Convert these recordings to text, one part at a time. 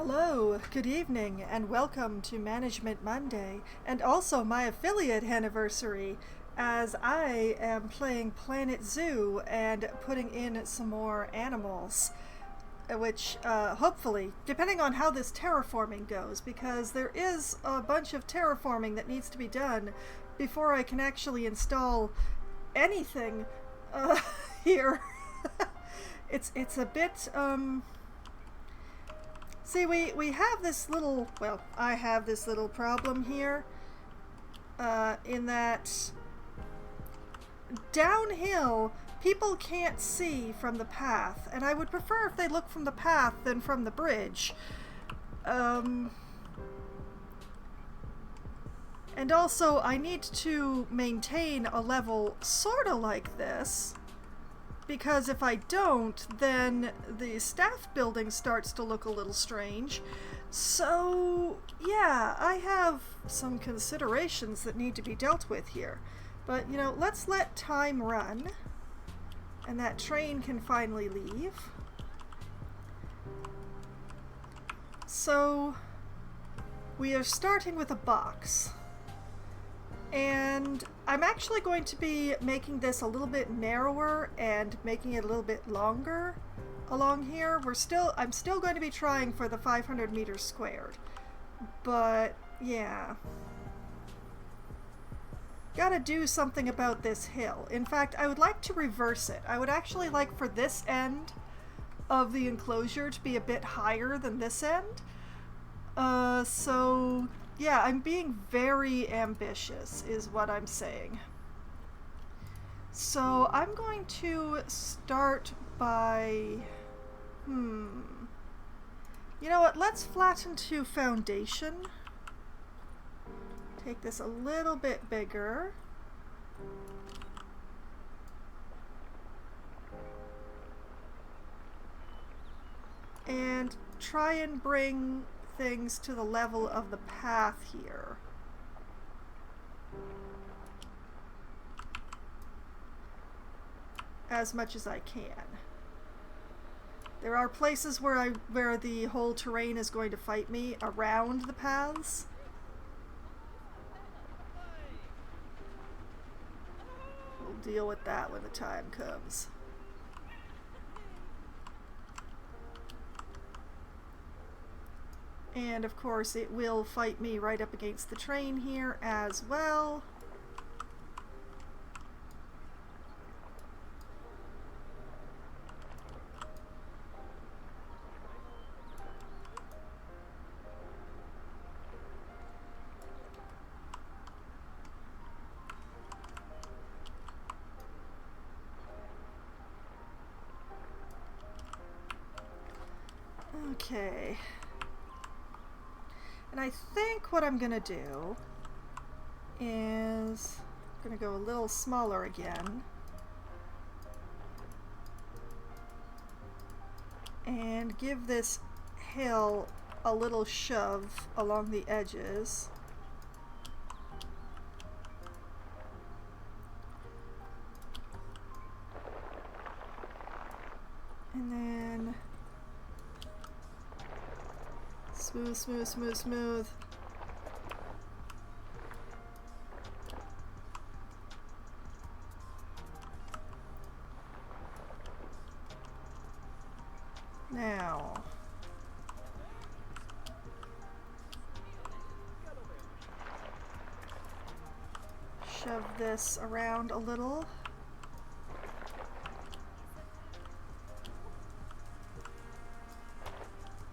Hello, good evening, and welcome to Management Monday, and also my affiliate anniversary, as I am playing Planet Zoo and putting in some more animals, which hopefully, depending on how this terraforming goes, because there is a bunch of terraforming that needs to be done before I can actually install anything here. It's a bit, See, we have this little, well, I have this little problem here, in that downhill, people can't see from the path, and I would prefer if they look from the path than from the bridge. And also, I need to maintain a level sorta like this, because if I don't, then the staff building starts to look a little strange. So, yeah, I have some considerations that need to be dealt with here. But, you know, let's let time run, and that train can finally leave. So, we are starting with a box. And I'm actually going to be making this a little bit narrower and making it a little bit longer along here. I'm still going to be trying for the 500 meters squared. But, yeah. Gotta do something about this hill. In fact, I would like to reverse it. I would actually like for this end of the enclosure to be a bit higher than this end. So yeah, I'm being very ambitious is what I'm saying. So I'm going to start by, you know what, let's flatten to foundation. Take this a little bit bigger. And try and bring things to the level of the path here. As much as I can. There are places where the whole terrain is going to fight me around the paths. We'll deal with that when the time comes. And of course it will fight me right up against the train here as well. Okay. And I think what I'm gonna do is I'm gonna go a little smaller again and give this hill a little shove along the edges. And then smooth, smooth, smooth, smooth. Now, shove this around a little.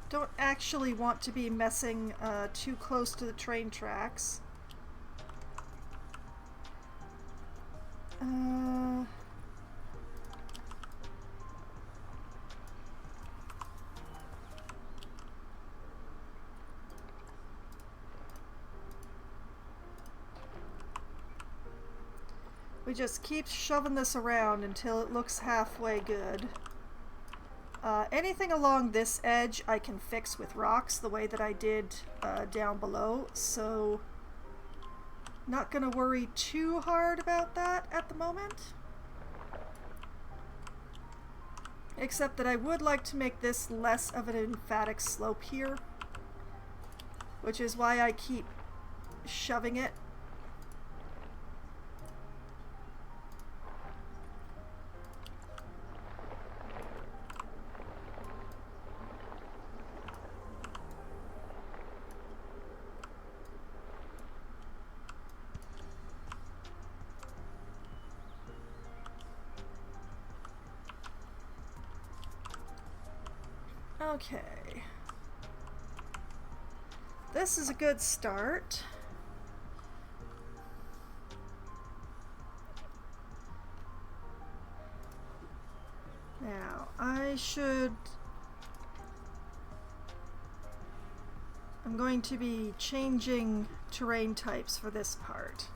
Don't actually want to be messing too close to the train tracks. We just keep shoving this around until it looks halfway good. Anything along this edge I can fix with rocks the way that I did down below, so not gonna worry too hard about that at the moment. Except that I would like to make this less of an emphatic slope here. which is why I keep shoving it. Okay. This is a good start. Now, I'm going to be changing terrain types for this part.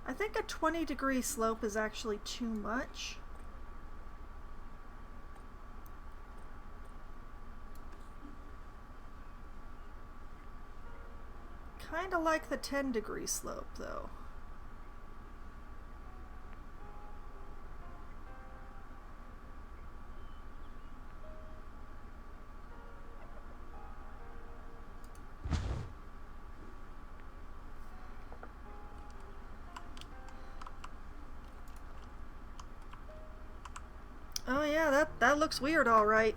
I think a 20-degree slope is actually too much. Kinda like the 10-degree slope though. Oh yeah, that looks weird, all right.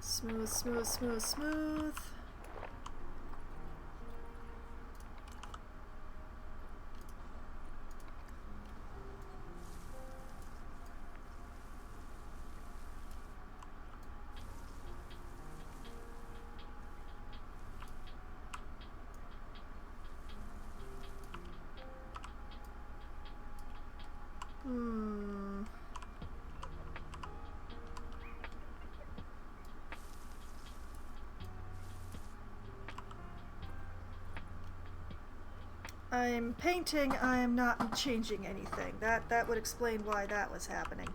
Smooth, smooth, smooth, smooth. I'm painting, I'm not changing anything. That would explain why that was happening.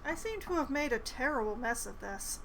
I seem to have made a terrible mess of this.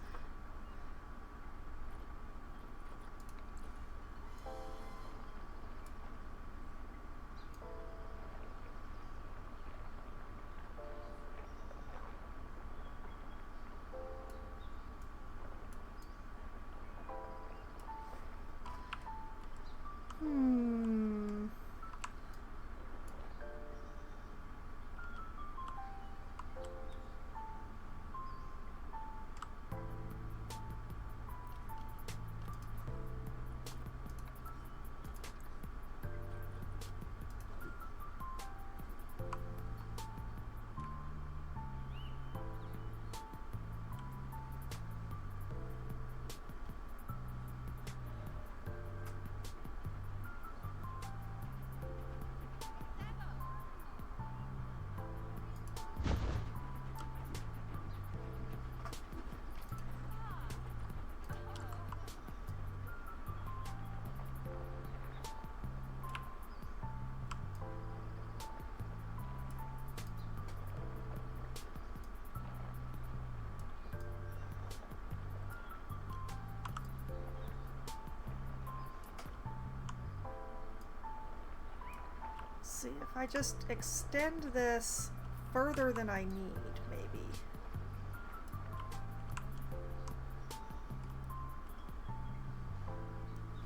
see, if I just extend this further than I need, maybe.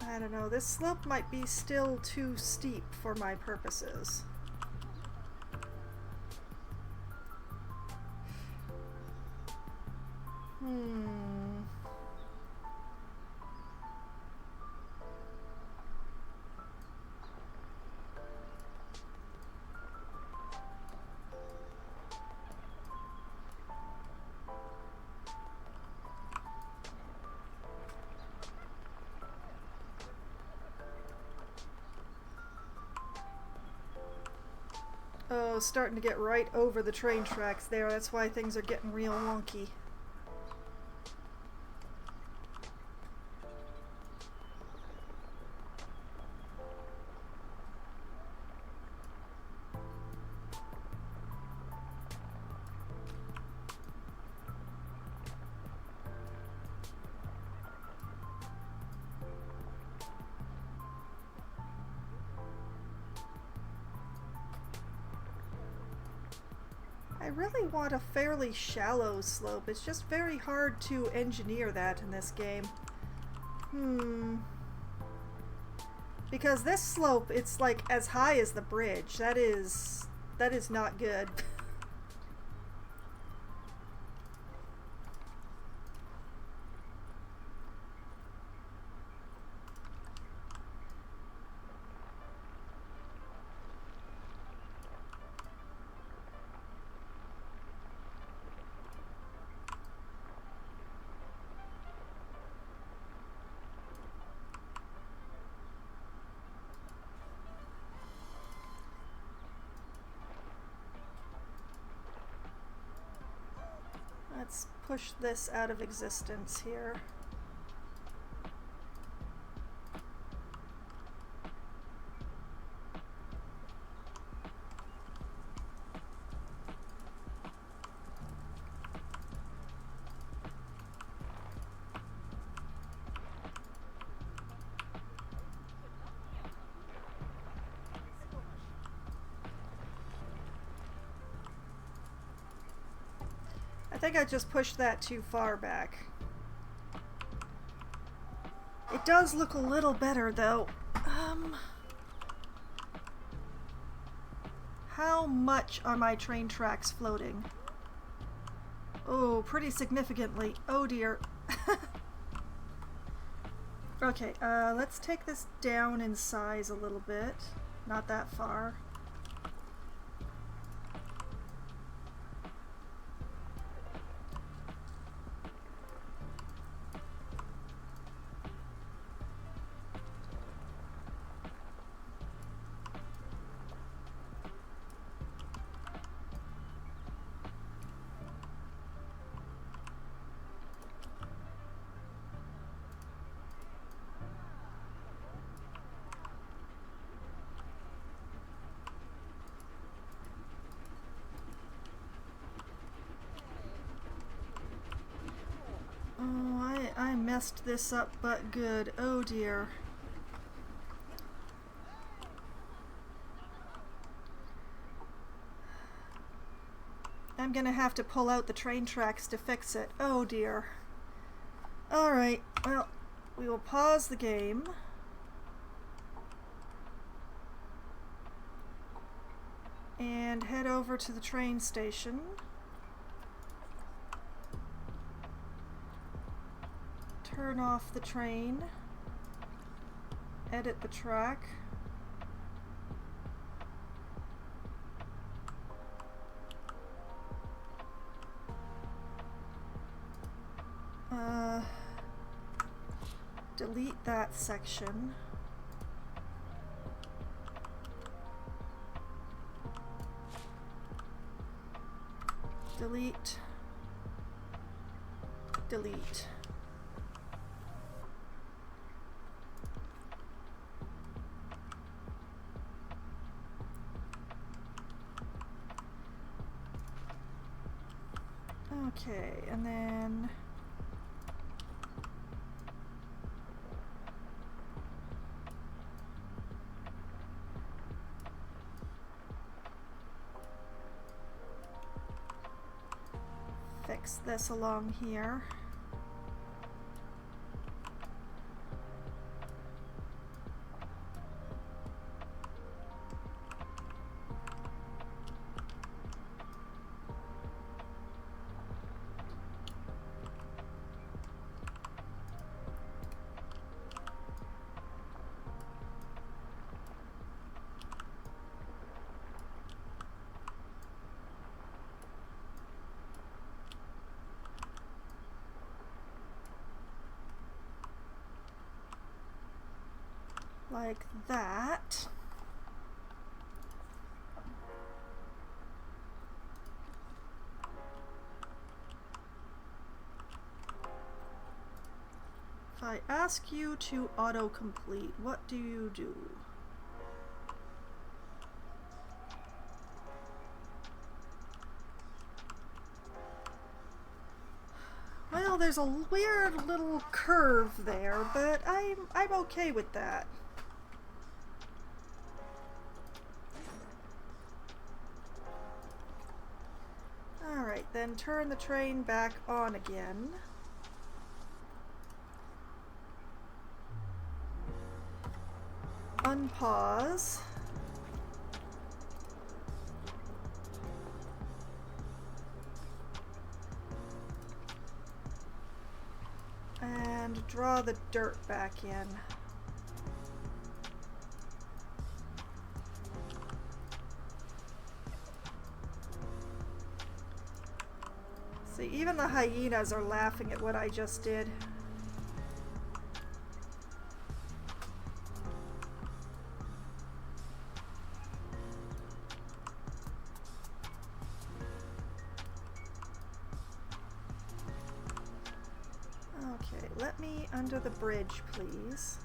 I don't know, this slope might be still too steep for my purposes. Oh, starting to get right over the train tracks there. That's why things are getting real wonky. I really want a fairly shallow slope. It's just very hard to engineer that in this game. Because this slope, it's like as high as the bridge. That is not good. Let's push this out of existence here. I think I just pushed that too far back. It does look a little better though. How much are my train tracks floating? Oh, pretty significantly. Oh dear. Okay, let's take this down in size a little bit. Not that far. Oh, I messed this up but good. Oh dear. I'm gonna have to pull out the train tracks to fix it. Oh dear. Alright, well, we will pause the game. And head over to the train station. Turn off the train. Edit the track. Delete that section. Delete. Delete. Okay, and then fix this along here. Like that. If I ask you to autocomplete, what do you do? Well, there's a weird little curve there, but I'm okay with that. Alright, then turn the train back on again. Unpause. And draw the dirt back in. See, even the hyenas are laughing at what I just did. Okay, let me under the bridge, please.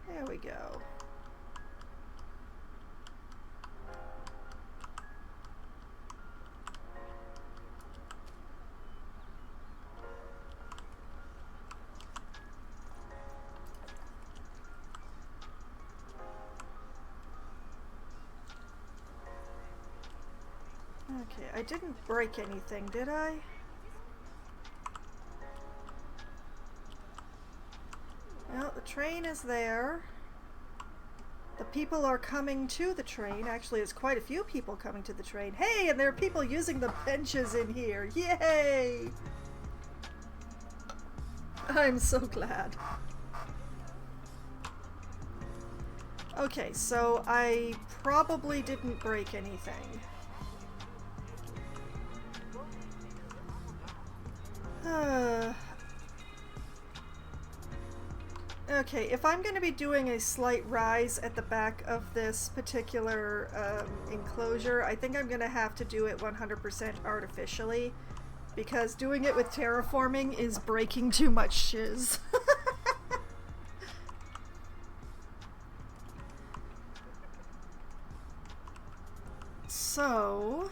There we go. Okay, I didn't break anything, did I? Well, the train is there. The people are coming to the train. Actually, there's quite a few people coming to the train. Hey, and there are people using the benches in here. Yay! I'm so glad. Okay, so I probably didn't break anything. Okay, if I'm going to be doing a slight rise at the back of this particular enclosure, I think I'm going to have to do it 100% artificially, because doing it with terraforming is breaking too much shiz. So...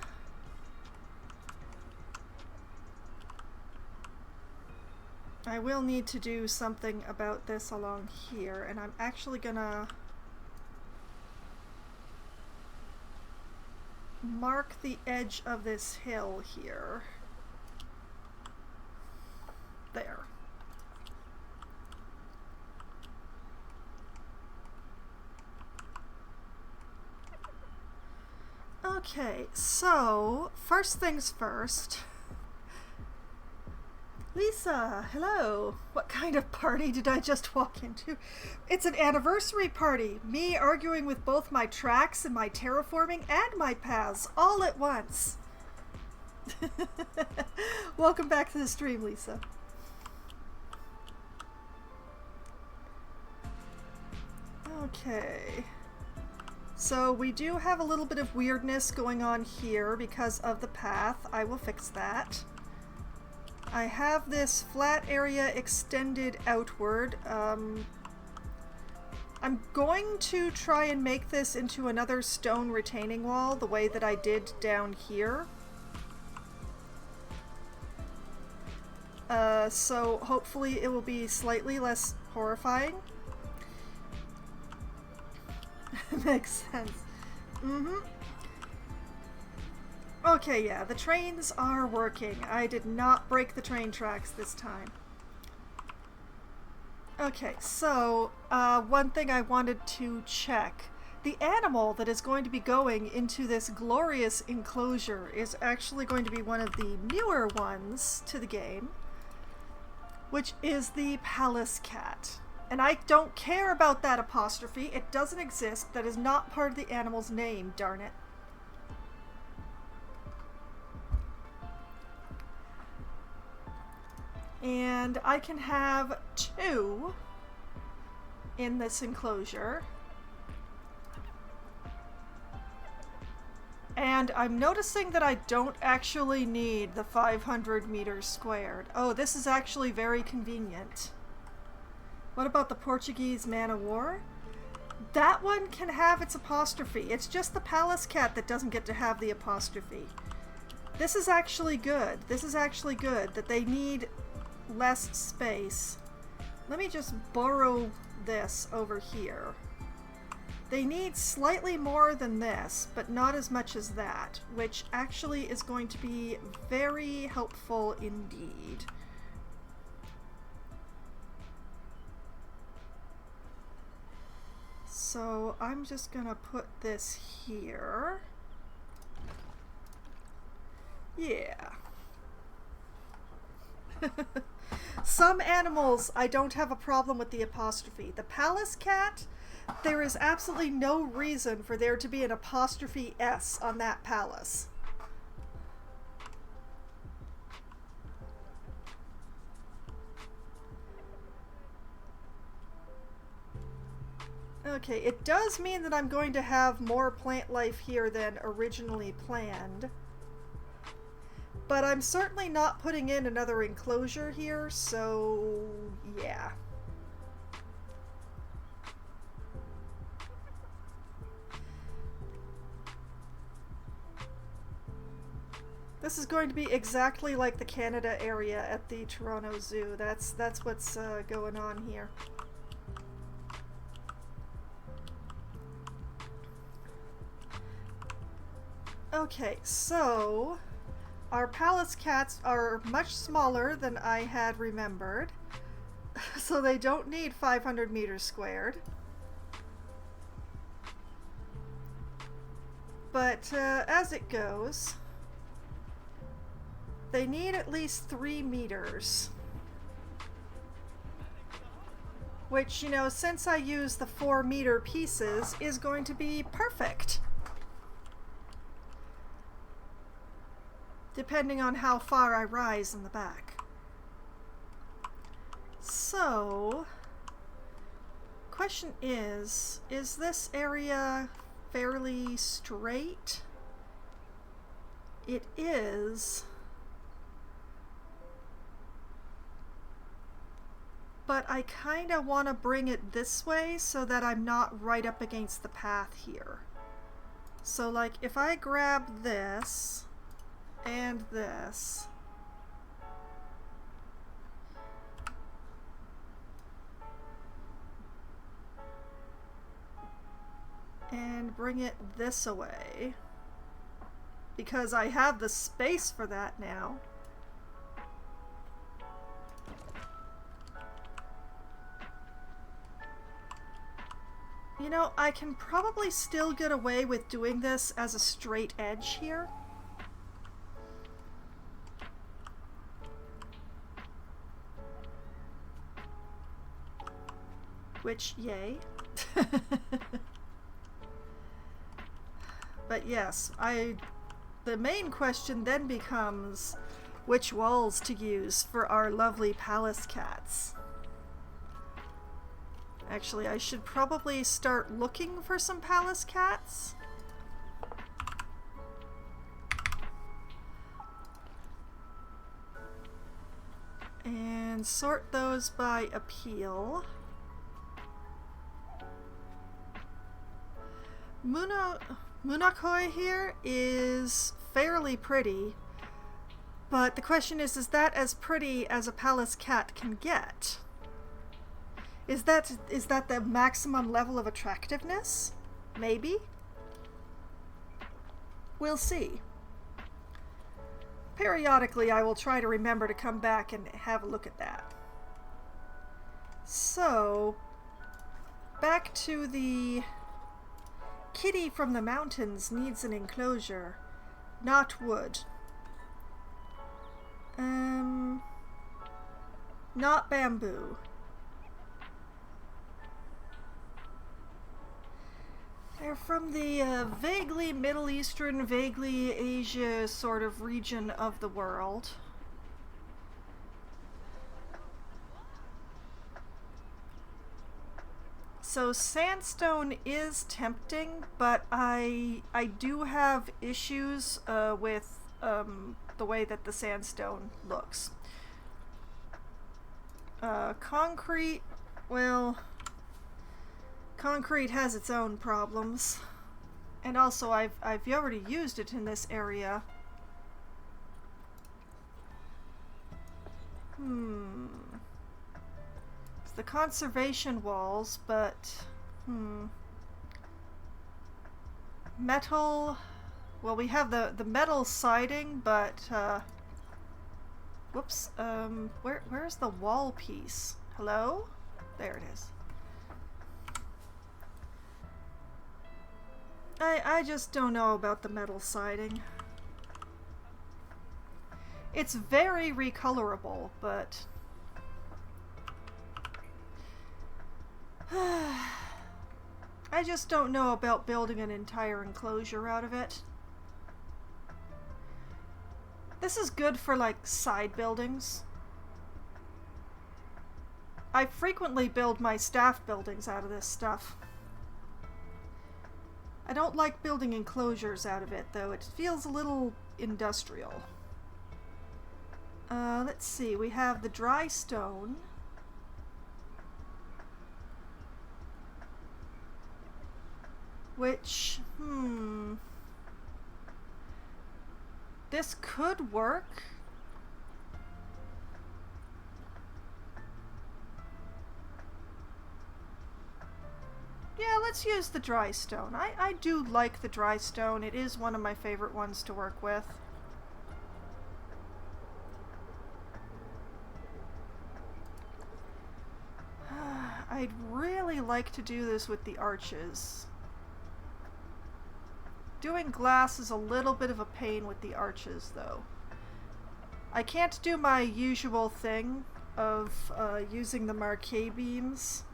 I will need to do something about this along here, and I'm actually gonna mark the edge of this hill here. There. Okay, so first things first. Lisa, hello. What kind of party did I just walk into? It's an anniversary party. Me arguing with both my tracks and my terraforming and my paths all at once. Welcome back to the stream, Lisa. Okay. So we do have a little bit of weirdness going on here because of the path. I will fix that. I have this flat area extended outward. I'm going to try and make this into another stone retaining wall the way that I did down here. So hopefully it will be slightly less horrifying. Makes sense. Okay, yeah, the trains are working. I did not break the train tracks this time. Okay, so one thing I wanted to check. The animal that is going to be going into this glorious enclosure is actually going to be one of the newer ones to the game, which is the palace cat. And I don't care about that apostrophe. It doesn't exist. That is not part of the animal's name, darn it. And I can have 2 in this enclosure. And I'm noticing that I don't actually need the 500 meters squared. Oh, this is actually very convenient. What about the Portuguese man of war? That one can have its apostrophe. It's just the palace cat that doesn't get to have the apostrophe. This is actually good. This is actually good that they need less space. Let me just borrow this over here. They need slightly more than this, but not as much as that, which actually is going to be very helpful indeed. So I'm just gonna put this here. Yeah. Some animals, I don't have a problem with the apostrophe. The palace cat, there is absolutely no reason for there to be an apostrophe S on that palace. Okay, it does mean that I'm going to have more plant life here than originally planned. But I'm certainly not putting in another enclosure here, so yeah. This is going to be exactly like the Canada area at the Toronto Zoo. That's what's going on here. Okay, so our palace cats are much smaller than I had remembered, so they don't need 500 meters squared. But as it goes, they need at least 3 meters. Which, you know, since I use the 4-meter pieces, is going to be perfect. Depending on how far I rise in the back. So, question is this area fairly straight? It is. But I kind of want to bring it this way so that I'm not right up against the path here. So like if I grab this and this, and bring it this way, because I have the space for that now. You know, I can probably still get away with doing this as a straight edge here. Which, yay. But yes, the main question then becomes which walls to use for our lovely palace cats. Actually, I should probably start looking for some palace cats. And sort those by appeal. Muna Munakoi here is fairly pretty, but the question is that as pretty as a palace cat can get? Is that the maximum level of attractiveness? Maybe? We'll see. Periodically, I will try to remember to come back and have a look at that. So, back to the kitty from the mountains needs an enclosure, not wood. Not bamboo. They're from the vaguely Middle Eastern, vaguely Asia sort of region of the world. So sandstone is tempting, but I do have issues with the way that the sandstone looks. Concrete, well, concrete has its own problems, and also I've already used it in this area. It's the conservation walls, but metal. Well, we have the metal siding, but whoops. Where's the wall piece? Hello? There it is. I just don't know about the metal siding. It's very recolorable, but I just don't know about building an entire enclosure out of it. This is good for, like, side buildings. I frequently build my staff buildings out of this stuff. I don't like building enclosures out of it, though. It feels a little industrial. Let's see. We have the dry stone. Which, this could work. Yeah, let's use the dry stone. I do like the dry stone. It is one of my favorite ones to work with. I'd really like to do this with the arches. Doing glass is a little bit of a pain with the arches, though. I can't do my usual thing of using the marquee beams.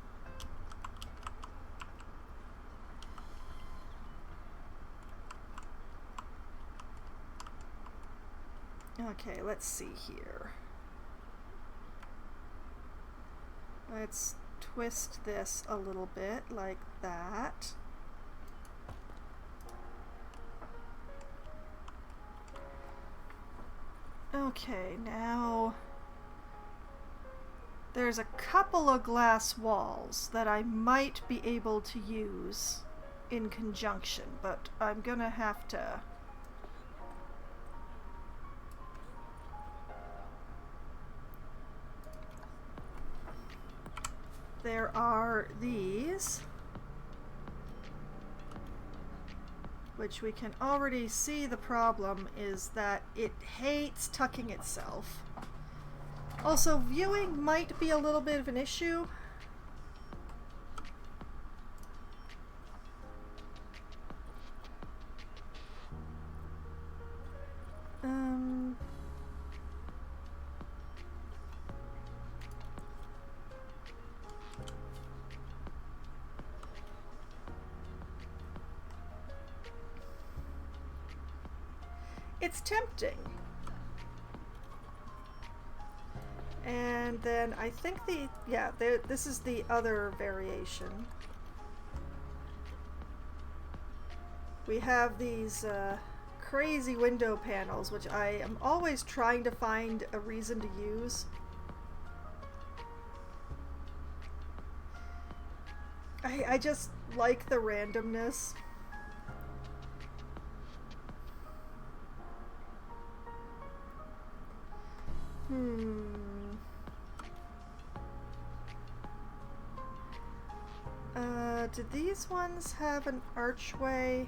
Okay, let's see here. Let's twist this a little bit like that. Okay, now there's a couple of glass walls that I might be able to use in conjunction, but I'm gonna have to there are these, which we can already see the problem is that it hates tucking itself. Also, viewing might be a little bit of an issue. It's tempting. And then I think this is the other variation. We have these crazy window panels, which I am always trying to find a reason to use. I just like the randomness. Did these ones have an archway?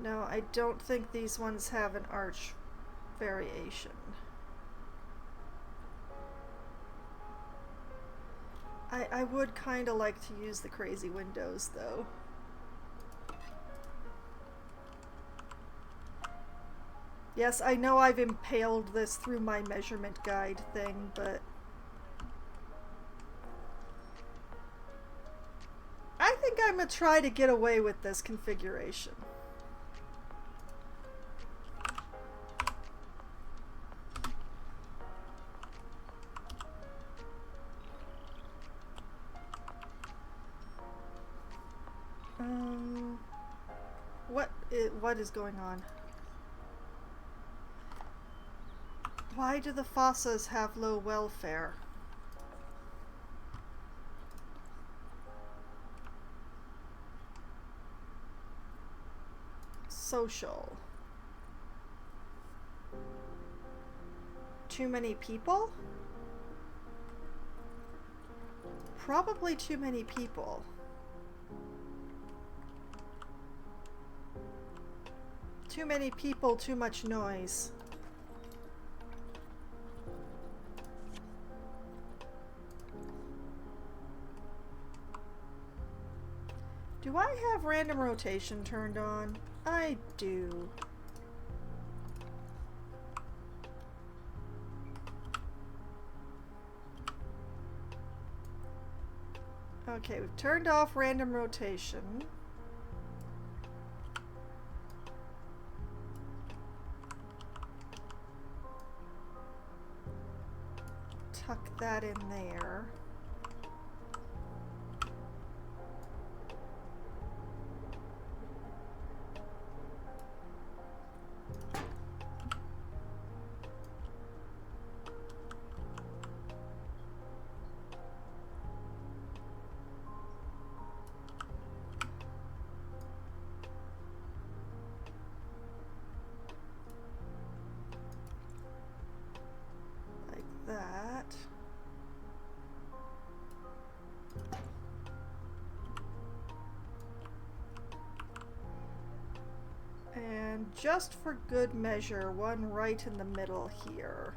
No, I don't think these ones have an arch variation. I would kind of like to use the crazy windows, though. Yes, I know I've impaled this through my measurement guide thing, but I think I'm gonna try to get away with this configuration. What is going on? Why do the fossas have low welfare? Social. Too many people? Probably too many people. Too many people, too much noise. Do I have random rotation turned on? I do. Okay, we've turned off random rotation. Tuck that in there. That. And just for good measure, one right in the middle here.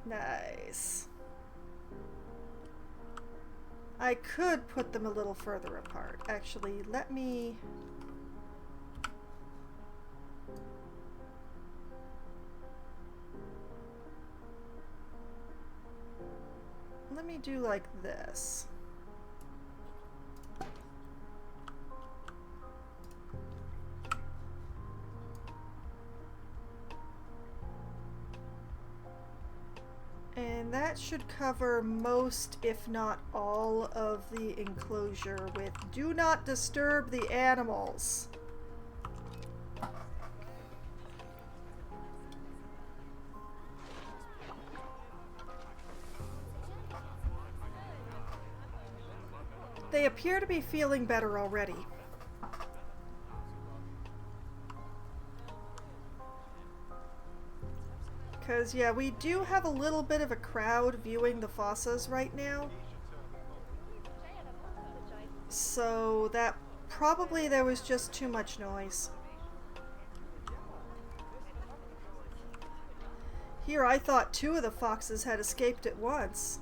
Nice. I could put them a little further apart. Actually, let me do like this. And that should cover most, if not all, of the enclosure with "Do not disturb the animals." They appear to be feeling better already. Because, yeah, we do have a little bit of a crowd viewing the fossas right now. So that probably there was just too much noise. Here, I thought two of the foxes had escaped at once.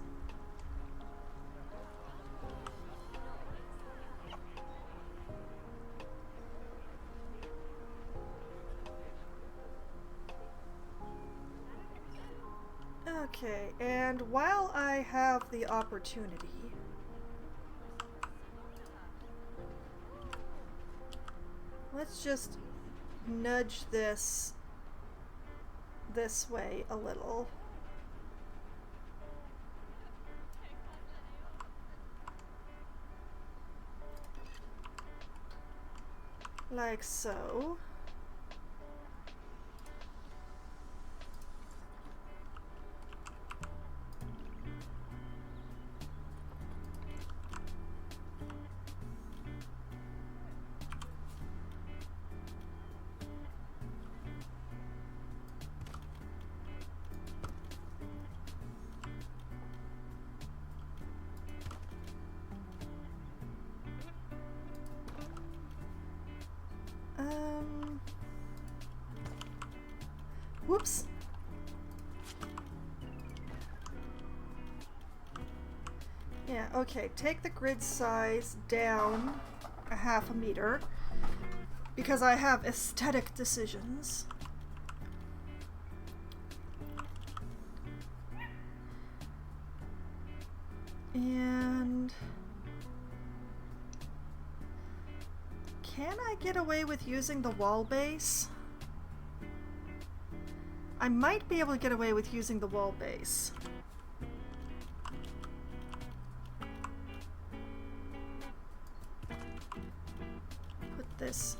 Okay, and while I have the opportunity, let's just nudge this way a little. like so. Whoops. Yeah, okay, take the grid size down a half a meter because I have aesthetic decisions. And can I get away with using the wall base? I might be able to get away with using the wall base. Put this.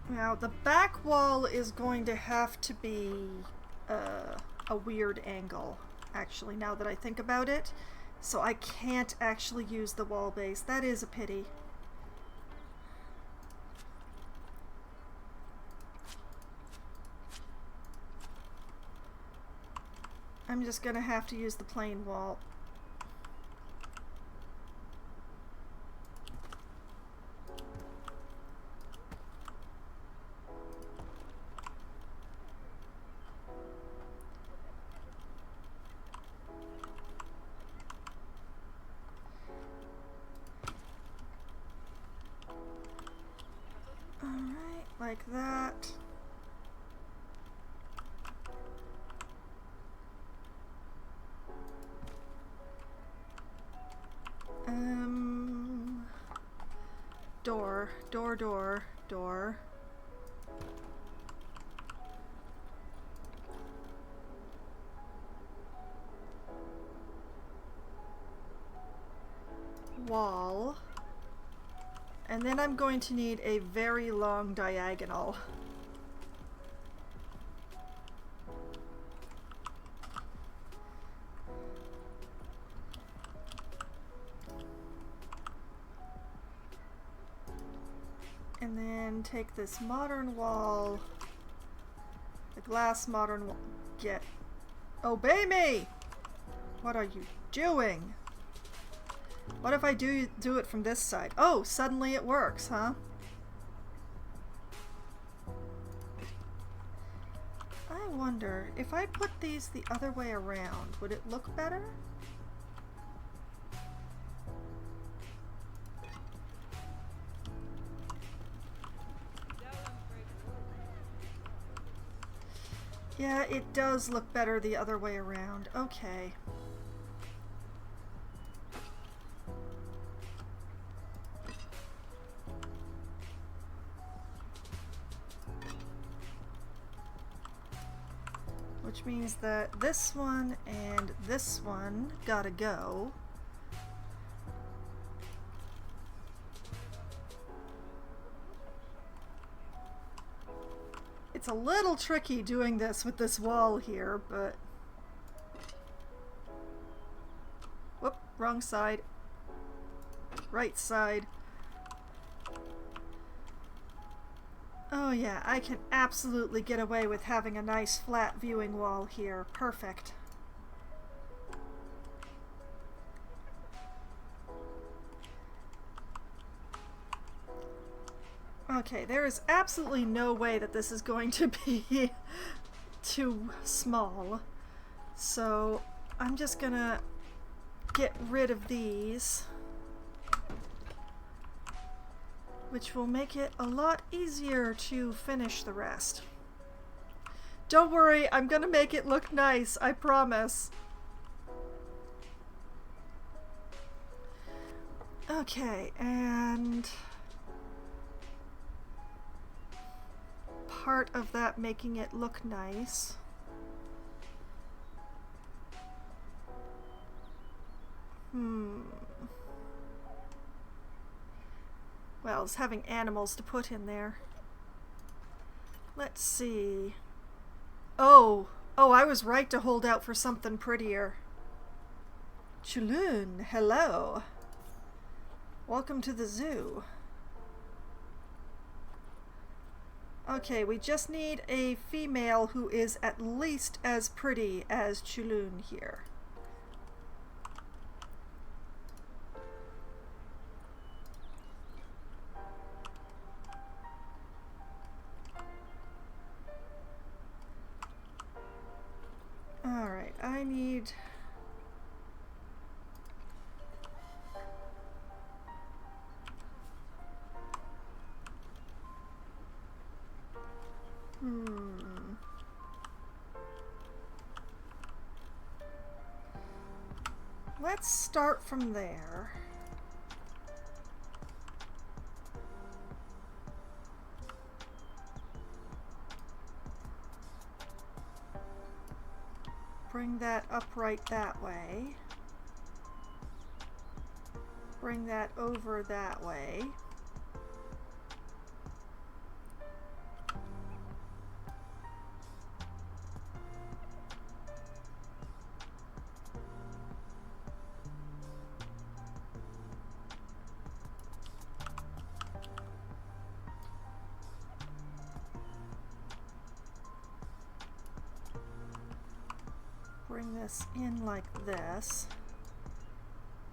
Now, the back wall is going to have to be a weird angle, actually, now that I think about it. So I can't actually use the wall base. That is a pity. I'm just gonna have to use the plain wall. Like that. Door. Wall. And then I'm going to need a very long diagonal. And then take this modern wall, the glass modern wall, obey me! What are you doing? What if I do it from this side? Oh, suddenly it works, huh? I wonder, if I put these the other way around, would it look better? Yeah, it does look better the other way around. Okay. Which means that this one and this one gotta go. It's a little tricky doing this with this wall here, but... Whoop, wrong side. Right side. Oh yeah, I can absolutely get away with having a nice flat viewing wall here. Perfect. Okay, there is absolutely no way that this is going to be too small. So I'm just gonna get rid of these, which will make it a lot easier to finish the rest. Don't worry, I'm gonna make it look nice, I promise. Okay, and part of that making it look nice. Well, it's having animals to put in there. Let's see. Oh, I was right to hold out for something prettier. Chulun, hello. Welcome to the zoo. Okay, we just need a female who is at least as pretty as Chulun here. Alright, I need... Let's start from there. Bring that upright that way. Bring that over that way. Bring this in like this.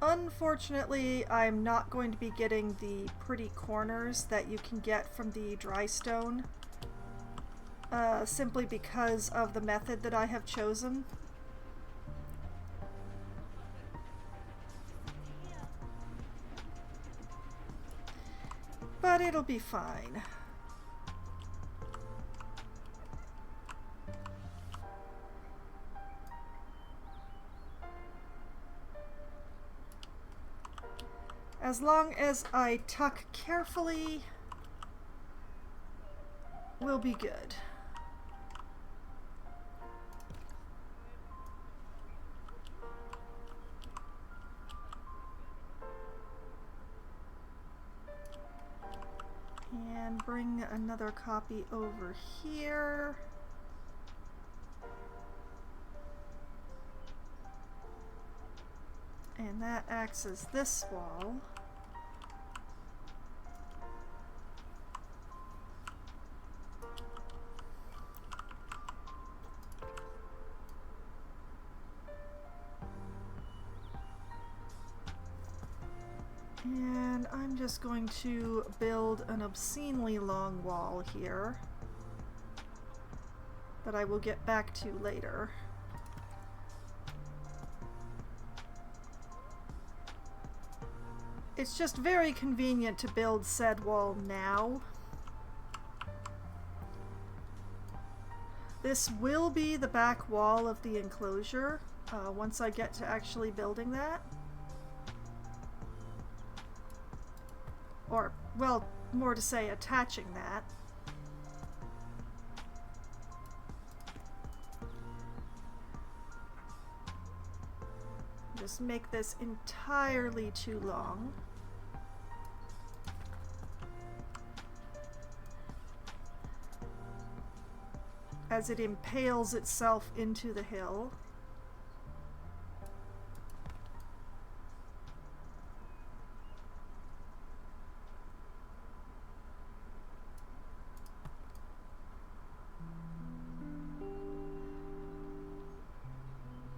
Unfortunately, I'm not going to be getting the pretty corners that you can get from the dry stone, simply because of the method that I have chosen. But it'll be fine. As long as I tuck carefully, we'll be good. And bring another copy over here. And that acts as this wall. And I'm just going to build an obscenely long wall here that I will get back to later. It's just very convenient to build said wall now. This will be the back wall of the enclosure once I get to actually building that. Or, well, more to say, attaching that. Just make this entirely too long. As it impales itself into the hill.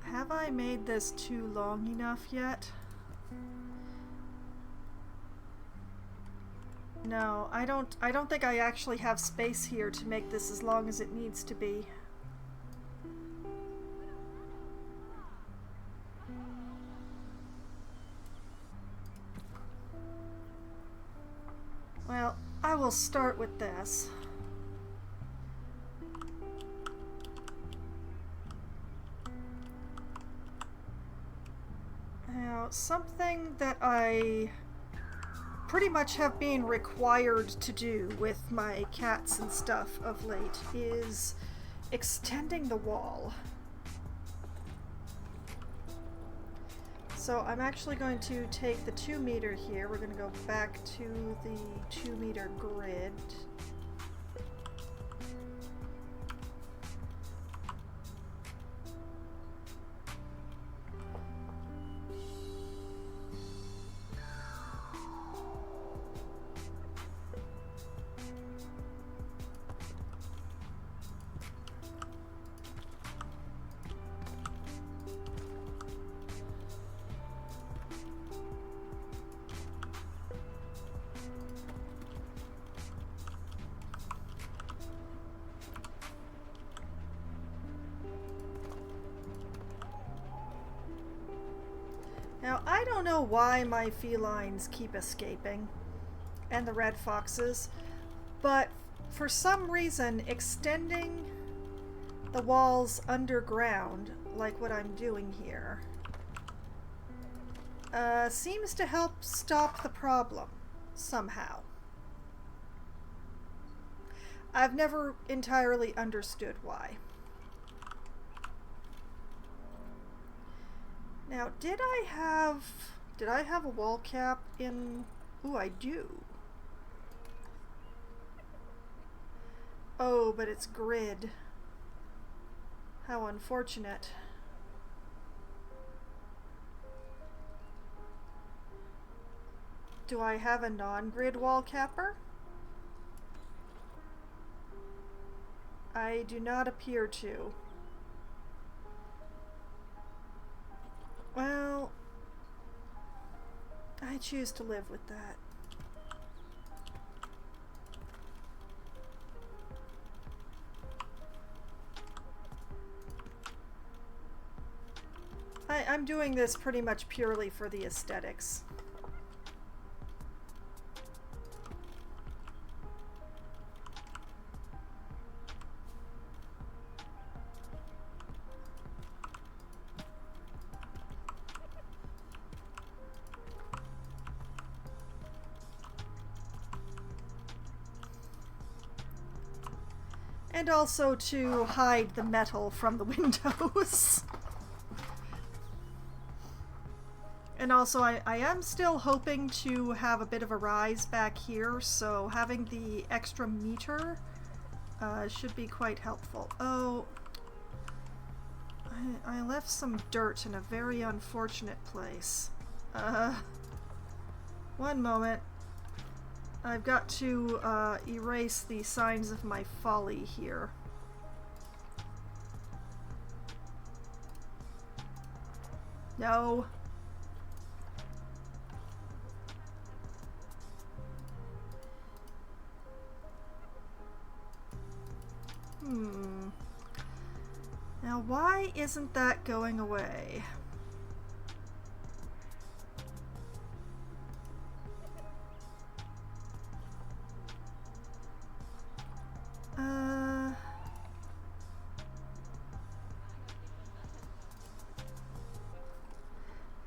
Have I made this too long enough yet? No, I don't think I actually have space here to make this as long as it needs to be. Well, I will start with this. Now, something that I pretty much have been required to do with my cats and stuff of late is extending the wall. So I'm actually going to take the 2 meter here. We're going to go back to the 2 meter grid. Now, I don't know why my felines keep escaping, and the red foxes, but for some reason, extending the walls underground, like what I'm doing here, seems to help stop the problem, somehow. I've never entirely understood why. Now, did I have a wall cap in... Ooh, I do. Oh, but it's grid. How unfortunate. Do I have a non-grid wall capper? I do not appear to. Well, I choose to live with that. I'm doing this pretty much purely for the aesthetics. And also to hide the metal from the windows. And also I am still hoping to have a bit of a rise back here, so having the extra meter should be quite helpful. Oh, I left some dirt in a very unfortunate place. One moment. I've got to erase the signs of my folly here. No. Now, why isn't that going away?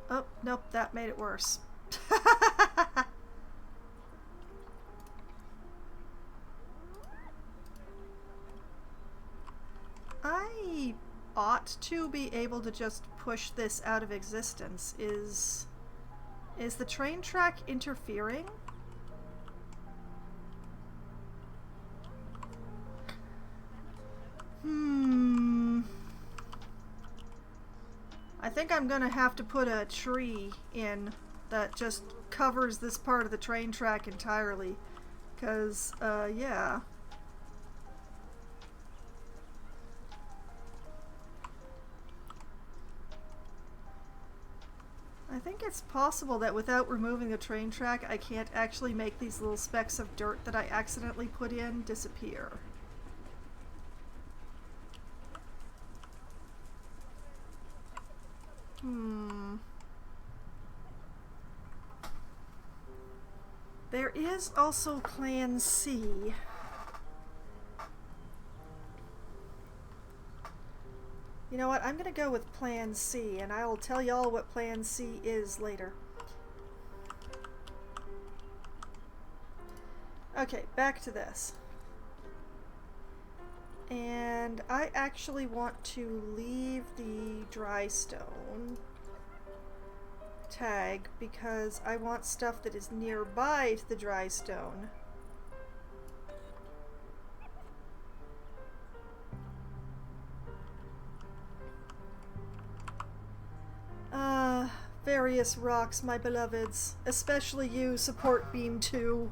Oh, nope, that made it worse. I ought to be able to just push this out of existence. Is the train track interfering? I think I'm gonna have to put a tree in that just covers this part of the train track entirely. 'Cause, yeah. I think it's possible that without removing the train track, I can't actually make these little specks of dirt that I accidentally put in disappear. There is also Plan C. You know what? I'm gonna go with Plan C, and I will tell y'all what Plan C is later. Okay, back to this. And I actually want to leave the dry stone tag because I want stuff that is nearby to the dry stone. Various rocks, my beloveds, especially you, Support Beam 2.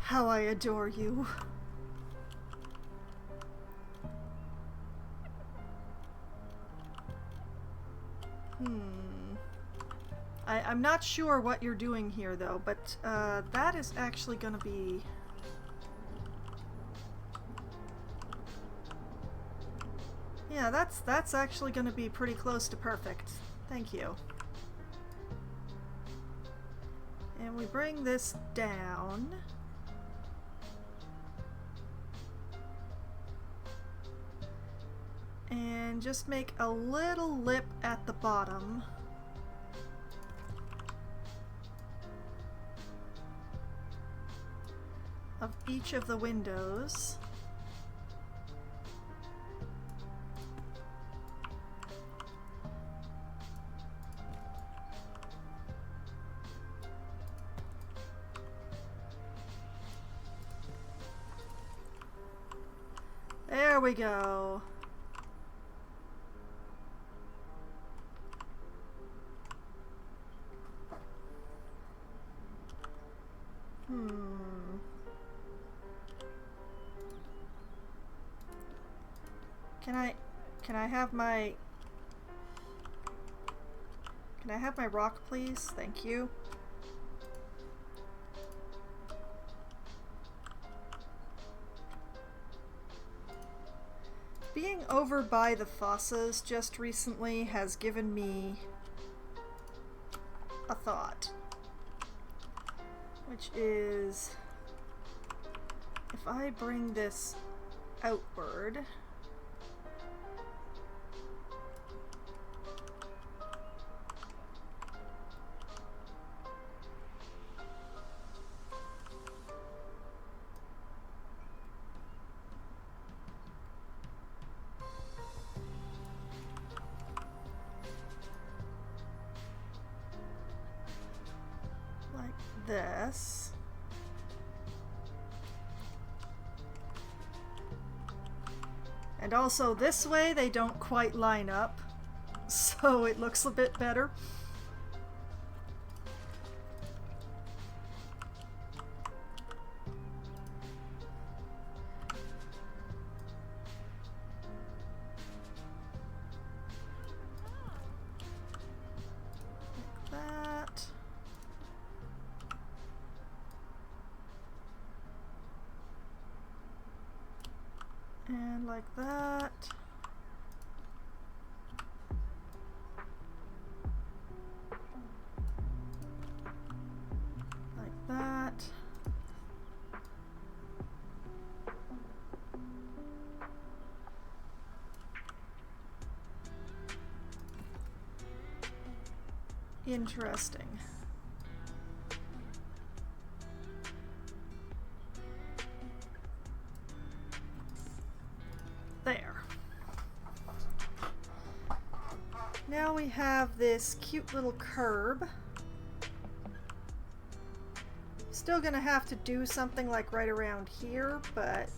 How I adore you. I'm not sure what you're doing here, though, but that is actually going to be... Yeah, that's actually going to be pretty close to perfect. Thank you. And we bring this down. And just make a little lip at the bottom. Of each of the windows. There we go. Can I have my... Can I have my rock, please? Thank you. Being over by the fossas just recently has given me a thought, which is if I bring this outward, this. And also this way they don't quite line up, so it looks a bit better. And like that. Like that. Interesting. There. Now we have this cute little curb. Still gonna have to do something like right around here, but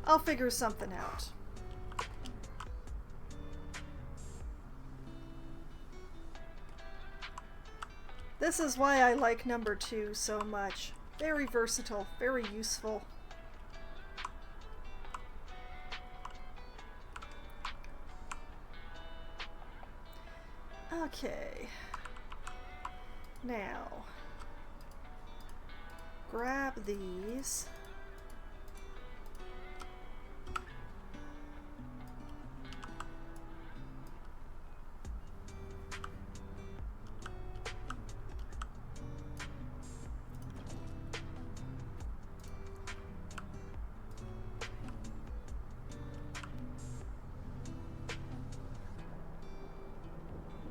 I'll figure something out. This is why I like number 2 so much. Very versatile, very useful. Okay, now grab these.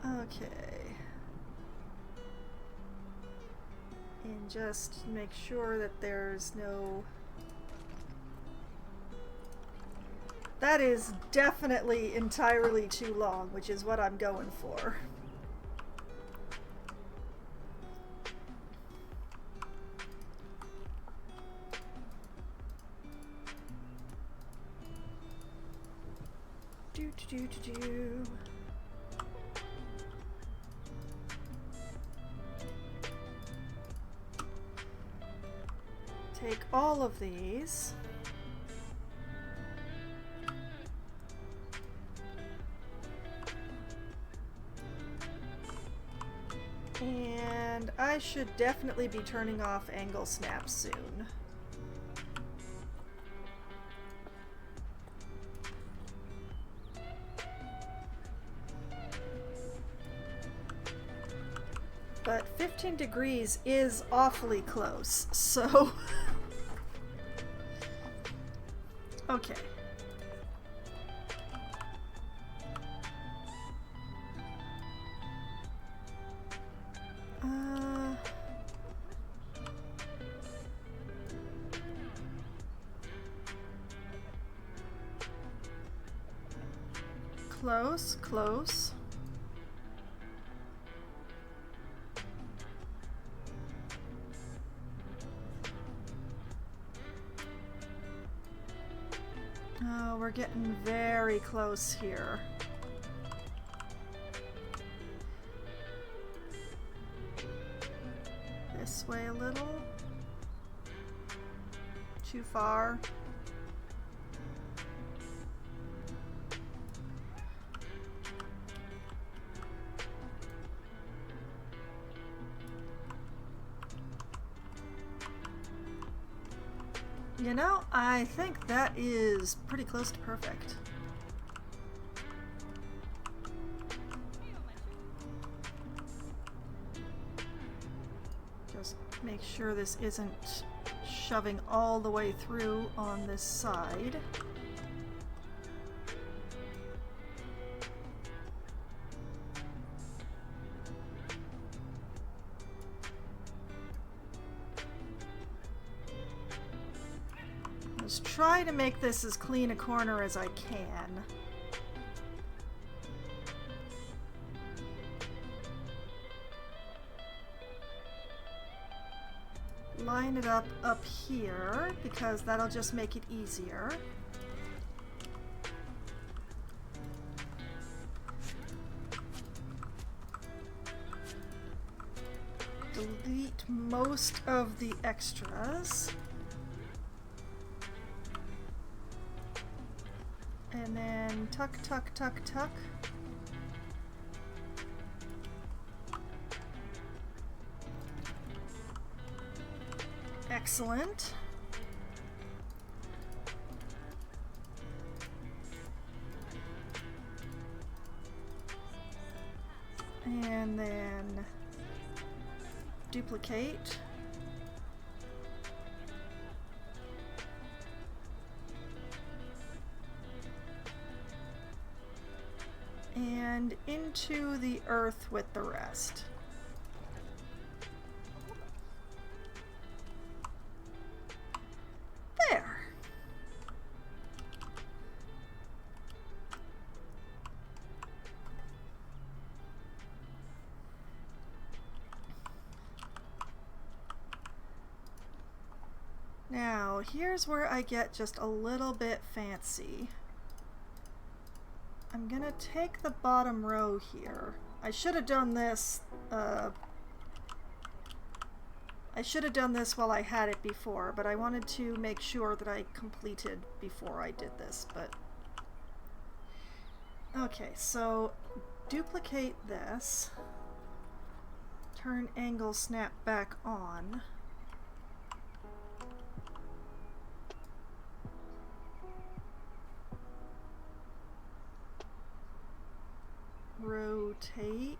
Okay. And just make sure that there's no... That is definitely entirely too long, which is what I'm going for. Do. Take all of these. And I should definitely be turning off angle snap soon. But 15 degrees is awfully close, so... Okay. Close, close. Oh, we're getting very close here. This way a little. Too far. You know, I think that is pretty close to perfect. Just make sure this isn't shoving all the way through on this side. Let's try to make this as clean a corner as I can. Line it up here because that'll just make it easier. Delete most of the extras. And then tuck, tuck, tuck, tuck. Excellent. And then duplicate. And into the earth with the rest. There. Now, here's where I get just a little bit fancy. I'm gonna take the bottom row here. I should have done this while I had it before, but I wanted to make sure that I completed before I did this, but... Okay, so duplicate this. Turn angle snap back on. Rotate.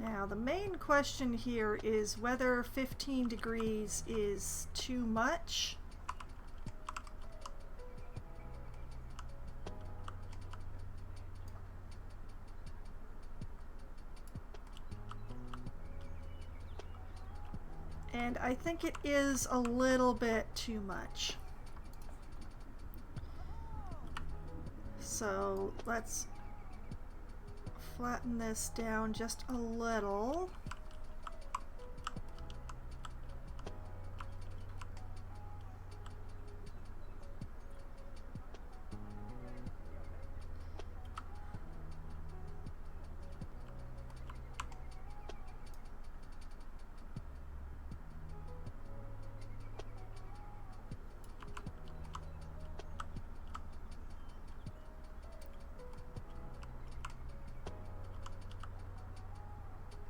Now, the main question here is whether 15 degrees is too much. And I think it is a little bit too much. So let's flatten this down just a little.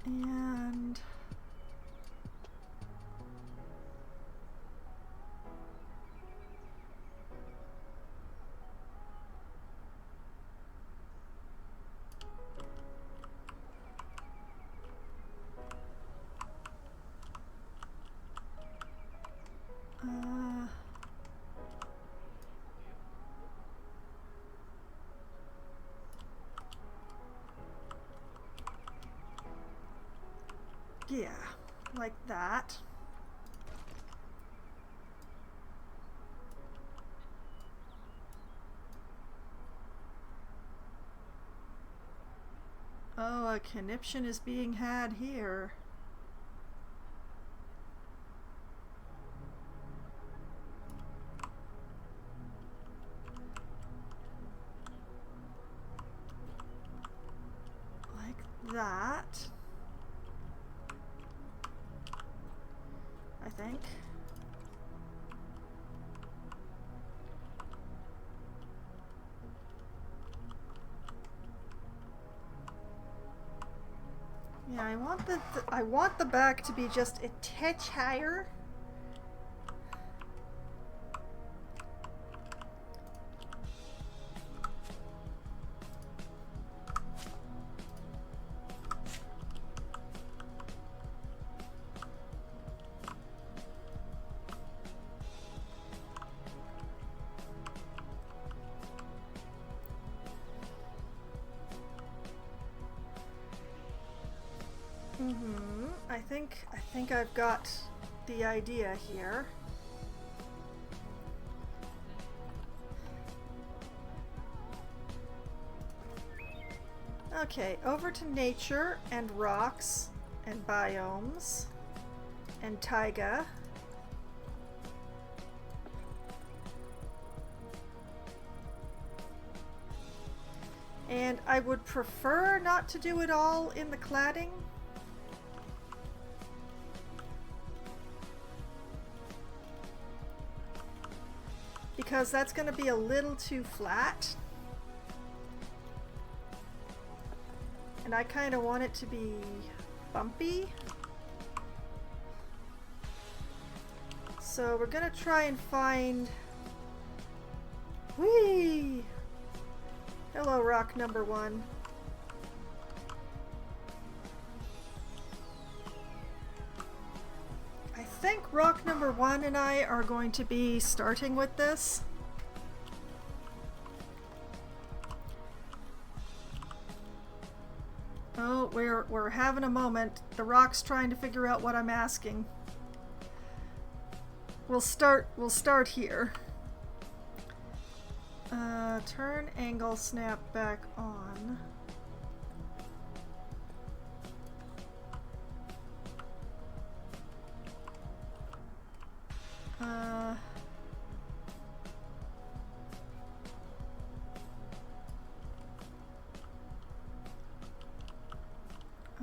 And yeah, like that. Oh, a conniption is being had here. Like that. I think. Yeah, I want the back to be just a touch higher. I think I've got the idea here. Okay, over to nature and rocks and biomes and taiga. And I would prefer not to do it all in the cladding. Because that's going to be a little too flat. And I kind of want it to be bumpy. So we're going to try and find... Whee! Hello, rock number 1. I think rock number 1 and I are going to be starting with this. Oh, we're having a moment. The rock's trying to figure out what I'm asking. We'll start here. Turn angle snap back on.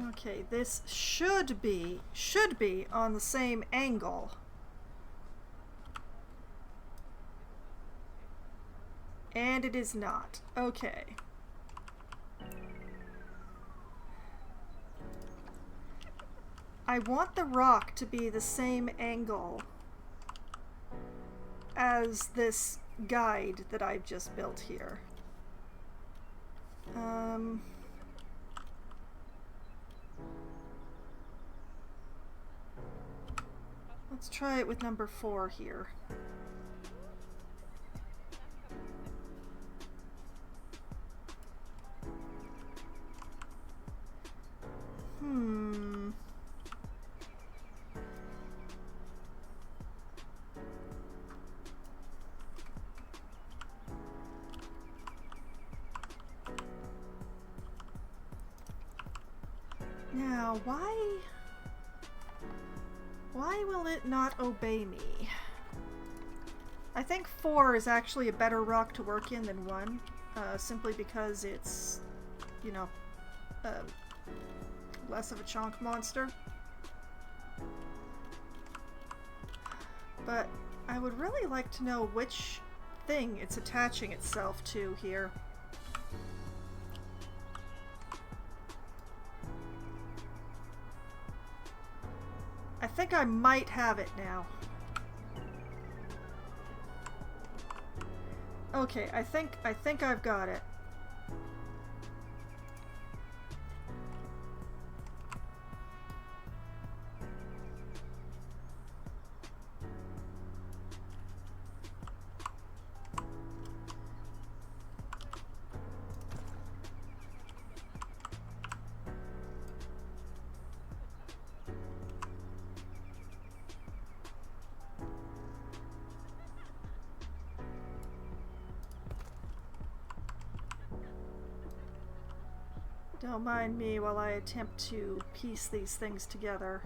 Okay, this should be on the same angle. And it is not. Okay. I want the rock to be the same angle as this guide that I've just built here. Let's try it with number 4 here. Now, why will it not obey me? I think 4 is actually a better rock to work in than 1, simply because it's, you know, less of a chonk monster. But I would really like to know which thing it's attaching itself to here. I think I might have it now. Okay, I think I've got it. Don't mind me while I attempt to piece these things together.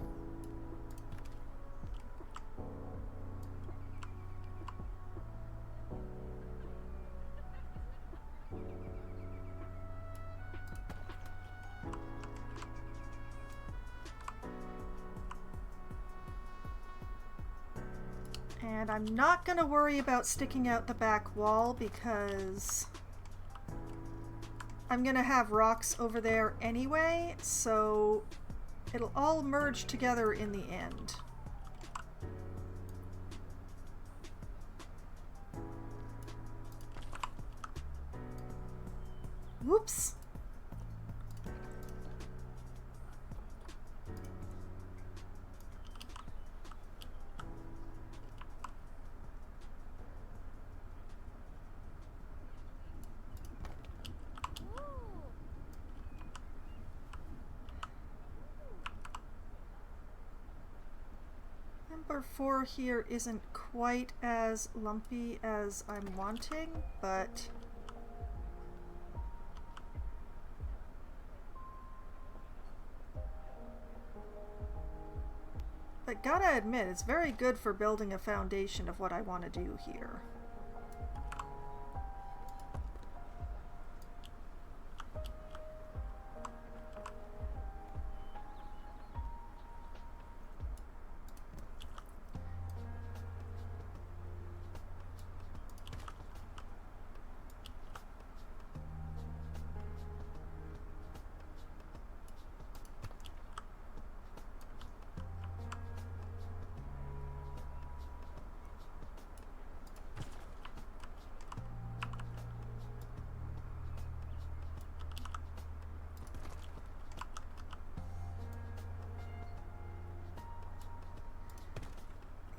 And I'm not going to worry about sticking out the back wall because I'm going to have rocks over there anyway, so it'll all merge together in the end. Whoops. Number 4 here isn't quite as lumpy as I'm wanting, but gotta admit, it's very good for building a foundation of what I want to do here.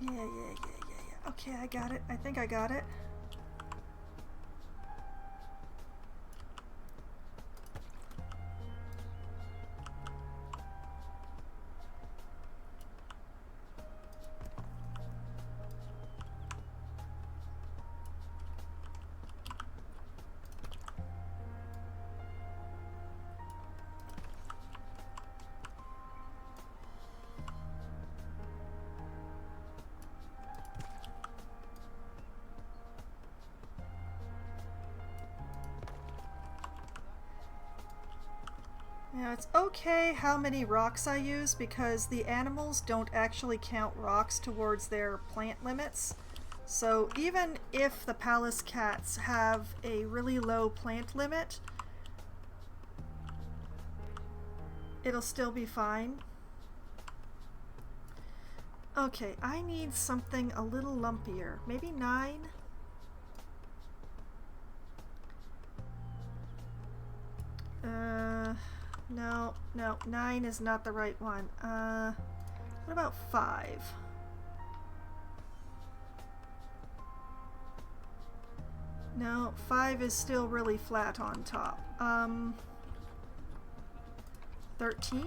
Yeah. Okay, I got it. I think I got it. Now it's okay how many rocks I use because the animals don't actually count rocks towards their plant limits. So even if the palace cats have a really low plant limit, it'll still be fine. Okay, I need something a little lumpier. Maybe 9? No, 9 is not the right one. What about 5? No, 5 is still really flat on top. 13?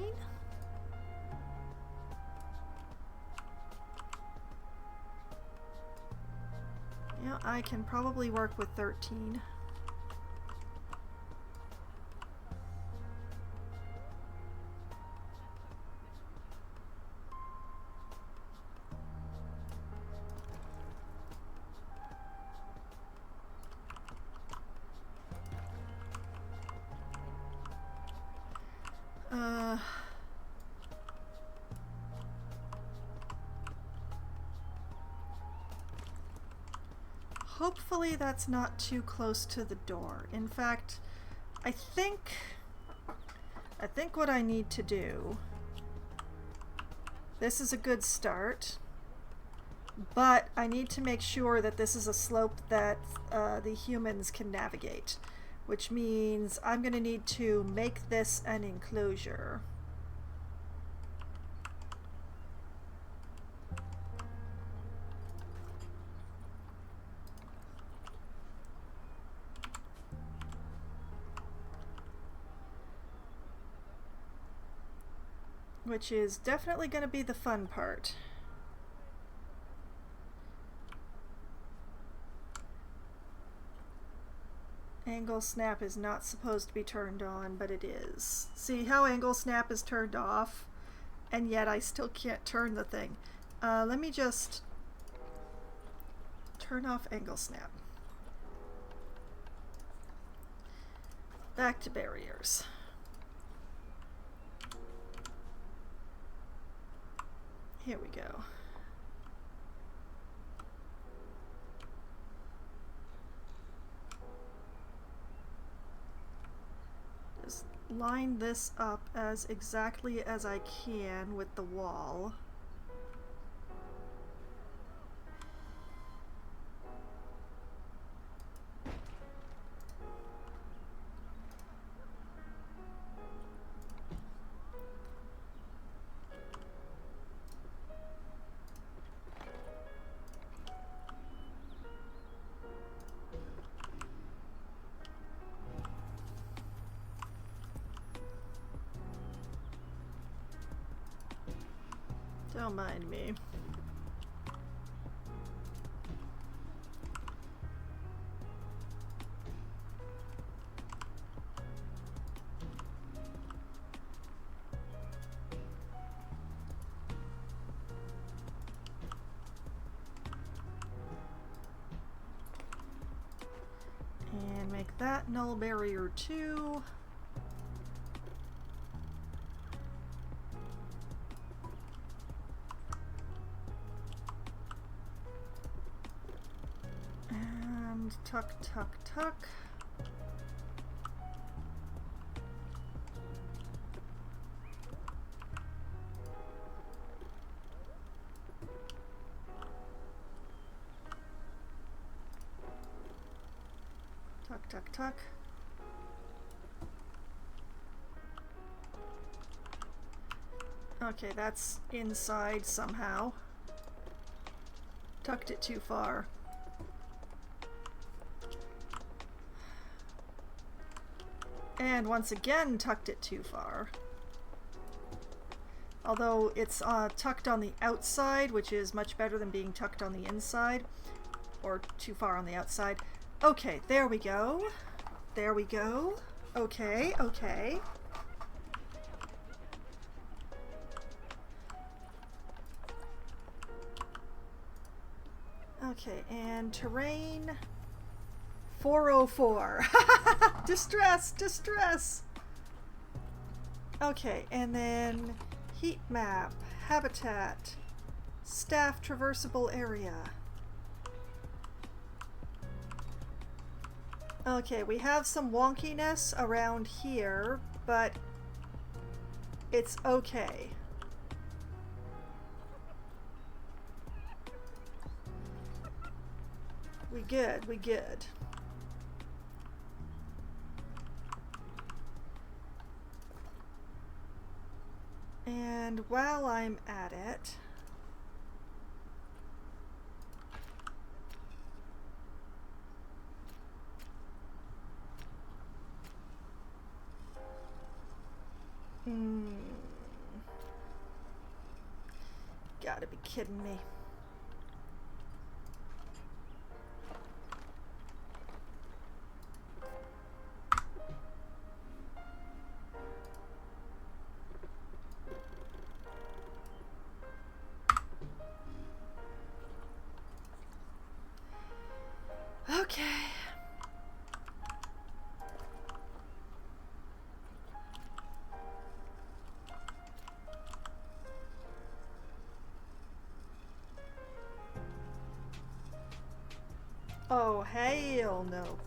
Yeah, I can probably work with 13. Hopefully that's not too close to the door. In fact, I think what I need to do, this is a good start, but I need to make sure that this is a slope that the humans can navigate, which means I'm going to need to make this an enclosure. Which is definitely going to be the fun part. Angle snap is not supposed to be turned on, but it is. See how angle snap is turned off, and yet I still can't turn the thing. Let me just turn off angle snap. Back to barriers. Here we go. Just line this up as exactly as I can with the wall. Don't mind me. And make that null barrier 2. Tuck, tuck, tuck. Tuck, tuck, tuck. Okay, that's inside somehow. Tucked it too far. And once again tucked it too far. Although it's tucked on the outside, which is much better than being tucked on the inside, or too far on the outside. Okay, there we go. There we go. Okay, okay. Okay, and terrain 404. Distress, distress. Okay, and then heat map, habitat, staff traversable area. Okay, we have some wonkiness around here, but it's okay. We good, we good. And while I'm at it, Hmm. Gotta be kidding me. Okay. Oh, hell no.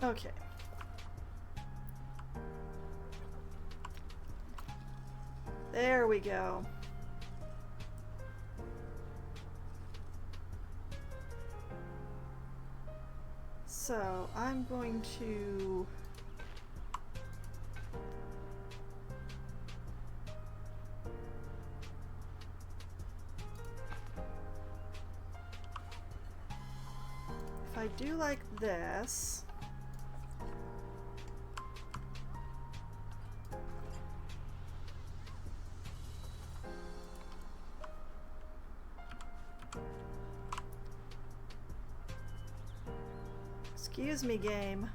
Okay. There we go. So, I'm going to... If I do like this... Excuse me, game.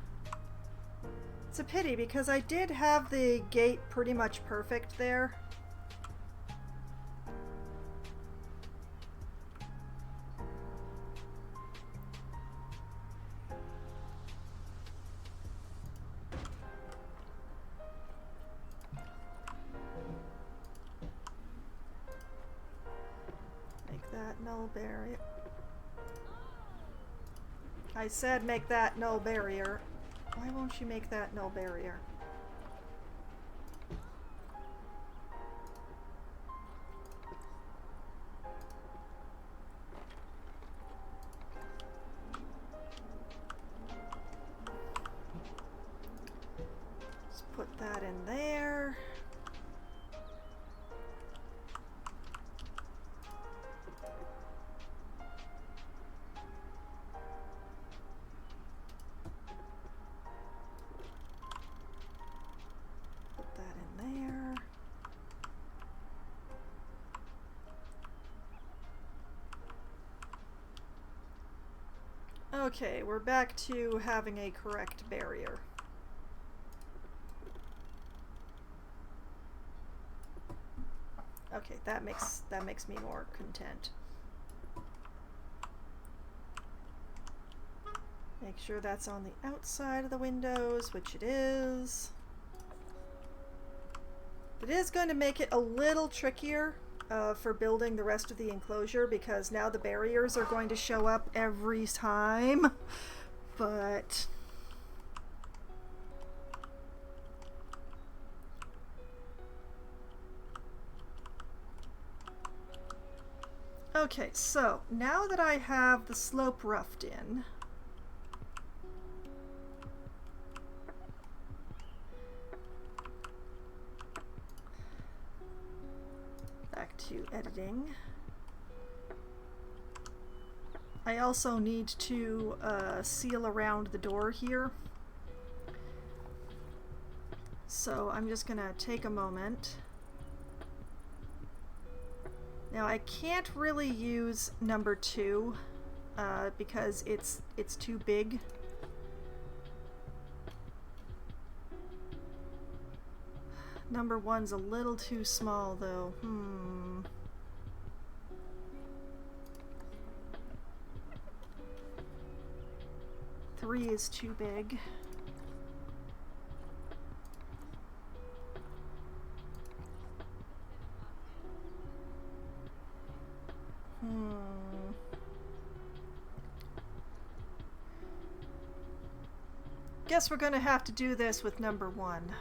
It's a pity because I did have the gate pretty much perfect there. Make that null barrier. I said make that null barrier. Why won't you make that null barrier? Let's put that in there. Okay, we're back to having a correct barrier. Okay, that makes me more content. Make sure that's on the outside of the windows, which it is. It is going to make it a little trickier for building the rest of the enclosure because now the barriers are going to show up every time. But okay, so now that I have the slope roughed in, back to editing. I also need to seal around the door here. So I'm just gonna take a moment. Now I can't really use number 2 because it's too big. Number 1's a little too small though. 3 is too big. Guess we're gonna have to do this with number 1.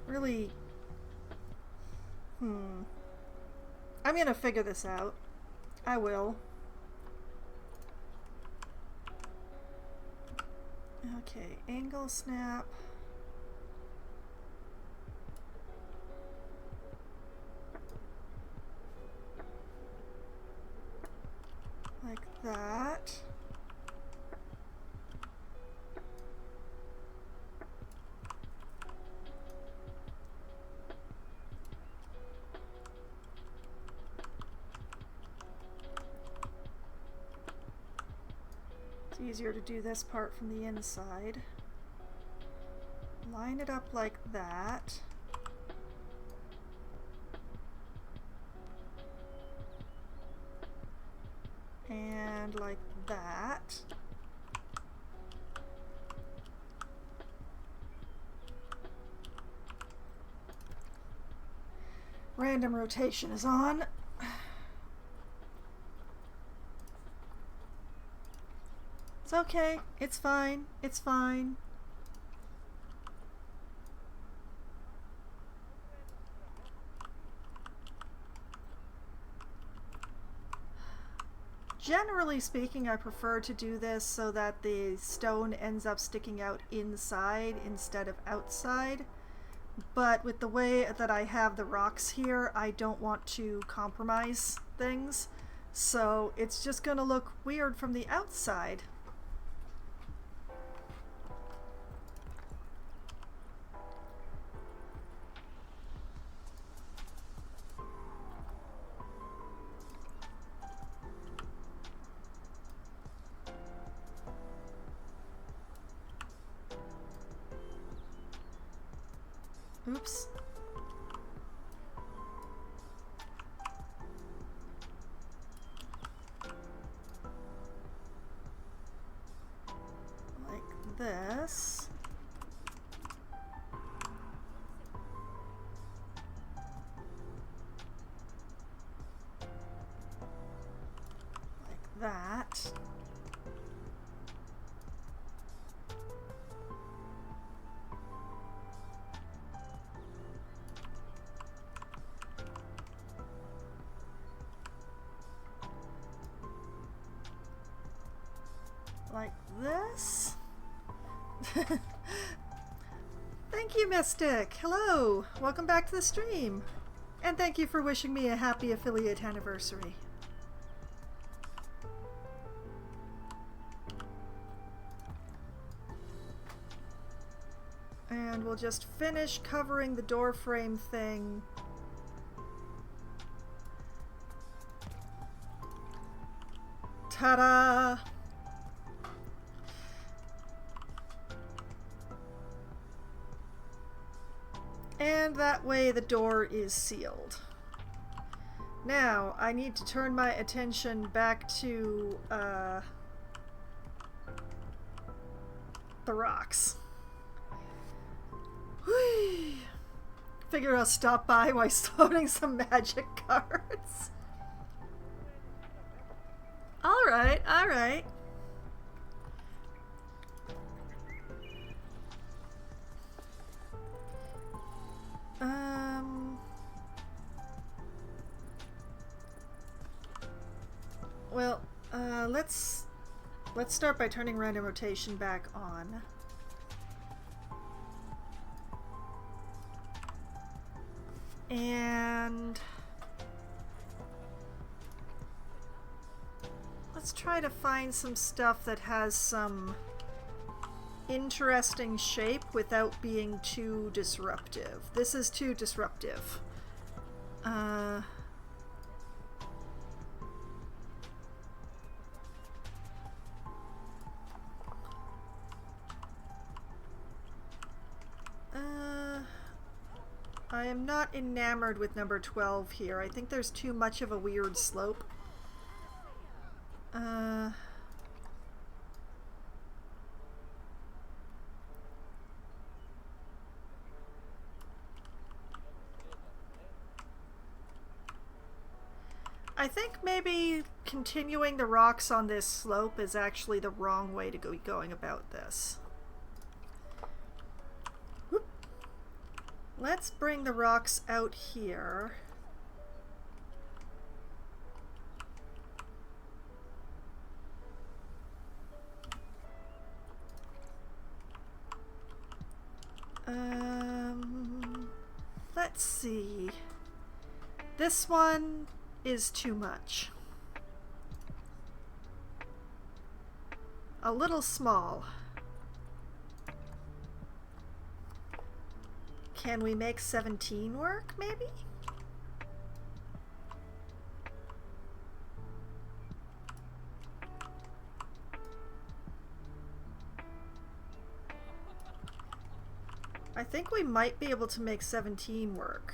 Really, I'm gonna figure this out. I will. Okay, angle snap. Like that. It's easier to do this part from the inside. Line it up like that. And like that. Random rotation is on. It's okay. It's fine. It's fine. Generally speaking, I prefer to do this so that the stone ends up sticking out inside instead of outside. But with the way that I have the rocks here, I don't want to compromise things. So it's just going to look weird from the outside. Oops. Like this. Like that. Like this. Thank you, Mystic. Hello. Welcome back to the stream. And thank you for wishing me a happy affiliate anniversary. And we'll just finish covering the door frame thing. Ta-da! And that way the door is sealed. Now, I need to turn my attention back to the rocks. Whee! Figure I'll stop by while stoning some magic cards. Alright, alright. Well, let's start by turning random rotation back on. And let's try to find some stuff that has some interesting shape without being too disruptive. This is too disruptive. I am not enamored with number 12 here. I think there's too much of a weird slope. I think maybe continuing the rocks on this slope is actually the wrong way to go going about this. Whoop. Let's bring the rocks out here. Let's see. This one is too much. A little small. Can we make 17 work, maybe? I think we might be able to make 17 work.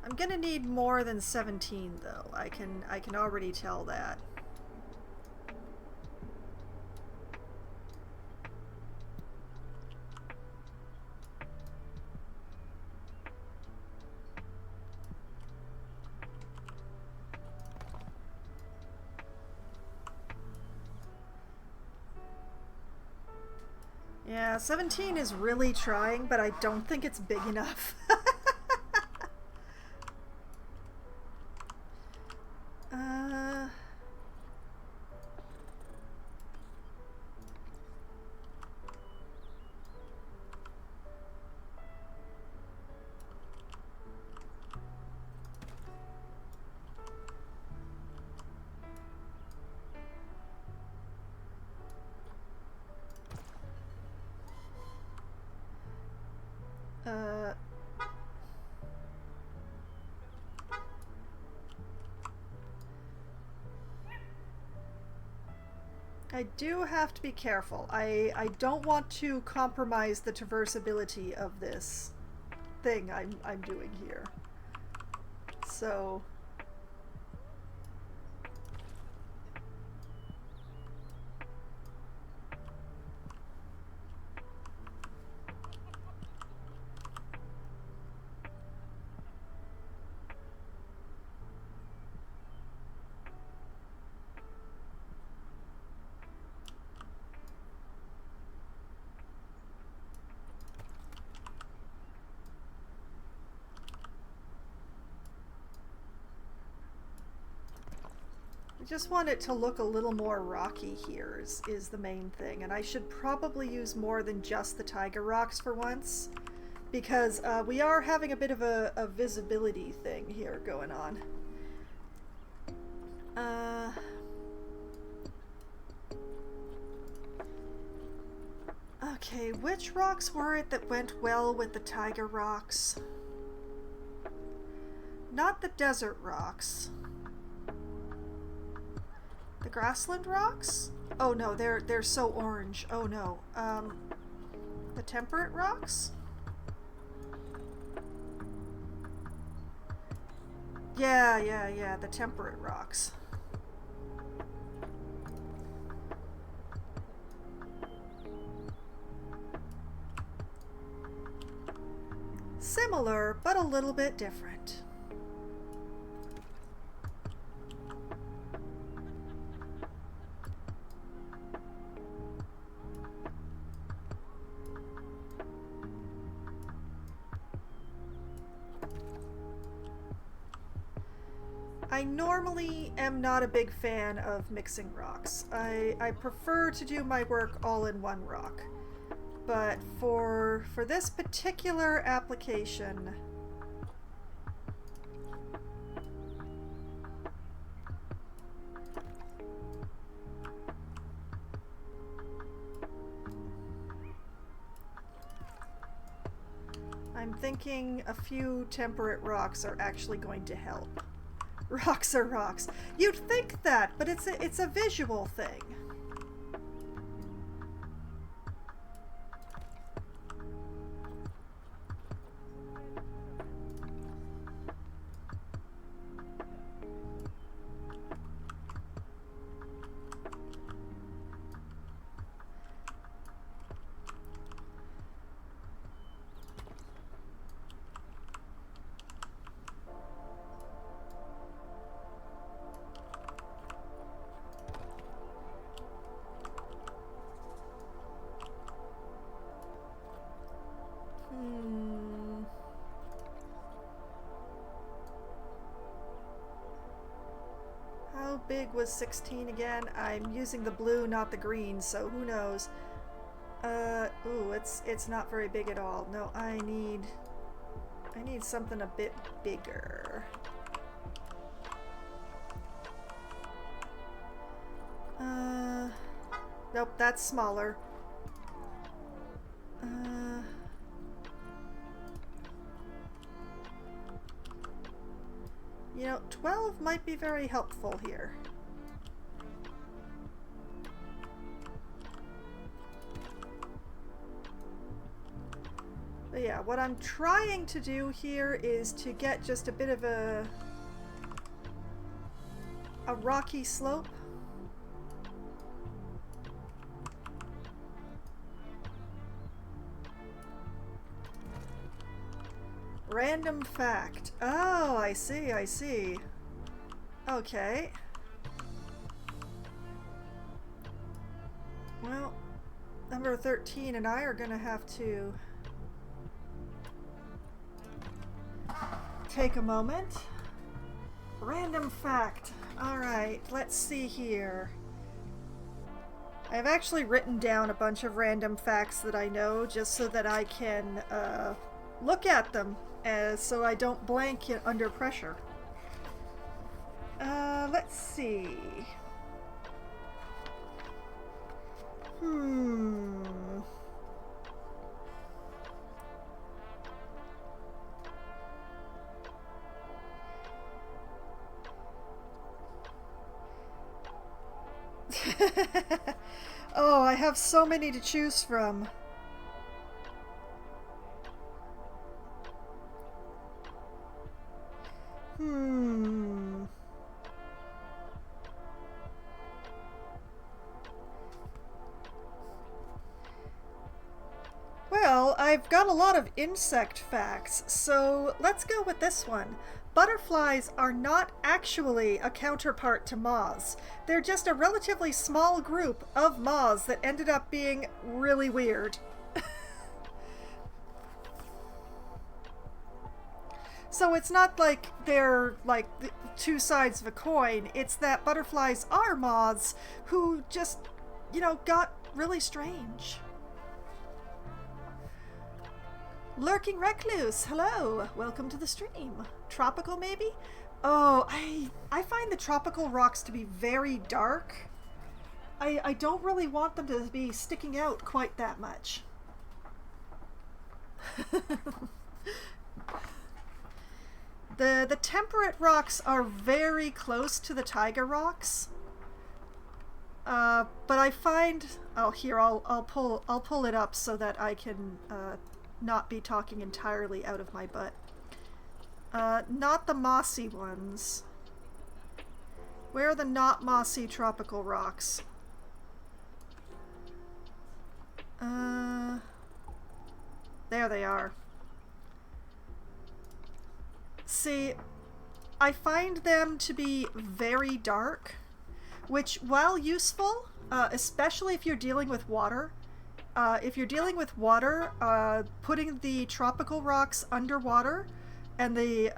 I'm gonna need more than 17 though. I can already tell that. Yeah, 17 is really trying, but I don't think it's big enough. I do have to be careful. I don't want to compromise the traversability of this thing I'm doing here. So just want it to look a little more rocky here is the main thing, and I should probably use more than just the tiger rocks for once, because we are having a bit of a visibility thing here going on. Okay, which rocks were it that went well with the tiger rocks? Not the desert rocks. The grassland rocks? Oh no, they're so orange. Oh no. The temperate rocks? Yeah, the temperate rocks. Similar, but a little bit different. I normally am not a big fan of mixing rocks. I prefer to do my work all in one rock. But for this particular application, I'm thinking a few temperate rocks are actually going to help. Rocks are rocks. You'd think that, but it's a visual thing. big was 16 again? I'm using the blue, not the green, so who knows? Ooh, it's not very big at all. No, I need something a bit bigger. Nope, that's smaller. You know, 12 might be very helpful here. But yeah, what I'm trying to do here is to get just a bit of a rocky slope. Random fact. Oh, I see, I see. Okay. Well, number 13 and I are gonna have to take a moment. Random fact. Alright, let's see here. I've actually written down a bunch of random facts that I know just so that I can look at them so I don't blank under pressure. Let's see. Oh, I have so many to choose from. Well, I've got a lot of insect facts, so let's go with this one. Butterflies are not actually a counterpart to moths. They're just a relatively small group of moths that ended up being really weird. So it's not like they're like the two sides of a coin. It's that butterflies are moths who just, you know, got really strange. Lurking Recluse, hello! Welcome to the stream. Tropical, maybe? Oh, I find the tropical rocks to be very dark. I don't really want them to be sticking out quite that much. The temperate rocks are very close to the taiga rocks. But I find... Oh, here, I'll pull it up so that I can not be talking entirely out of my butt. Not the mossy ones. Where are the not mossy tropical rocks? There they are. See, I find them to be very dark, which, while useful, especially if you're dealing with water, putting the tropical rocks underwater and the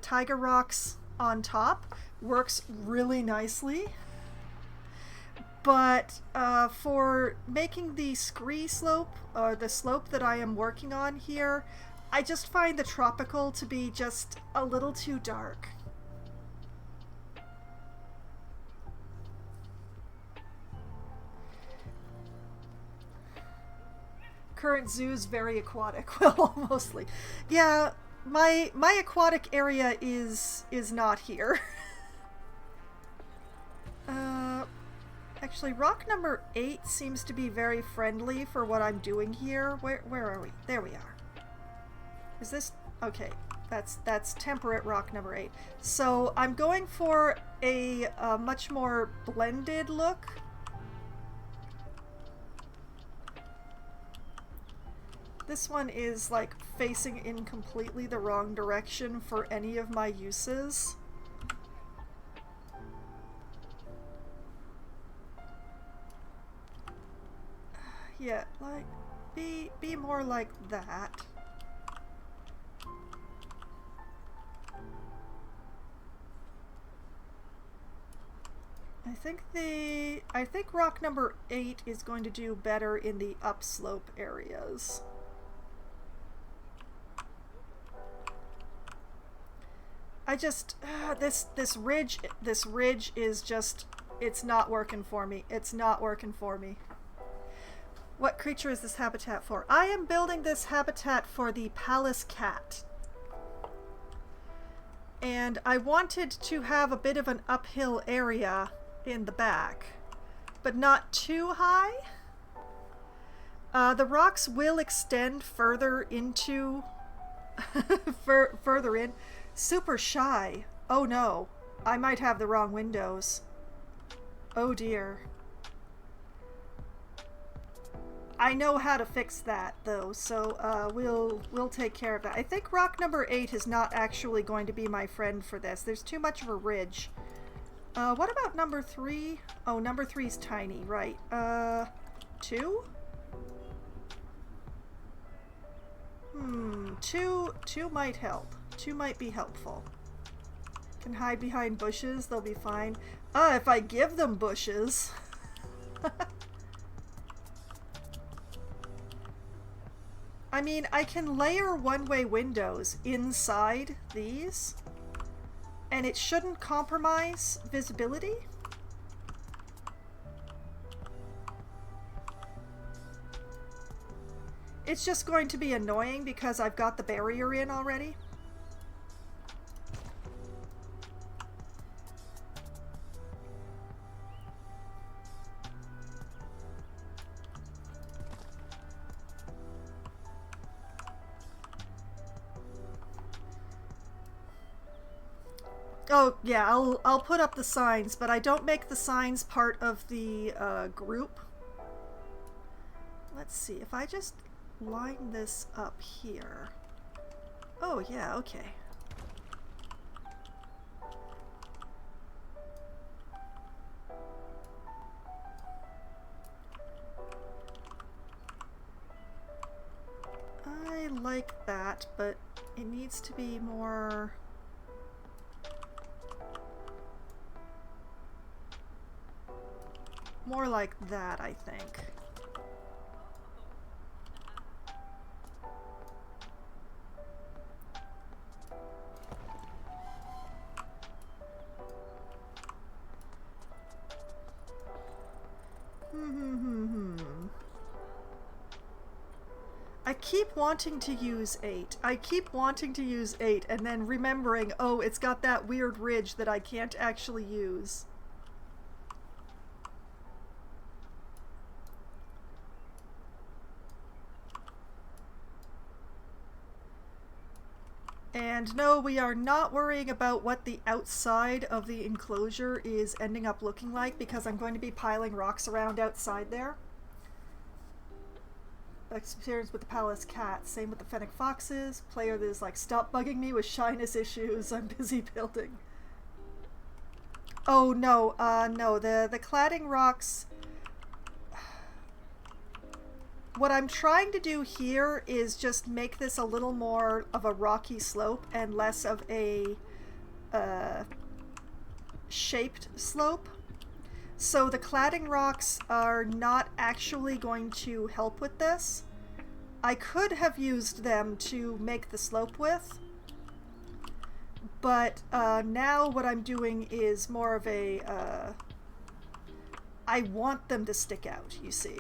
taiga rocks on top works really nicely. But for making the scree slope, or the slope that I am working on here, I just find the tropical to be just a little too dark. Current zoo's very aquatic. Well, mostly. Yeah, my aquatic area is not here. Actually, rock number 8 seems to be very friendly for what I'm doing here. Where are we? There we are. Is this... Okay, that's temperate rock number 8. So I'm going for a much more blended look. This one is like facing in completely the wrong direction for any of my uses. Yeah, like, be more like that. I think rock number 8 is going to do better in the upslope areas. I just this ridge is just, it's not working for me. It's not working for me. What creature is this habitat for? I am building this habitat for the palace cat. And I wanted to have a bit of an uphill area in the back, but not too high. The rocks will extend further into further in. Super shy. Oh no, I might have the wrong windows. Oh dear. I know how to fix that though, so we'll take care of that. I think rock number 8 is not actually going to be my friend for this. There's too much of a ridge. What about number 3? Oh, number 3 is tiny, right? 2? 2 might help. 2 might be helpful. Can hide behind bushes, they'll be fine. If I give them bushes. I mean, I can layer one-way windows inside these, and it shouldn't compromise visibility. It's just going to be annoying because I've got the barrier in already. Oh, yeah, I'll put up the signs, but I don't make the signs part of the group. Let's see, if I just line this up here. Oh, yeah, okay. I like that, but it needs to be more... more like that, I think. I keep wanting to use 8. I keep wanting to use 8 and then remembering, oh, it's got that weird ridge that I can't actually use. And no, we are not worrying about what the outside of the enclosure is ending up looking like, because I'm going to be piling rocks around outside there. Experience with the palace cat. Same with the fennec foxes. Player that is like, stop bugging me with shyness issues. I'm busy building. Oh no, no, the cladding rocks... What I'm trying to do here is just make this a little more of a rocky slope and less of a shaped slope. So the cladding rocks are not actually going to help with this. I could have used them to make the slope with, but now what I'm doing is more of a... I want them to stick out, you see.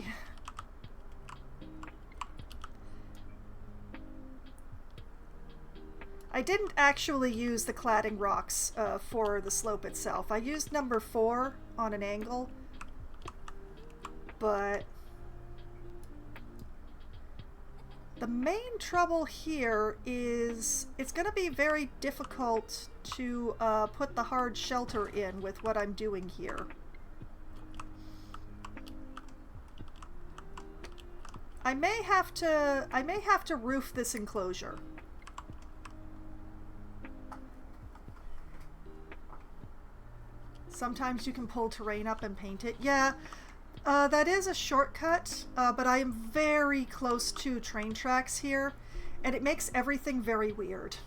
I didn't actually use the cladding rocks for the slope itself. I used number 4 on an angle, but the main trouble here is it's going to be very difficult to put the hard shelter in with what I'm doing here. I may have to roof this enclosure. Sometimes you can pull terrain up and paint it. Yeah, that is a shortcut, but I am very close to train tracks here, and it makes everything very weird.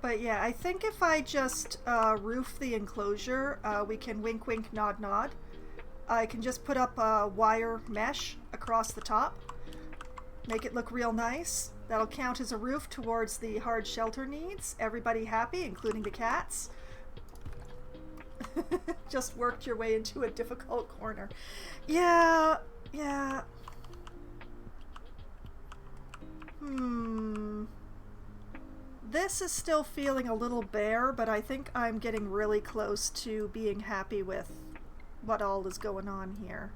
But yeah, I think if I just roof the enclosure, we can wink wink nod nod. I can just put up a wire mesh across the top, make it look real nice. That'll count as a roof towards the hard shelter needs. Everybody happy, including the cats. Just worked your way into a difficult corner. Yeah, yeah. This is still feeling a little bare, but I think I'm getting really close to being happy with what all is going on here.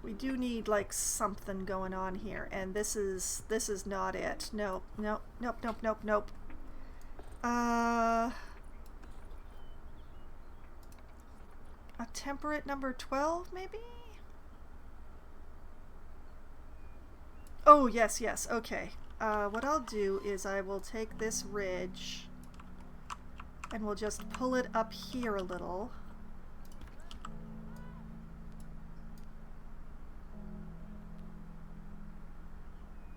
We do need like something going on here, and this is not it. Nope, nope, nope, nope, nope, nope. A temperate number 12, maybe? Oh, yes, yes, okay. What I'll do is I will take this ridge and we'll just pull it up here a little.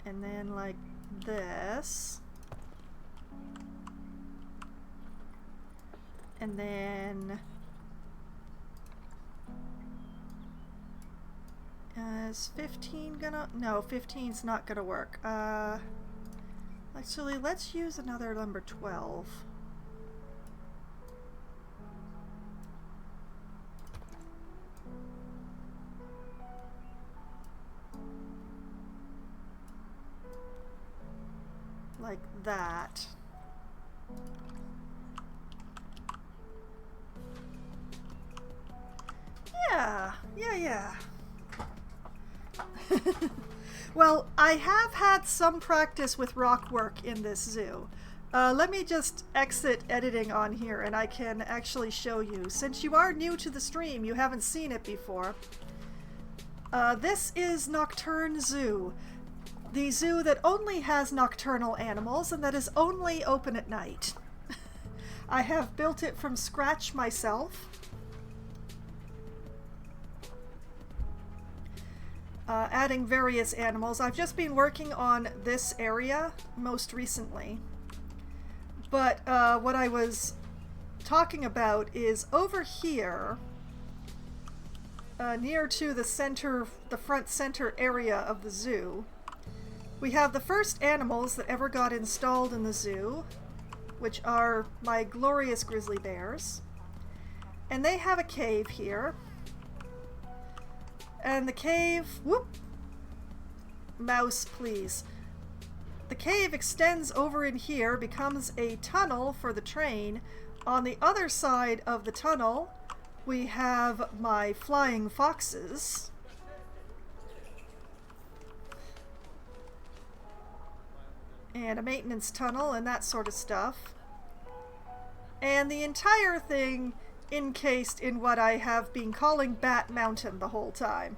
And then like this. And then is 15 gonna? No, 15's not gonna work. Actually, let's use another number 12. Like that. Yeah, yeah. Well, I have had some practice with rock work in this zoo. Let me just exit editing on here and I can actually show you. Since you are new to the stream, you haven't seen it before. This is Nocturne Zoo. The zoo that only has nocturnal animals and that is only open at night. I have built it from scratch myself. Adding various animals. I've just been working on this area most recently. But what I was talking about is over here, near to the center, the front center area of the zoo, we have the first animals that ever got installed in the zoo, which are my glorious grizzly bears. And they have a cave here. And the cave, whoop, mouse please. The cave extends over in here, becomes a tunnel for the train. On the other side of the tunnel, we have my flying foxes. And a maintenance tunnel and that sort of stuff. And the entire thing encased in what I have been calling Bat Mountain the whole time,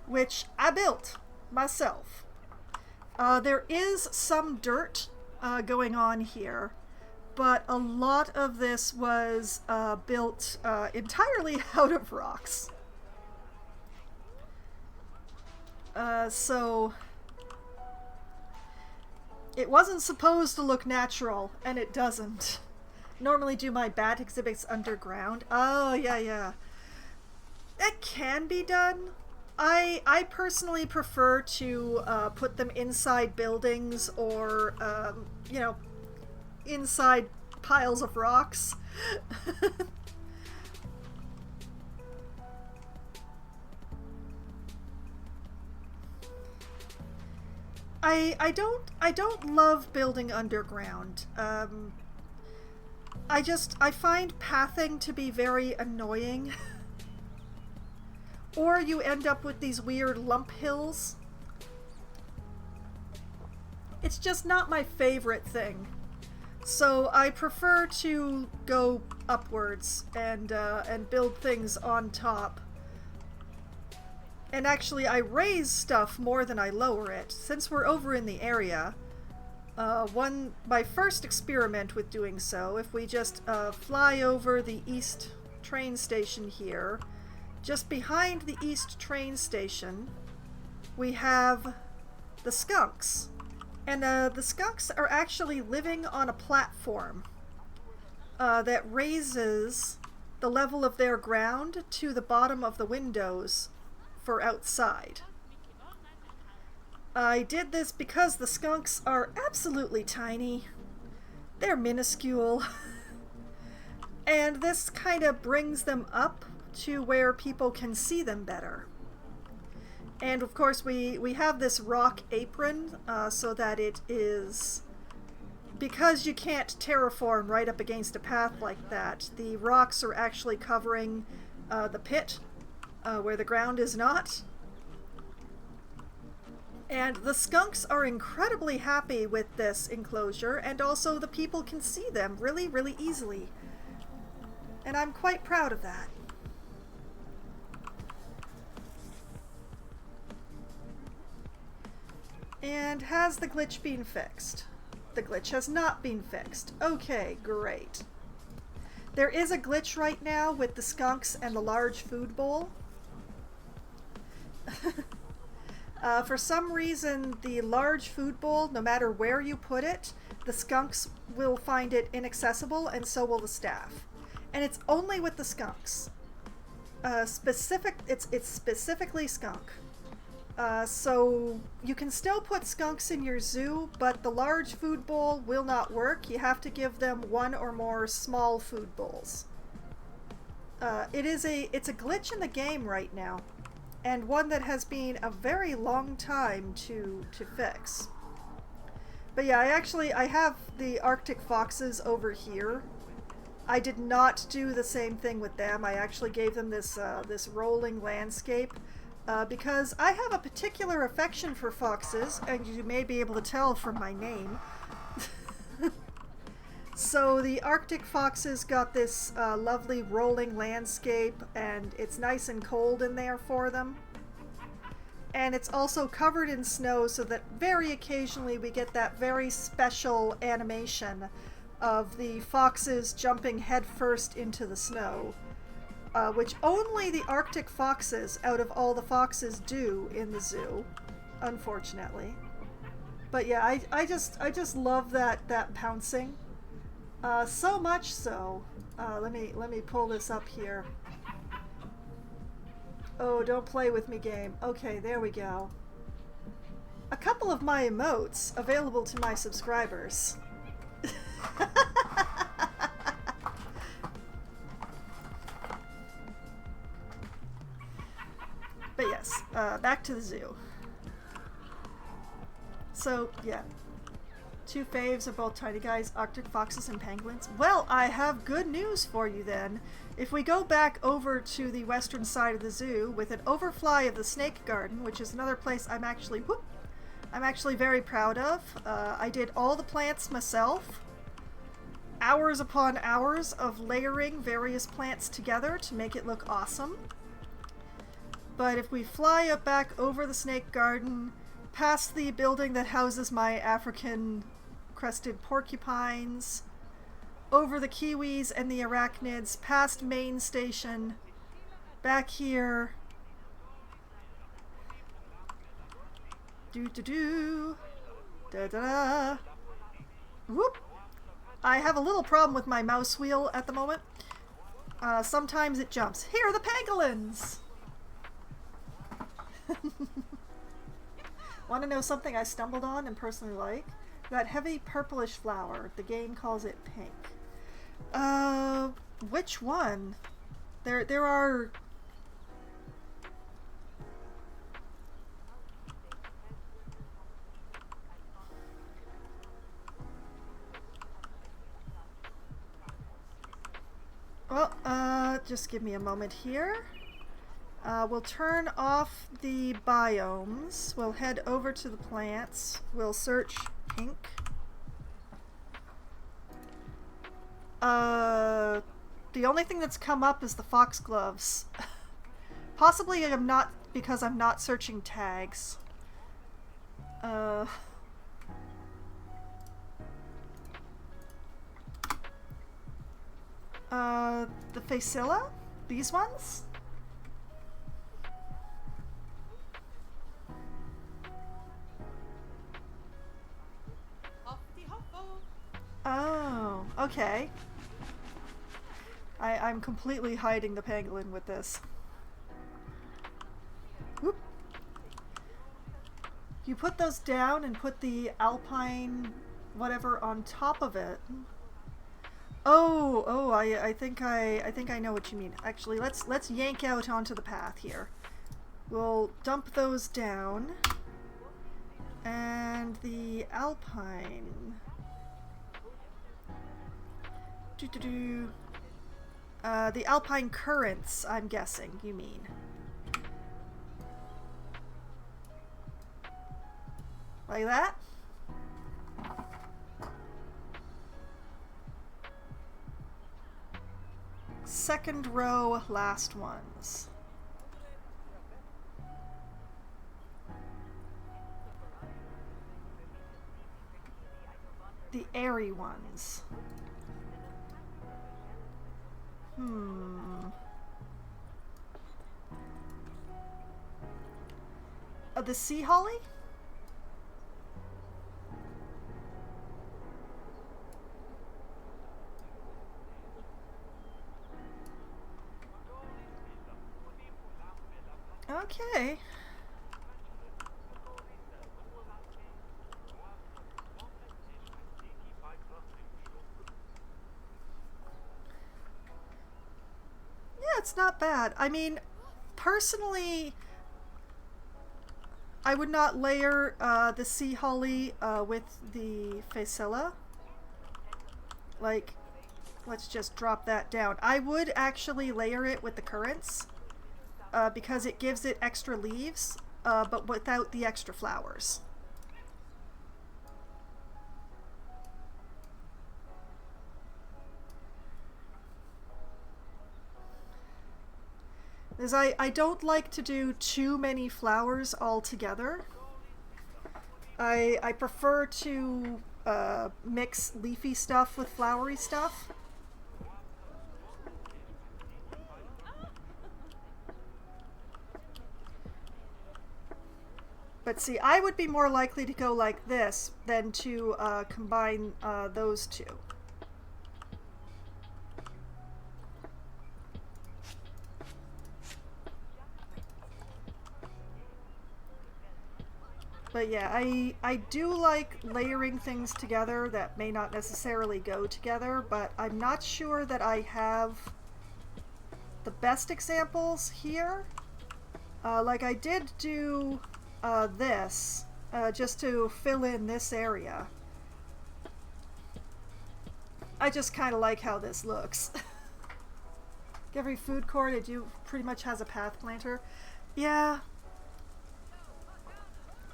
which I built myself. There is some dirt going on here, but a lot of this was built entirely out of rocks. So it wasn't supposed to look natural, and it doesn't. Normally do my bat exhibits underground. Oh, yeah. That can be done. I personally prefer to put them inside buildings or, you know, inside piles of rocks. I don't love building underground. I find pathing to be very annoying. Or you end up with these weird lump hills. It's just not my favorite thing. So I prefer to go upwards and build things on top. And actually I raise stuff more than I lower it. Since we're over in the area, my first experiment with doing so, if we just fly over the east train station here, just behind the east train station, we have the skunks. And the skunks are actually living on a platform that raises the level of their ground to the bottom of the windows for outside. I did this because the skunks are absolutely tiny. They're minuscule. And this kind of brings them up to where people can see them better. And of course we have this rock apron so that it is, because you can't terraform right up against a path like that, the rocks are actually covering the pit where the ground is not. And the skunks are incredibly happy with this enclosure, and also the people can see them really, really easily. And I'm quite proud of that. And has the glitch been fixed? The glitch has not been fixed. Okay, great. There is a glitch right now with the skunks and the large food bowl. For some reason, the large food bowl, no matter where you put it, the skunks will find it inaccessible, and so will the staff. And it's only with the skunks. It's specifically skunk. So you can still put skunks in your zoo, but the large food bowl will not work. You have to give them one or more small food bowls. It's a glitch in the game right now, and one that has been a very long time to fix. But yeah, I have the Arctic foxes over here. I did not do the same thing with them. I actually gave them this rolling landscape because I have a particular affection for foxes, and you may be able to tell from my name. So the Arctic foxes got this lovely rolling landscape, and it's nice and cold in there for them. And it's also covered in snow, so that very occasionally we get that very special animation of the foxes jumping headfirst into the snow, which only the Arctic foxes out of all the foxes do in the zoo, unfortunately. But yeah, I just love that pouncing. So much so. Let me pull this up here. Oh, don't play with me, game. Okay, there we go. A couple of my emotes available to my subscribers. But yes, back to the zoo. So, yeah. Two faves are both tiny guys, Arctic foxes and penguins. Well, I have good news for you then. If we go back over to the western side of the zoo with an overfly of the snake garden, which is another place I'm actually very proud of. I did all the plants myself. Hours upon hours of layering various plants together to make it look awesome. But if we fly up back over the snake garden, past the building that houses my African crested porcupines, over the kiwis and the arachnids, past main station, back here, da-da-da, whoop. I have a little problem with my mouse wheel at the moment. Sometimes it jumps. Here are the pangolins! Want to know something I stumbled on and personally like? That heavy purplish flower. The game calls it pink. Which one? There are... Well, just give me a moment here. We'll turn off the biomes. We'll head over to the plants. We'll search pink. The only thing that's come up is the foxgloves. Possibly I'm not, because I'm not searching tags. The facilla? These ones? okay. I'm completely hiding the pangolin with this. Whoop. You put those down and put the alpine whatever on top of it. Oh, I think I know what you mean. Actually, let's yank out onto the path here. We'll dump those down. And the alpine. The alpine currents, I'm guessing you mean. Like that? Second row, last ones. The airy ones. The sea holly? Okay. Yeah, it's not bad. I mean, personally, I would not layer the sea holly with the facilla. Like, let's just drop that down. I would actually layer it with the currants because it gives it extra leaves, but without the extra flowers. Because I don't like to do too many flowers all together. I prefer to mix leafy stuff with flowery stuff. But see, I would be more likely to go like this than to combine those two. But yeah, I do like layering things together that may not necessarily go together, but I'm not sure that I have the best examples here. Like I did do this, just to fill in this area. I just kind of like how this looks. Every food court pretty much has a path planter. Yeah.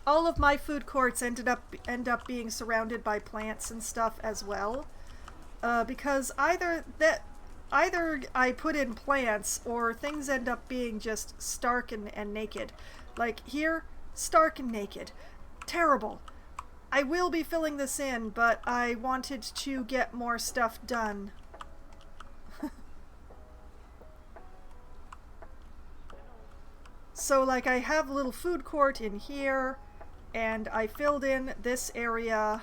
All of my food courts end up being surrounded by plants and stuff as well, because either I put in plants or things end up being just stark and naked. Like here, stark and naked. Terrible. I will be filling this in, but I wanted to get more stuff done. So like I have a little food court in here, and I filled in this area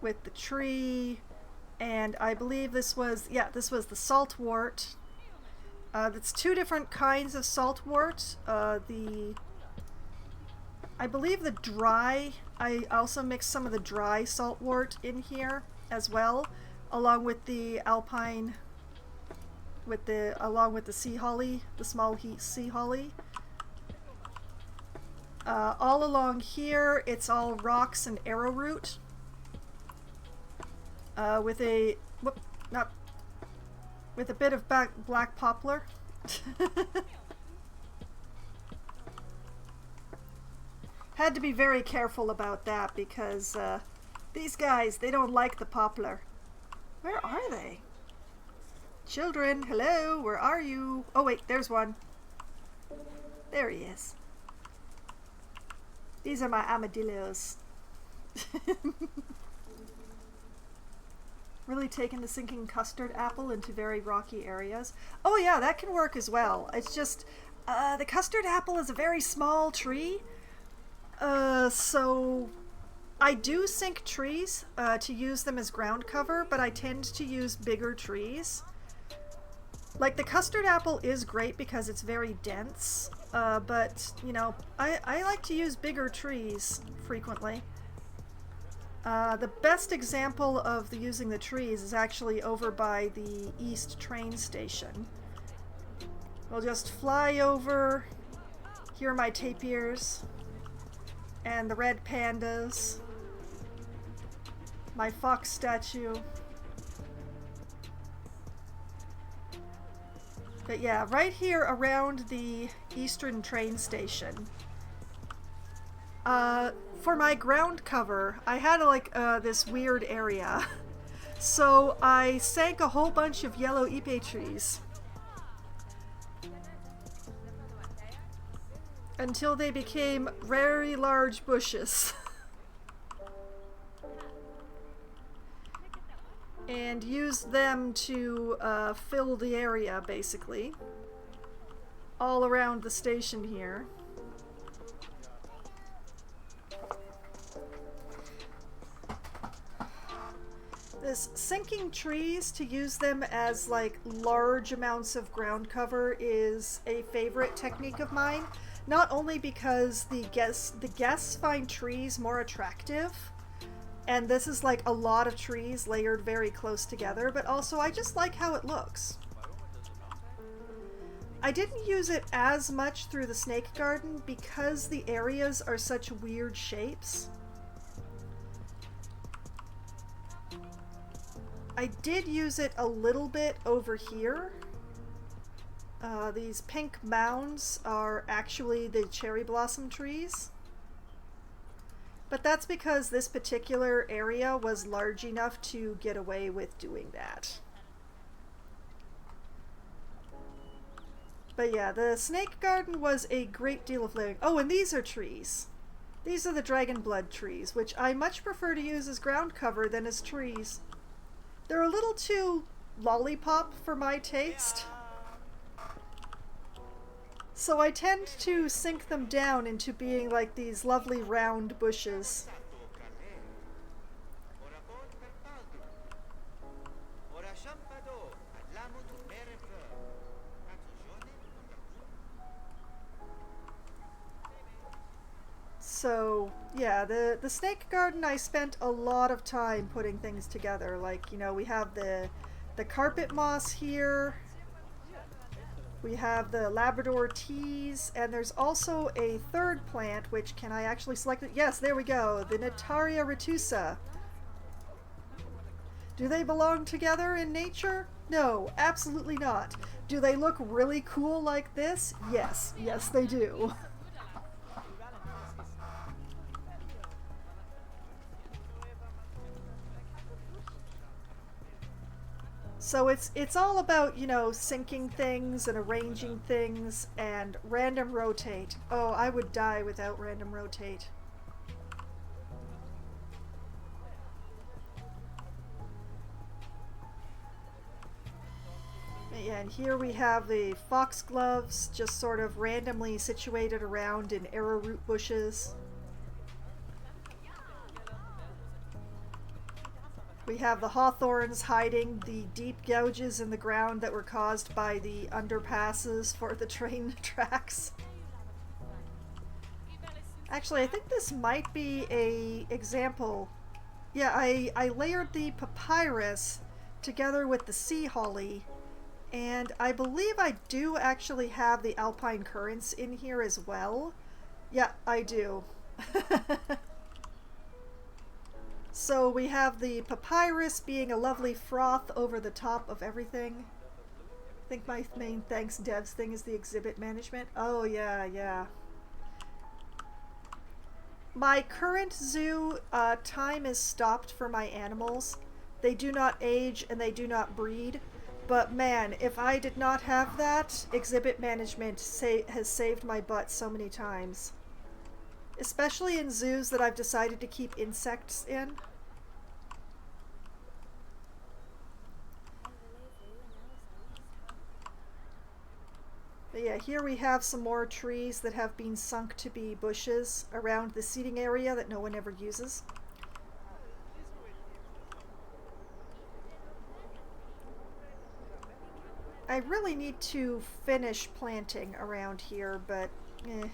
with the tree, and I believe this was the saltwort. That's two different kinds of saltwort. I believe the dry, I also mixed some of the dry saltwort in here as well, along with the alpine, along with the sea holly, the small sea holly. All along here, it's all rocks and arrowroot, with a bit of black poplar. Had to be very careful about that because these guys, they don't like the poplar. Where are they? Children, hello, where are you? Oh wait, there's one. There he is. These are my armadillos. Really taking the sinking custard apple into very rocky areas. Oh yeah, that can work as well. It's just, the custard apple is a very small tree. So I do sink trees to use them as ground cover, but I tend to use bigger trees. Like the custard apple is great because it's very dense, but you know, I like to use bigger trees frequently. The best example of using the trees is actually over by the East train station. We'll just fly over. Here are my tapirs and the red pandas, my fox statue. But yeah, right here around the Eastern train station. For my ground cover, I had like this weird area. So I sank a whole bunch of yellow ipe trees until they became very large bushes. And used them to fill the area, basically, all around the station here. This sinking trees to use them as like large amounts of ground cover is a favorite technique of mine, not only because the guests find trees more attractive, and this is like a lot of trees layered very close together, but also I just like how it looks. I didn't use it as much through the snake garden because the areas are such weird shapes. I did use it a little bit over here. These pink mounds are actually the cherry blossom trees. But that's because this particular area was large enough to get away with doing that. But yeah, the snake garden was a great deal of layering. Oh, and these are trees. These are the dragon blood trees, which I much prefer to use as ground cover than as trees. They're a little too lollipop for my taste. So I tend to sink them down into being like these lovely round bushes. So yeah, the snake garden, I spent a lot of time putting things together. Like, you know, we have the carpet moss here. We have the Labrador teas, and there's also a third plant, which can I actually select it? Yes, there we go, the Nataria retusa. Do they belong together in nature? No, absolutely not. Do they look really cool like this? Yes, yes they do. So it's all about, you know, syncing things and arranging things and random rotate. Oh, I would die without random rotate. Yeah, and here we have the foxgloves just sort of randomly situated around in arrowroot bushes. We have the hawthorns hiding the deep gouges in the ground that were caused by the underpasses for the train tracks. Actually, I think this might be a example. Yeah, I layered the papyrus together with the sea holly, and I believe I do actually have the alpine currants in here as well. Yeah, I do. So we have the papyrus being a lovely froth over the top of everything. I think my main thanks devs thing is the exhibit management. Oh yeah, yeah. My current zoo time is stopped for my animals. They do not age and they do not breed. But man, if I did not have that, exhibit management has saved my butt so many times. Especially in zoos that I've decided to keep insects in. But yeah, here we have some more trees that have been sunk to be bushes around the seating area that no one ever uses. I really need to finish planting around here, but eh.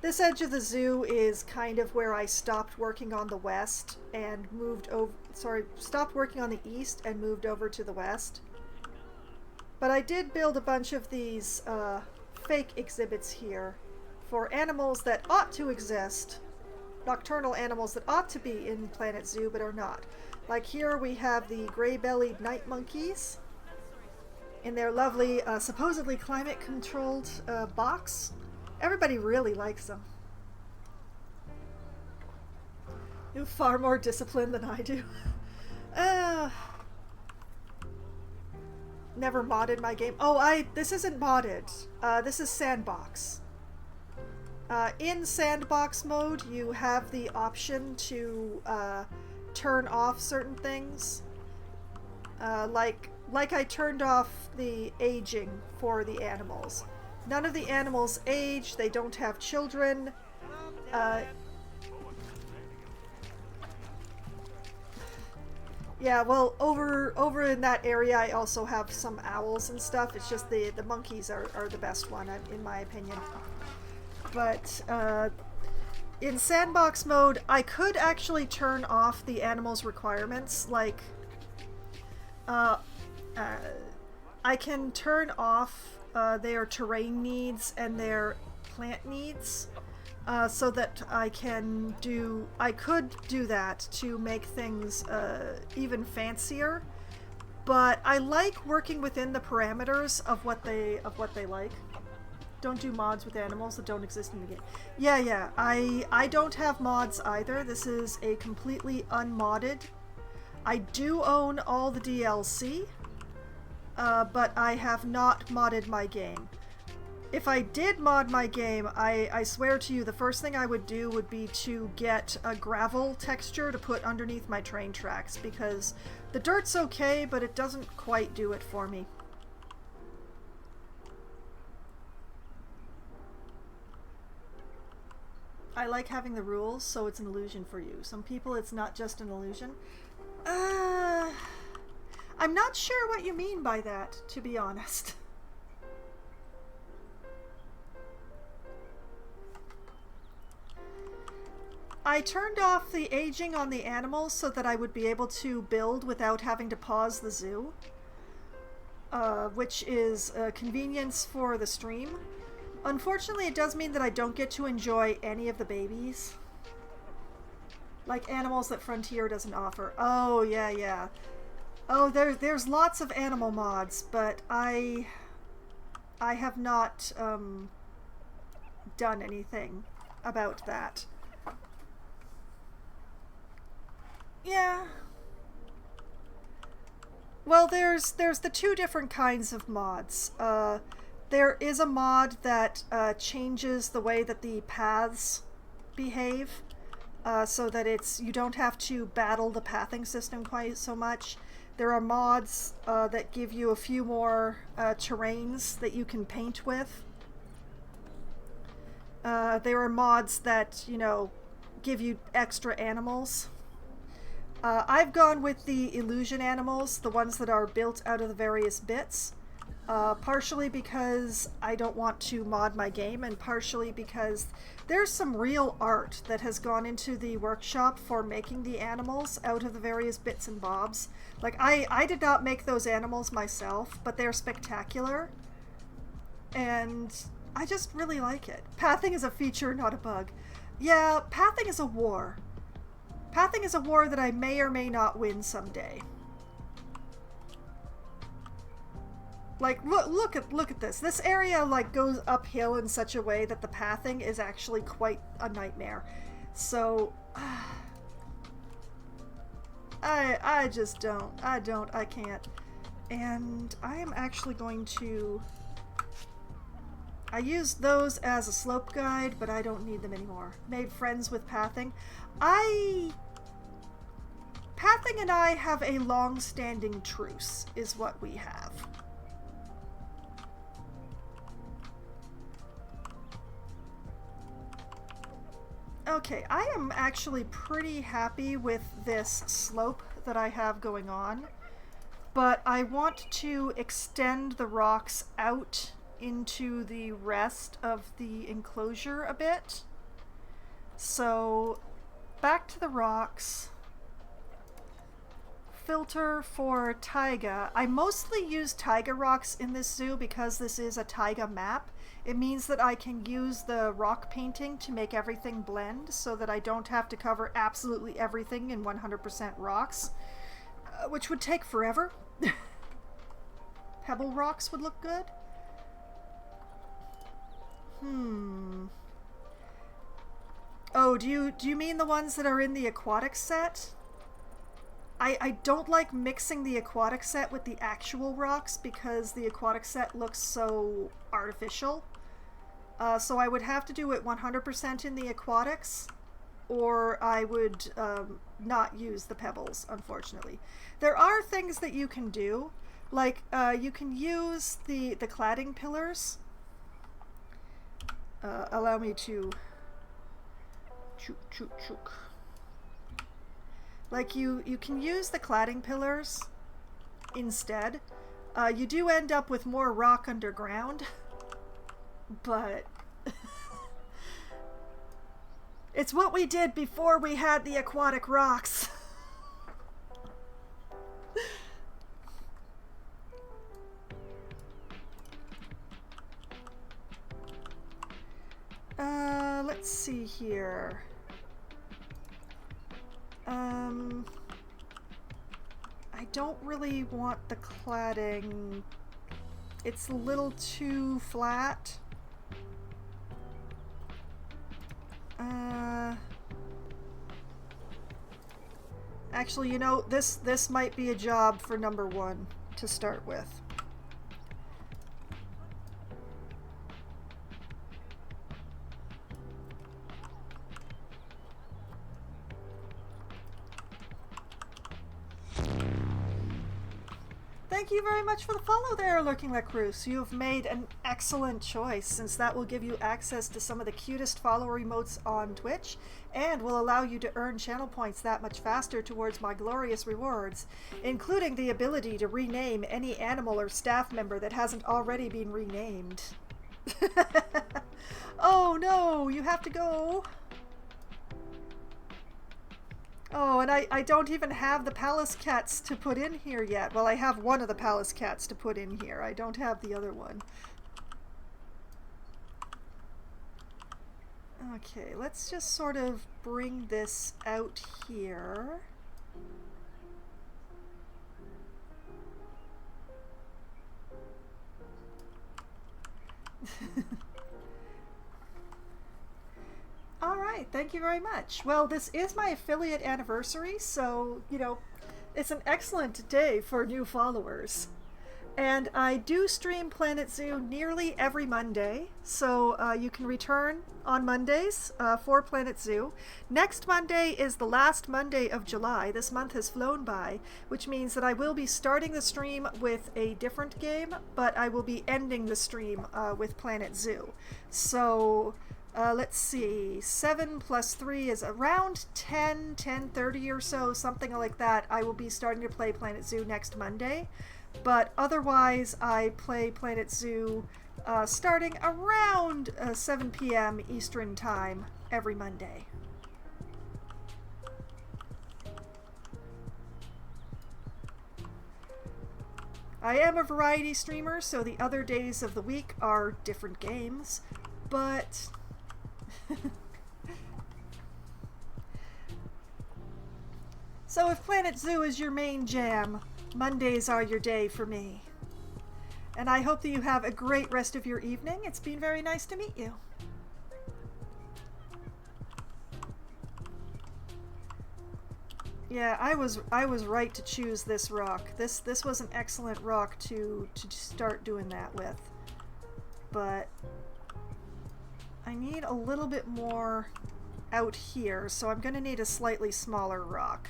This edge of the zoo is kind of where I stopped working on the west and moved over, sorry, stopped working on the east and moved over to the west. But I did build a bunch of these fake exhibits here for animals that ought to exist, nocturnal animals that ought to be in Planet Zoo but are not. Like here we have the gray-bellied night monkeys in their lovely, supposedly climate-controlled box. Everybody really likes them. You're far more disciplined than I do. Never modded my game. Oh, this isn't modded. This is sandbox. In sandbox mode, you have the option to turn off certain things. Like I turned off the aging for the animals. None of the animals age, they don't have children. Yeah, well, over in that area I also have some owls and stuff. It's just the monkeys are the best one, in my opinion. But in sandbox mode, I could actually turn off the animals' requirements, like I can turn off their terrain needs and their plant needs, so that I could do that to make things even fancier. But I like working within the parameters of what they like. Don't do mods with animals that don't exist in the game. Yeah, I don't have mods either. This is a completely unmodded. I do own all the DLC, but I have not modded my game. If I did mod my game, I swear to you, the first thing I would do would be to get a gravel texture to put underneath my train tracks, because the dirt's okay, but it doesn't quite do it for me. I like having the rules, so it's an illusion for you. Some people, it's not just an illusion. I'm not sure what you mean by that, to be honest. I turned off the aging on the animals so that I would be able to build without having to pause the zoo, which is a convenience for the stream. Unfortunately, it does mean that I don't get to enjoy any of the babies, like animals that Frontier doesn't offer. Oh, yeah. Oh, there's lots of animal mods, but I have not done anything about that. Yeah. Well, there's the two different kinds of mods. There is a mod that changes the way that the paths behave, so that you don't have to battle the pathing system quite so much. There are mods that give you a few more terrains that you can paint with. There are mods that, give you extra animals. I've gone with the illusion animals, the ones that are built out of the various bits. Partially because I don't want to mod my game, and partially because there's some real art that has gone into the workshop for making the animals out of the various bits and bobs. Like, I did not make those animals myself, but they're spectacular, and I just really like it. Pathing is a feature, not a bug. Yeah, pathing is a war. Pathing is a war that I may or may not win someday. Like, look at this. This area, like, goes uphill in such a way that the pathing is actually quite a nightmare. So, I just don't. I can't. And I am actually going to... I used those as a slope guide, but I don't need them anymore. Made friends with pathing. Pathing and I have a long-standing truce, is what we have. Okay, I am actually pretty happy with this slope that I have going on. but I want to extend the rocks out into the rest of the enclosure a bit. So back to the rocks. Filter for taiga. I mostly use taiga rocks in this zoo because this is a taiga map. It means that I can use the rock painting to make everything blend so that I don't have to cover absolutely everything in 100% rocks, which would take forever. Pebble rocks would look good. Oh, do you mean the ones that are in the aquatic set? I don't like mixing the aquatic set with the actual rocks because the aquatic set looks so artificial. So I would have to do it 100% in the aquatics, or I would not use the pebbles, unfortunately. There are things that you can do, like you can use the cladding pillars. Allow me to... chook. Like you can use the cladding pillars instead. You do end up with more rock underground, but it's what we did before we had the aquatic rocks. Let's see here. I don't really want the cladding. It's a little too flat. Actually, you know, this might be a job for number 1 to start with. Thank you very much for the follow there, Lurking Lacrosse. You have made an excellent choice, since that will give you access to some of the cutest follower emotes on Twitch, and will allow you to earn channel points that much faster towards my glorious rewards, including the ability to rename any animal or staff member that hasn't already been renamed. Oh no, you have to go. Oh, and I don't even have the palace cats to put in here yet. Well, I have one of the palace cats to put in here. I don't have the other one. Okay, let's just sort of bring this out here. All right, thank you very much. Well, this is my affiliate anniversary, so, you know, it's an excellent day for new followers. And I do stream Planet Zoo nearly every Monday, so you can return on Mondays for Planet Zoo. Next Monday is the last Monday of July. This month has flown by, which means that I will be starting the stream with a different game, but I will be ending the stream with Planet Zoo. So... let's see, 7 plus 3 is around 10:30 or so, something like that. I will be starting to play Planet Zoo next Monday, but otherwise I play Planet Zoo starting around 7 p.m. Eastern Time every Monday. I am a variety streamer, so the other days of the week are different games, but... So if Planet Zoo is your main jam, Mondays are your day for me. And I hope that you have a great rest of your evening. It's been very nice to meet you. Yeah, I was right to choose this rock. This was an excellent rock to start doing that with. But I need a little bit more out here, so I'm going to need a slightly smaller rock.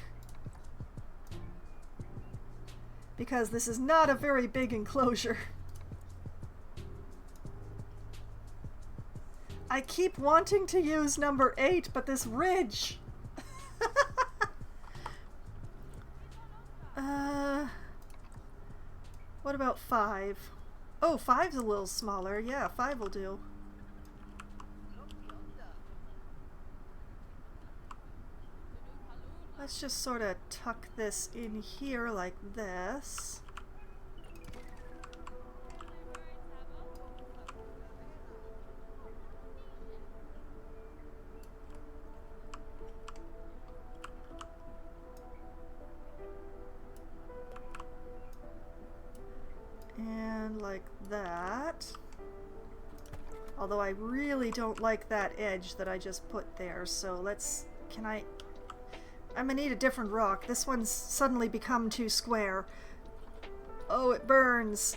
Because this is not a very big enclosure. I keep wanting to use number 8, but this ridge... What about 5? Oh, 5's a little smaller. Yeah, 5 will do. Let's just sort of tuck this in here like this. And like that. Although I really don't like that edge that I just put there, so let's... I'm gonna need a different rock. This one's suddenly become too square. Oh, it burns.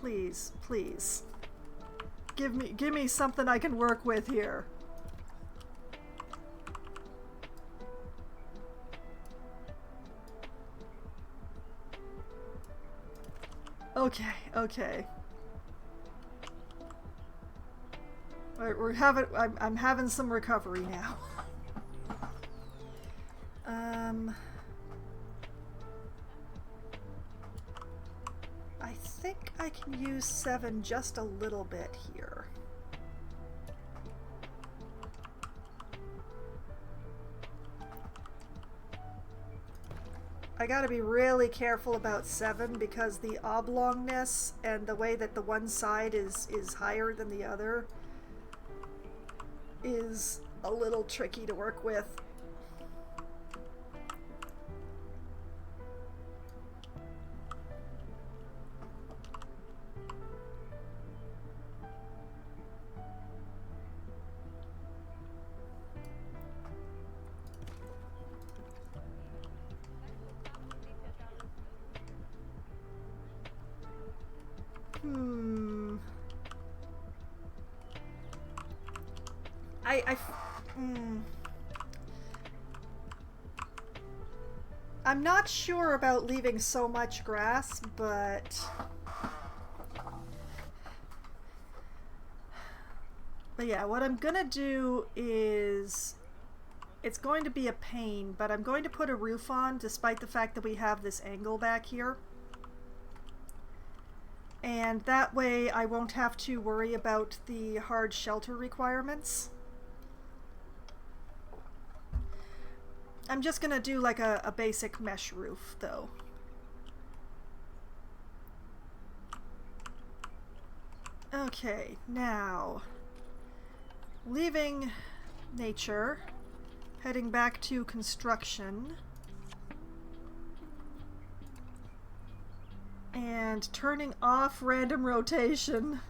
Please, please. Give me something I can work with here. Okay, okay. I'm having some recovery now. I think I can use 7 just a little bit here. I gotta be really careful about 7 because the oblongness and the way that the one side is higher than the other is a little tricky to work with. I'm not sure about leaving so much grass, but yeah, what I'm gonna do is, it's going to be a pain, but I'm going to put a roof on despite the fact that we have this angle back here. And that way I won't have to worry about the hard shelter requirements. I'm just gonna do like a basic mesh roof though. Okay, now leaving nature, heading back to construction, and turning off random rotation,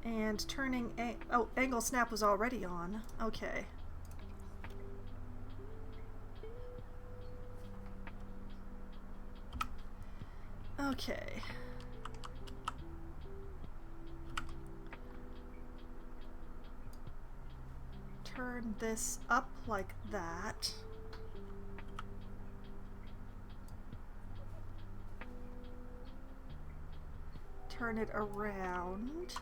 and turning oh, angle snap was already on. Okay. Okay. Turn this up like that. Turn it around.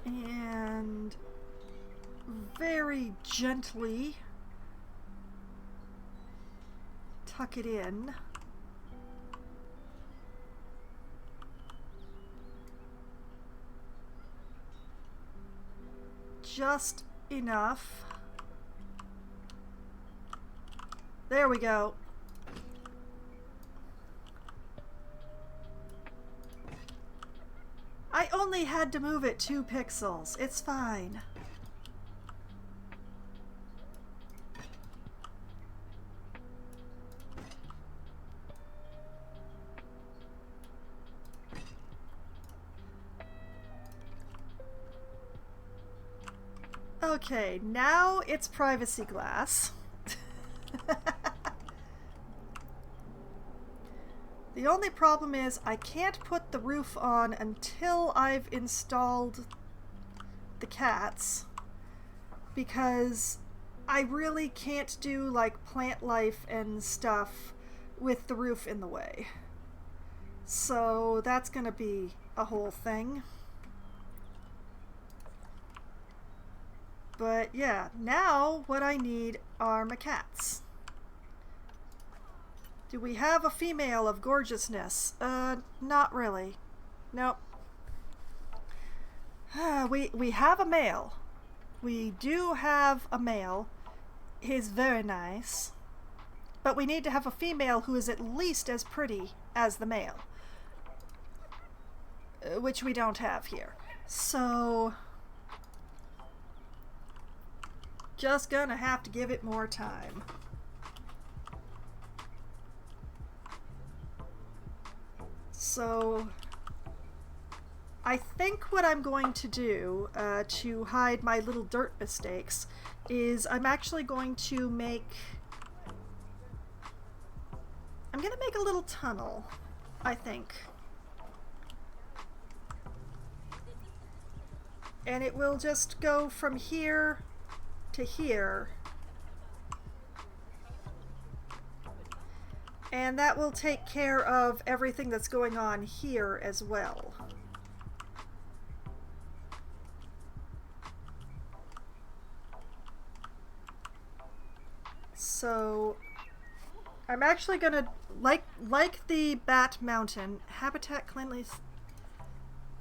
And very gently tuck it in. Just enough. There we go. I only had to move it 2 pixels. It's fine. Okay, now it's privacy glass. The only problem is I can't put the roof on until I've installed the cats, because I really can't do like plant life and stuff with the roof in the way. So that's gonna be a whole thing. But yeah, now what I need are my cats. Do we have a female of gorgeousness? Not really. Nope. We have a male. We do have a male. He's very nice. But we need to have a female who is at least as pretty as the male. Which we don't have here. So just gonna have to give it more time. So I think what I'm going to do to hide my little dirt mistakes is I'm actually going to make... I'm gonna make a little tunnel, I think. And it will just go from here to here. And that will take care of everything that's going on here as well. So I'm actually gonna, like the Bat Mountain, habitat cleanliness,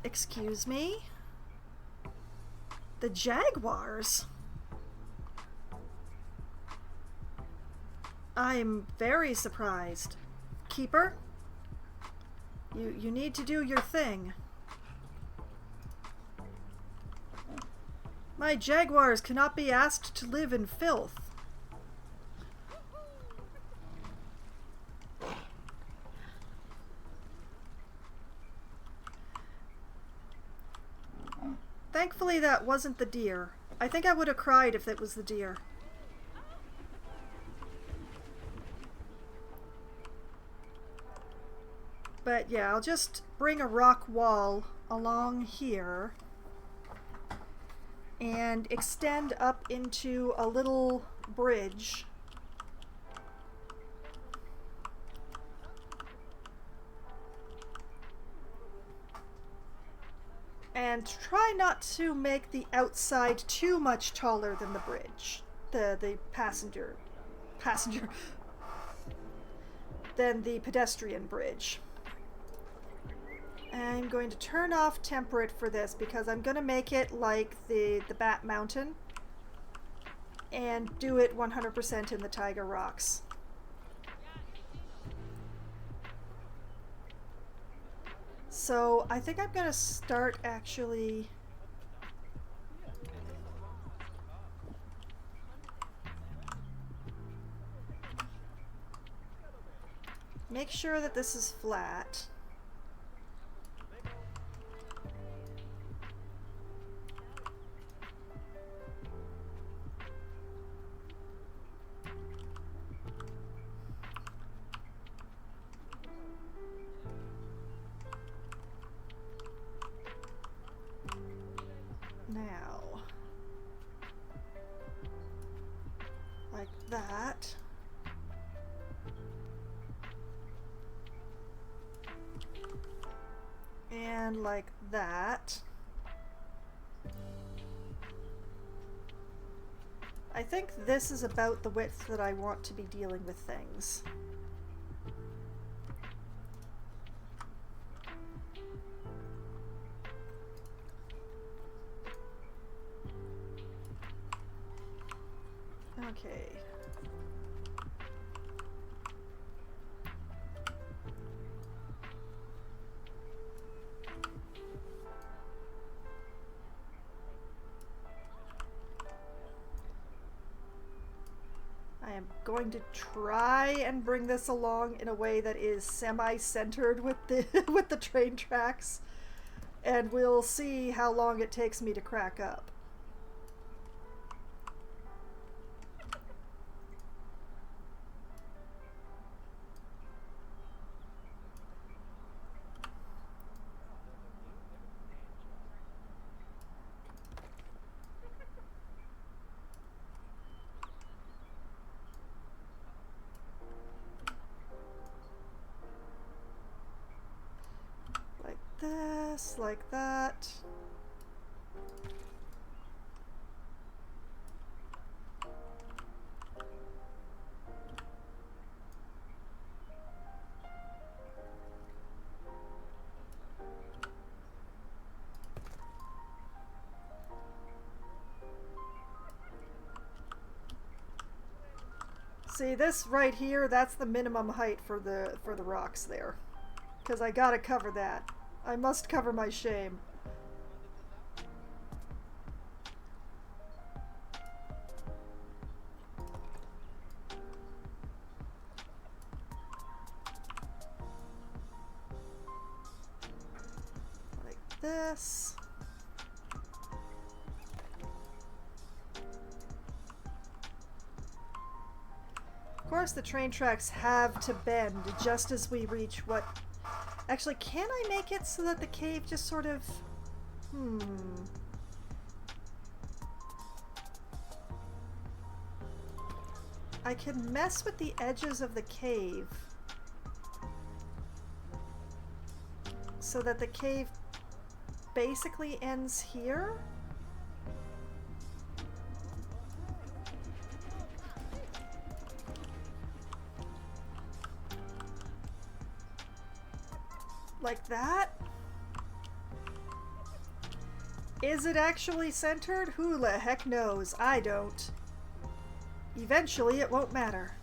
excuse me? The jaguars? I'm very surprised. Keeper? You need to do your thing. My jaguars cannot be asked to live in filth. Thankfully that wasn't the deer. I think I would have cried if it was the deer. But yeah, I'll just bring a rock wall along here and extend up into a little bridge. And try not to make the outside too much taller than the bridge. The passenger than the pedestrian bridge. I'm going to turn off temperate for this because I'm going to make it like the Bat Mountain and do it 100% in the Tiger Rocks. So I think I'm going to start actually make sure that this is flat. Now, like that. And like that. I think this is about the width that I want to be dealing with things. Okay. I am going to try and bring this along in a way that is semi-centered with the with the train tracks, and we'll see how long it takes me to crack up. just like that. See, this right here, that's the minimum height for the rocks there. Because I gotta cover that. I must cover my shame. Like this. Of course, the train tracks have to bend just as we reach what... Actually, can I make it so that the cave just sort of... I can mess with the edges of the cave so that the cave basically ends here? Like that? Is it actually centered? Who the heck knows? I don't. Eventually it won't matter.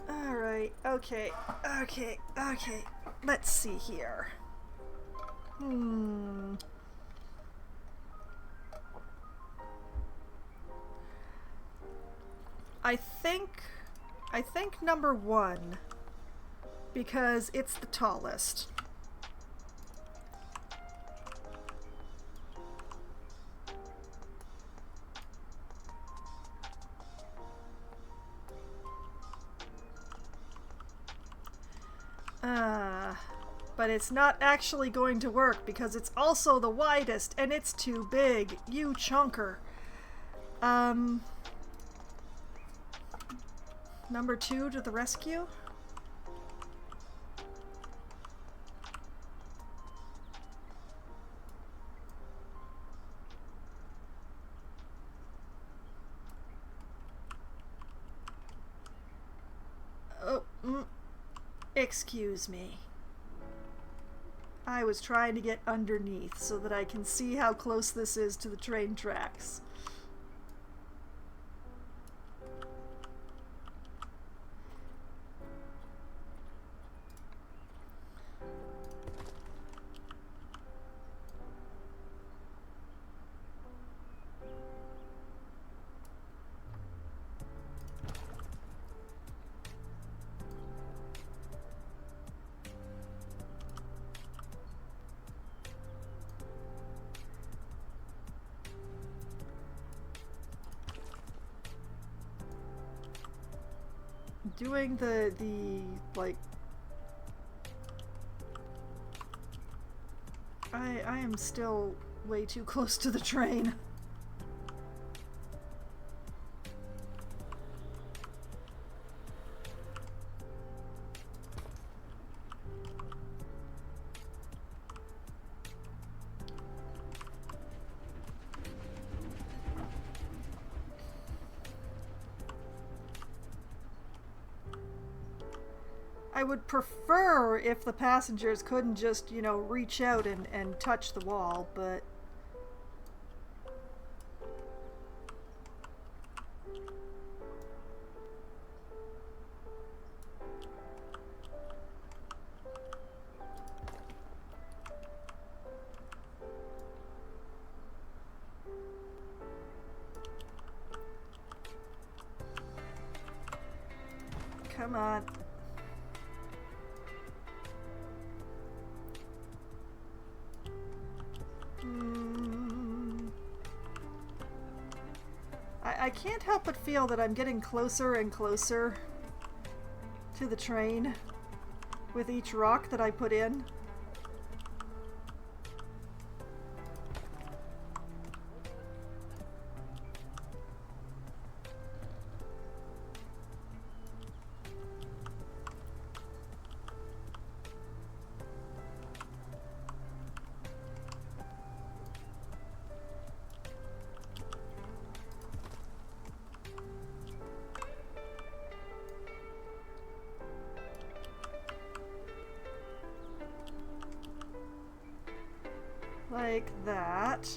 Alright, okay. Let's see here. I think number 1, because it's the tallest. But it's not actually going to work because it's also the widest and it's too big. You chunker. Number 2 to the rescue? Oh, excuse me. I was trying to get underneath so that I can see how close this is to the train tracks. Doing the like... I am still way too close to the train. I would prefer if the passengers couldn't just, you know, reach out and touch the wall, but... Come on. I can't help but feel that I'm getting closer and closer to the train with each rock that I put in. Like that.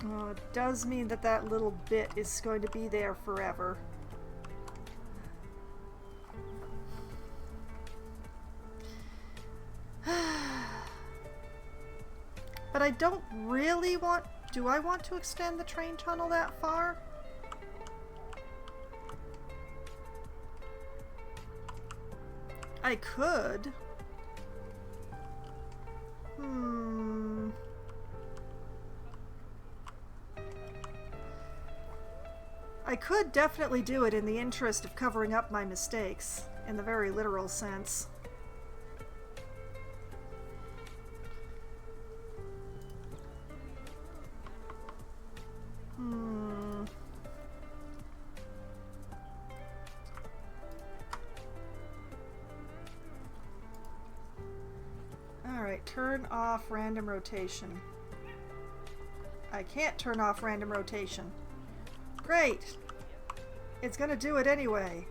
Oh, it does mean that that little bit is going to be there forever. But I don't really want... Do I want to extend the train tunnel that far? I could. I could definitely do it in the interest of covering up my mistakes, in the very literal sense. Alright, turn off random rotation. I can't turn off random rotation. Great! It's gonna do it anyway.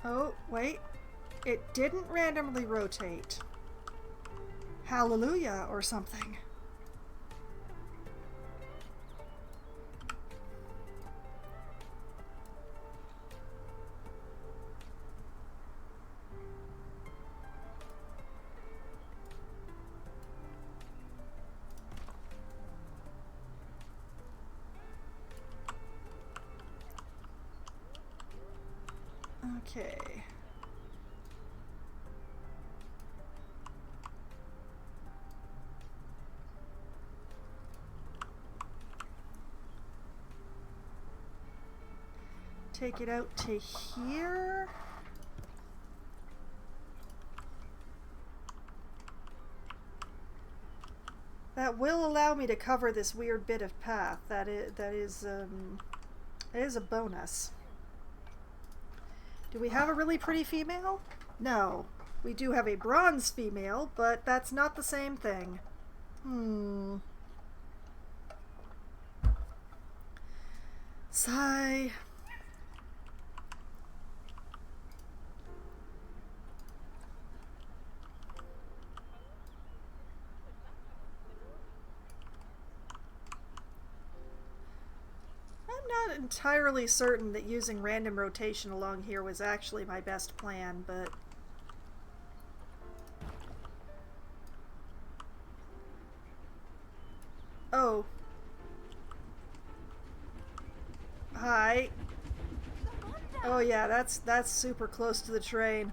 Oh, wait. It didn't randomly rotate. Hallelujah or something. Okay. Take it out to here. That will allow me to cover this weird bit of path. That is a bonus. Do we have a really pretty female? No. We do have a bronze female, but that's not the same thing. Sigh. I'm not entirely certain that using random rotation along here was actually my best plan, but... Oh. Hi. Oh yeah, that's super close to the train.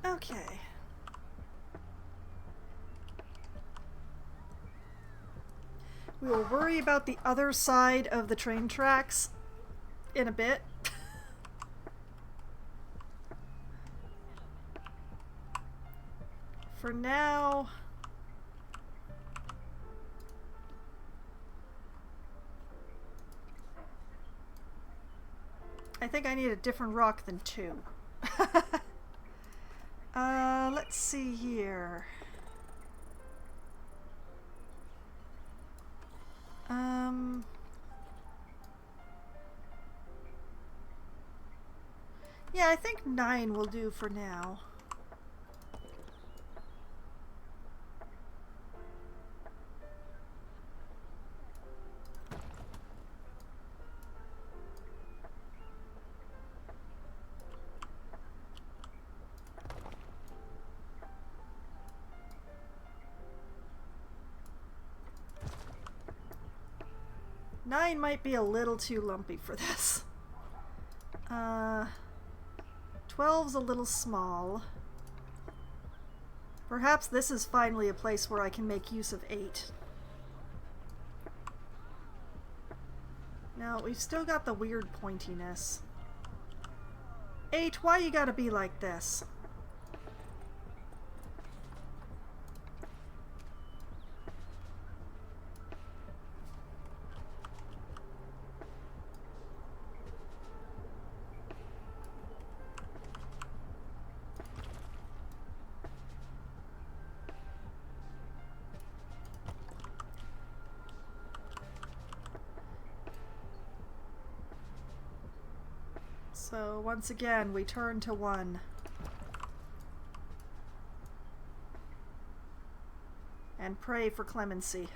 Okay. We will worry about the other side of the train tracks in a bit. For now... I think I need a different rock than 2. Let's see here. Yeah, I think 9 will do for now. 9 might be a little too lumpy for this. 12's a little small. Perhaps this is finally a place where I can make use of 8. Now, we've still got the weird pointiness. 8, why you gotta be like this? So once again, we turn to 1. And pray for clemency.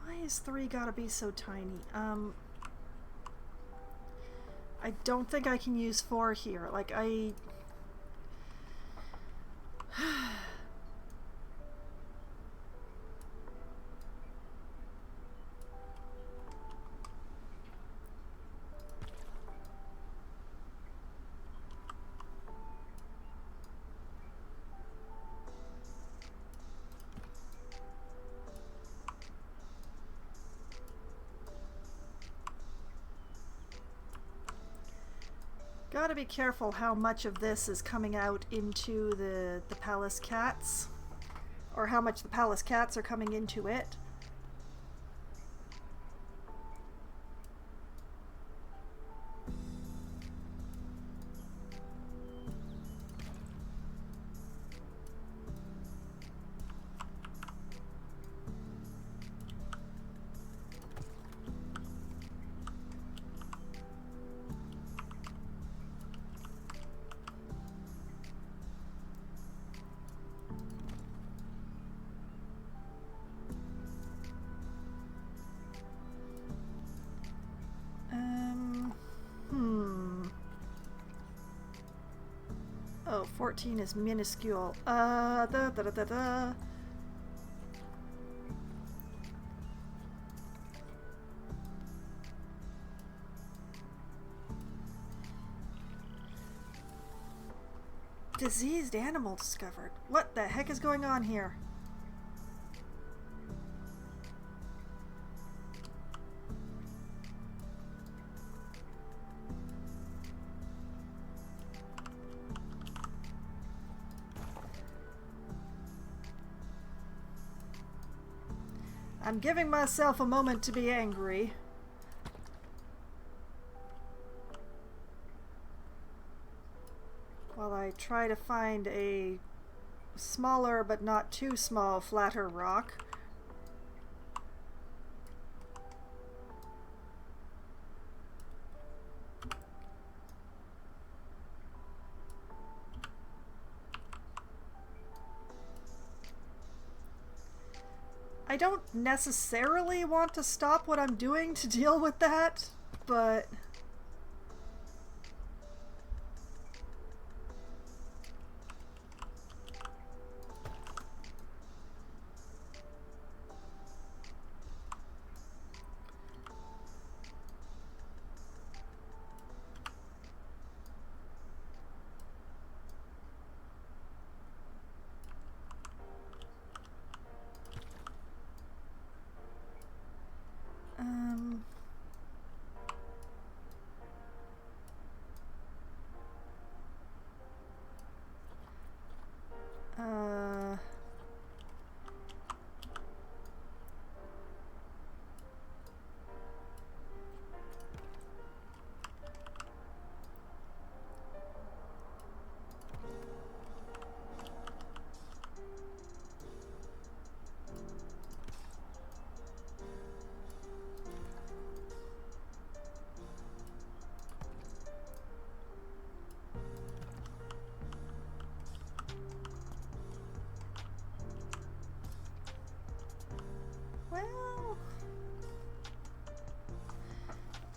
Why is 3 gotta be so tiny? I don't think I can use 4 here. Like, I... Gotta be careful how much of this is coming out into the palace cats, or how much the palace cats are coming into it. Oh, 14 is minuscule. Diseased animal discovered. What the heck is going on here? I'm giving myself a moment to be angry. While I try to find a smaller but not too small flatter rock. I don't necessarily want to stop what I'm doing to deal with that, but...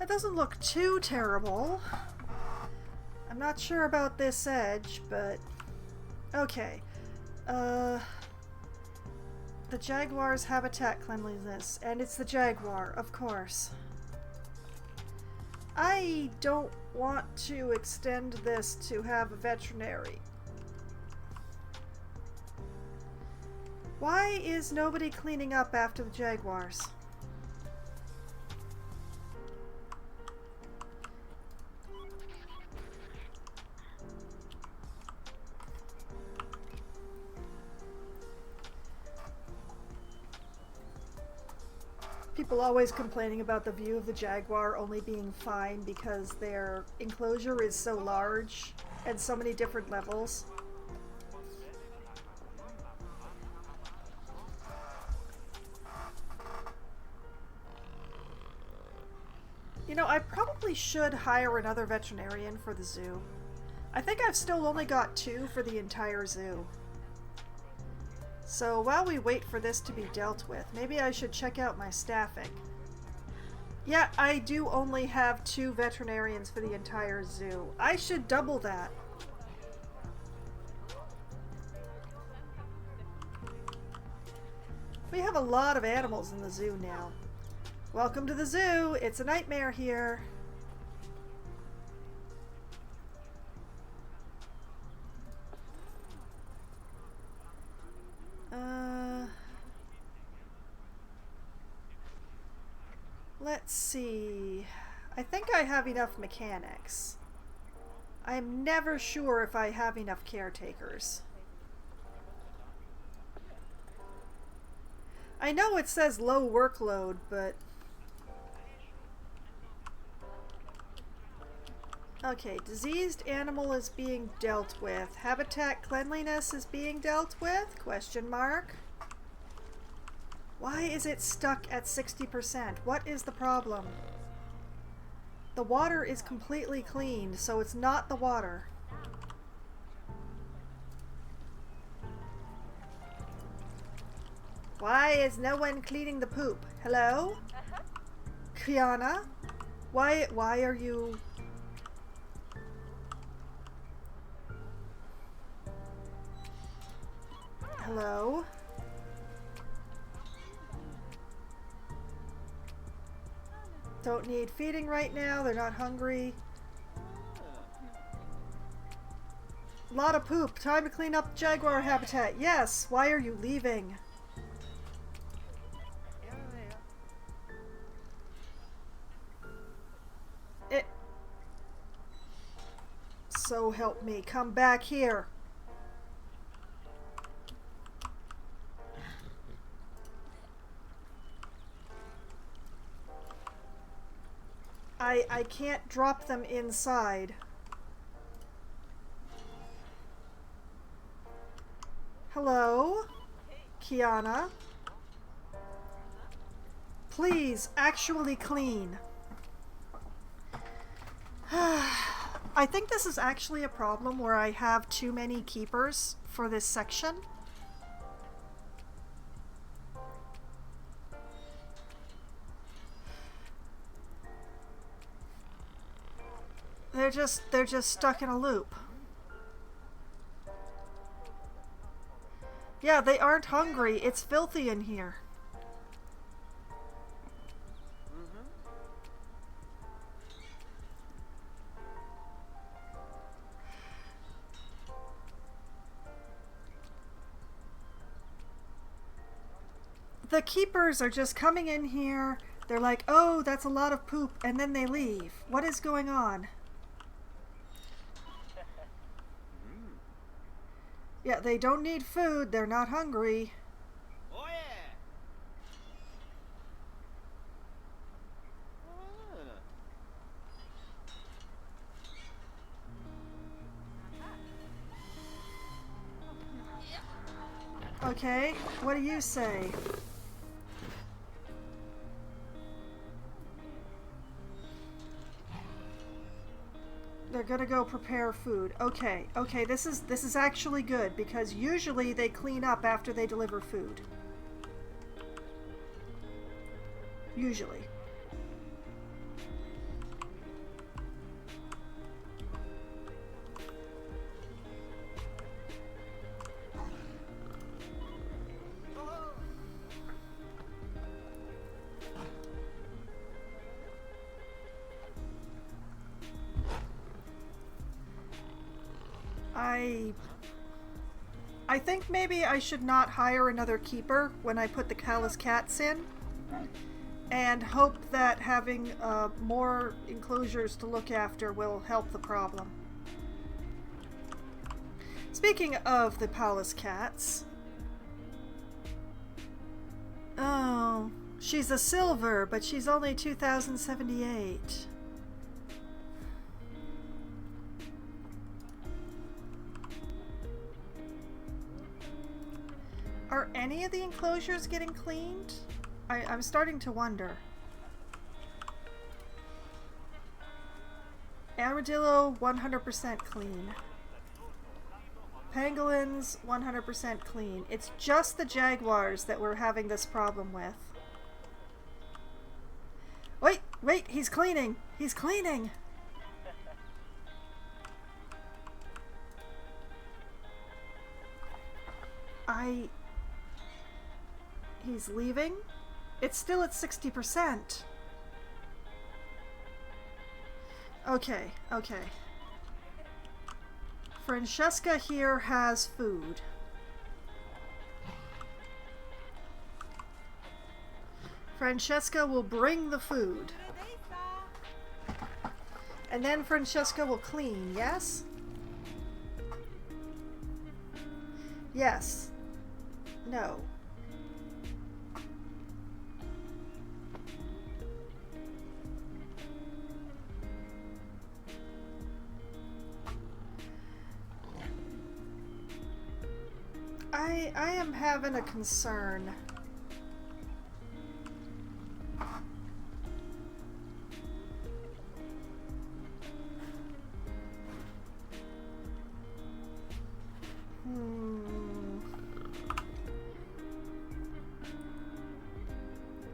That doesn't look too terrible. I'm not sure about this edge, but okay. The jaguar's habitat cleanliness, and it's the jaguar, of course. I don't want to extend this to have a veterinary. Why is nobody cleaning up after the jaguars? People always complaining about the view of the jaguar only being fine because their enclosure is so large and so many different levels. You know, I probably should hire another veterinarian for the zoo. I think I've still only got 2 for the entire zoo. So while we wait for this to be dealt with, maybe I should check out my staffing. Yeah, I do only have 2 veterinarians for the entire zoo. I should double that. We have a lot of animals in the zoo now. Welcome to the zoo. It's a nightmare here. Let's see. I think I have enough mechanics. I'm never sure if I have enough caretakers. I know it says low workload, but... Okay, diseased animal is being dealt with. Habitat cleanliness is being dealt with? Question mark. Why is it stuck at 60%? What is the problem? The water is completely cleaned, so it's not the water. Why is no one cleaning the poop? Hello? Kiana? Why are you... Hello? Don't need feeding right now. They're not hungry. Lot of poop. Time to clean up jaguar habitat. Yes. Why are you leaving? So help me. Come back here. I can't drop them inside. Hello? Kiana? Please, actually clean. I think this is actually a problem where I have too many keepers for this section. They're just stuck in a loop. Yeah, they aren't hungry. It's filthy in here. The keepers are just coming in here. They're like, oh, that's a lot of poop, and then they leave. What is going on? Yeah, they don't need food. They're not hungry. Oh yeah. Okay, what do you say? They're gonna go prepare food. Okay, okay, this is actually good because usually they clean up after they deliver food. Usually. I think maybe I should not hire another keeper when I put the callous cats in, and hope that having more enclosures to look after will help the problem. Speaking of the palace cats... Oh, she's a silver, but she's only 2,078. Are any of the enclosures getting cleaned? I'm starting to wonder. Armadillo, 100% clean. Pangolins, 100% clean. It's just the jaguars that we're having this problem with. Wait, he's cleaning! He's cleaning! He's leaving? It's still at 60%. Okay. Francesca here has food. Francesca will bring the food. And then Francesca will clean, yes? Yes. No. I am having a concern.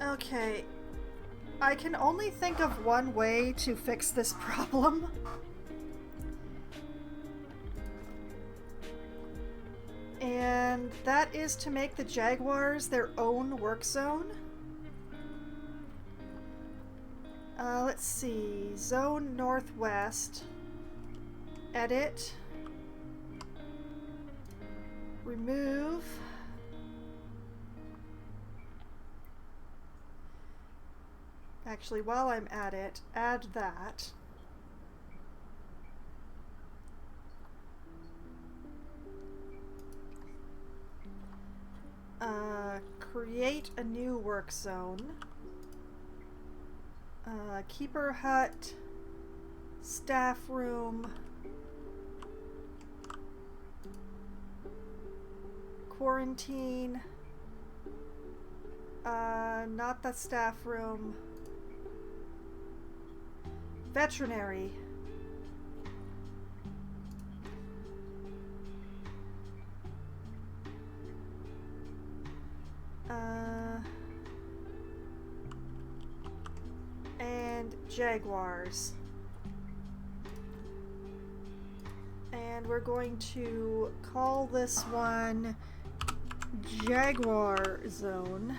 Okay. I can only think of one way to fix this problem. And that is to make the jaguars their own work zone. Let's see. Zone Northwest. Edit. Remove. Actually, while I'm at it, add that. Create a new work zone. Keeper hut. Staff room. Quarantine. Not the staff room. Veterinary. And jaguars. And we're going to call this one Jaguar Zone.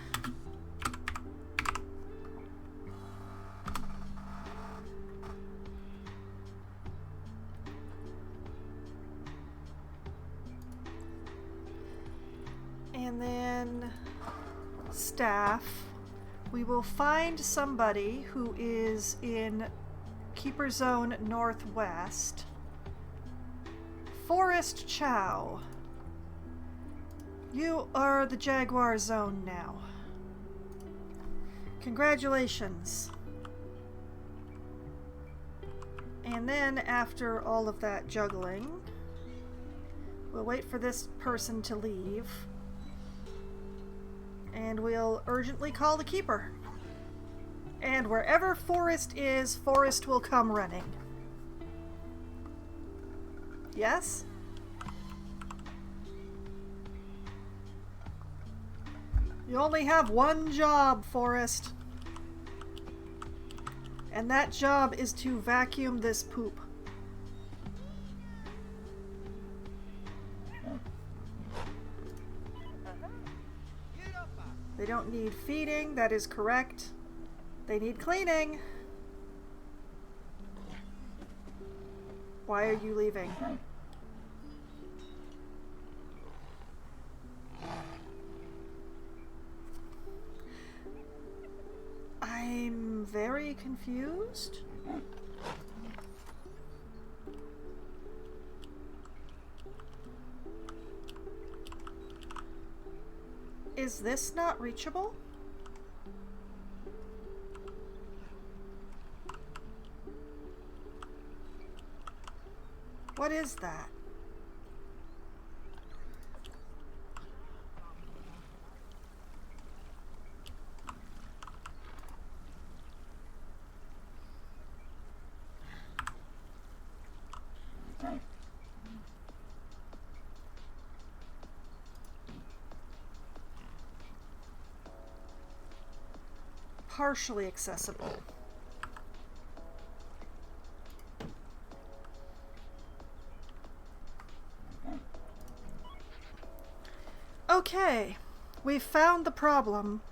And then staff. We will find somebody who is in Keeper Zone Northwest. Forest Chow. You are the Jaguar Zone now. Congratulations. And then after all of that juggling, we'll wait for this person to leave. And we'll urgently call the keeper. And wherever Forest is, Forest will come running. Yes? You only have one job, Forest. And that job is to vacuum this poop. They don't need feeding, that is correct. They need cleaning. Why are you leaving? very confused. Is this not reachable? What is that? Partially accessible. Okay, we've found the problem,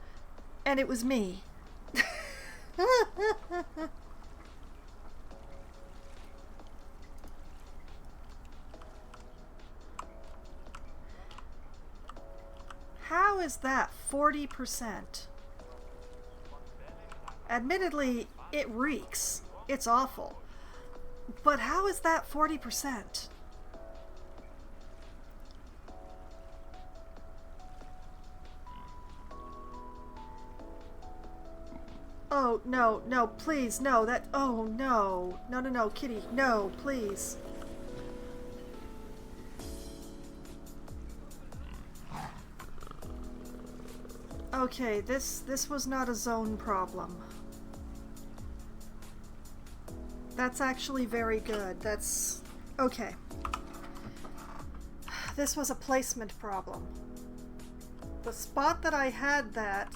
and it was me. How is that 40%? Admittedly, it reeks. It's awful. But how is that 40%? Oh, no, no, please, no, that, oh, no. No, no, no, kitty, no, please. Okay, this was not a zone problem. That's actually very good. That's... okay. This was a placement problem. The spot that I had that,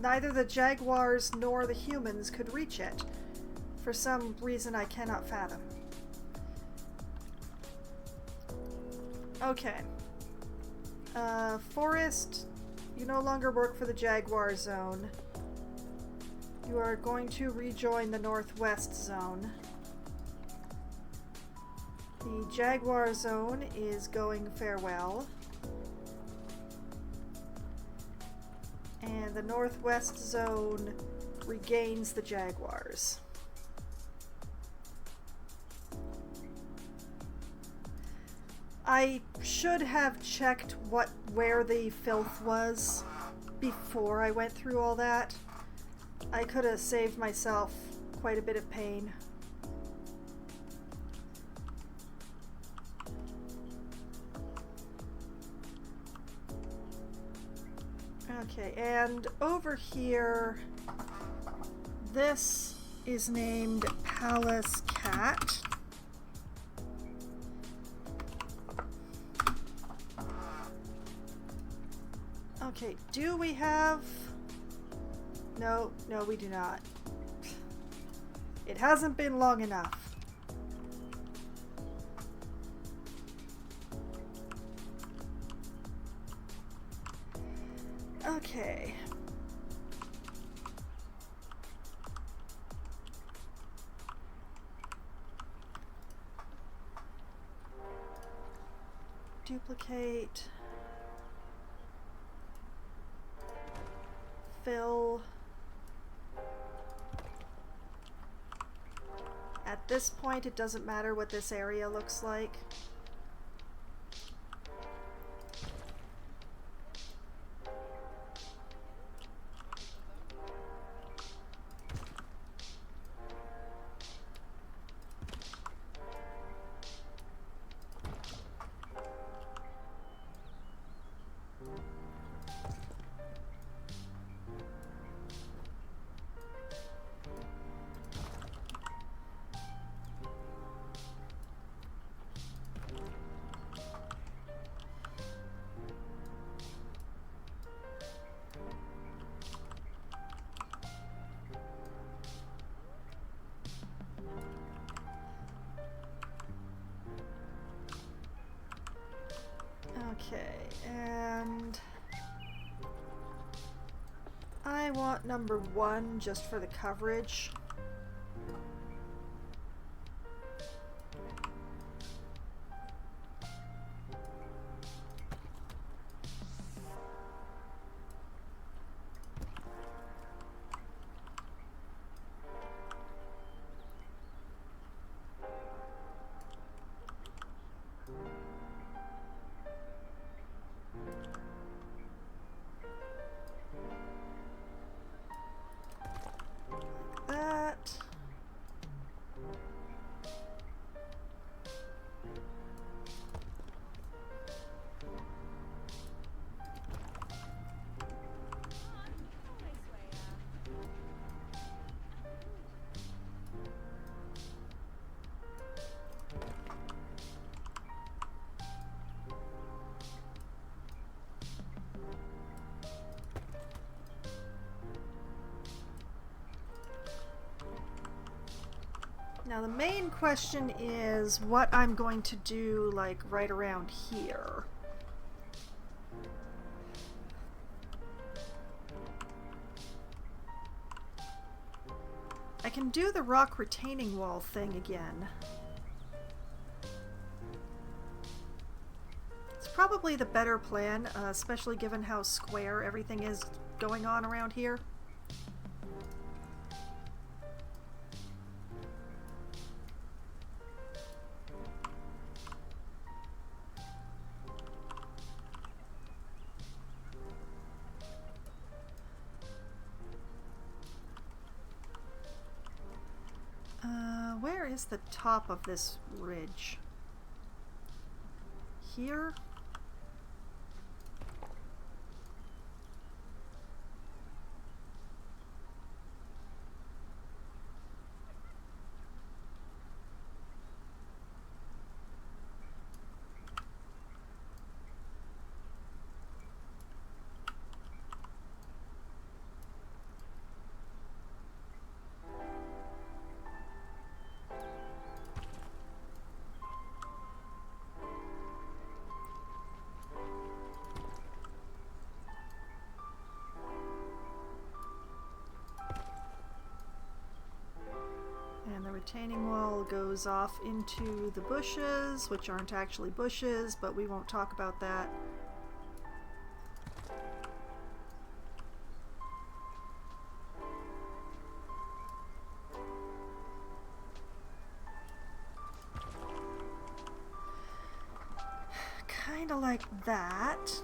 neither the jaguars nor the humans could reach it. For some reason I cannot fathom. Okay. Forest, you no longer work for the jaguar zone. You are going to rejoin the northwest zone. The jaguar zone is going farewell. And the northwest zone regains the jaguars. I should have checked where the filth was before I went through all that. I could have saved myself quite a bit of pain. Okay, and over here, this is named Palace Cat. Okay, do we have... No, no, we do not. It hasn't been long enough. Okay. Duplicate. Fill. At this point, it doesn't matter what this area looks like. Okay, and I want number 1 just for the coverage. Now the main question is what I'm going to do, like, right around here. I can do the rock retaining wall thing again. It's probably the better plan, especially given how square everything is going on around here. Where is the top of this ridge? Here? And the retaining wall goes off into the bushes, which aren't actually bushes, but we won't talk about that. Kinda like that.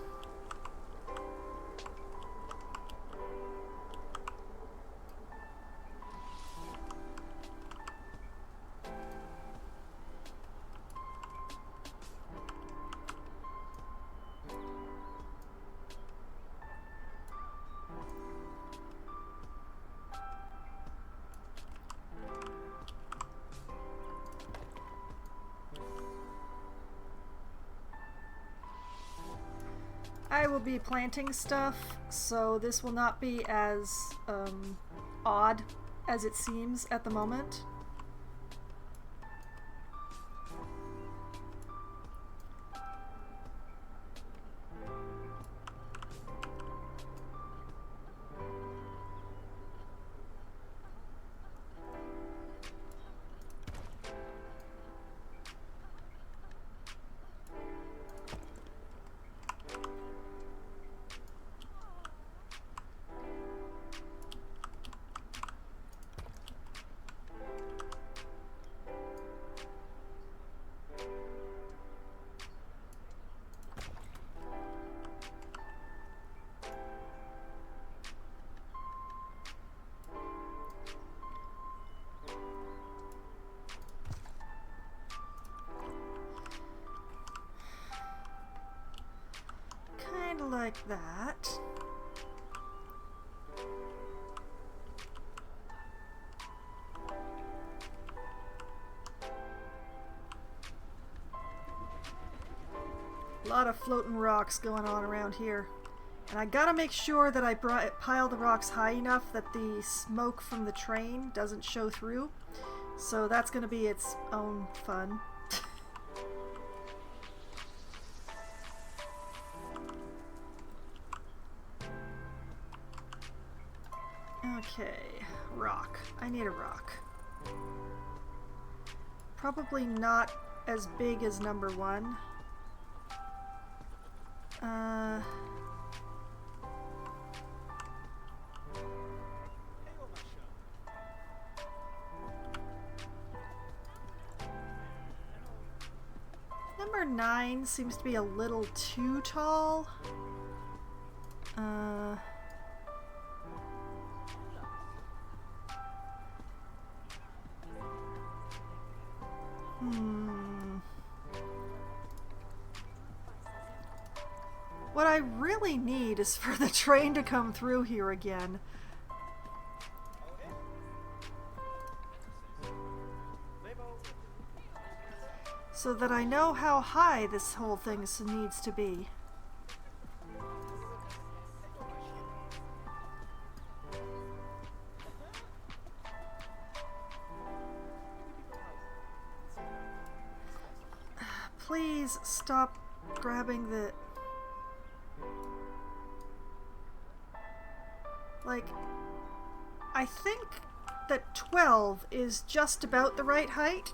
I will be planting stuff, so this will not be as odd as it seems at the moment. Kinda like that. A lot of floating rocks going on around here. And I gotta make sure that I pile the rocks high enough that the smoke from the train doesn't show through. So that's gonna be its own fun. Okay, rock. I need a rock. Probably not as big as number one. Number 9 seems to be a little too tall. What I really need is for the train to come through here again. So that I know how high this whole thing needs to be. please stop grabbing the... Like, I think that 12 is just about the right height.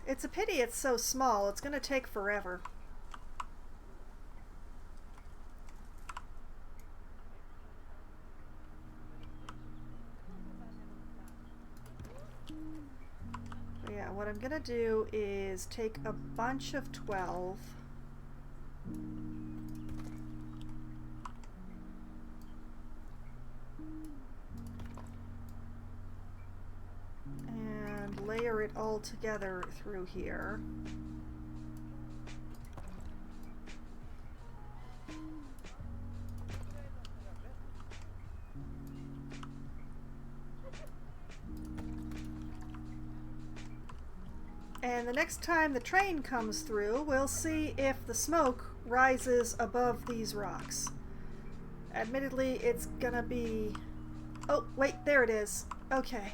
It's a pity it's so small. It's gonna take forever. But yeah, what I'm gonna do is take a bunch of 12. And layer it all together through here. And the next time the train comes through, we'll see if the smoke rises above these rocks. Admittedly, it's gonna be... Oh, wait, there it is. Okay.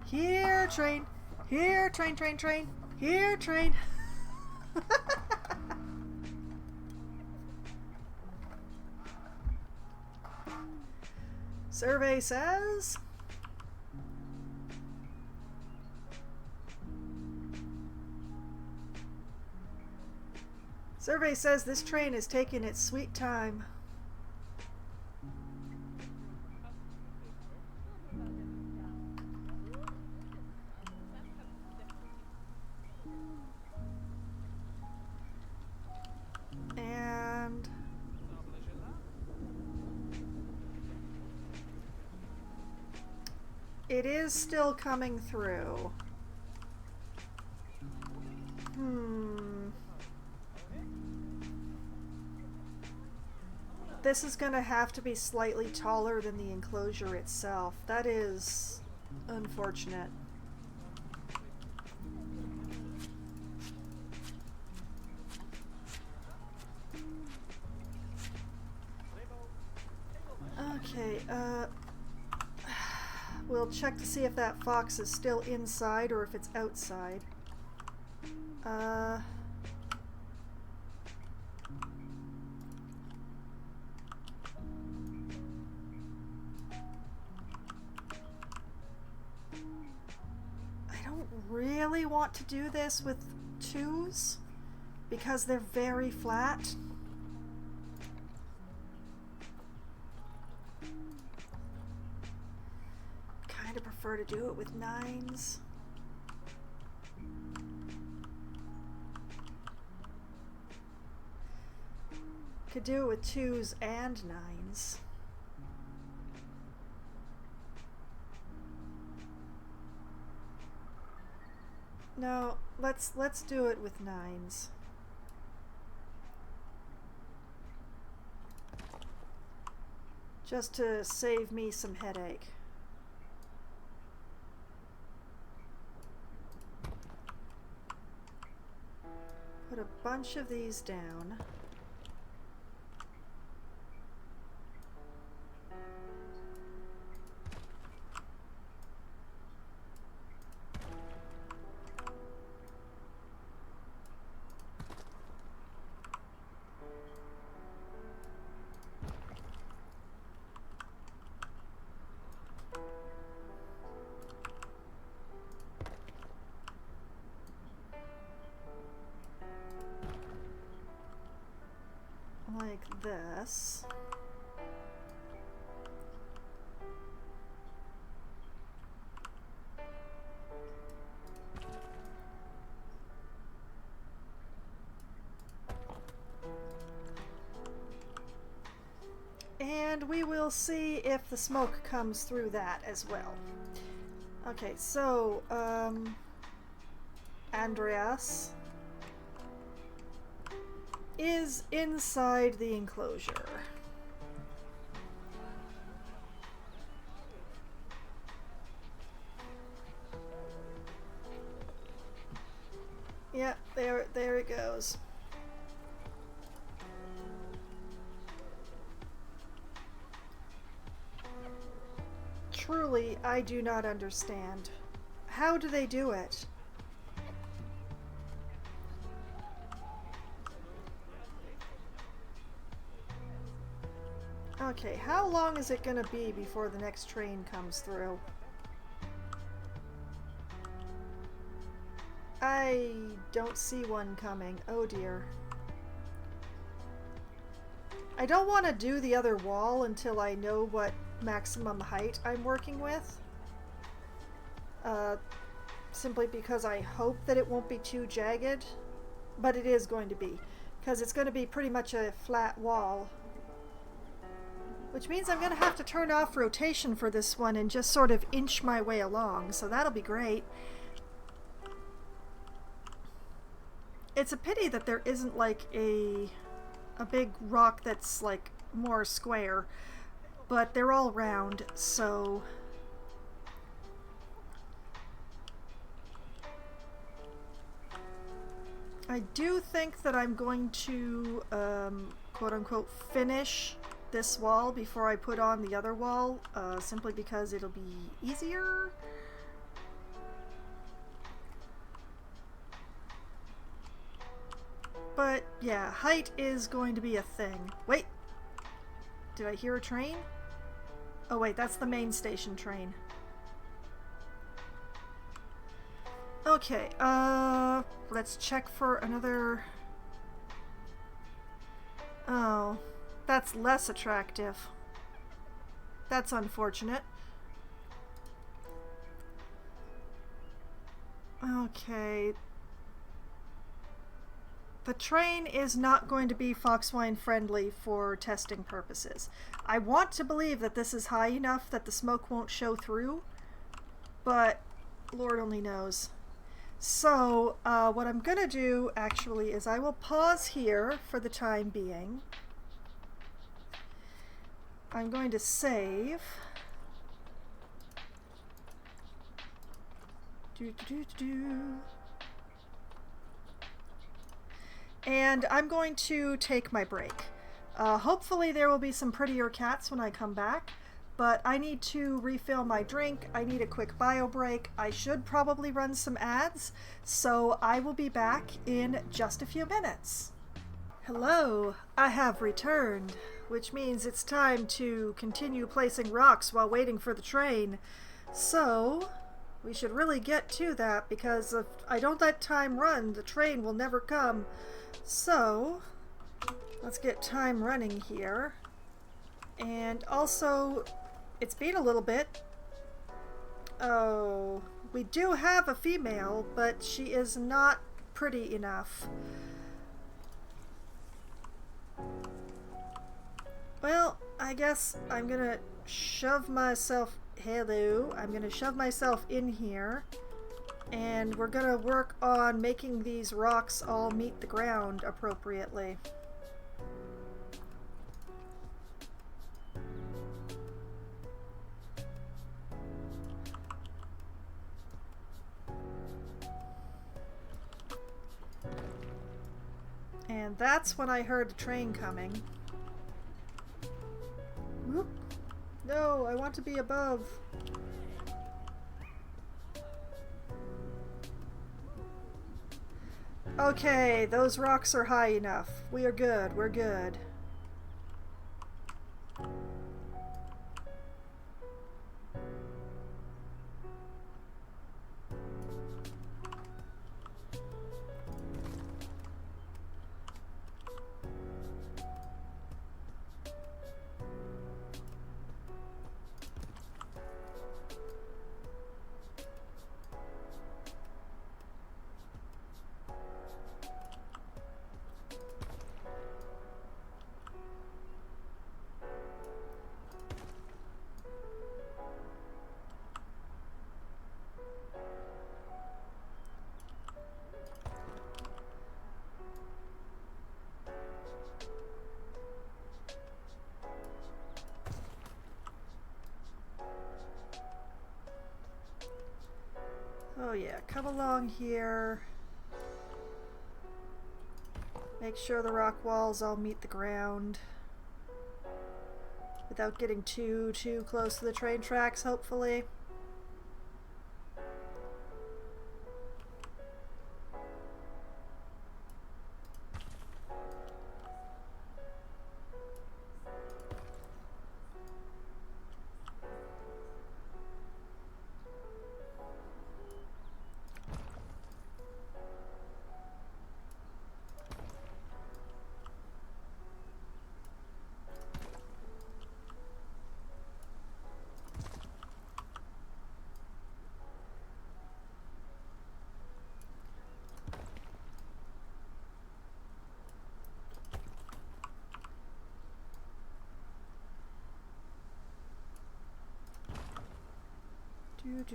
Here, train. Here, train, train, train. Here, train. Survey says... Survey says this train is taking its sweet time. And it is still coming through. This is going to have to be slightly taller than the enclosure itself. That is unfortunate. Okay, we'll check to see if that fox is still inside or if it's outside. Really want to do this with 2s because they're very flat. Kind of prefer to do it with 9s. Could do it with 2s and 9s. No, let's do it with 9s. Just to save me some headache. Put a bunch of these down. Like this. And we will see if the smoke comes through that as well. Okay, so, Andreas is inside the enclosure. Yeah, there it goes. truly, I do not understand. How do they do it? Okay, how long is it gonna be before the next train comes through? I don't see one coming. Oh dear. I don't want to do the other wall until I know what maximum height I'm working with. Simply because I hope that it won't be too jagged. But it is going to be. Because it's going to be pretty much a flat wall. Which means I'm going to have to turn off rotation for this one and just sort of inch my way along. So that'll be great. It's a pity that there isn't like a big rock that's like more square, but they're all round, so I do think that I'm going to quote-unquote finish this wall before I put on the other wall, simply because it'll be easier. But yeah, height is going to be a thing. Wait! Did I hear a train? Oh wait, that's the main station train. Okay, let's check for another... Oh, that's less attractive. That's unfortunate. Okay. The train is not going to be Foxwine friendly for testing purposes. I want to believe that this is high enough that the smoke won't show through, but Lord only knows. So, what I'm gonna do actually is I will pause here for the time being. I'm going to save. And I'm going to take my break. Hopefully there will be some prettier cats when I come back, but I need to refill my drink. I need a quick bio break. I should probably run some ads, so I will be back in just a few minutes. Hello, I have returned, which means it's time to continue placing rocks while waiting for the train. So, we should really get to that, because if I don't let time run, the train will never come. So, let's get time running here. And also, it's been a little bit. Oh, we do have a female, but she is not pretty enough. Well, I guess I'm gonna shove myself... Hello. I'm gonna shove myself in here. And we're gonna work on making these rocks all meet the ground appropriately. And that's when I heard a train coming. Whoop. No, I want to be above. Okay, those rocks are high enough. We are good, we're good. Oh yeah, come along here. Make sure the rock walls all meet the ground. without getting too close to the train tracks, hopefully.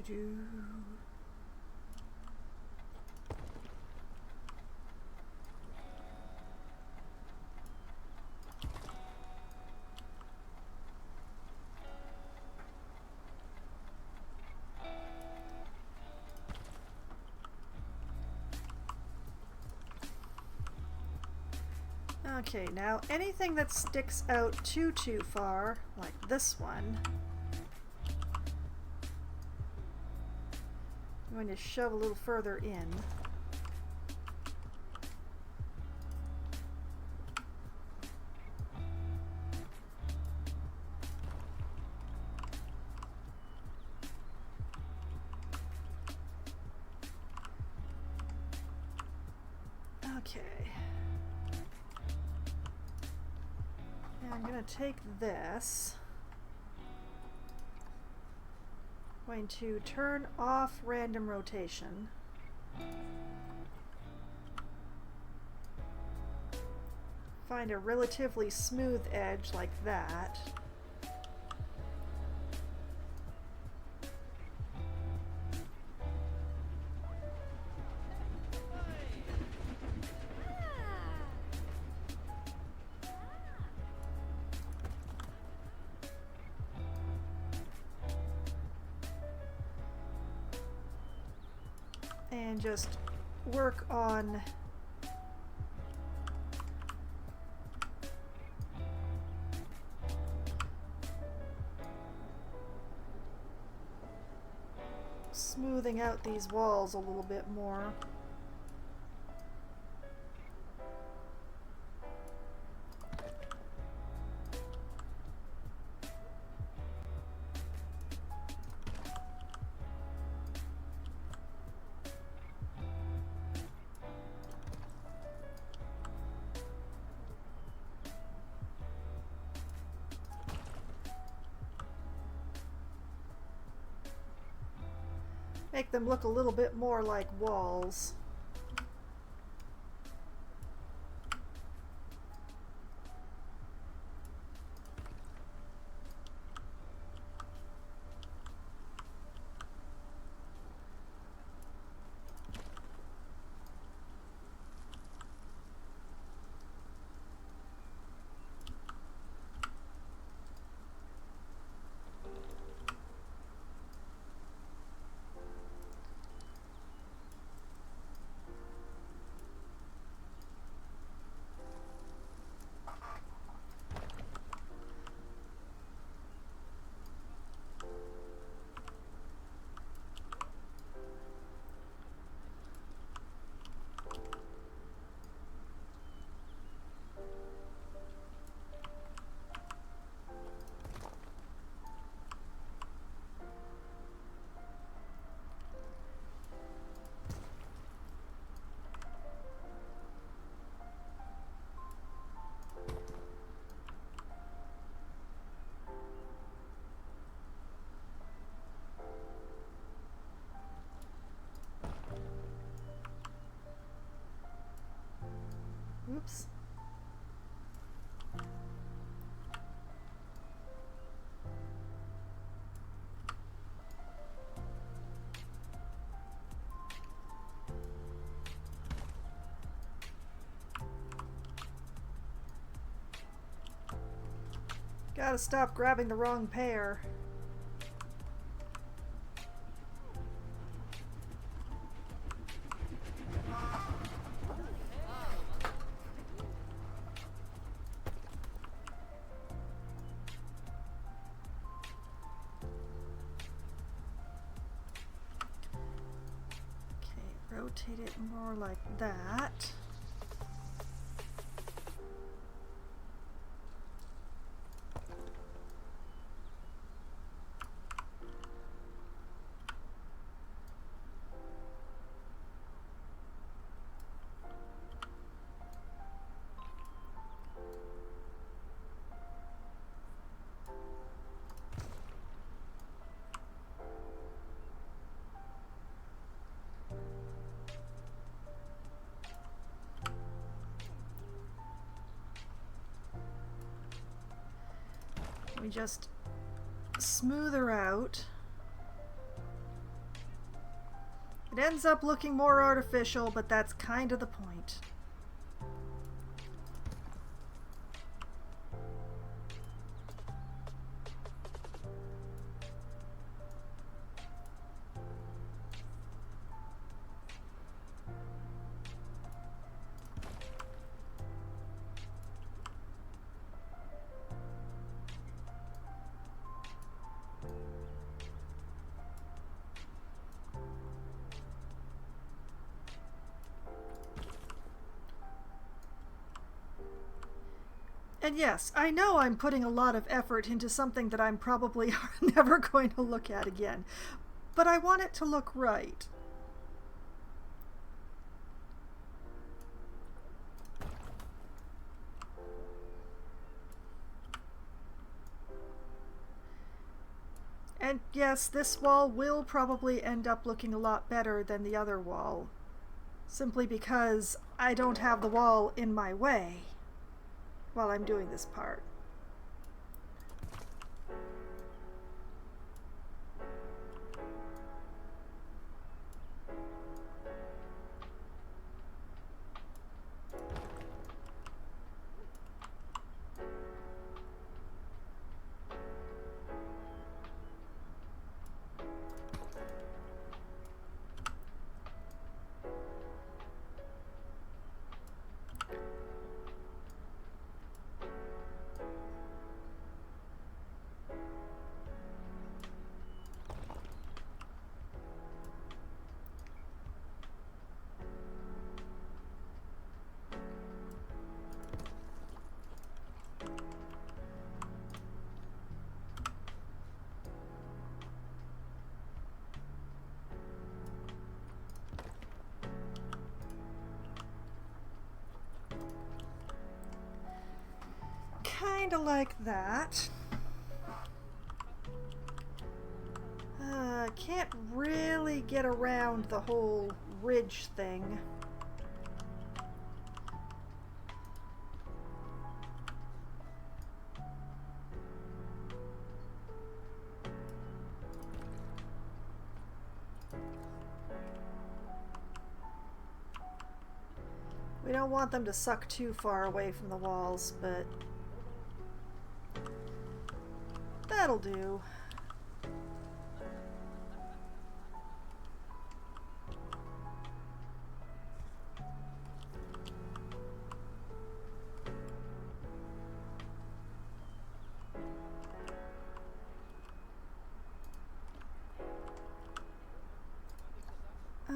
Do. Okay, now anything that sticks out too far, like this one, I'm going to shove a little further in. Okay. And I'm going to take this. Going to turn off random rotation. Find a relatively smooth edge like that. And just work on smoothing out these walls a little bit more. Make them look a little bit more like walls. Oops. Gotta stop grabbing the wrong pair. rotate it more like that. We just smooth her out. It ends up looking more artificial, but that's kind of the point. And yes, I know I'm putting a lot of effort into something that I'm probably never going to look at again, but I want it to look right. And yes, this wall will probably end up looking a lot better than the other wall, simply because I don't have the wall in my way while I'm doing this part. Kinda like that. Can't really get around the whole ridge thing. We don't want them to suck too far away from the walls, but that'll do.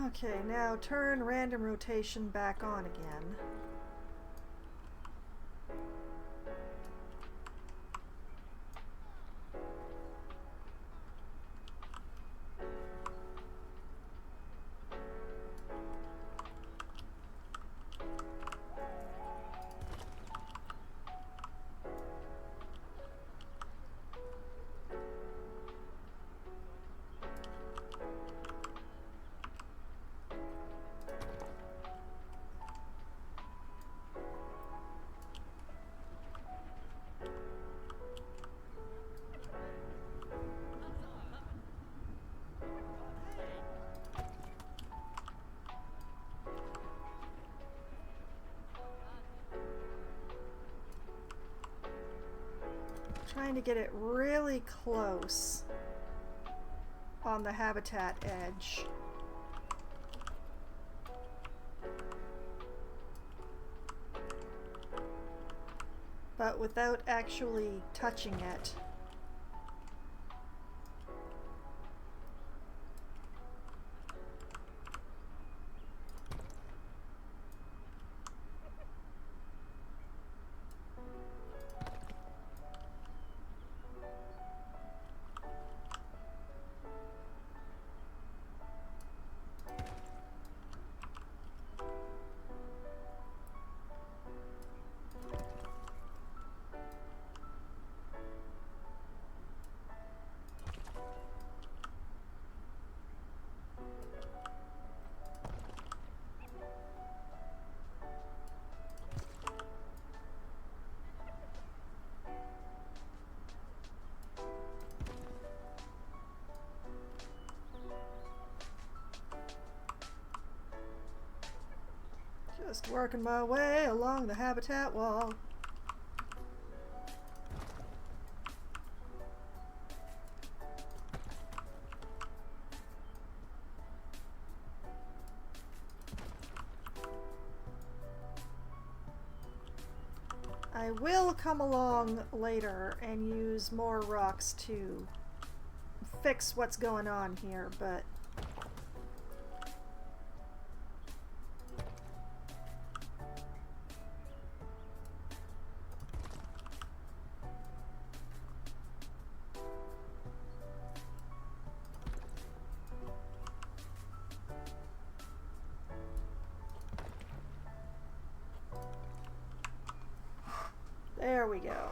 Okay, now turn random rotation back on again. Trying to get it really close on the habitat edge. But without actually touching it. Just working my way along the habitat wall. I will come along later and use more rocks to fix what's going on here, but there we go.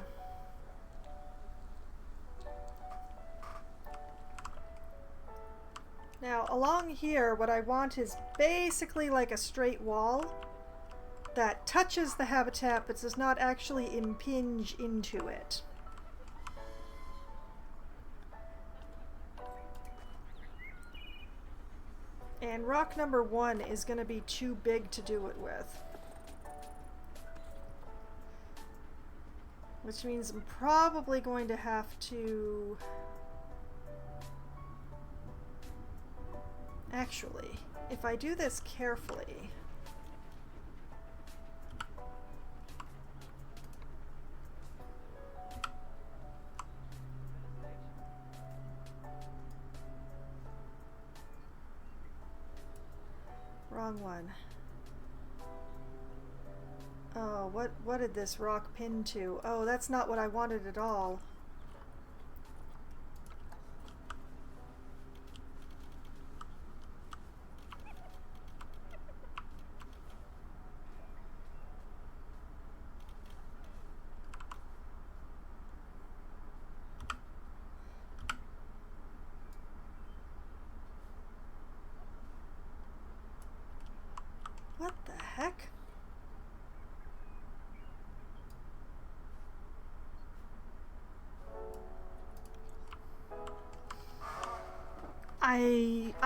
Now, along here, what I want is basically like a straight wall that touches the habitat but does not actually impinge into it. And rock number 1 is going to be too big to do it with. Which means I'm probably going to have to... Actually, if I do this carefully... Wrong one. Oh, what did this rock pin to? Oh, that's not what I wanted at all. What the heck?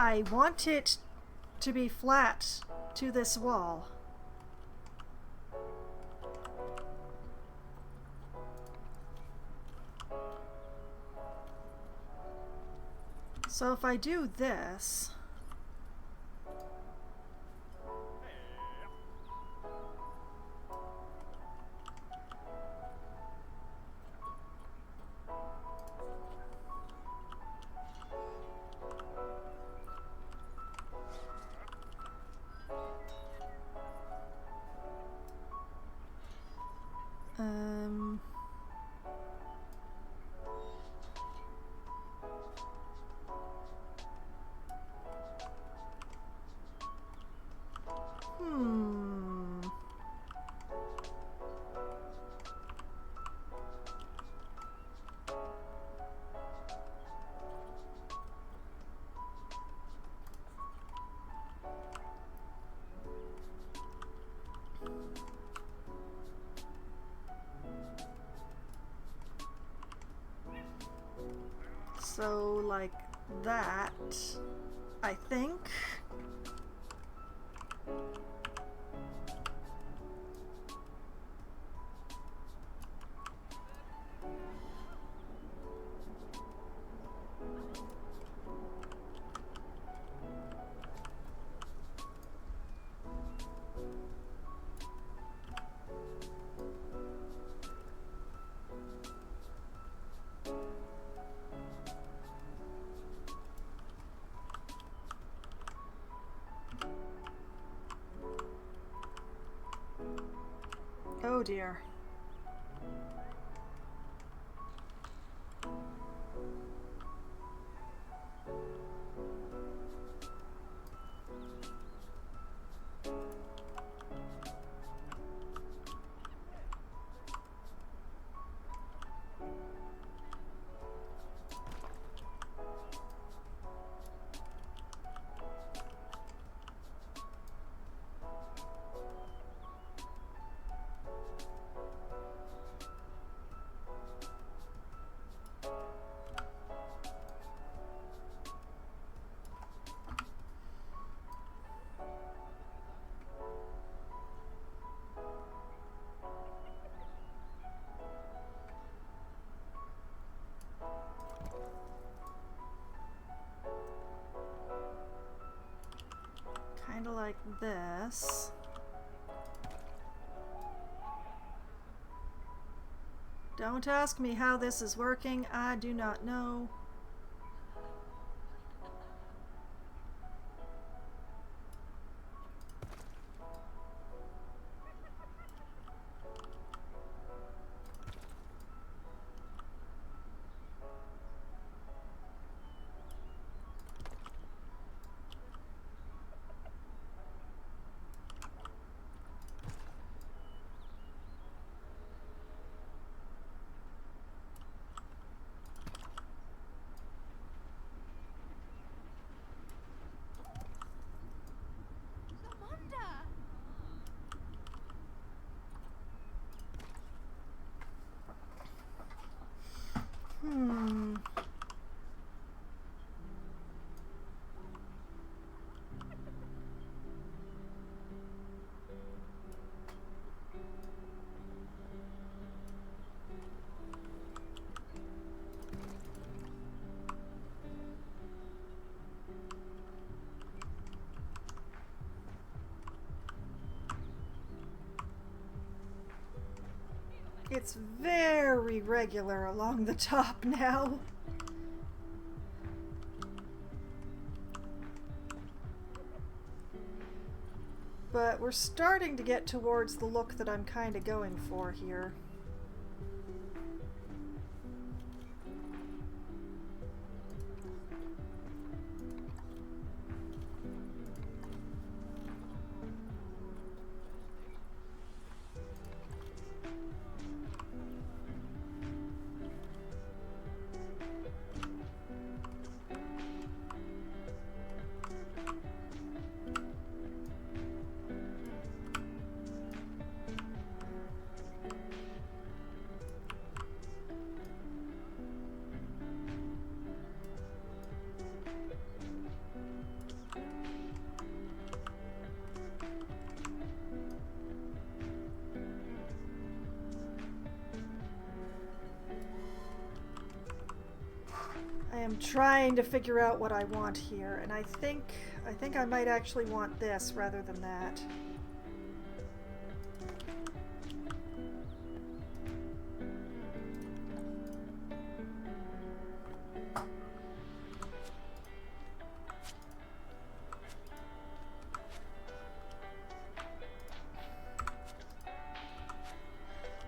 I want it to be flat to this wall. So if I do this... So, like that, I think. Oh dear. of like this. Don't ask me how this is working. I do not know. Hmm. It's very regular along the top now. But we're starting to get towards the look that I'm kind of going for here. I am trying to figure out what I want here, and I think I might actually want this rather than that.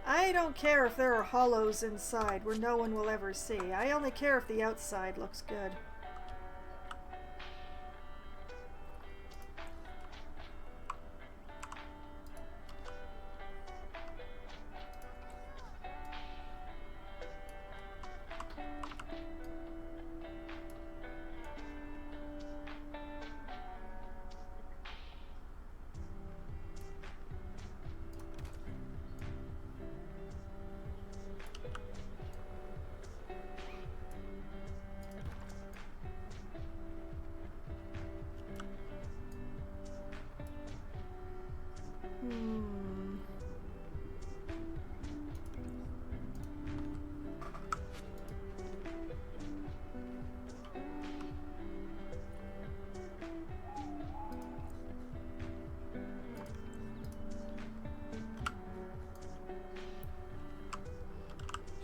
I don't care if there are hollows inside where no one will ever see. I only care if the outside looks good.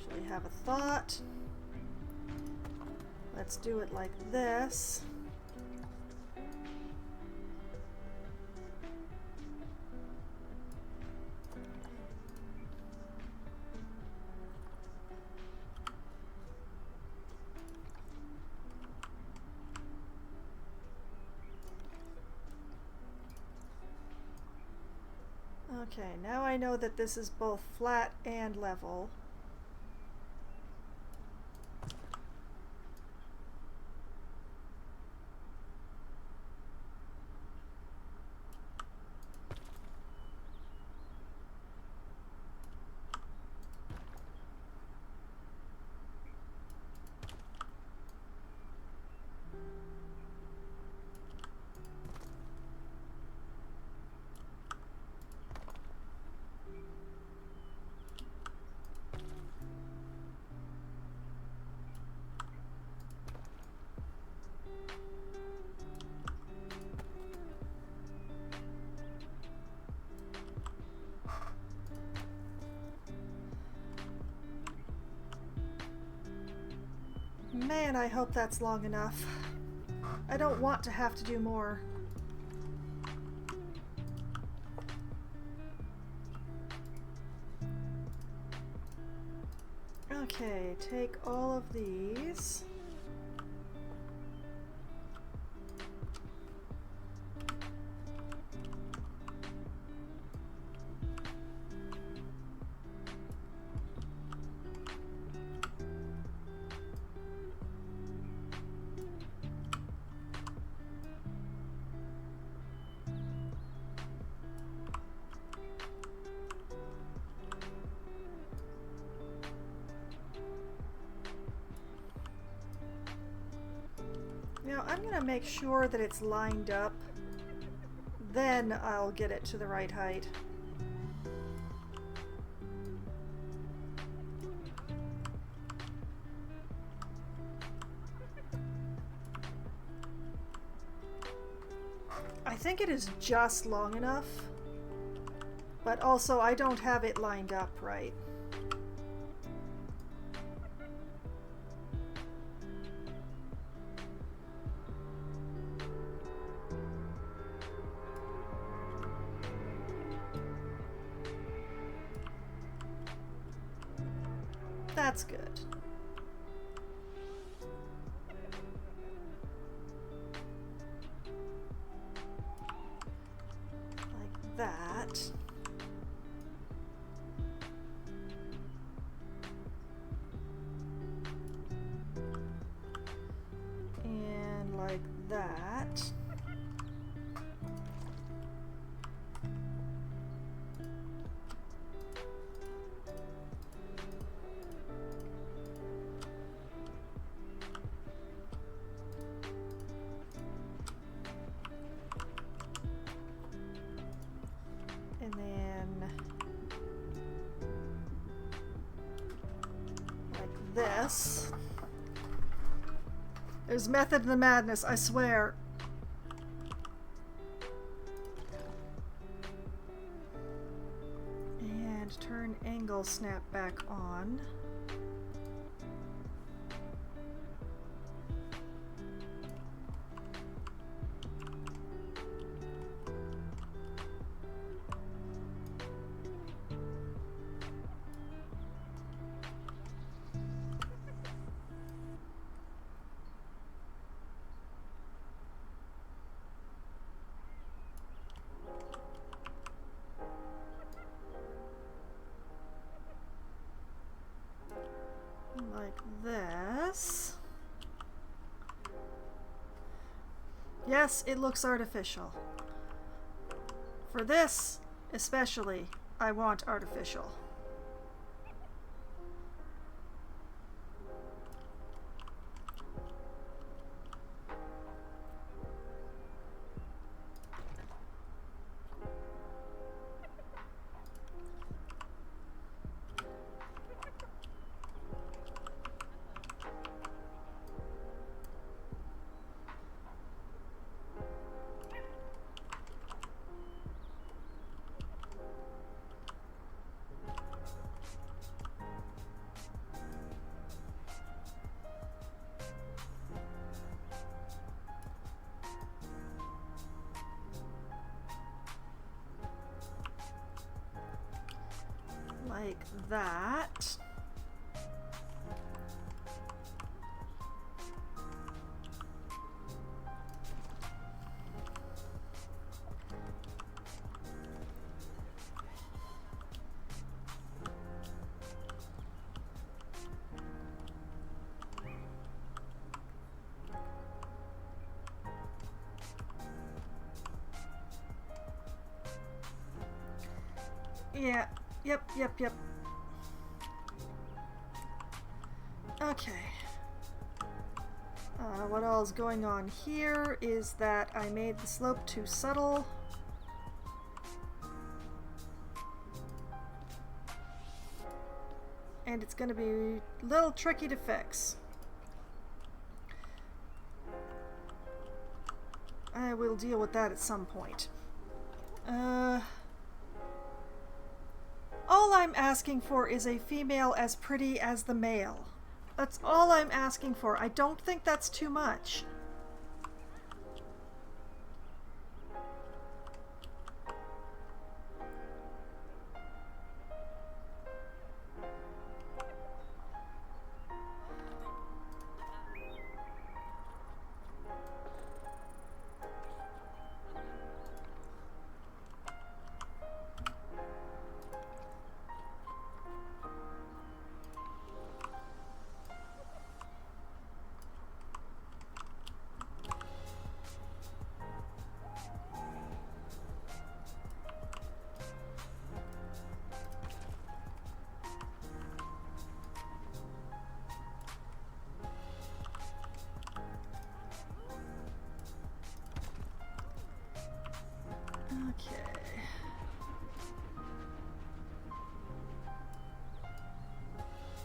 Actually have a thought. Let's do it like this. Okay, now I know that this is both flat and level. Man, I hope that's long enough. I don't want to have to do more. Okay, take all of these. Now I'm going to make sure that it's lined up. Then I'll get it to the right height. I think it is just long enough, but also I don't have it lined up right. That's good. Like that. And like that. And then like this. There's method in the madness, I swear. And turn angle snap back on. Like this. Yes, it looks artificial. For this, especially, I want artificial. Like that. Yeah. Yep. Okay. What all is going on here is that I made the slope too subtle. And it's going to be a little tricky to fix. I will deal with that at some point. All I'm asking for is a female as pretty as the male. That's all I'm asking for. I don't think that's too much. Okay.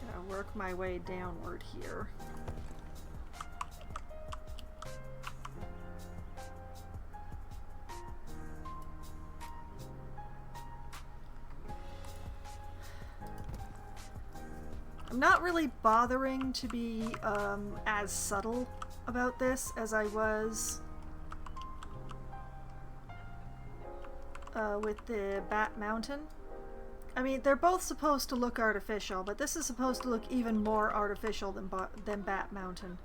Gotta work my way downward here. I'm not really bothering to be as subtle about this as I was with the Bat Mountain. I mean, they're both supposed to look artificial, but this is supposed to look even more artificial than Bat Mountain.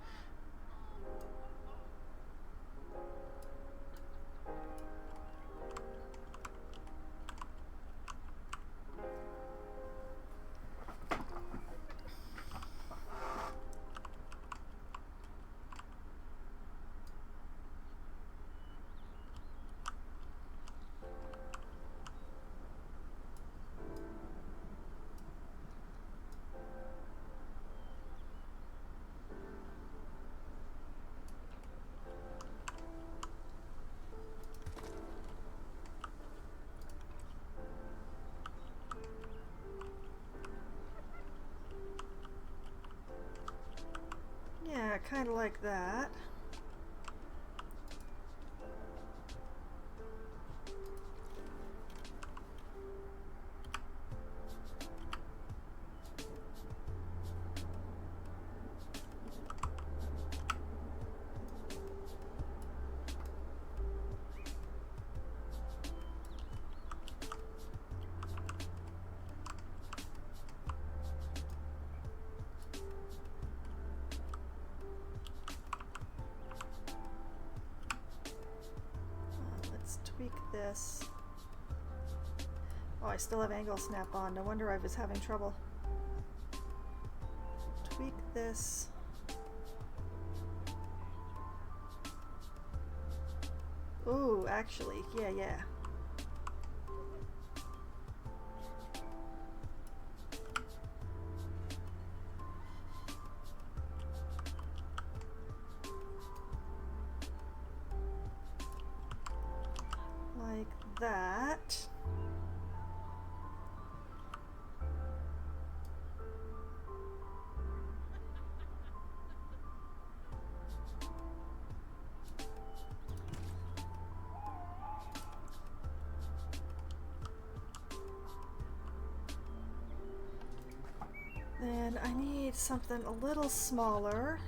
Yeah, kind of like that. Tweak this. Oh, I still have angle snap on. No wonder I was having trouble. Tweak this. Ooh, actually, yeah. Like that. Then I need something a little smaller.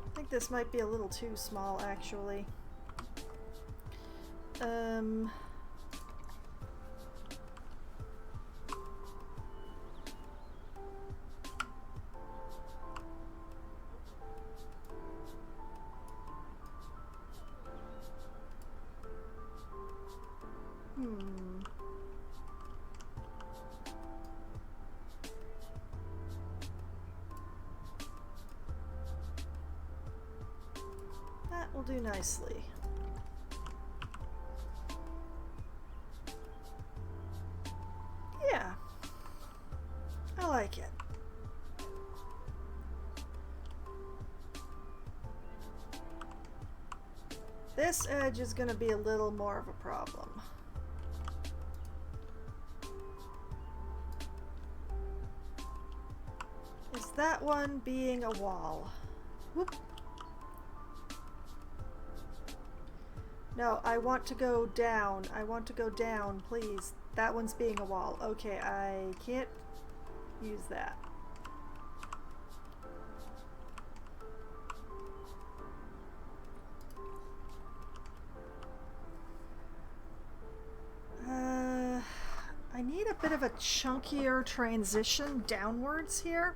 I think this might be a little too small, actually. That will do nicely. Yeah, I like it. This edge is going to be a little more of a problem. Is that one being a wall? Whoop. No, I want to go down. I want to go down, please. That one's being a wall. Okay, I can't use that. I need a bit of a chunkier transition downwards here.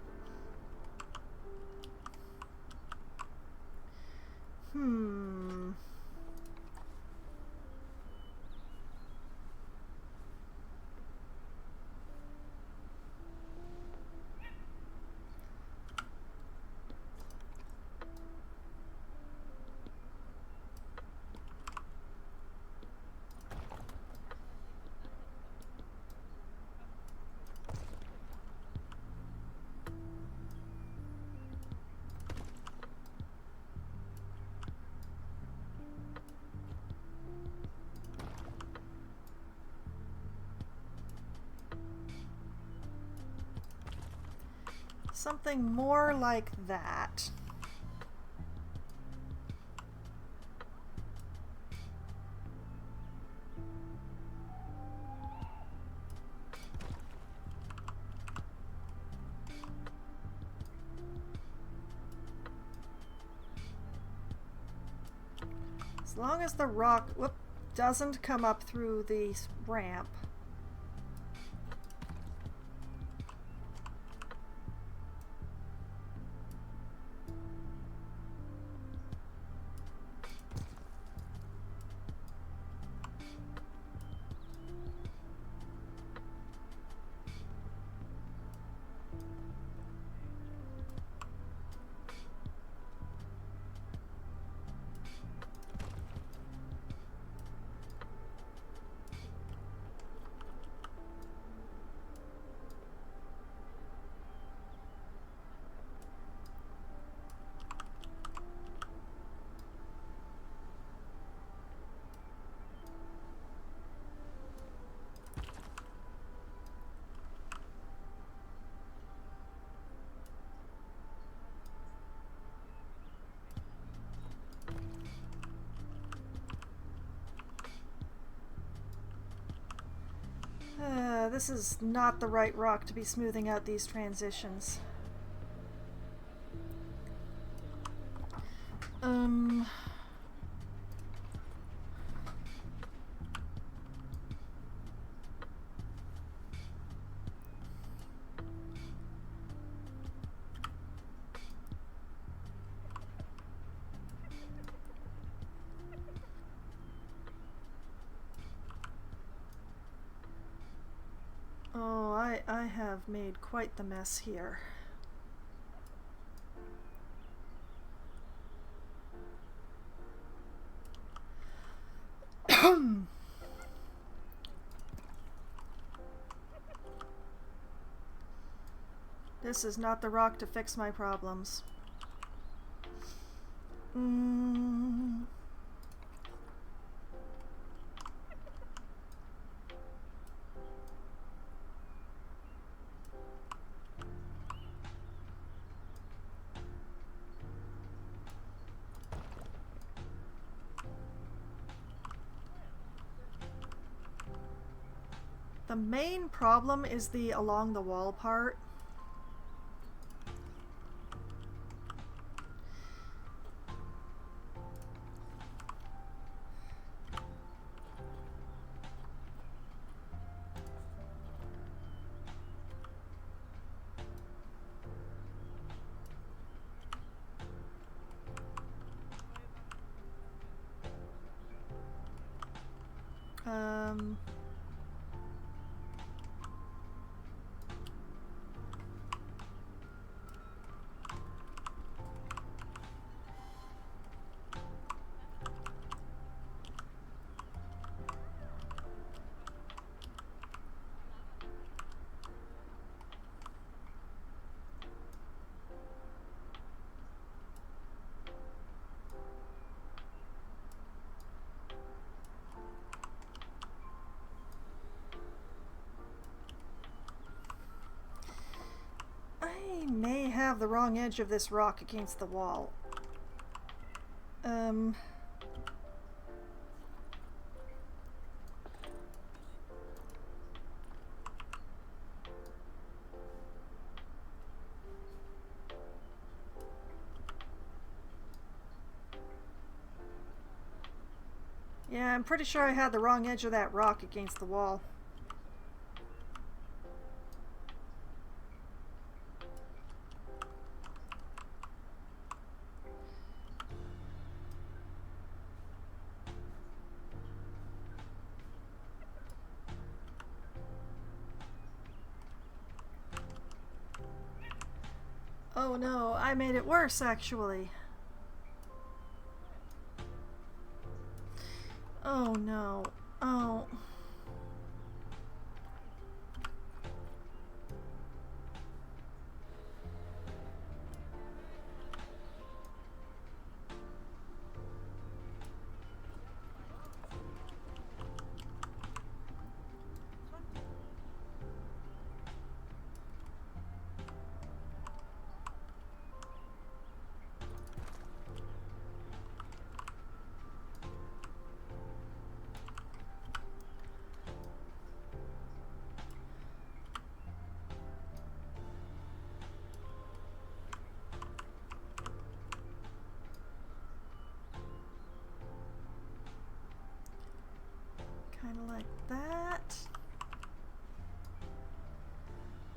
Something more like that. As long as the rock doesn't come up through the ramp. This is not the right rock to be smoothing out these transitions. Oh, I have made quite the mess here. This is not the rock to fix my problems. The main problem is the along the wall part. have the wrong edge of this rock against the wall. Yeah, I'm pretty sure I had the wrong edge of that rock against the wall. Oh no, I made it worse actually. Oh no. Oh. Kind of like that.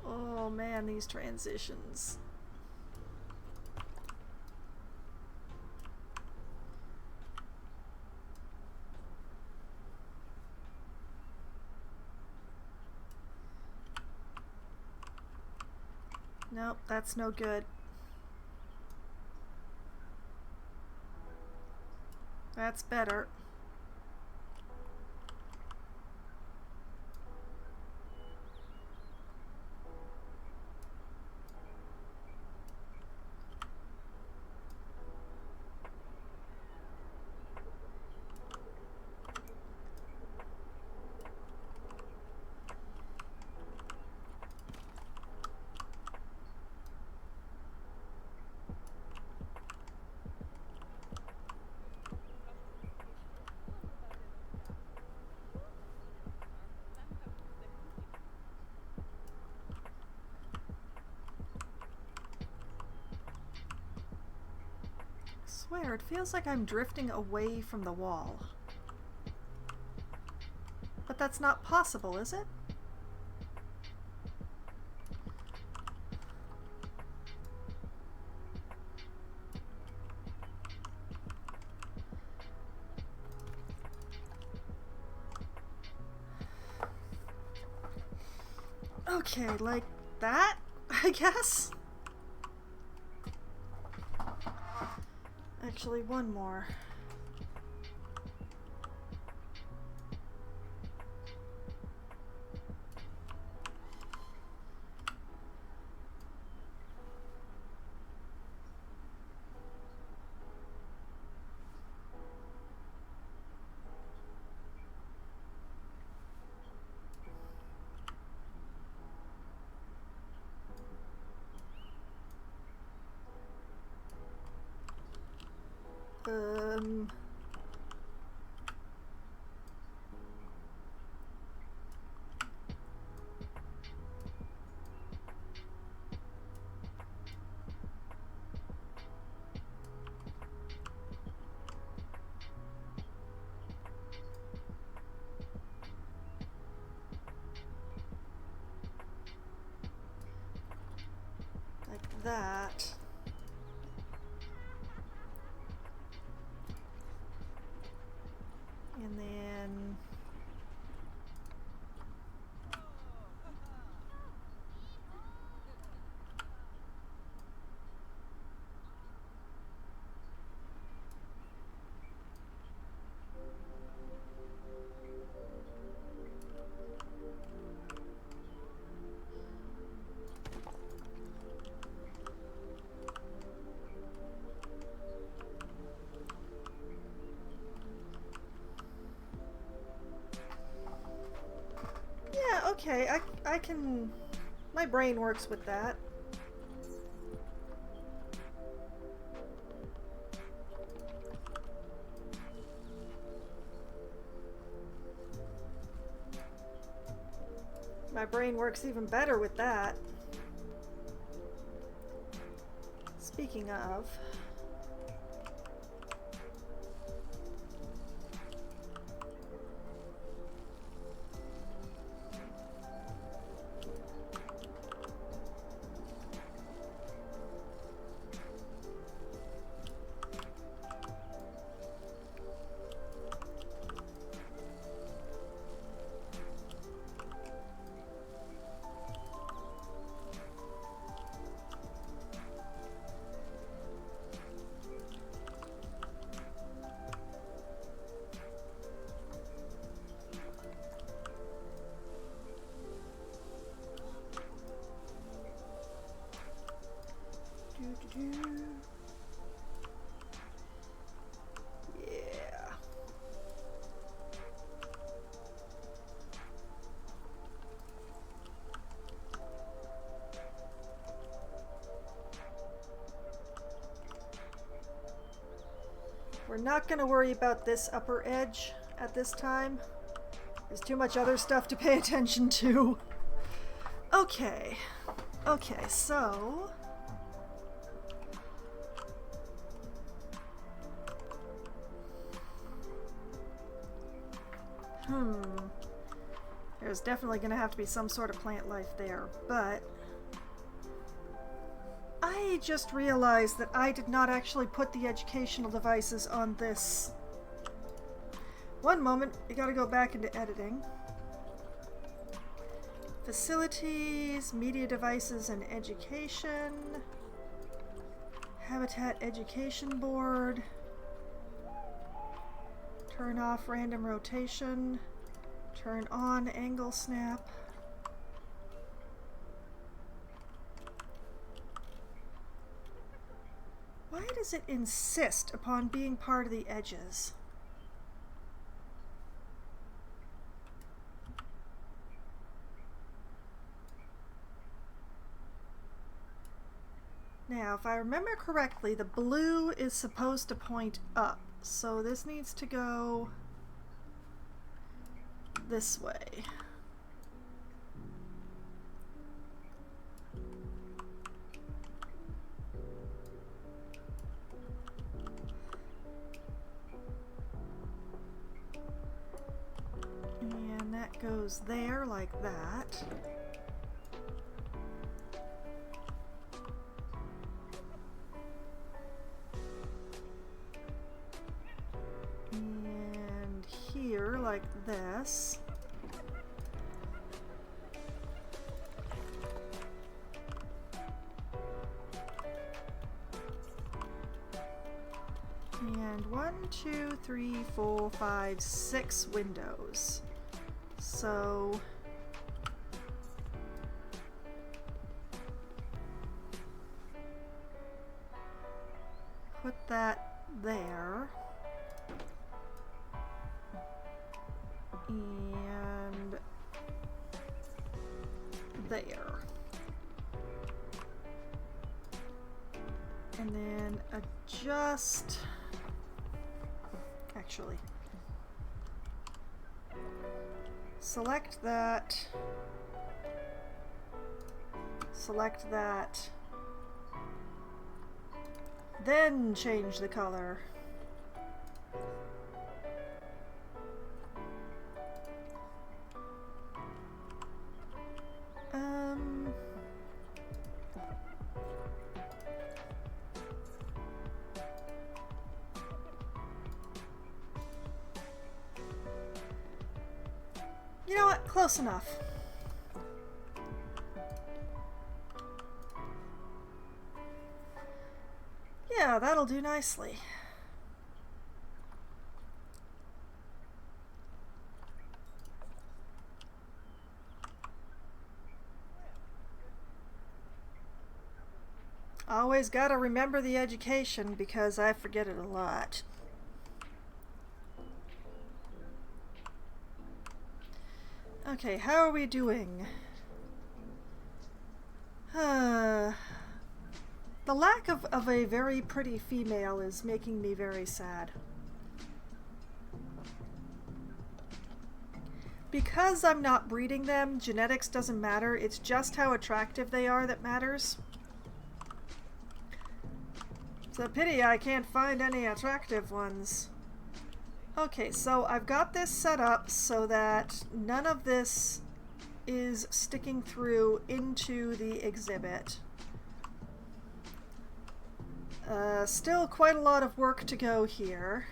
Oh man, these transitions. Nope, that's no good. That's better. I swear, it feels like I'm drifting away from the wall. But that's not possible, is it? Okay, like that, I guess? Actually, one more. Um... like that. And then... Yeah, okay, I can... My brain works with that. My brain works even better with that. Speaking of... Yeah. We're not going to worry about this upper edge at this time. There's too much other stuff to pay attention to. Okay. Okay, so... There's definitely going to have to be some sort of plant life there, but... I just realized that I did not actually put the educational devices on this. One moment, you gotta go back into editing. Facilities, media devices and education. Habitat education board. Turn off random rotation. Turn on angle snap. Why does it insist upon being part of the edges? Now, if I remember correctly, the blue is supposed to point up, so this needs to go this way. And that goes there like that. And here like this. And 1, 2, 3, 4, 5, 6 windows. So put that there. And there. And then adjust. Actually, select that. Select that. Then change the color. You know what? Close enough. Yeah, that'll do nicely. Always gotta remember the education because I forget it a lot. Okay, how are we doing? The lack of a very pretty female is making me very sad. Because I'm not breeding them, genetics doesn't matter. It's just how attractive they are that matters. It's a pity I can't find any attractive ones. Okay, so I've got this set up so that none of this is sticking through into the exhibit. Still quite a lot of work to go here.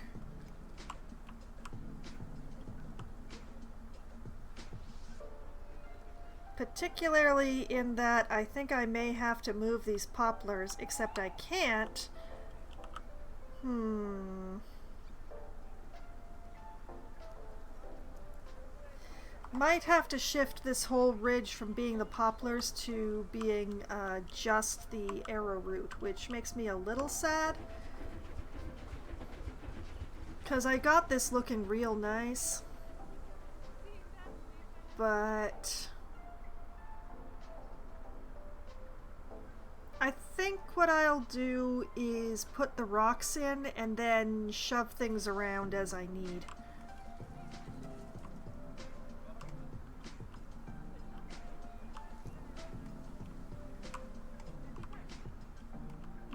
Particularly in that I think I may have to move these poplars, except I can't. Might have to shift this whole ridge from being the poplars to being just the arrowroot, which makes me a little sad. Because I got this looking real nice. But I think what I'll do is put the rocks in and then shove things around as I need.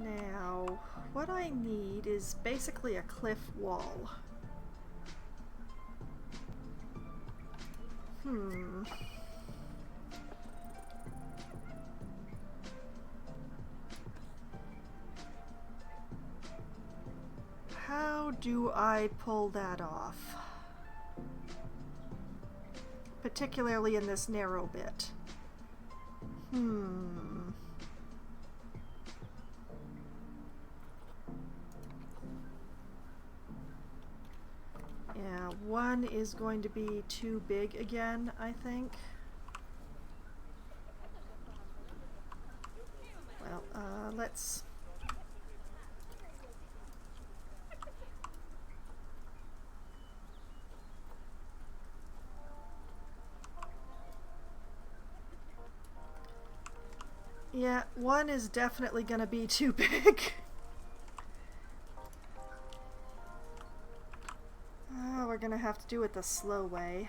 Now, what I need is basically a cliff wall. How do I pull that off? Particularly in this narrow bit. Yeah, one is going to be too big again, I think. Well, let's... Yeah, one is definitely gonna be too big. We're gonna have to do it the slow way.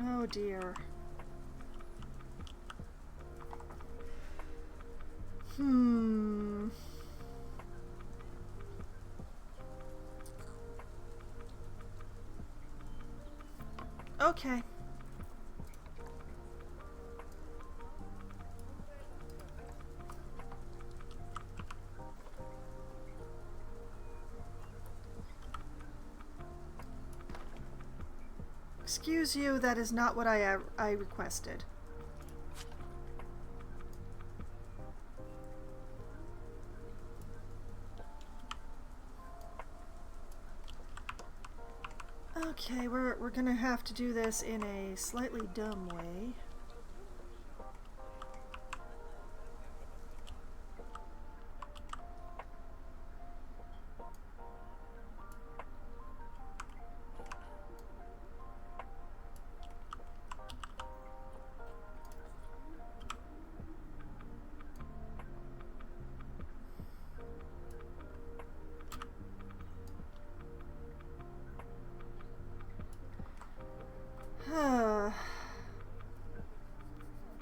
Oh dear. Okay. Excuse you, that is not what I requested. Okay, we're gonna have to do this in a slightly dumb way.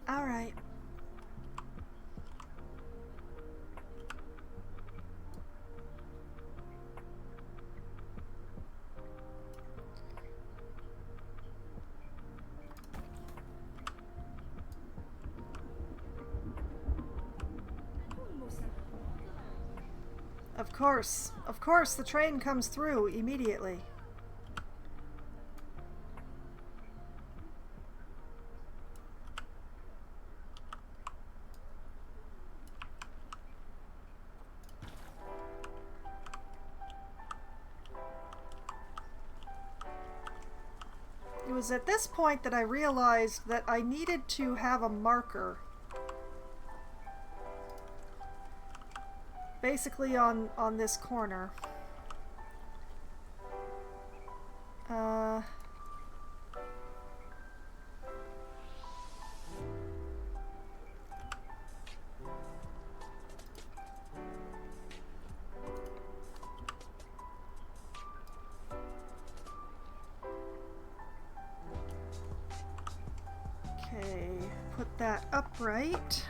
All right. Of course, the train comes through immediately. It was at this point that I realized that I needed to have a marker. Basically on this corner. that upright.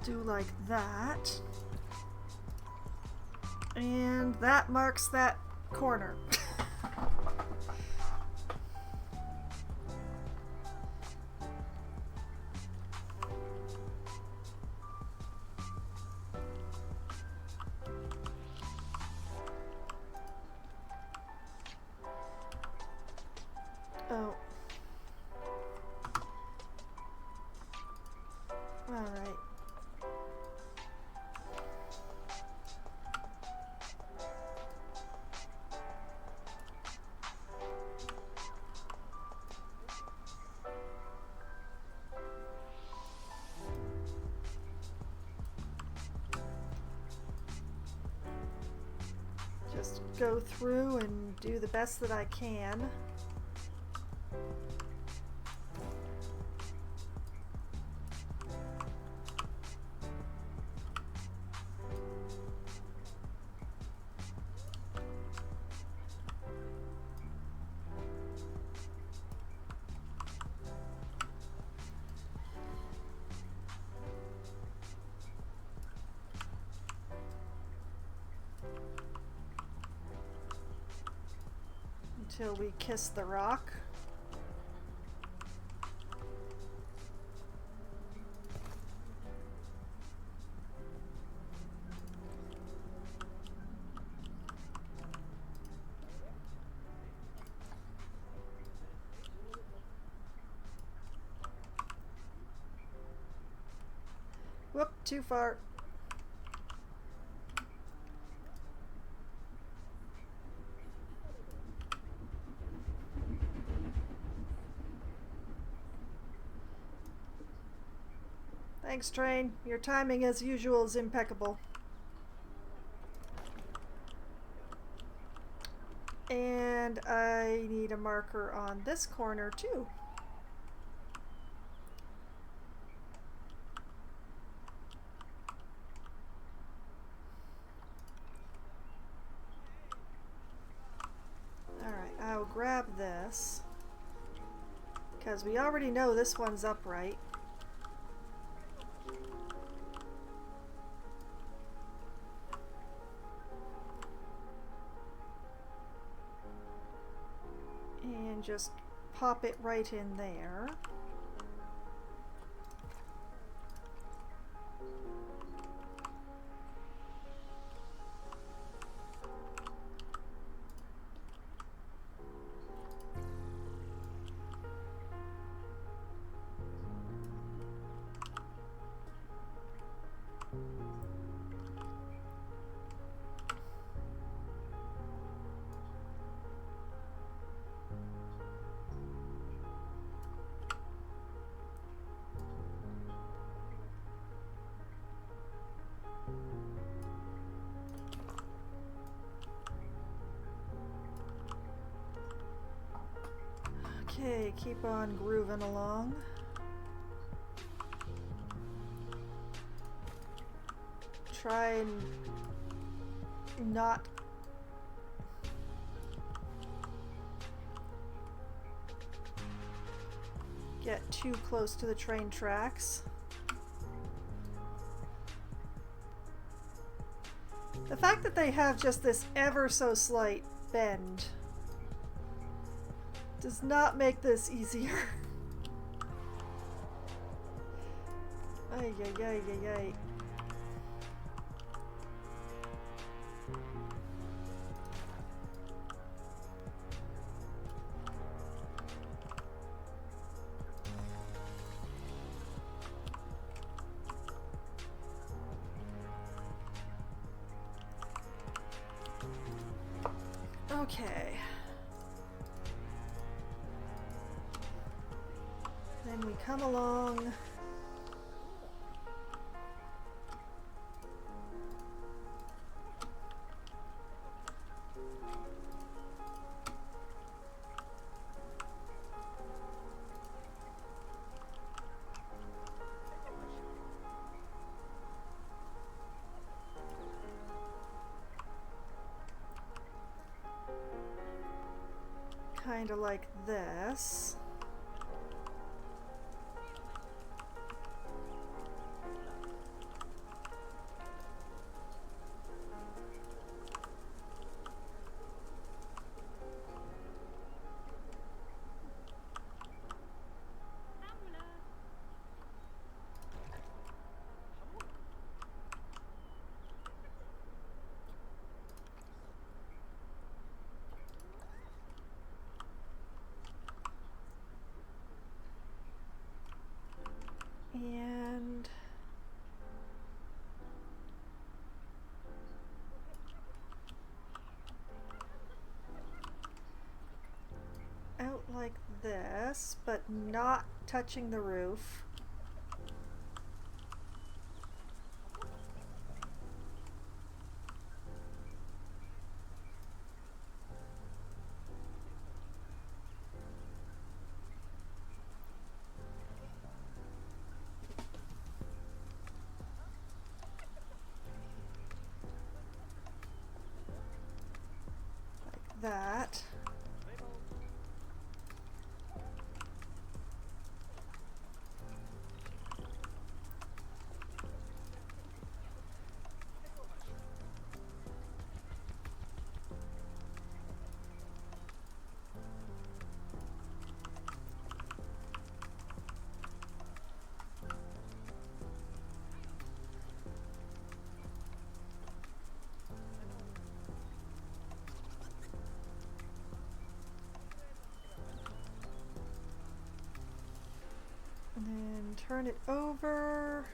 Do like that. And that marks that corner. Oh. All right. Just go through and do the best that I can. Until we kiss the rock. Whoop, too far. Thanks, train. Your timing, as usual, is impeccable. And I need a marker on this corner, too. Alright, I'll grab this, because we already know this one's upright. And just pop it right in there. Okay, keep on grooving along. Try and not get too close to the train tracks. The fact that they have just this ever so slight bend does not make this easier. Ay, ay, ay, ay, ay. Okay. Then we come along. kind of like this. And out like this, but not touching the roof. That. And then turn it over.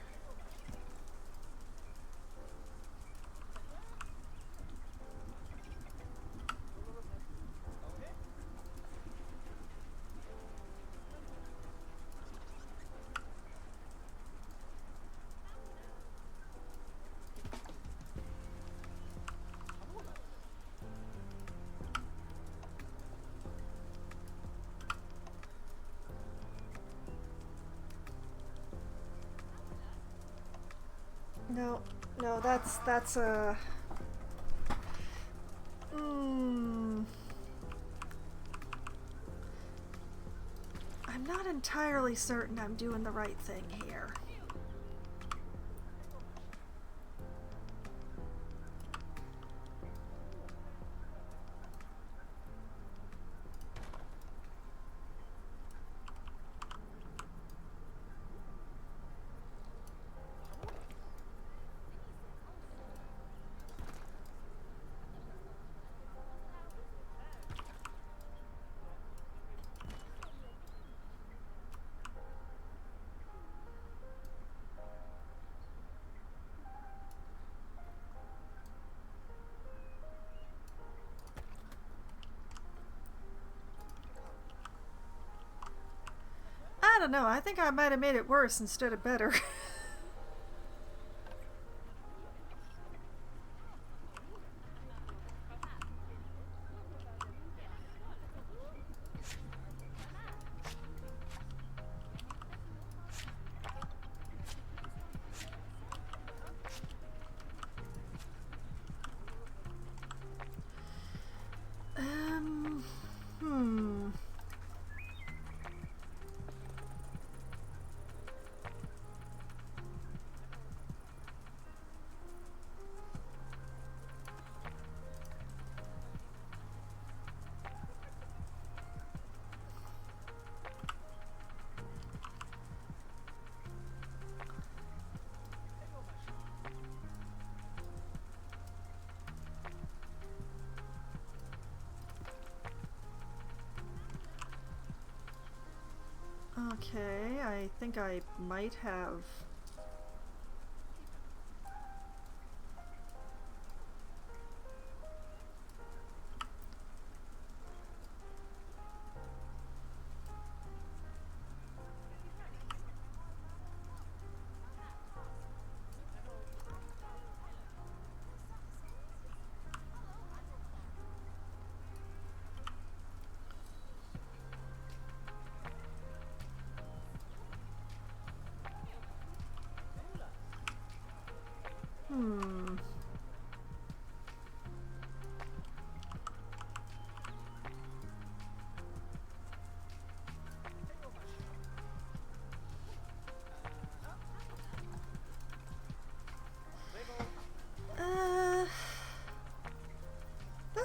No, no, that's a. I'm not entirely certain I'm doing the right thing here. I don't know. I think I might have made it worse instead of better. Hmm. Okay, I think I might have. Hmm.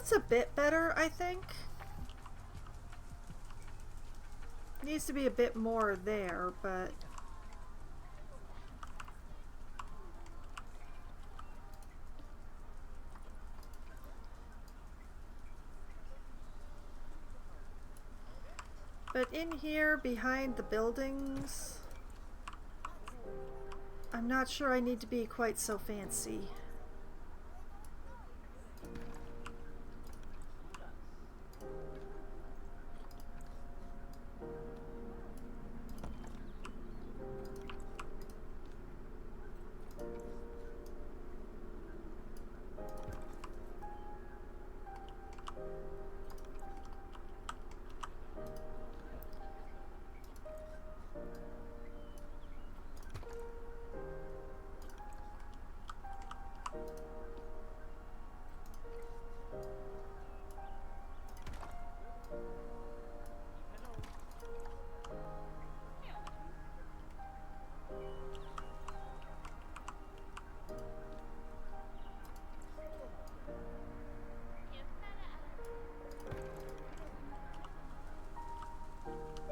That's a bit better, I think. Needs to be a bit more there, but... But in here, behind the buildings, I'm not sure I need to be quite so fancy.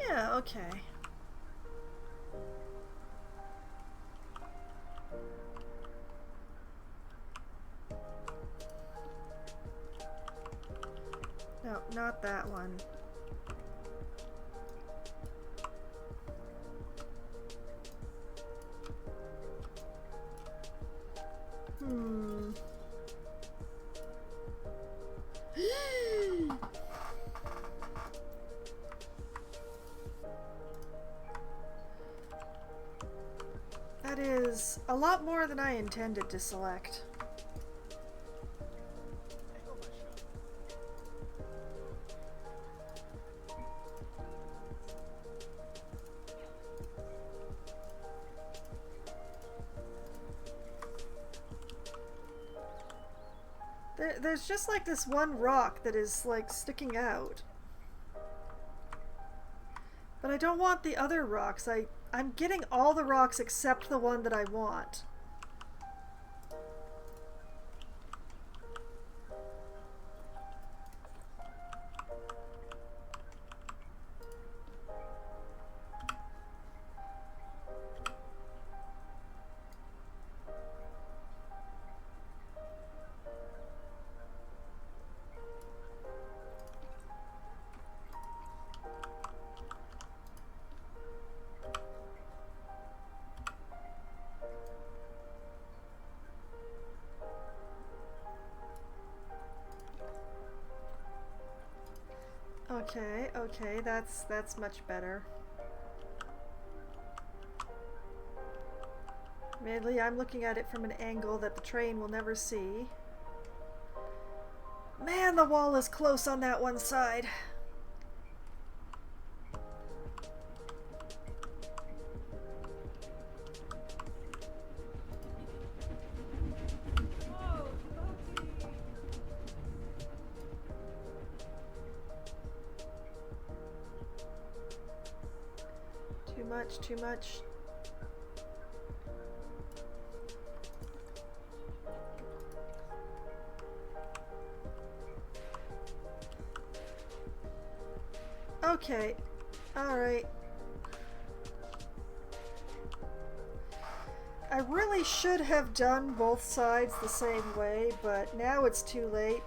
Yeah, okay. No, not that one. Hmm. That is a lot more than I intended to select. There's just like this one rock that is like sticking out. But I don't want the other rocks. I'm getting all the rocks except the one that I want. Okay, that's much better. Mainly, I'm looking at it from an angle that the train will never see. Man, the wall is close on that one side. Too much. Okay, alright. I really should have done both sides the same way, but now it's too late.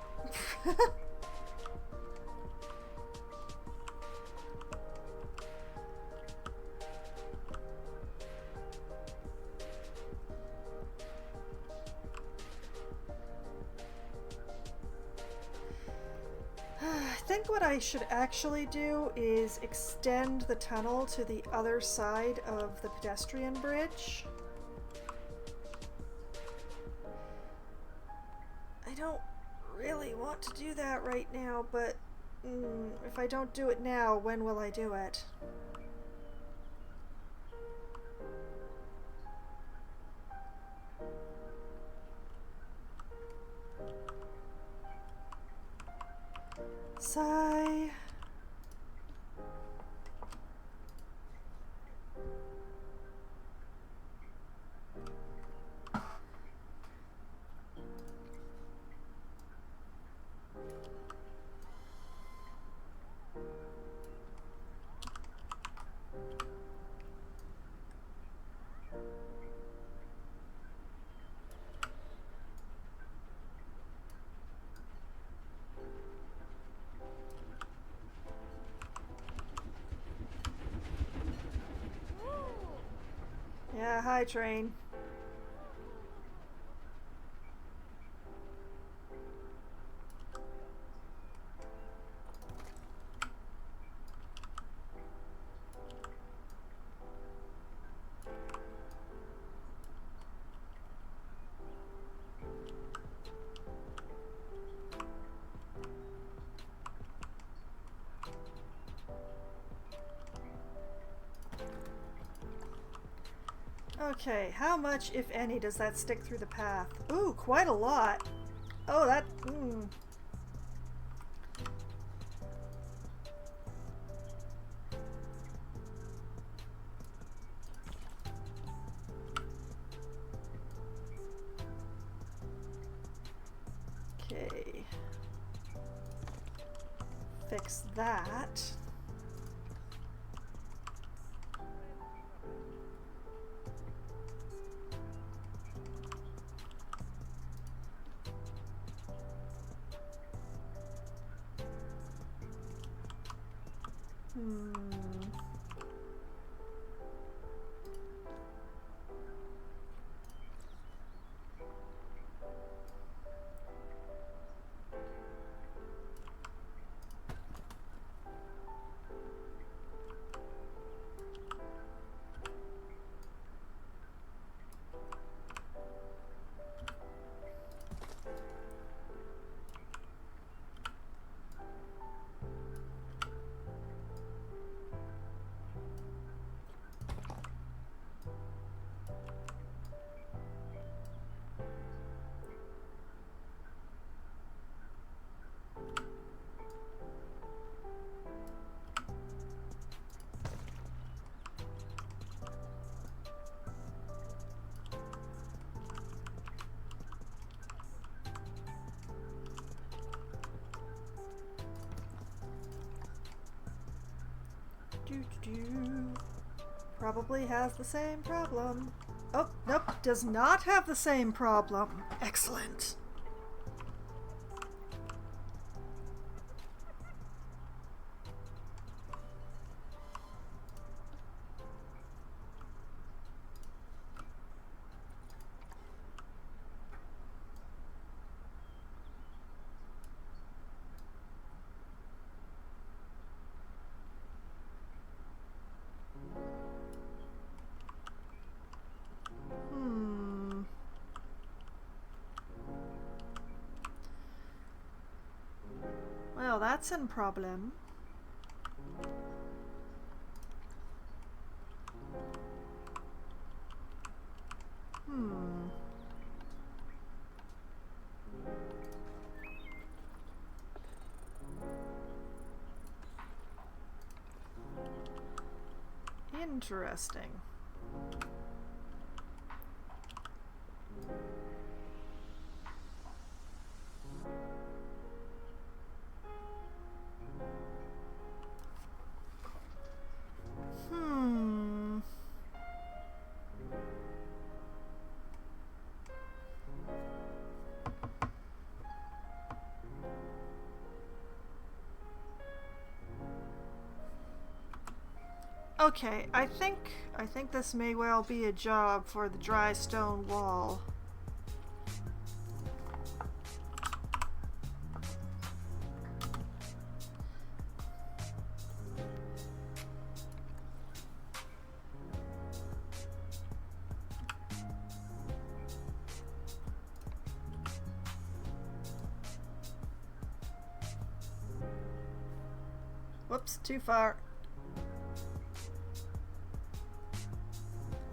I think what I should actually do is extend the tunnel to the other side of the pedestrian bridge. I don't really want to do that right now, but if I don't do it now, when will I do it? Sigh. Hi, train. Okay, how much, if any, does that stick through the path? Ooh, quite a lot. Oh, that... Okay. Fix that. Probably has the same problem. Oh, nope, does not have the same problem. Excellent. Well, that's a problem. Interesting. Okay, I think this may well be a job for the dry stone wall. Whoops, too far.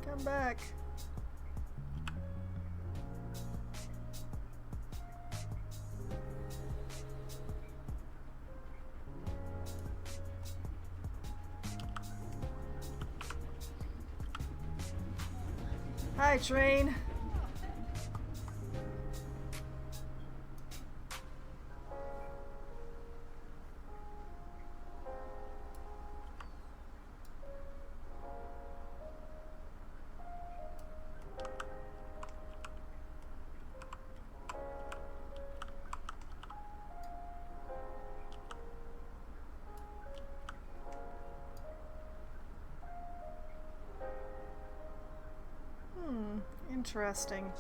Come back. Hi, train. Interesting.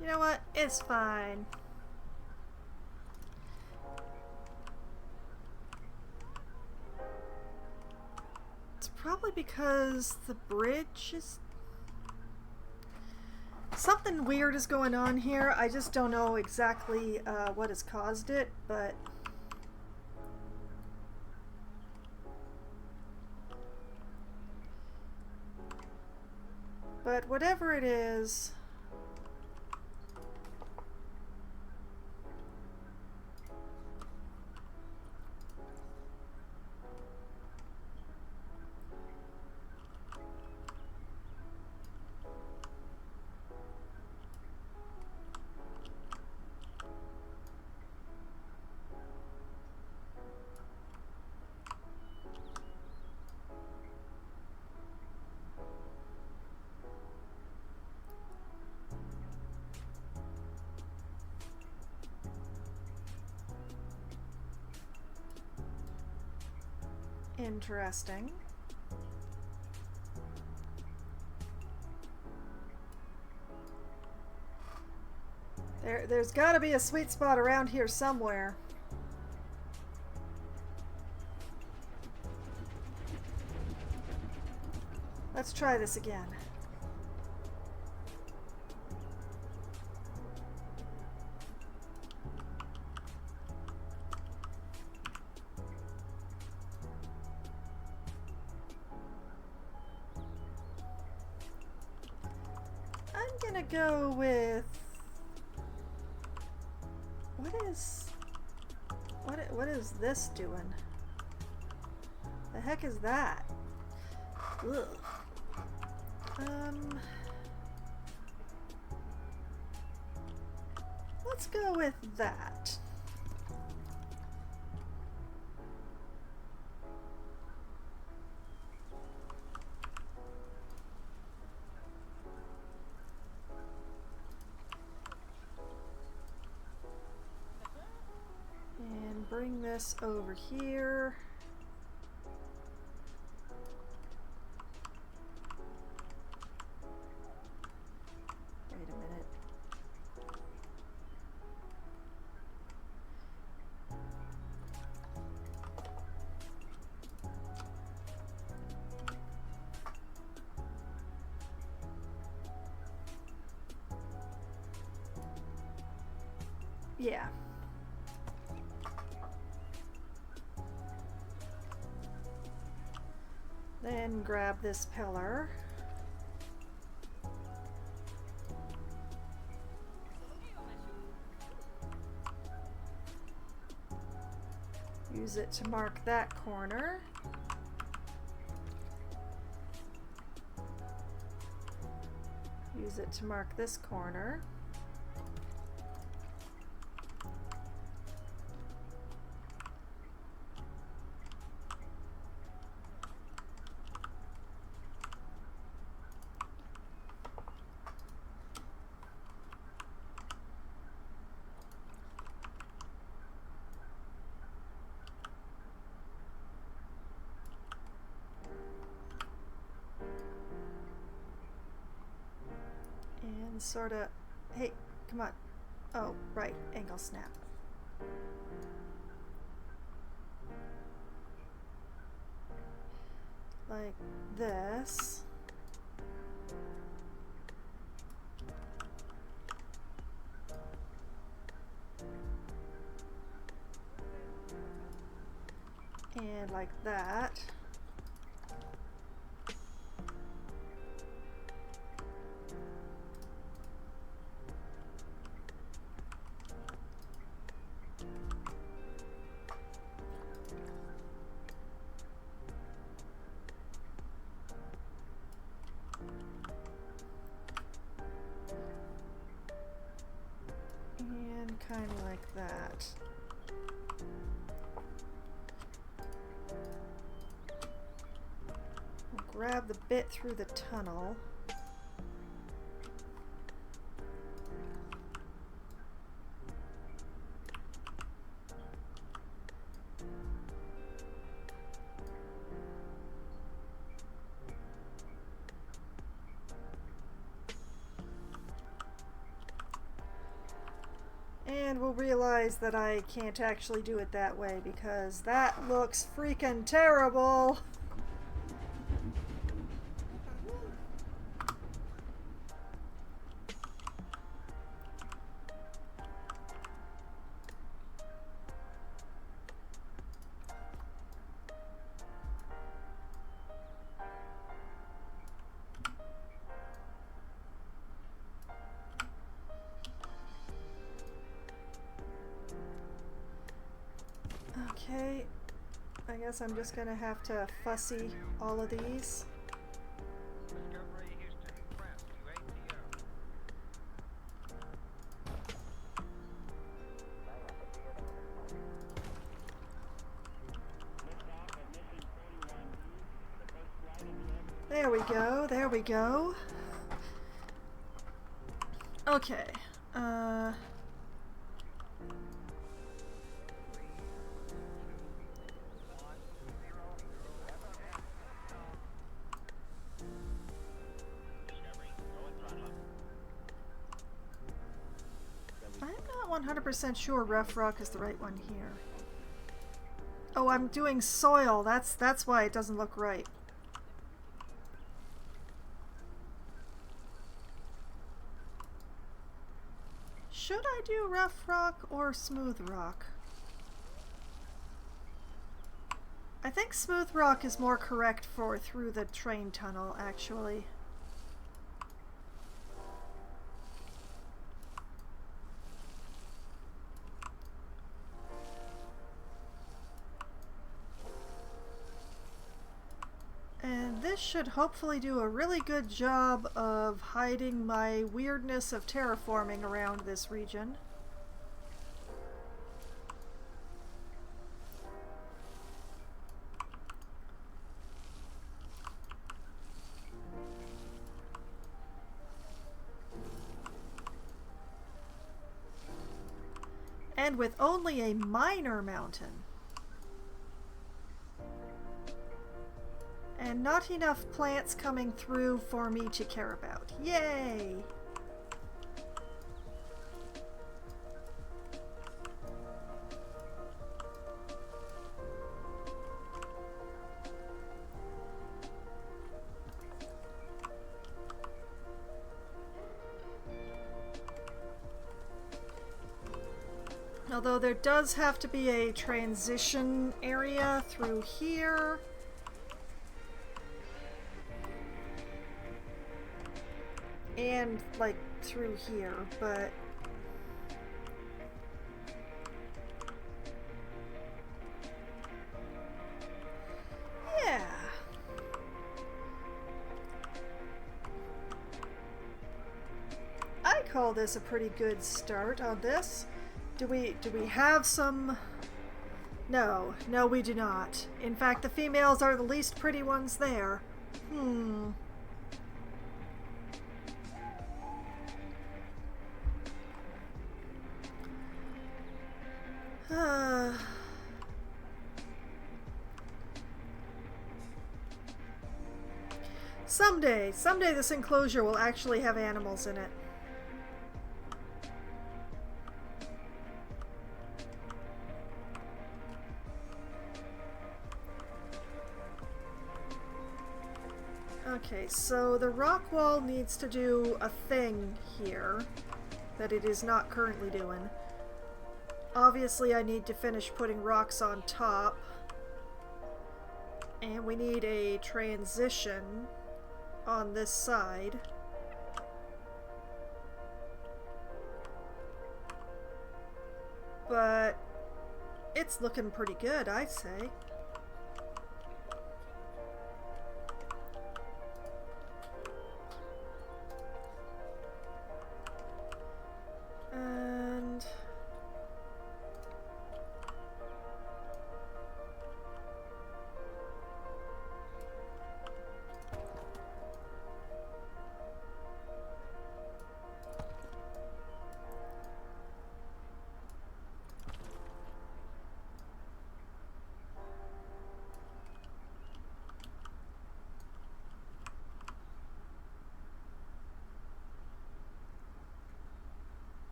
You know what? It's fine. It's probably because the bridge is... Something weird is going on here. I just don't know exactly what has caused it, but... But whatever it is... Interesting. There's got to be a sweet spot around here somewhere. Let's try this again. I'm gonna go with... What is this doing? The heck is that? Ugh. Let's go with that. And bring this over here. Wait a minute. Yeah. Then grab this pillar. Use it to mark that corner. Use it to mark this corner. And sort of, hey, come on. Oh, right, angle snap. Like this. And like that. And kind of like that. We'll grab the bit through the tunnel. And we'll realize that I can't actually do it that way because that looks freaking terrible. Okay, I guess I'm just gonna have to fussy all of these. Discovery Houston, press to ATO. There we go, there we go. Okay, I'm not 100% sure rough rock is the right one here. Oh, I'm doing soil. That's why it doesn't look right. Should I do rough rock or smooth rock? I think smooth rock is more correct for through the train tunnel, actually. And this should hopefully do a really good job of hiding my weirdness of terraforming around this region. And with only a minor mountain. And not enough plants coming through for me to care about. Yay! Although there does have to be a transition area through here. And, like, through here, but... yeah. I call this a pretty good start on this. Do we have some... No, we do not. In fact, the females are the least pretty ones there. Someday this enclosure will actually have animals in it. Okay, so the rock wall needs to do a thing here that it is not currently doing. Obviously, I need to finish putting rocks on top. And we need a transition on this side. But it's looking pretty good, I'd say. And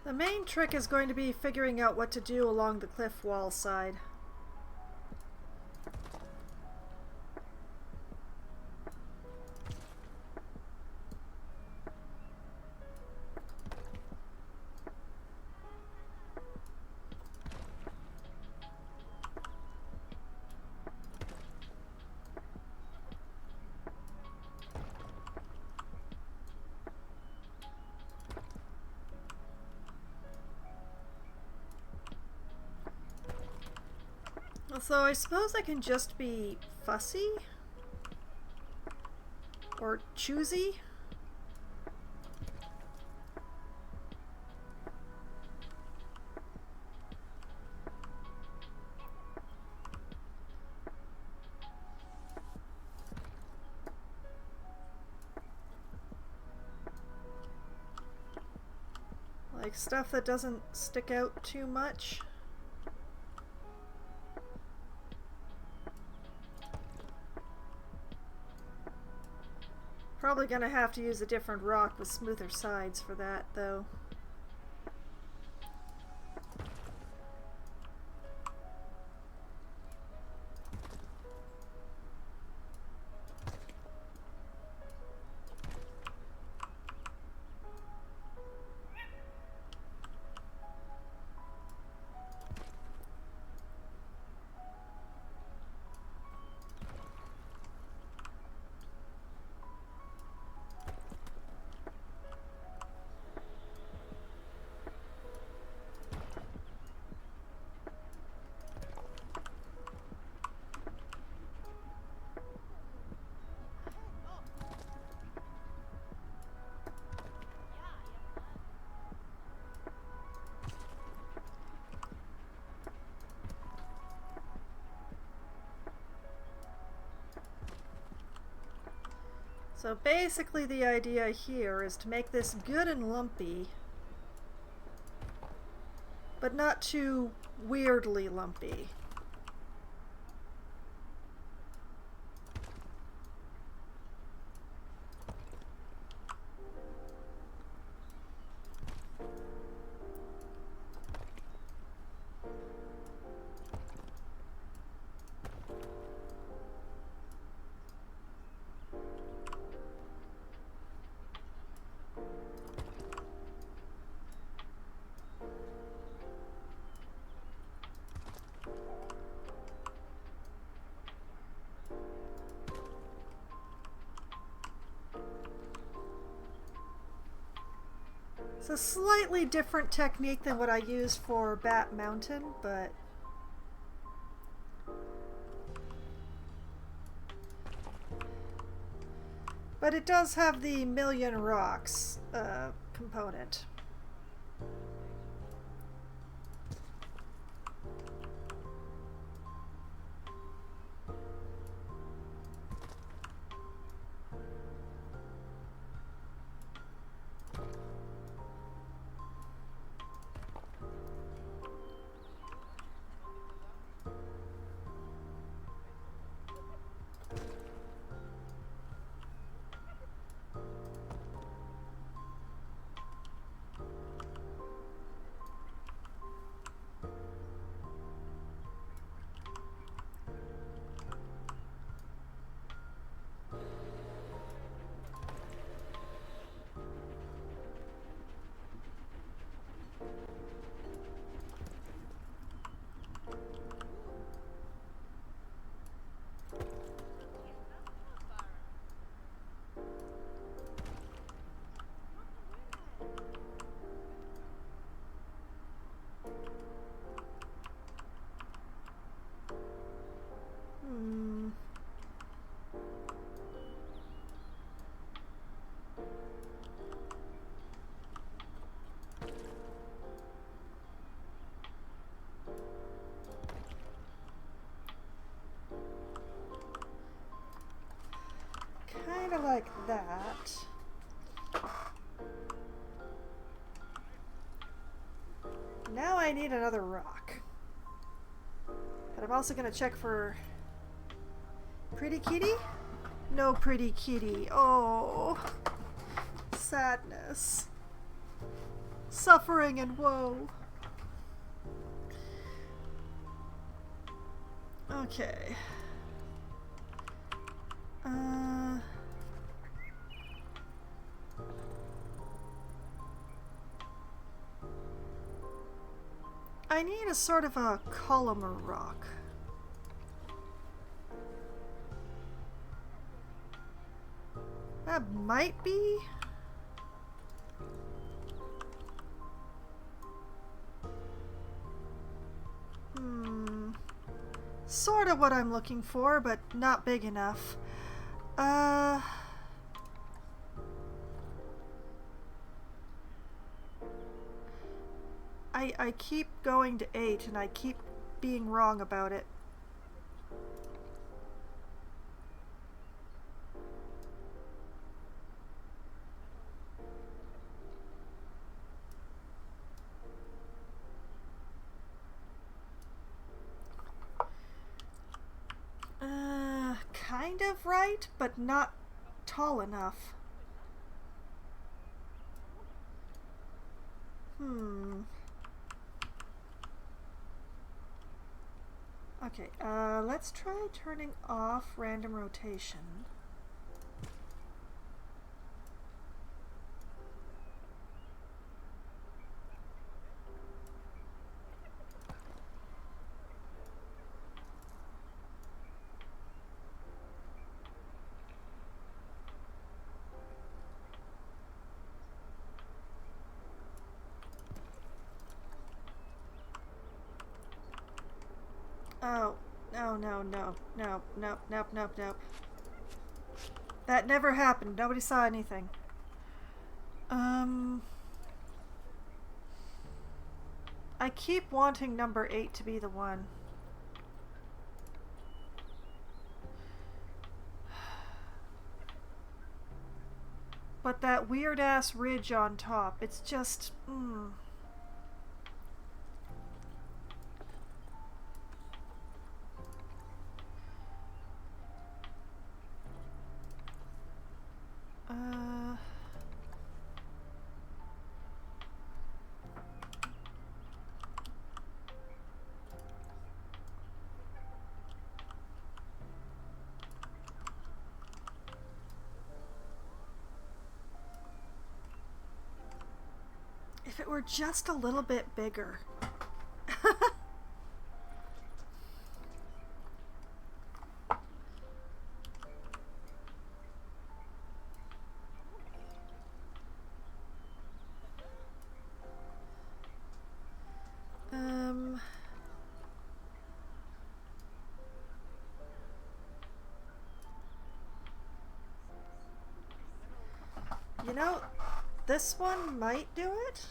the main trick is going to be figuring out what to do along the cliff wall side. So I suppose I can just be fussy or choosy. Like stuff that doesn't stick out too much. Probably gonna have to use a different rock with smoother sides for that, though. So basically the idea here is to make this good and lumpy, but not too weirdly lumpy. It's a slightly different technique than what I used for Bat Mountain, but it does have the million rocks component. like that. Now I need another rock. But I'm also gonna check for pretty kitty? No pretty kitty. Oh, sadness. Suffering and woe. Okay. I need a sort of a columnar rock. That might be. Sort of what I'm looking for, but not big enough. I keep going to 8 and I keep being wrong about it. Kind of right, but not tall enough. Okay, let's try turning off random rotation. Oh, nope. That never happened. Nobody saw anything. I keep wanting number 8 to be the one. But that weird-ass ridge on top, it's just... If it were just a little bit bigger. You know, this one might do it.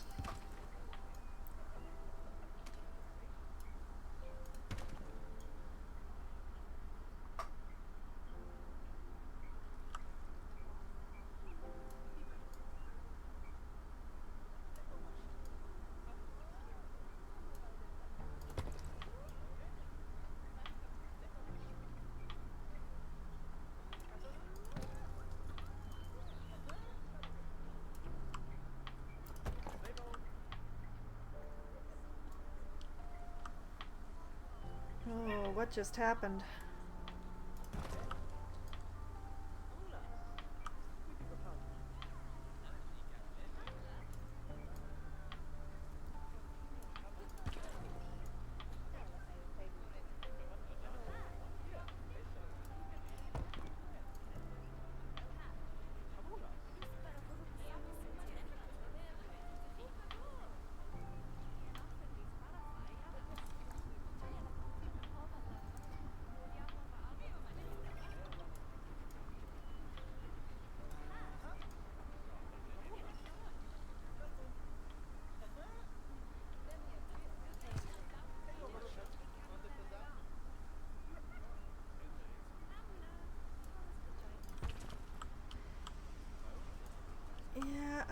Oh, what just happened?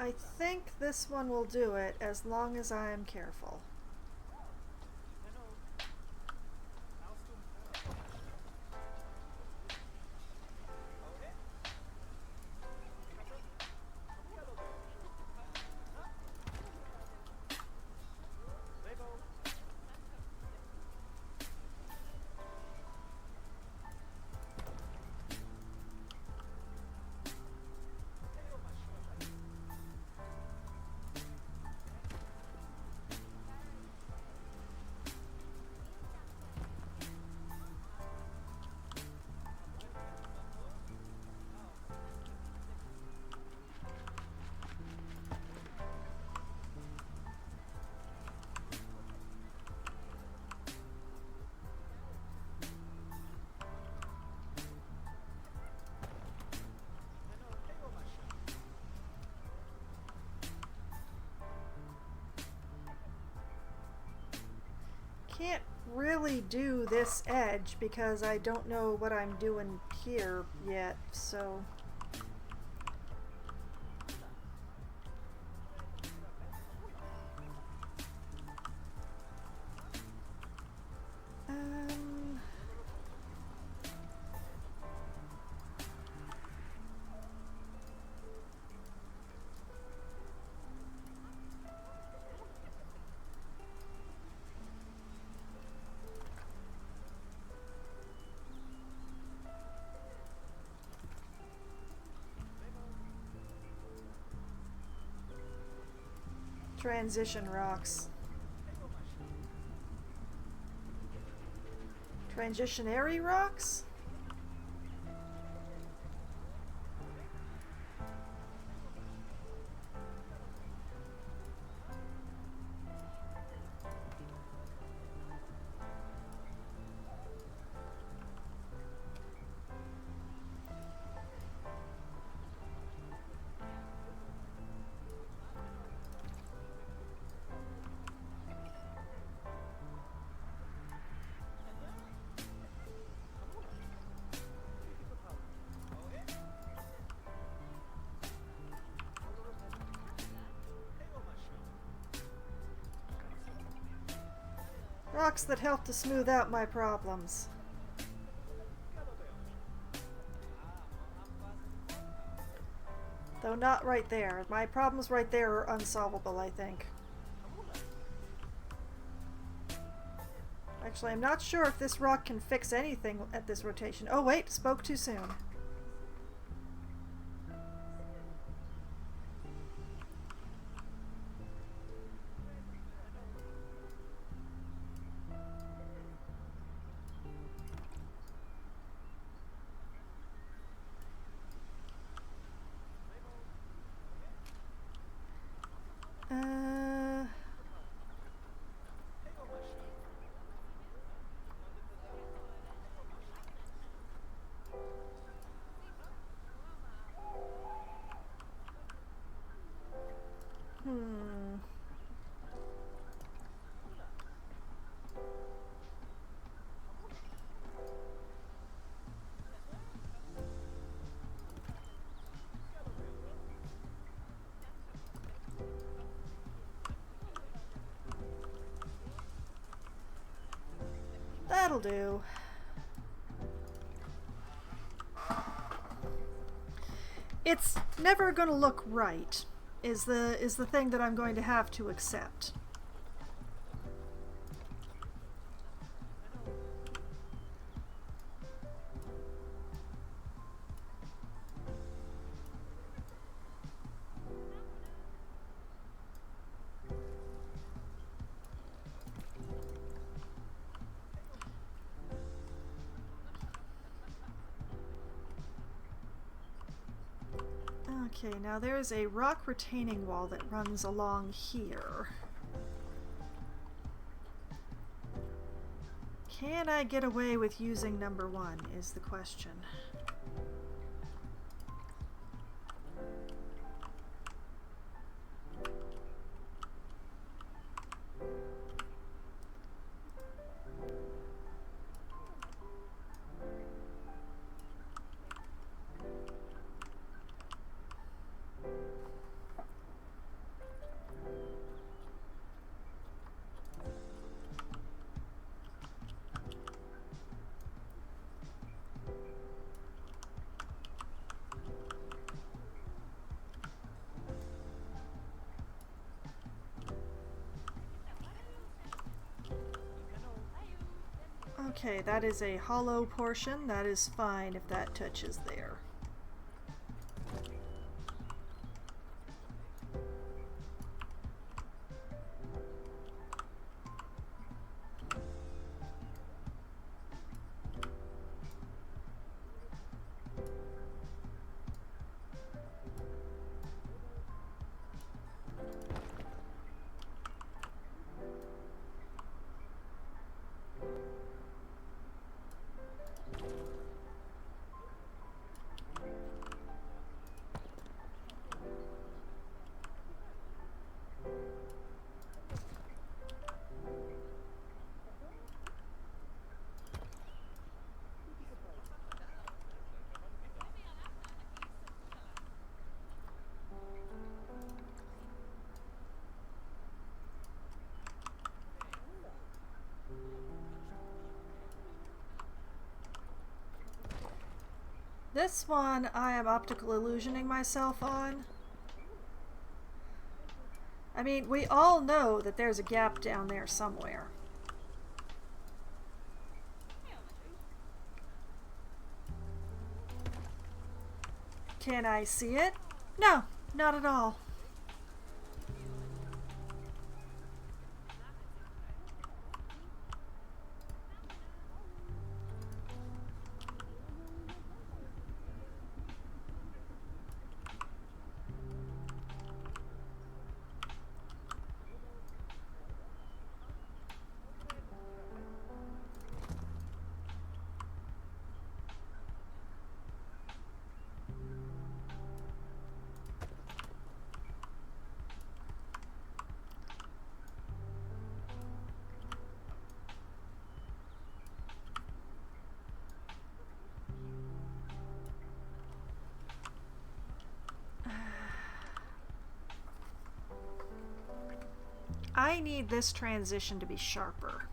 I think this one will do it as long as I am careful. Can't really do this edge because I don't know what I'm doing here yet, so... Um... Transition rocks. Transitionary rocks? Rocks that help to smooth out my problems. Though not right there. My problems right there are unsolvable, I think. Actually, I'm not sure if this rock can fix anything at this rotation. Oh wait, spoke too soon. That'll do. It's never going to look right, is the thing that I'm going to have to accept. Okay, now there is a rock retaining wall that runs along here. Can I get away with using number one is the question. Okay, that is a hollow portion. That is fine if that touches there. This one I am optical illusioning myself on. I mean, we all know that there's a gap down there somewhere. Can I see it? No, not at all. I need this transition to be sharper.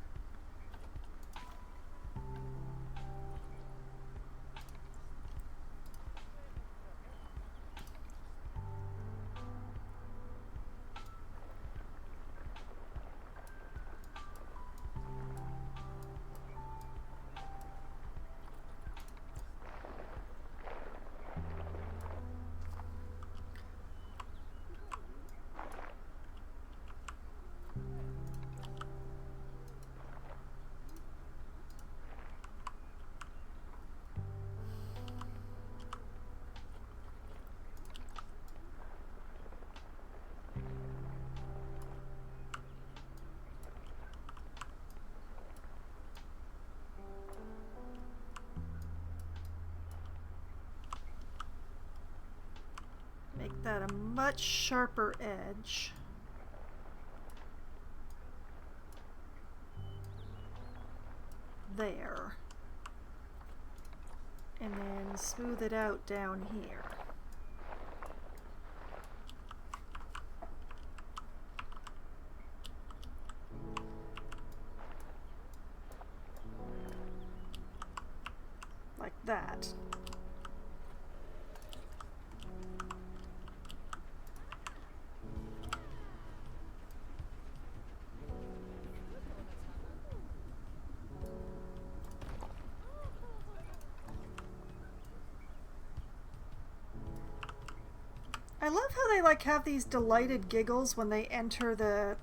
Make that a much sharper edge. There. And then smooth it out down here. Like that. I love how they like have these delighted giggles when they enter the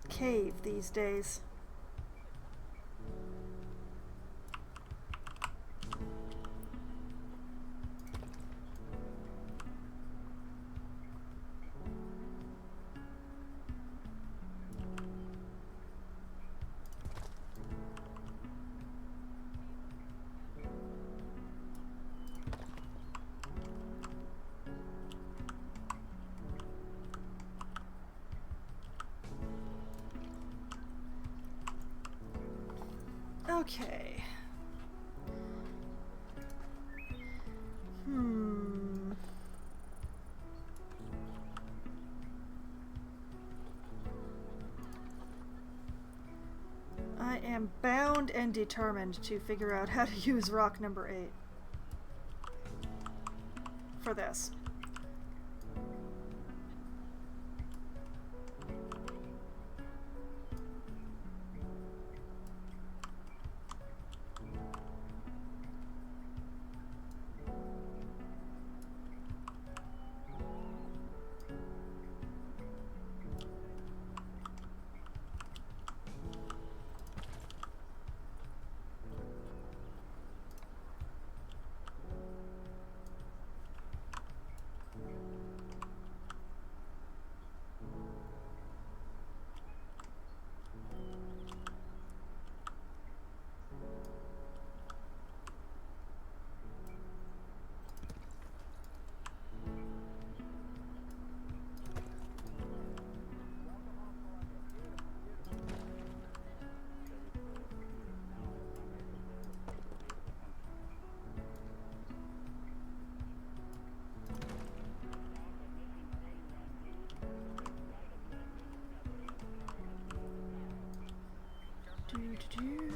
cave these days. Okay. I am bound and determined to figure out how to use rock number 8 for this. Do-do-do.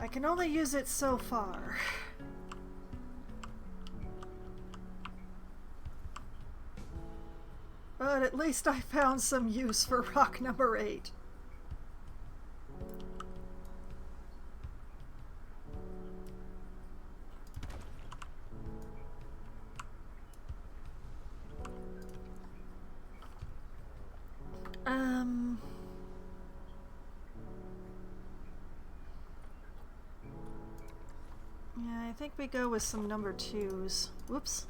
I can only use it so far. But at least I found some use for rock number 8. Yeah, I think we go with some number 2s. Whoops.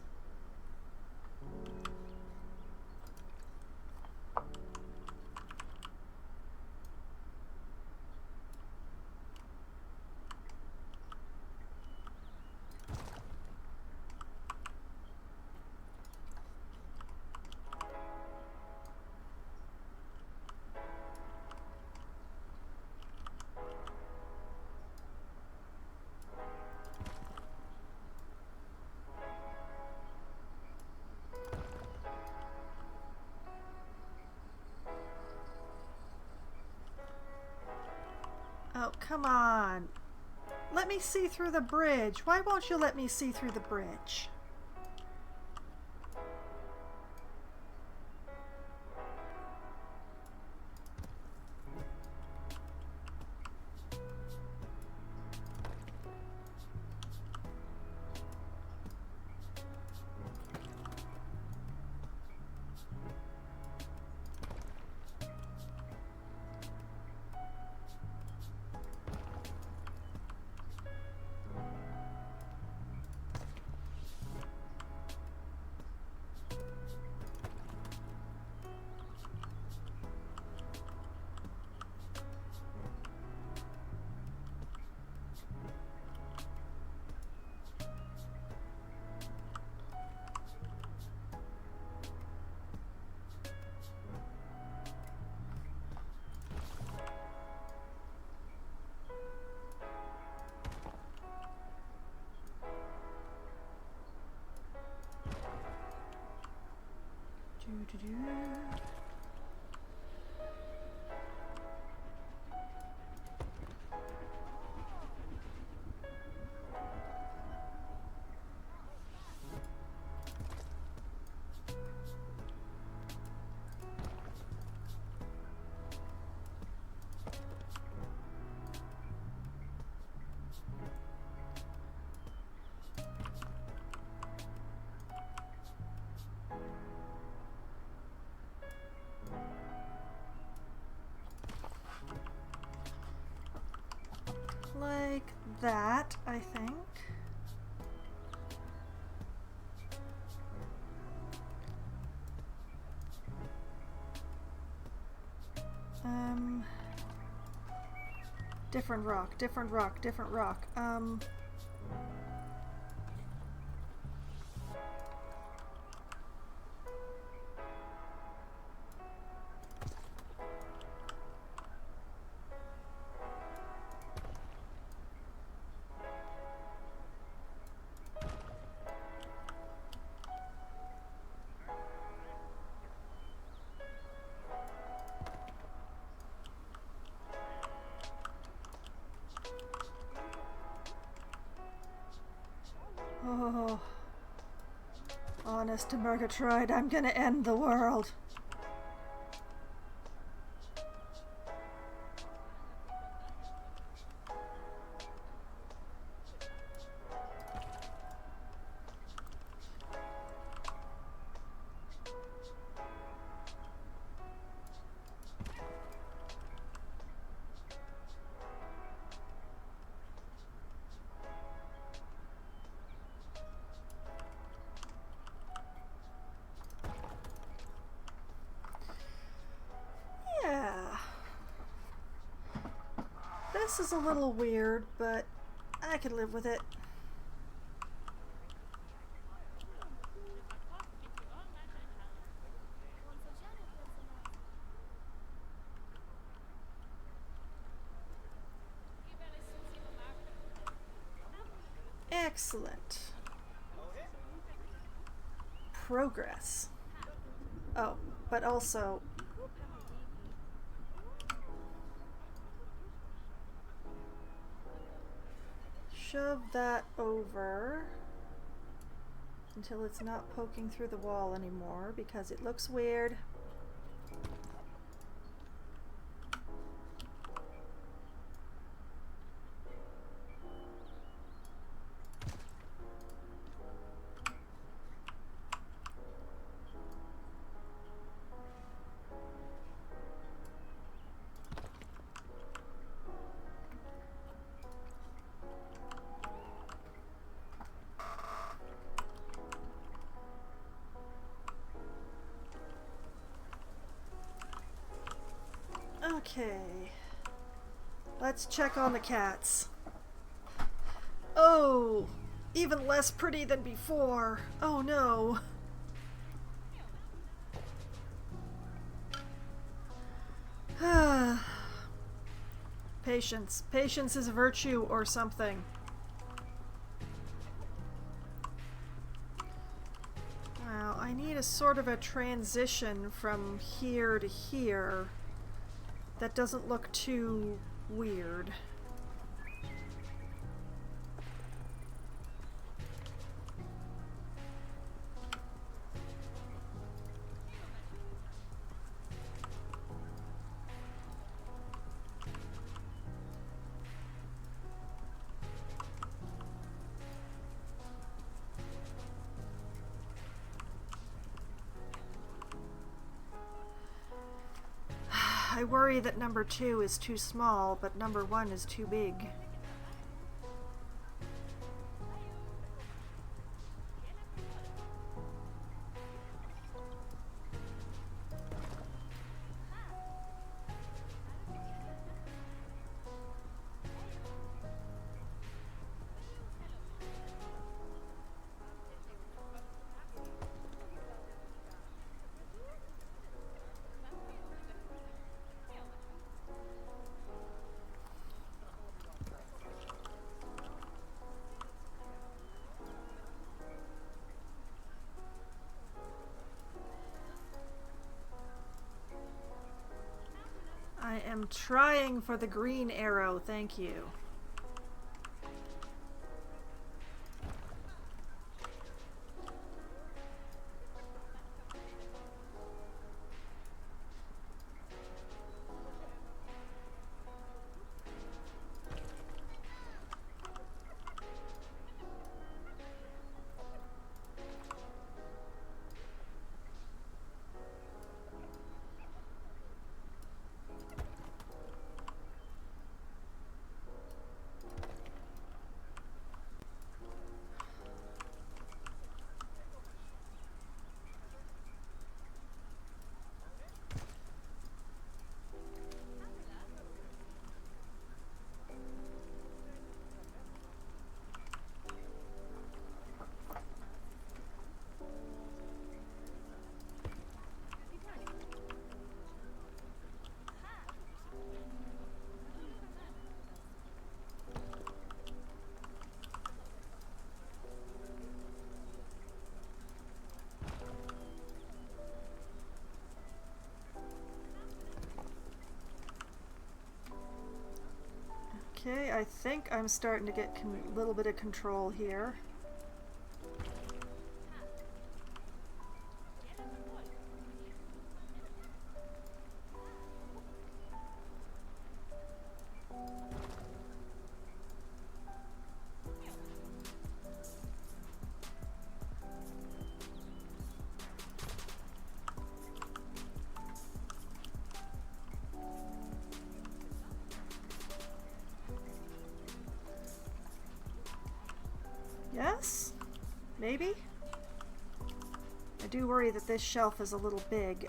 Oh, come on. Let me see through the bridge. Why won't you let me see through the bridge? Do-do-do. Like that, I think. Different rock, different rock, different rock. Oh, honest to Murgatroyd, I'm gonna end the world. This is a little weird, but I can live with it. Excellent. Progress. Oh, but also shove that over until it's not poking through the wall anymore because it looks weird. Okay, let's check on the cats. Oh, even less pretty than before. Oh no. Patience. Patience is a virtue or something. Now, I need a sort of a transition from here to here that doesn't look too weird. I worry that number 2 is too small, but number 1 is too big. I am trying for the green arrow, thank you. Okay, I think I'm starting to get a little bit of control here. Yes? Maybe? I do worry that this shelf is a little big.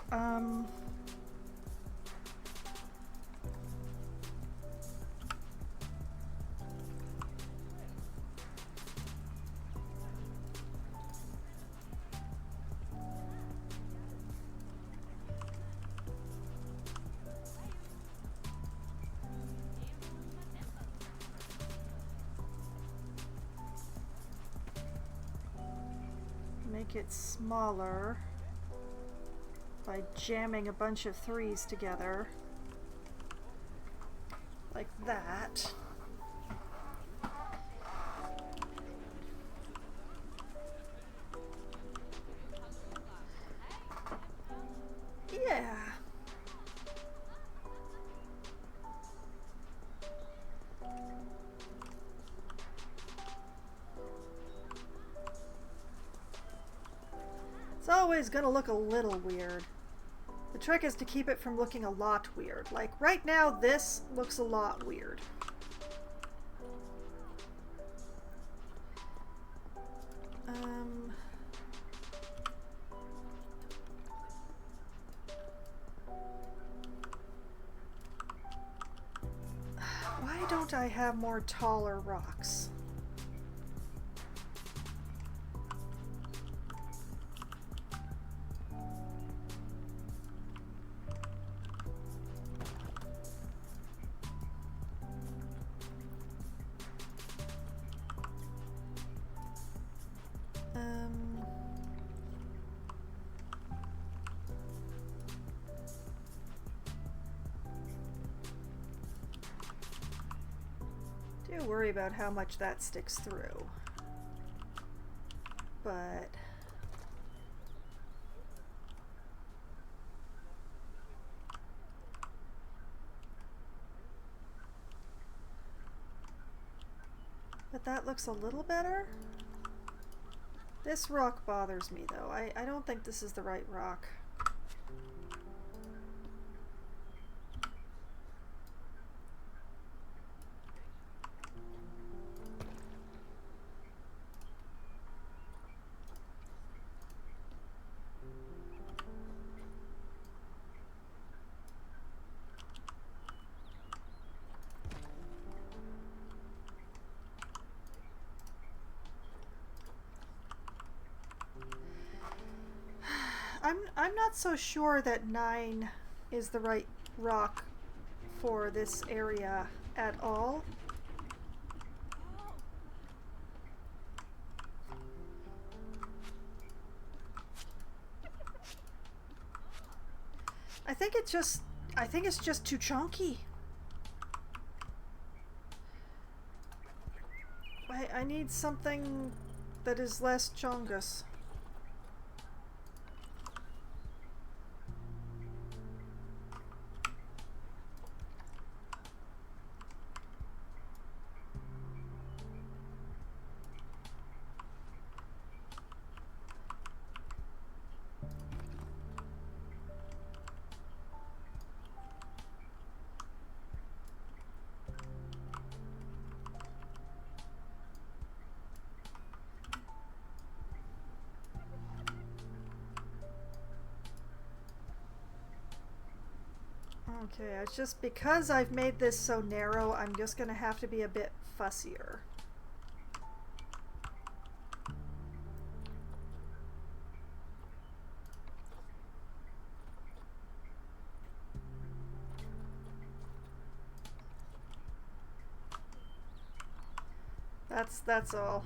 make it smaller by jamming a bunch of 3s together. Like that. Yeah. It's always gonna look a little weird. The trick is to keep it from looking a lot weird. Like right now, this looks a lot weird. Why don't I have more taller rocks? Do worry about how much that sticks through. But that looks a little better. This rock bothers me though. I don't think this is the right rock. I'm not so sure that 9 is the right rock for this area at all. I think it's just too chunky. I need something that is less chungus. Okay, it's just because I've made this so narrow, I'm just gonna have to be a bit fussier. That's all.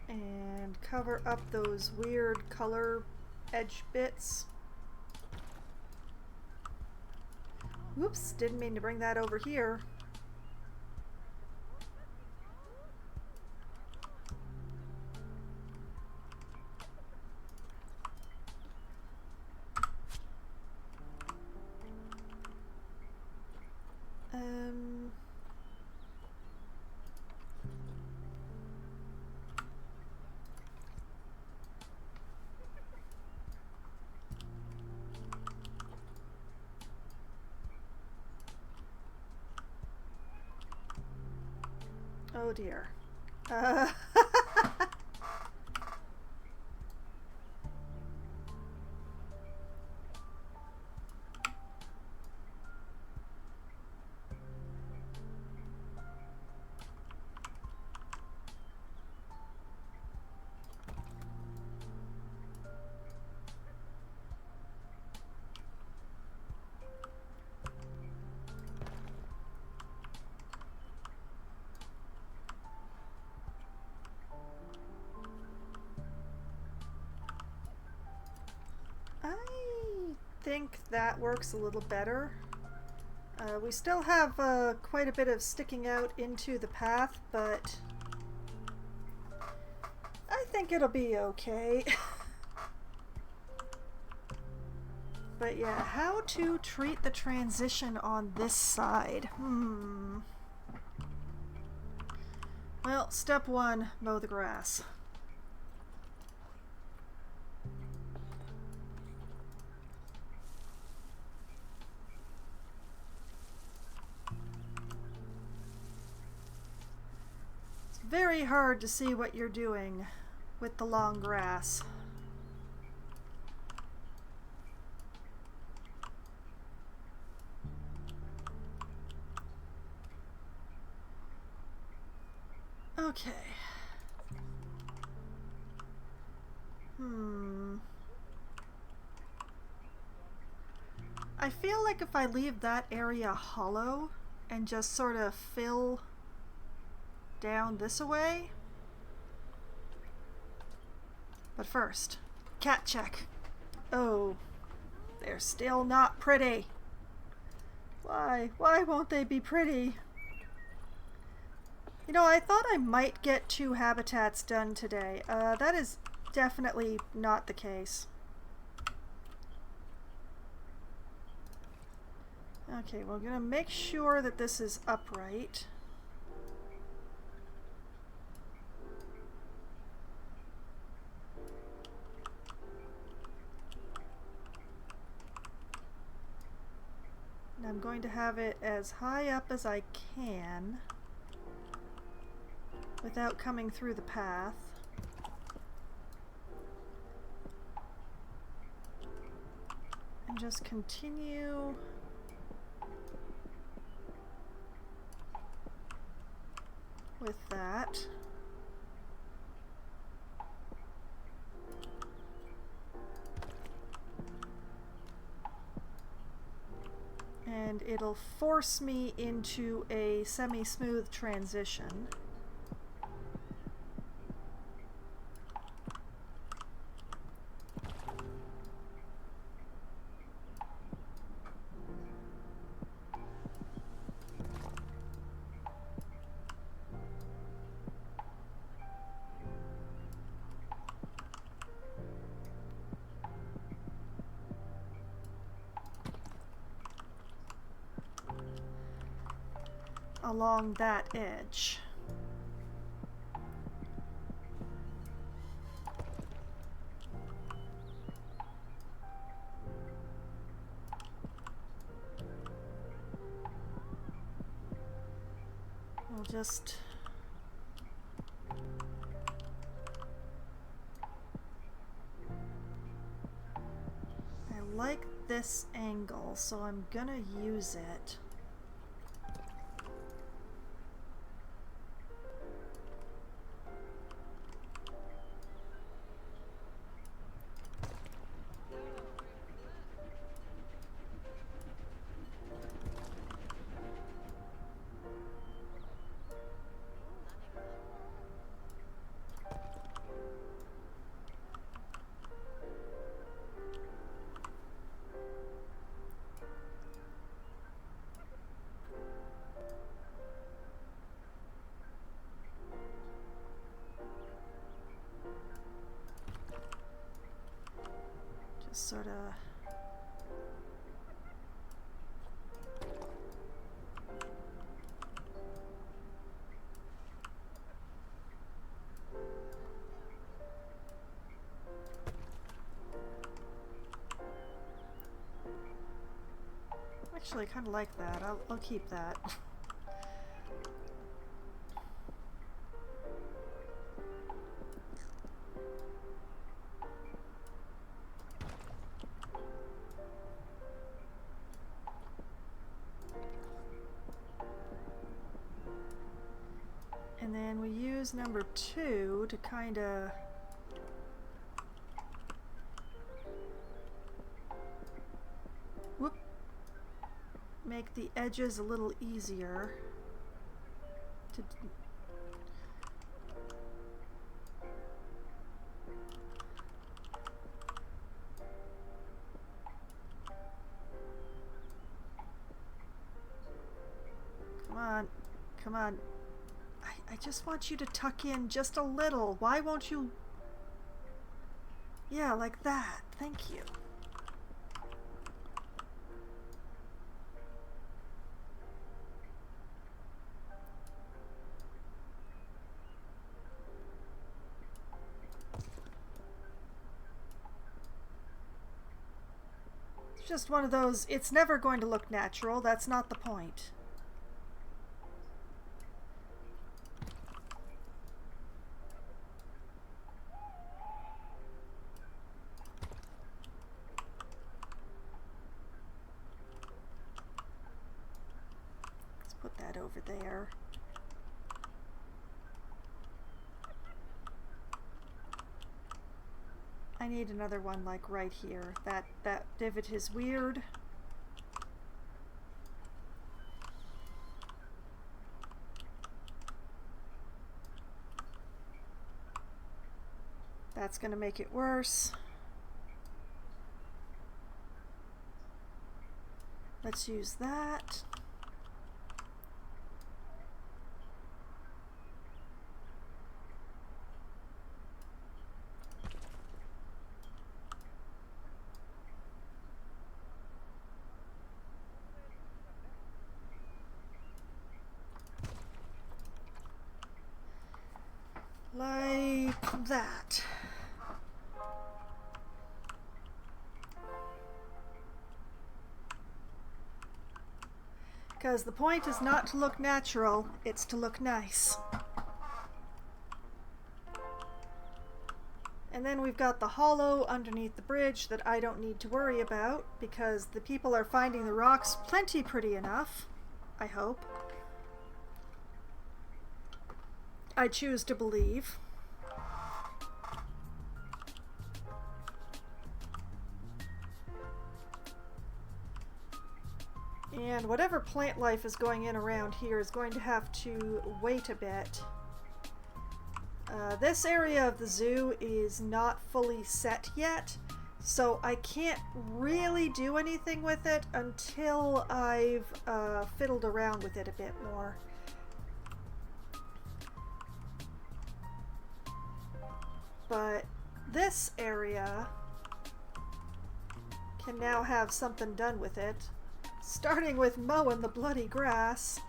And cover up those weird color edge bits. Whoops, didn't mean to bring that over here. Oh dear. think that works a little better. We still have quite a bit of sticking out into the path, but I think it'll be okay. But yeah, how to treat the transition on this side? Well, step one, mow the grass. It's very hard to see what you're doing with the long grass. Okay. I feel like if I leave that area hollow and just sort of fill down this way. But first, cat check. Oh, they're still not pretty. Why? Why won't they be pretty? You know, I thought I might get 2 habitats done today. That is definitely not the case. Okay, we're gonna make sure that this is upright. And I'm going to have it as high up as I can without coming through the path. And just continue with that. And it'll force me into a semi-smooth transition. Along that edge. We'll just I like this angle, so I'm gonna use it. Sort of actually kind of like that. I'll keep that. And then we use number 2 to kind of make the edges a little easier to on. Come on. I just want you to tuck in just a little. Why won't you? Yeah, like that. Thank you. It's just one of those, it's never going to look natural. That's not the point. Put that over there. I need another one like right here. That divot is weird. That's gonna make it worse. Let's use that. Like that. Because the point is not to look natural, it's to look nice. And then we've got the hollow underneath the bridge that I don't need to worry about because the people are finding the rocks plenty pretty enough, I hope. I choose to believe. And whatever plant life is going in around here is going to have to wait a bit. This area of the zoo is not fully set yet, so I can't really do anything with it until I've fiddled around with it a bit more. But this area can now have something done with it, starting with mowing the bloody grass.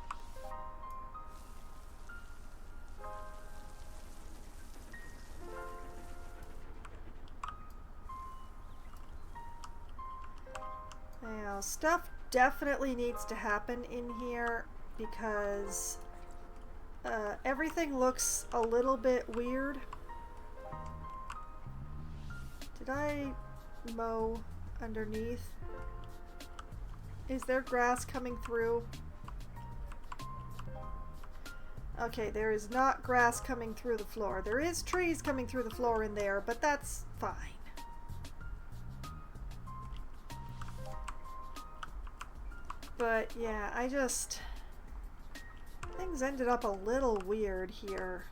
Now, stuff definitely needs to happen in here because everything looks a little bit weird. Did I mow underneath? Is there grass coming through? Okay, there is not grass coming through the floor. There is trees coming through the floor in there, but that's fine. But yeah, things ended up a little weird here,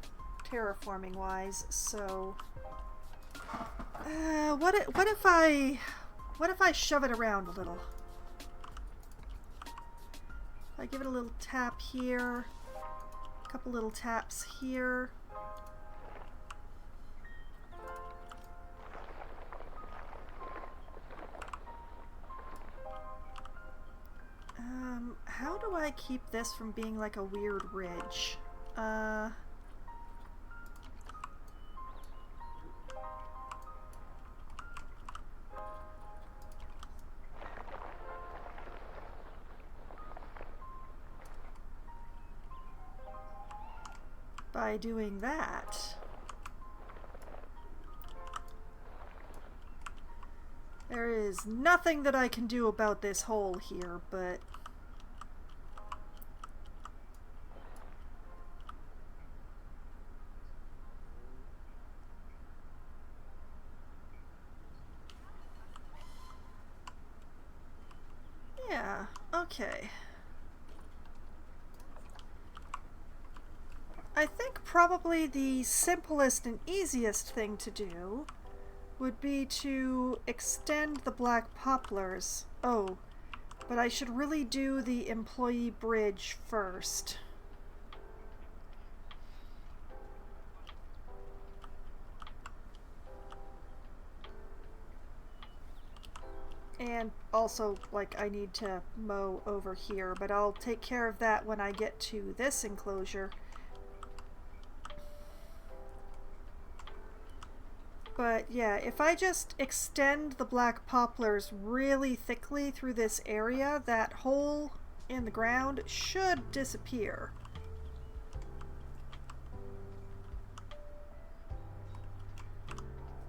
terraforming wise, so what if I shove it around a little? I give it a little tap here, a couple little taps here. How do I keep this from being like a weird ridge? By doing that. There is nothing that I can do about this hole here, but yeah, okay. I think probably the simplest and easiest thing to do would be to extend the black poplars. Oh, But I should really do the employee bridge first. And also, like, I need to mow over here, but I'll take care of that when I get to this enclosure. But yeah, if I just extend the black poplars really thickly through this area, that hole in the ground should disappear.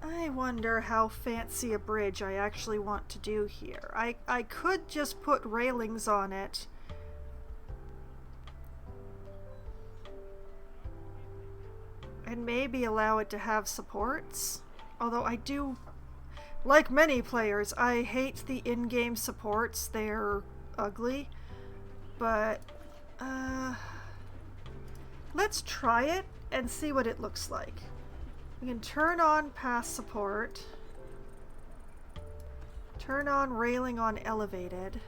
I wonder how fancy a bridge I actually want to do here. I could just put railings on it. And maybe allow it to have supports. Although I do, like many players, I hate the in-game supports. They're ugly. But, let's try it and see what it looks like. We can turn on pass support. Turn on railing on elevated.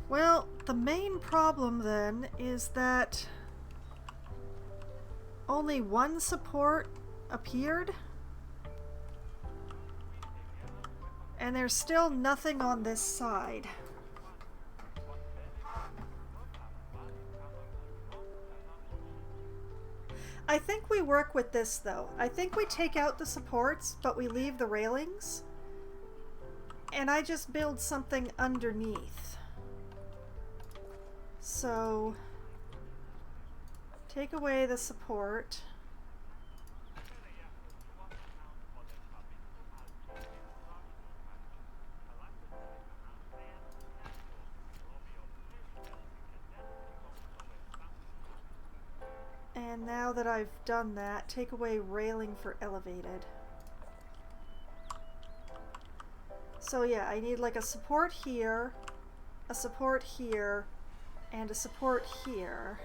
Well, the main problem then is that only one support appeared, and there's still nothing on this side. I think we work with this though. I think we take out the supports, but we leave the railings, and I just build something underneath. So, take away the support. And now that I've done that, take away railing for elevated. So yeah, I need like a support here, a support here, and a support here.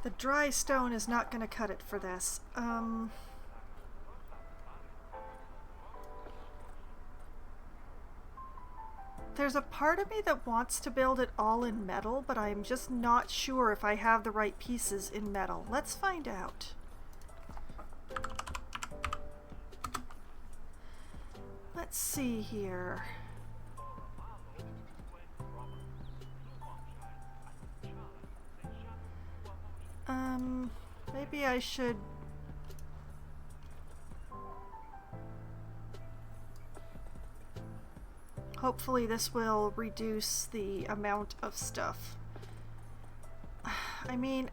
The dry stone is not going to cut it for this. There's a part of me that wants to build it all in metal, but I'm just not sure if I have the right pieces in metal. Let's find out. Let's see here. Maybe I should... Hopefully this will reduce the amount of stuff. I mean,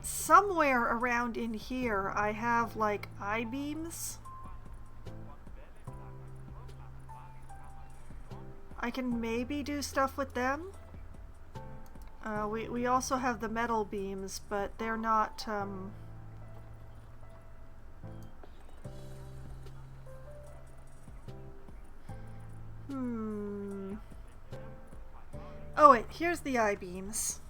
somewhere around in here I have like I-beams. I can maybe do stuff with them. We also have the metal beams, but they're not, Oh wait, here's the I-beams.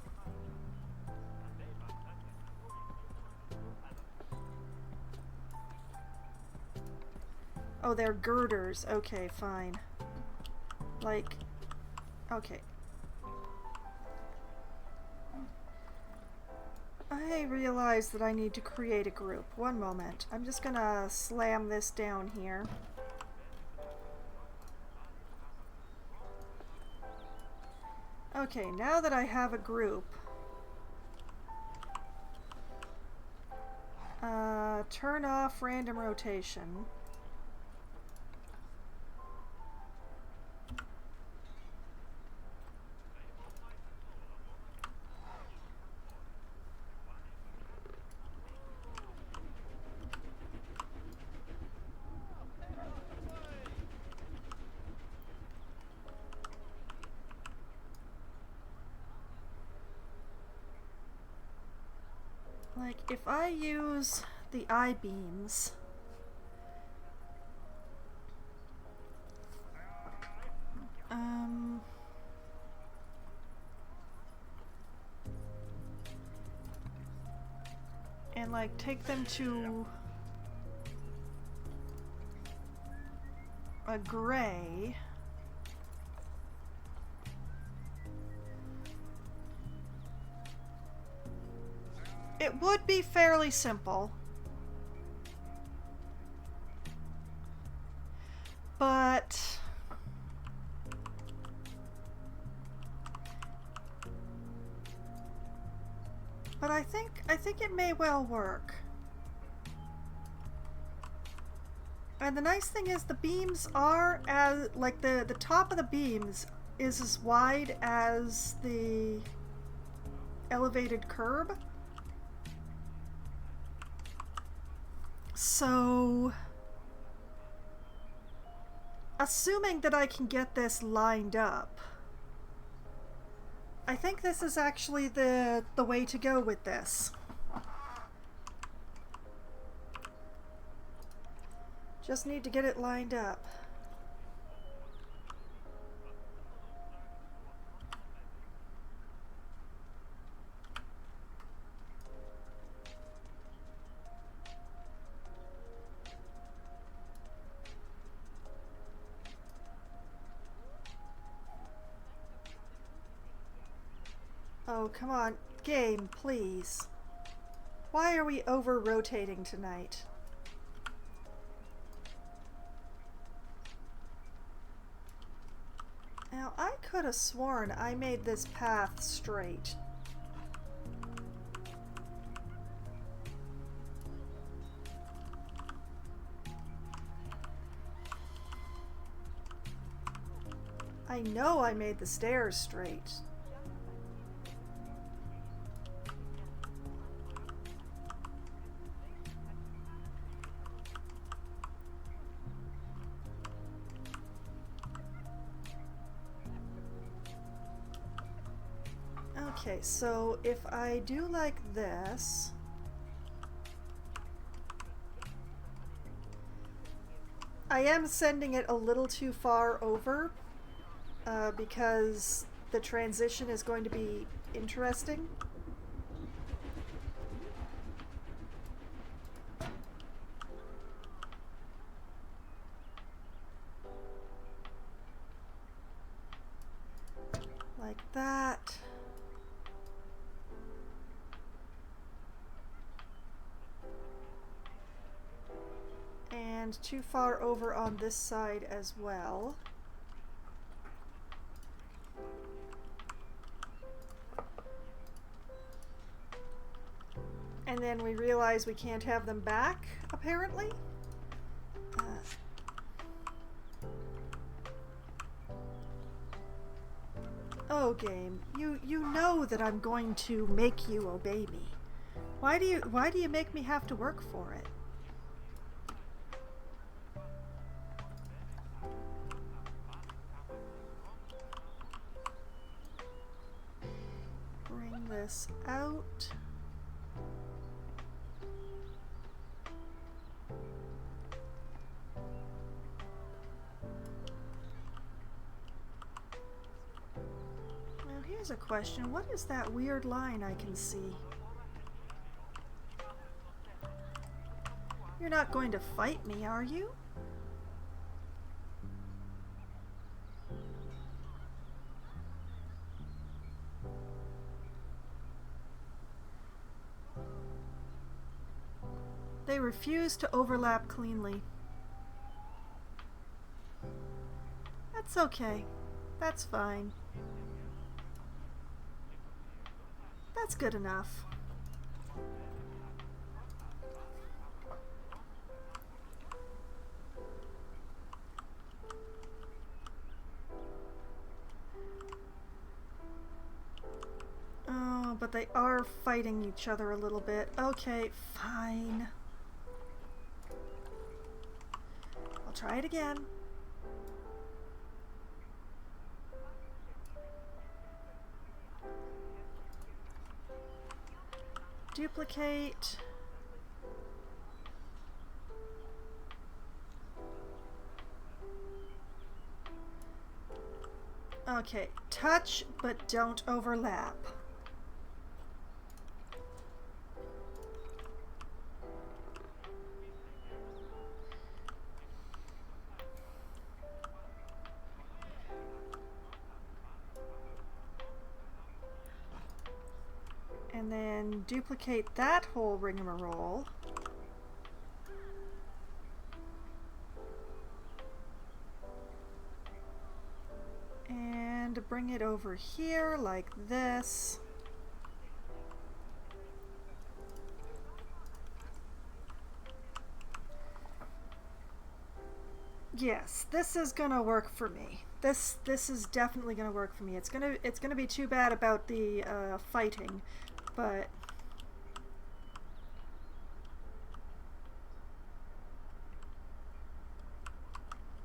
Oh, they're girders. Okay, fine. Like, okay. I realize that I need to create a group. One moment. I'm just gonna slam this down here. Okay, now that I have a group, turn off random rotation. Like, if I use the I-beams, and like take them to a gray, it would be fairly simple. But I think it may well work. And the nice thing is the beams are as like the top of the beams is as wide as the elevated curb. So assuming that I can get this lined up, I think this is actually the way to go with this. Just need to get it lined up. Oh, come on. Game, please. Why are we over-rotating tonight? Now, I could have sworn I made this path straight. I know I made the stairs straight. Okay, so if I do like this, I am sending it a little too far over because the transition is going to be interesting. Like that. And too far over on this side as well. And then we realize we can't have them back, apparently. Oh, game, you know that I'm going to make you obey me. Why do you make me have to work for it? Bring this out. Now here's a question. What is that weird line I can see? You're not going to fight me, are you? They refuse to overlap cleanly. That's okay. That's fine. That's good enough. Oh, but they are fighting each other a little bit. Okay, fine. I'll try it again. duplicate. Okay, touch, but don't overlap. And then duplicate that whole rigmarole. And bring it over here like this. Yes, this is gonna work for me. This is definitely gonna work for me. It's gonna be too bad about the fighting, but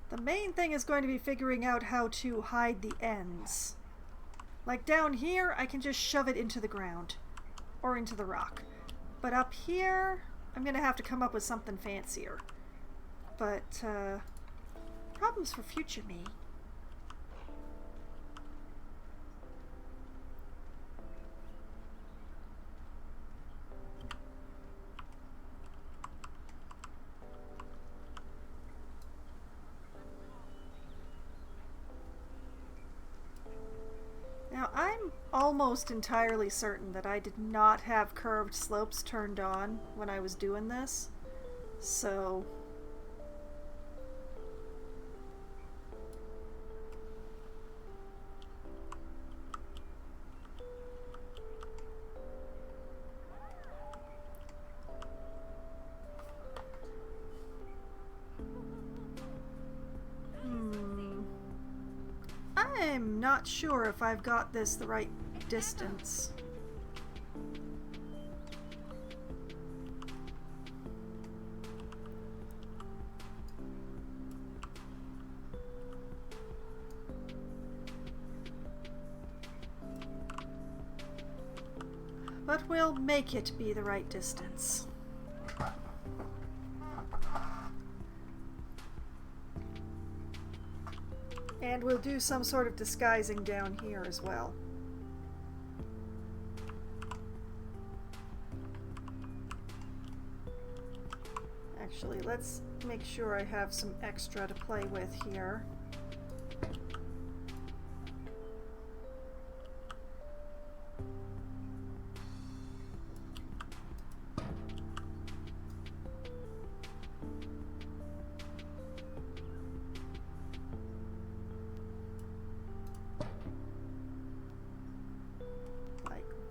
the main thing is going to be figuring out how to hide the ends. Like down here, I can just shove it into the ground or into the rock. But up here, I'm gonna have to come up with something fancier. But problems for future me. Now, I'm almost entirely certain that I did not have curved slopes turned on when I was doing this, so I'm not sure if I've got this the right distance. But we'll make it be the right distance. And we'll do some sort of disguising down here as well. Actually, let's make sure I have some extra to play with here.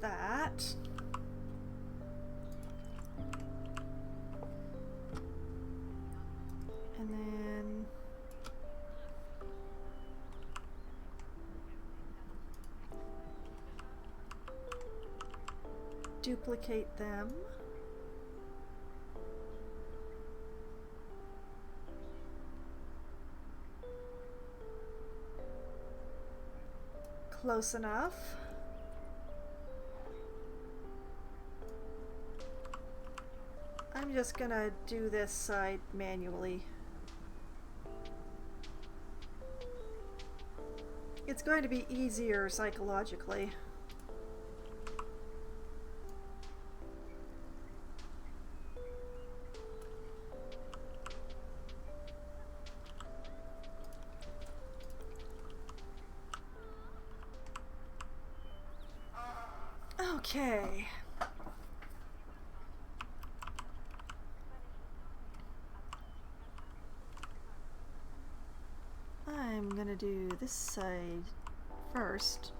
That. And then duplicate them. Close enough. I'm just gonna do this side manually. It's going to be easier psychologically. Okay. I'm gonna do this side first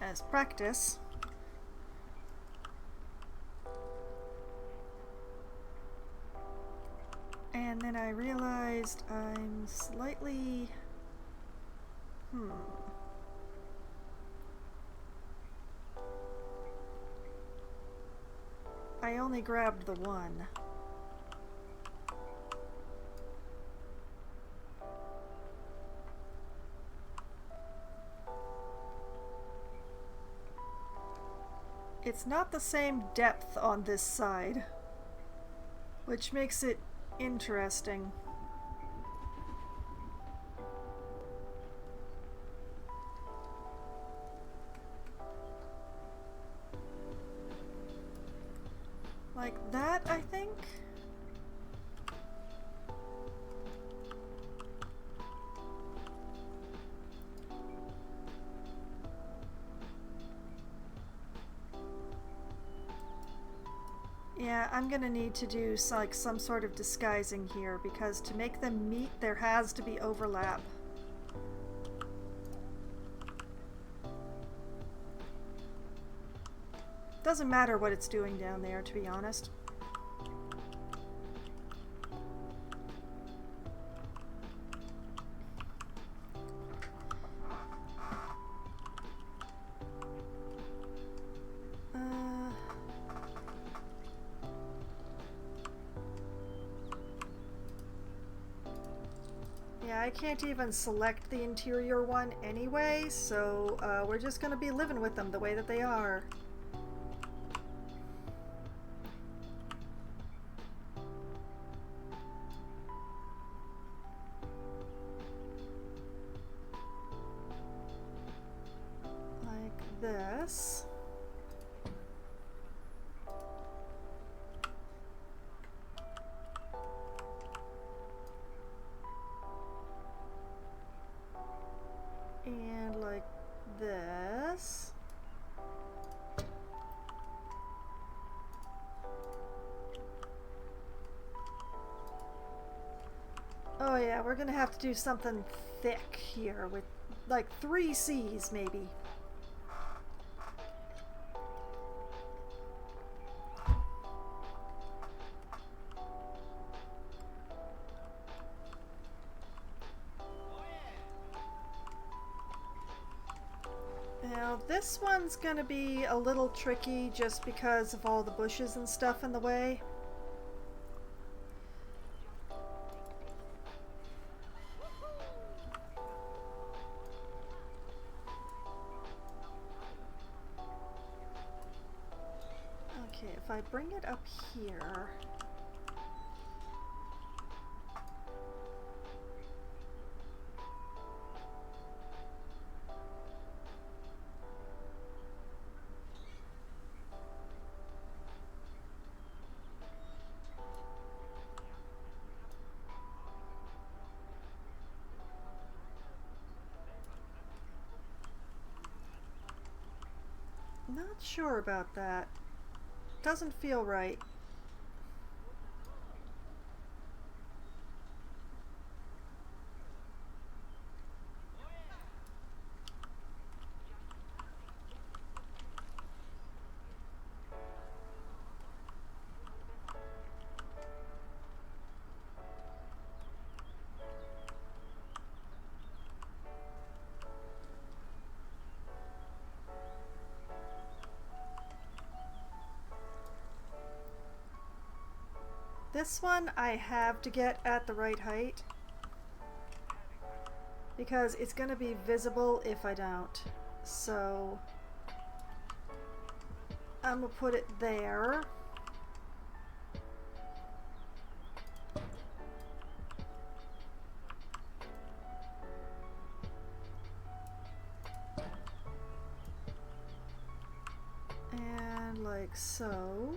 as practice. And then I realized I'm slightly... I only grabbed the one. it's not the same depth on this side, which makes it interesting. Like that, I think? Yeah, I'm gonna need to do like some sort of disguising here, because to make them meet, there has to be overlap. Doesn't matter what it's doing down there, to be honest. Yeah, I can't even select the interior one anyway, so we're just gonna be living with them the way that they are. Like this. And like this. Oh yeah, we're gonna have to do something thick here with like 3 C's maybe. Now this one's gonna be a little tricky just because of all the bushes and stuff in the way. Okay, if I bring it up here. Not sure about that. Doesn't feel right. This one I have to get at the right height because it's going to be visible if I don't. So I'm going to put it there. And like so.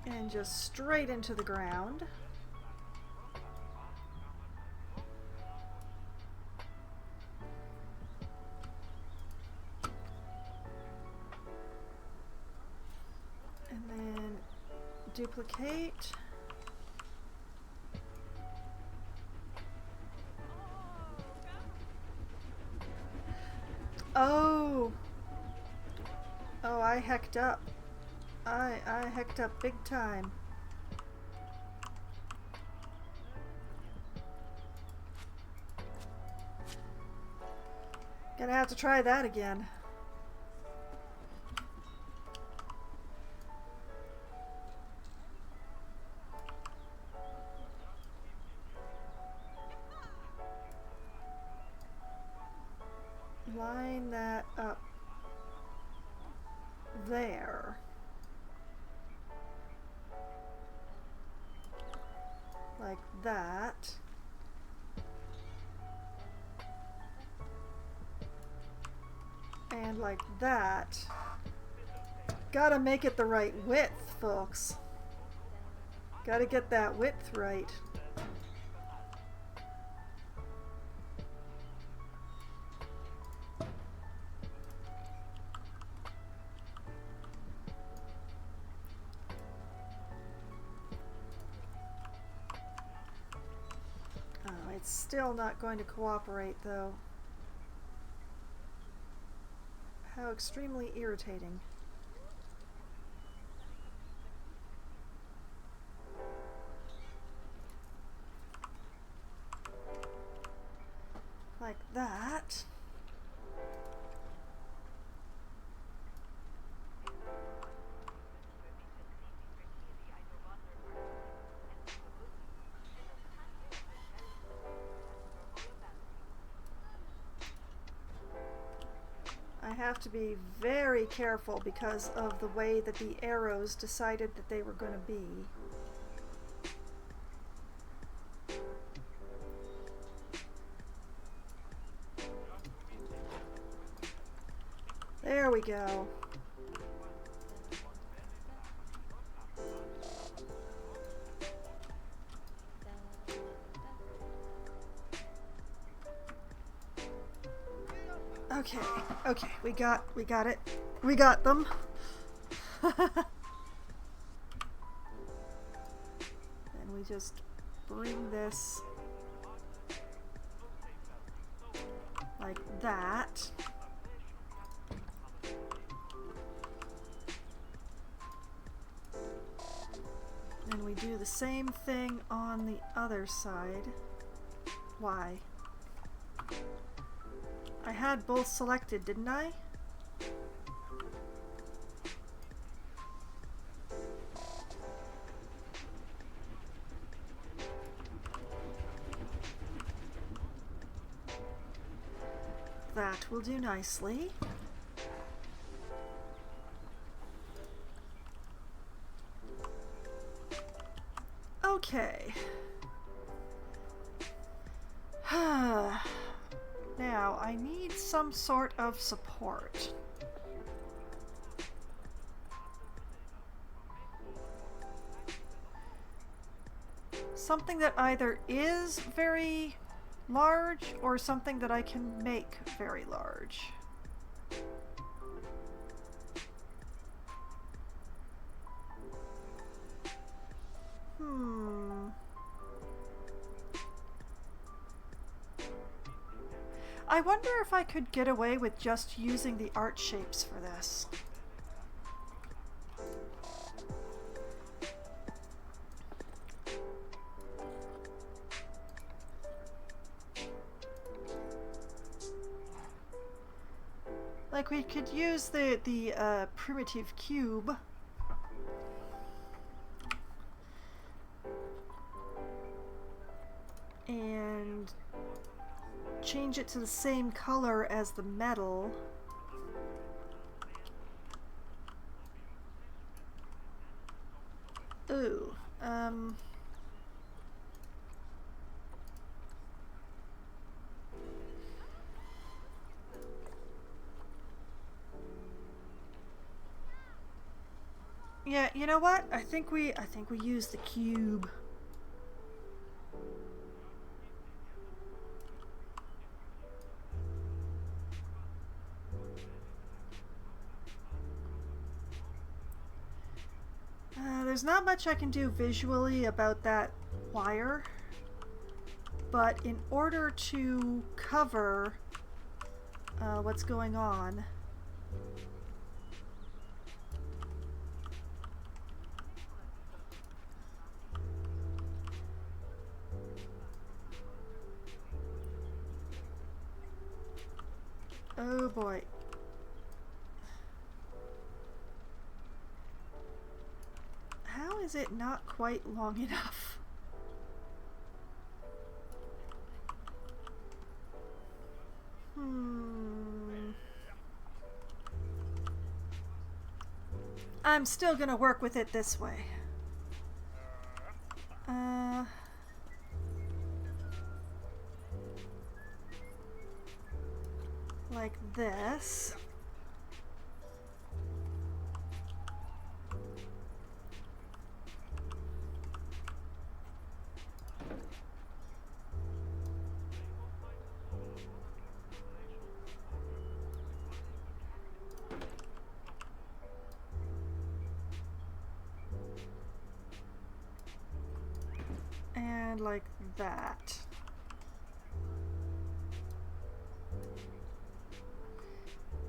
And just straight into the ground. And then duplicate. Oh! Oh, I hecked up. I hecked up big time. Gonna have to try that again. line that up there. Like that. And like that. Gotta make it the right width, folks. Gotta get that width right. Oh, it's still not going to cooperate, though. How extremely irritating. Like that. I have to be very careful because of the way that the arrows decided that they were going to be. There we go. Okay, okay, we got it. We got them. Then we just bring this like that. And we do the same thing on the other side. Why? I had both selected, didn't I? That will do nicely. Okay. Now, I need some sort of support. Something that either is very large or something that I can make very large. I wonder if I could get away with just using the art shapes for this. Like we could use the primitive cube. And change it to the same color as the metal. Ooh, yeah, you know what? I think we use the cube. There's not much I can do visually about that wire, but in order to cover what's going on, oh boy. How is it not quite long enough? I'm still gonna work with it this way. Like this. And like that.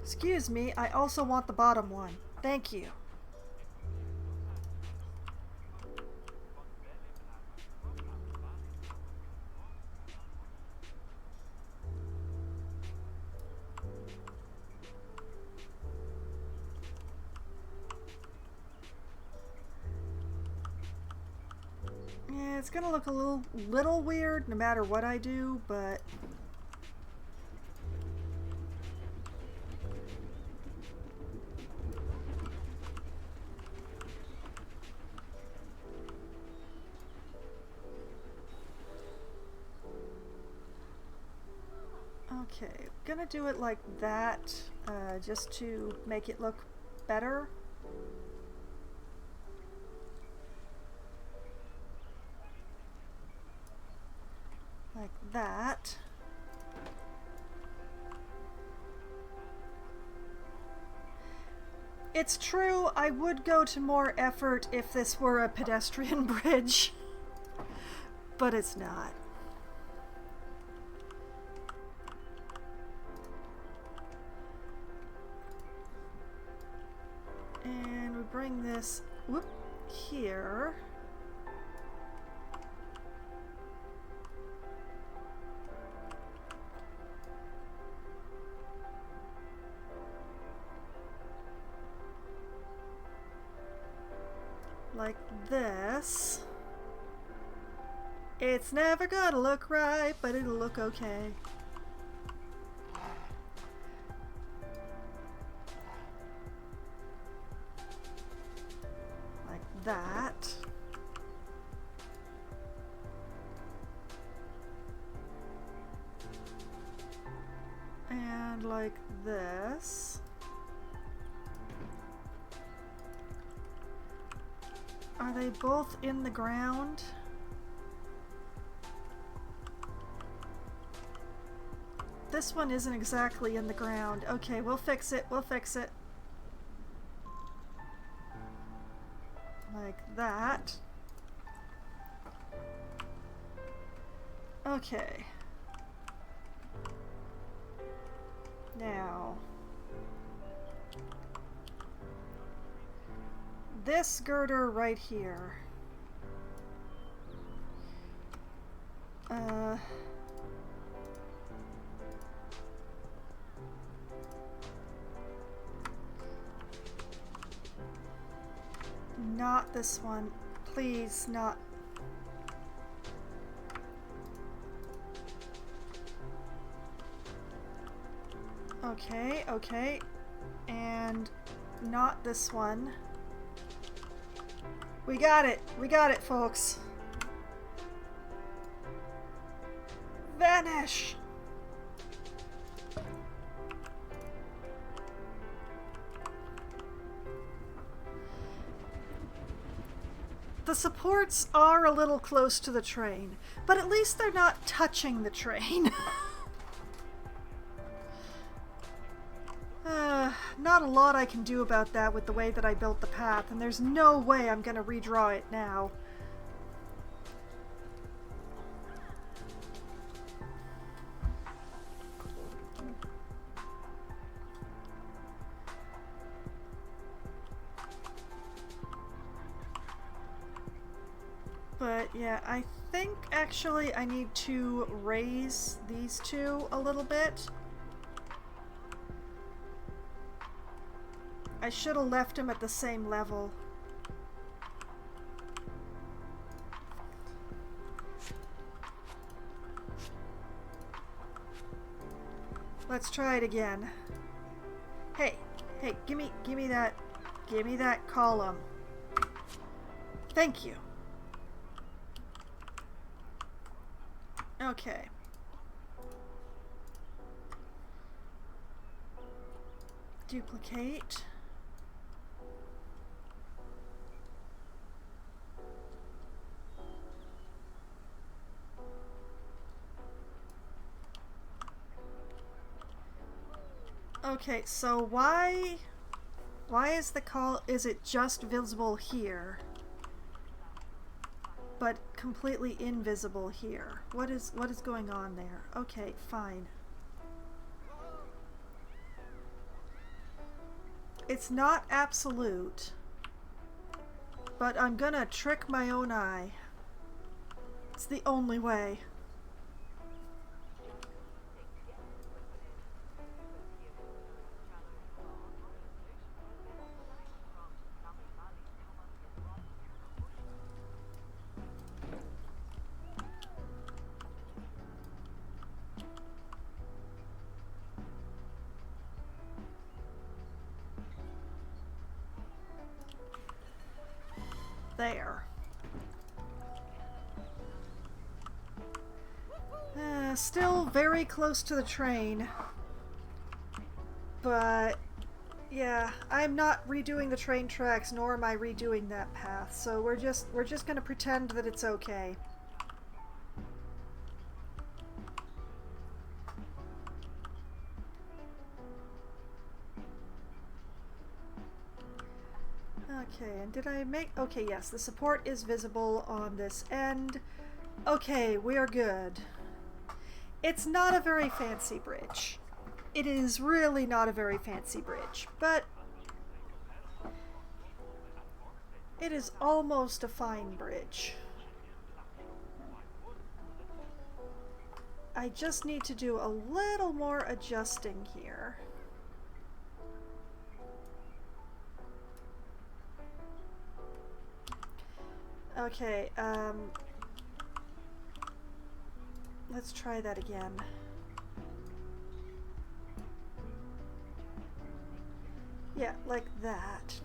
Excuse me, I also want the bottom one. Thank you. Yeah, it's gonna look a little weird no matter what I do, but okay, gonna do it like that, just to make it look better. Like that. It's true, I would go to more effort if this were a pedestrian bridge, but it's not. And we bring this, whoop, here. Like this. It's never gonna look right, but it'll look okay. Like that. And like this. Are they both in the ground? This one isn't exactly in the ground. Okay, we'll fix it. We'll fix it. Like that. Okay. Now, this girder right here. Not this one. Please, not. Okay, okay. And not this one. We got it. We got it, folks. Vanish! The supports are a little close to the train, but at least they're not touching the train. Not a lot I can do about that with the way that I built the path, and there's no way I'm gonna redraw it now. But yeah, I think actually I need to raise these two a little bit. I should have left them at the same level. Let's try it again. Hey, hey, give me that. Give me that column. Thank you. Okay. Duplicate. Okay, so why is is it just visible here, but completely invisible here? What is going on there? Okay, fine. It's not absolute, but I'm gonna trick my own eye. It's the only way. There. Still very close to the train. But yeah, I'm not redoing the train tracks, nor am I redoing that path. So we're just gonna pretend that it's okay. Okay, and did I make... Okay, yes, the support is visible on this end. Okay, we are good. It's not a very fancy bridge. It is really not a very fancy bridge, but it is almost a fine bridge. I just need to do a little more adjusting here. Okay, let's try that again. Yeah, like that.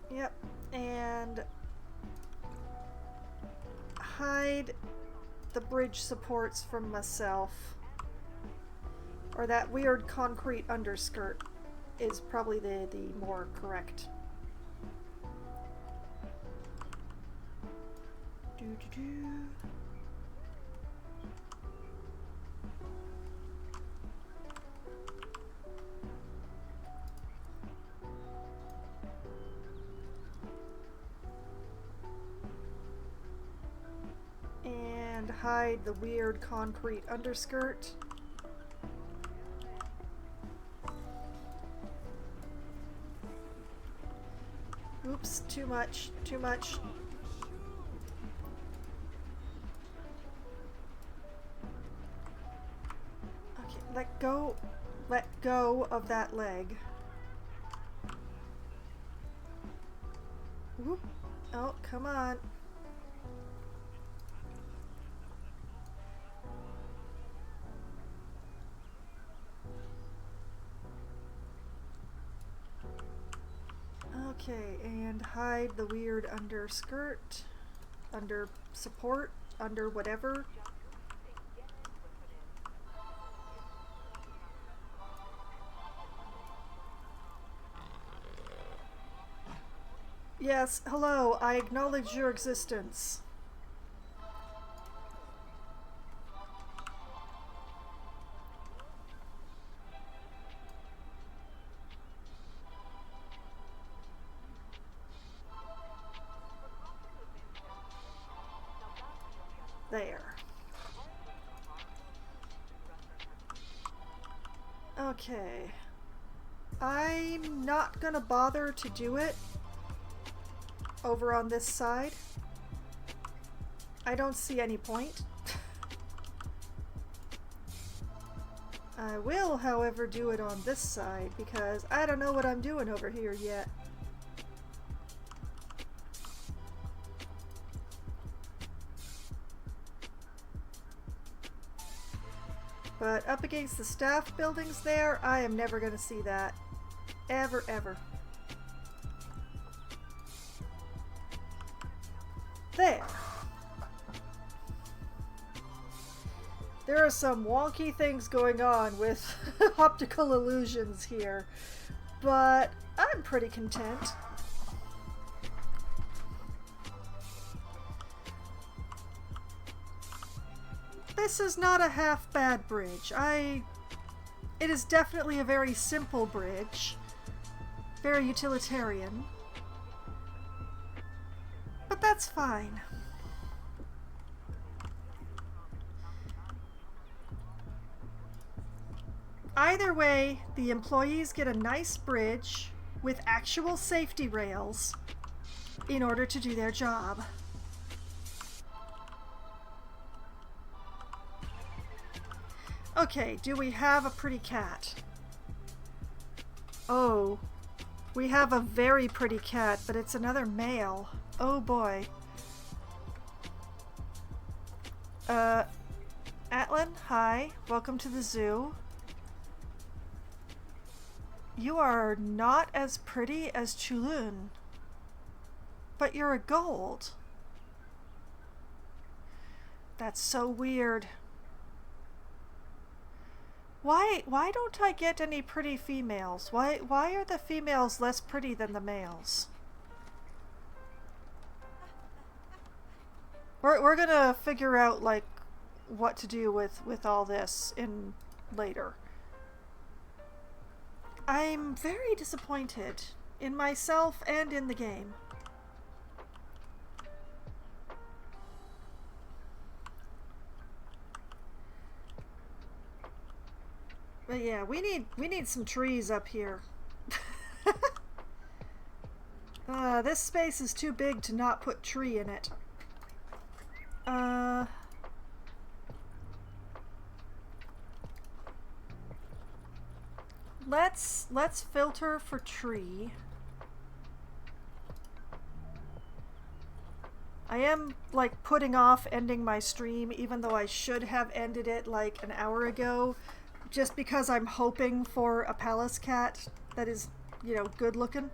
Yep, and hide the bridge supports from myself. Or that weird concrete underskirt is probably the more correct. Doo-doo-doo. And hide the weird concrete underskirt. Oops, too much, too much. Okay, let go of that leg. Whoop. Oh, come on. Okay, and hide the weird underskirt, under support, under whatever. Yes, hello, I acknowledge your existence. There. Okay. I'm not gonna bother to do it over on this side. I don't see any point. I will, however, do it on this side because I don't know what I'm doing over here yet. But up against the staff buildings there, I am never going to see that. Ever, ever. There. There are some wonky things going on with optical illusions here, but I'm pretty content. This is not a half-bad bridge. It is definitely a very simple bridge. Very utilitarian. But that's fine. Either way, the employees get a nice bridge with actual safety rails in order to do their job. Okay, do we have a pretty cat? Oh, we have a very pretty cat, but it's another male. Oh boy. Atlan, hi. Welcome to the zoo. You are not as pretty as Chulun, but you're a gold. That's so weird. Why don't I get any pretty females? Why are the females less pretty than the males? We're gonna figure out like what to do with all this in later. I'm very disappointed in myself and in the game. But yeah, we need some trees up here. This space is too big to not put tree in it. Let's filter for tree. I am like putting off ending my stream even though I should have ended it like an hour ago, just because I'm hoping for a palace cat that is, you know, good looking.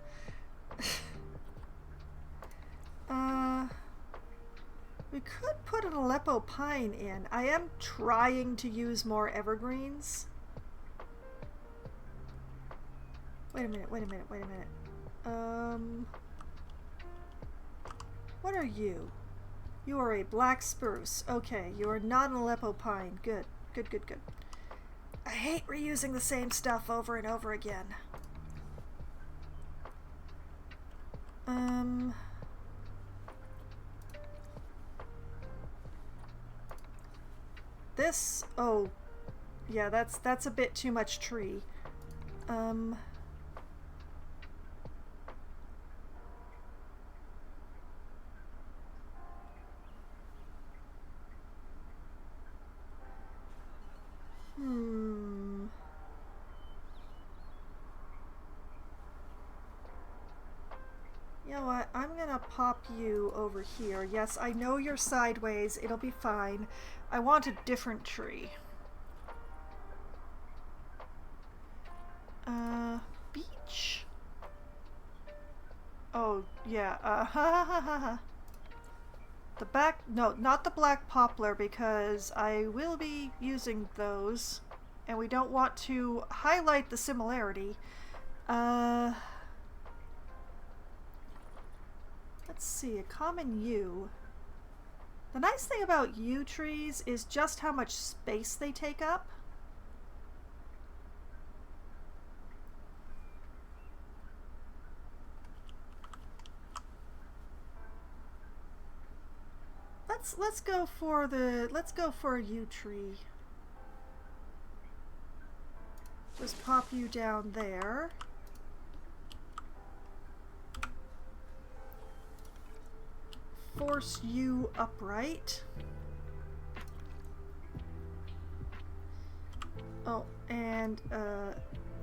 We could put an Aleppo pine in. I am trying to use more evergreens. Wait a minute. What are you? You are a black spruce. Okay, you are not an Aleppo pine. Good. I hate reusing the same stuff over and over again. This, oh, yeah, that's a bit too much tree. You know what? I'm gonna pop you over here. Yes, I know you're sideways. It'll be fine. I want a different tree. Beech? Oh, yeah. The back, no, not the black poplar, because I will be using those, and we don't want to highlight the similarity. Let's see, a common yew. The nice thing about yew trees is just how much space they take up. Let's go for a yew tree. Just pop you down there. Force you upright. Oh, and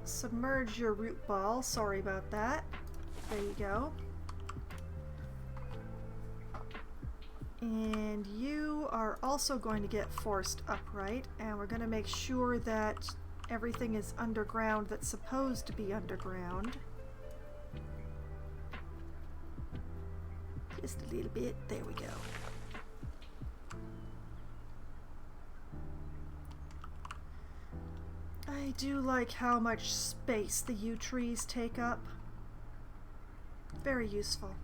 submerge your root ball. Sorry about that. There you go. And you are also going to get forced upright, and we're going to make sure that everything is underground that's supposed to be underground. Just a little bit. There we go. I do like how much space the yew trees take up. Very useful.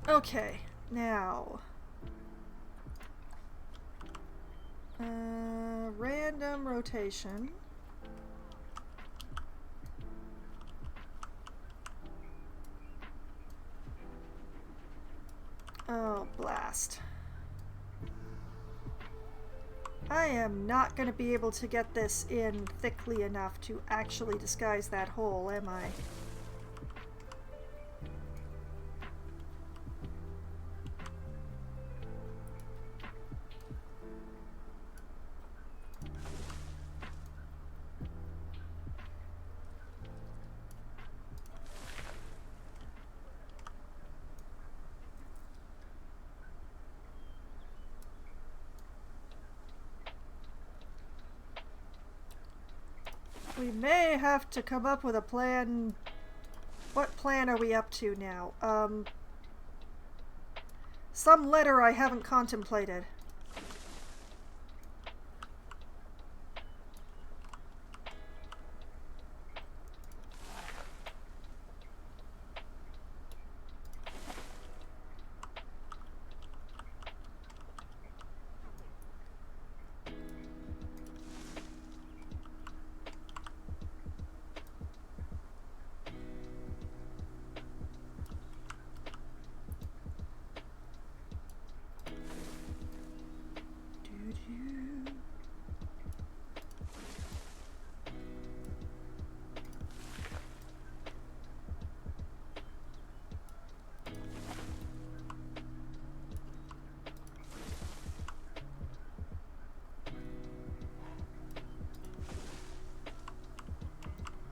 Okay, now random rotation. Oh, blast. I am not going to be able to get this in thickly enough to actually disguise that hole, am I? We may have to come up with a plan. What plan are we up to now? Some letter I haven't contemplated.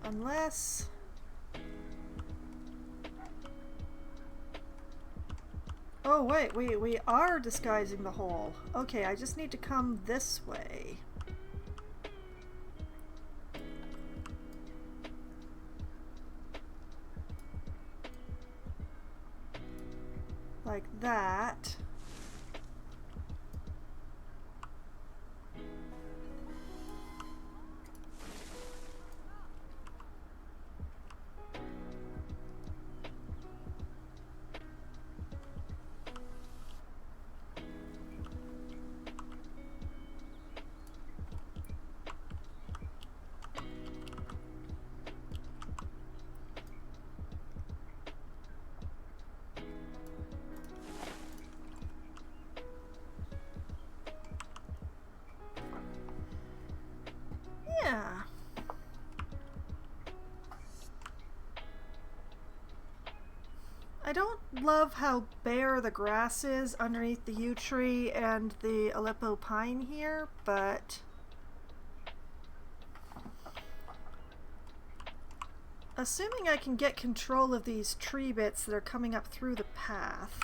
Unless... Oh wait, we are disguising the hole. Okay, I just need to come this way. Like that. Yeah. I don't love how bare the grass is underneath the yew tree and the Aleppo pine here, but assuming I can get control of these tree bits that are coming up through the path.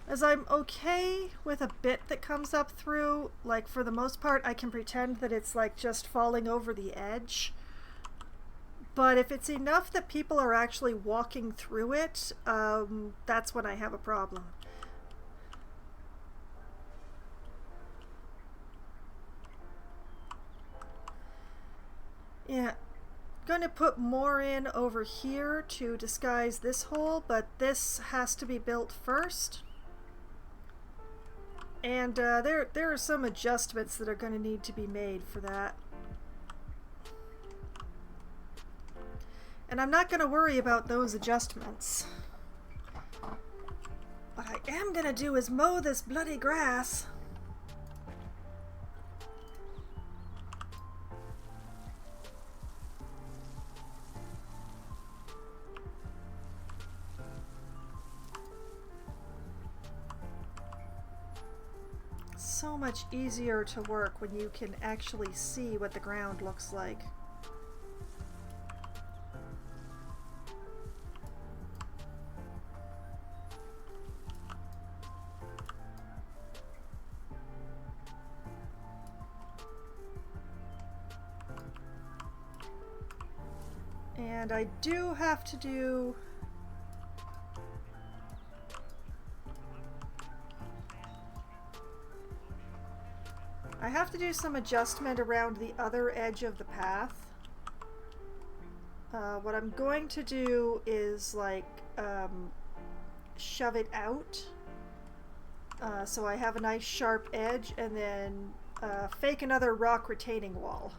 As I'm okay with a bit that comes up through, like for the most part I can pretend that it's like just falling over the edge. But if it's enough that people are actually walking through it, that's when I have a problem. Yeah, going to put more in over here to disguise this hole, but this has to be built first. And there are some adjustments that are going to need to be made for that. And I'm not going to worry about those adjustments. What I am going to do is mow this bloody grass. so much easier to work when you can actually see what the ground looks like. And I do have to do... I have to do some adjustment around the other edge of the path. What I'm going to do is like shove it out so I have a nice sharp edge, and then fake another rock retaining wall.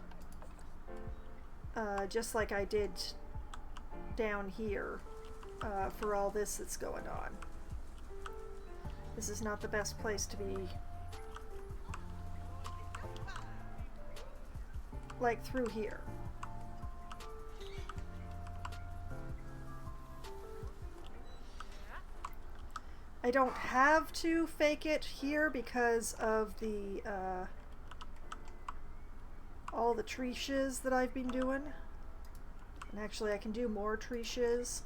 Just like I did down here for all this that's going on. This is not the best place to be, like through here. I don't have to fake it here because of the all the tree shiz that I've been doing. And actually I can do more tree shiz.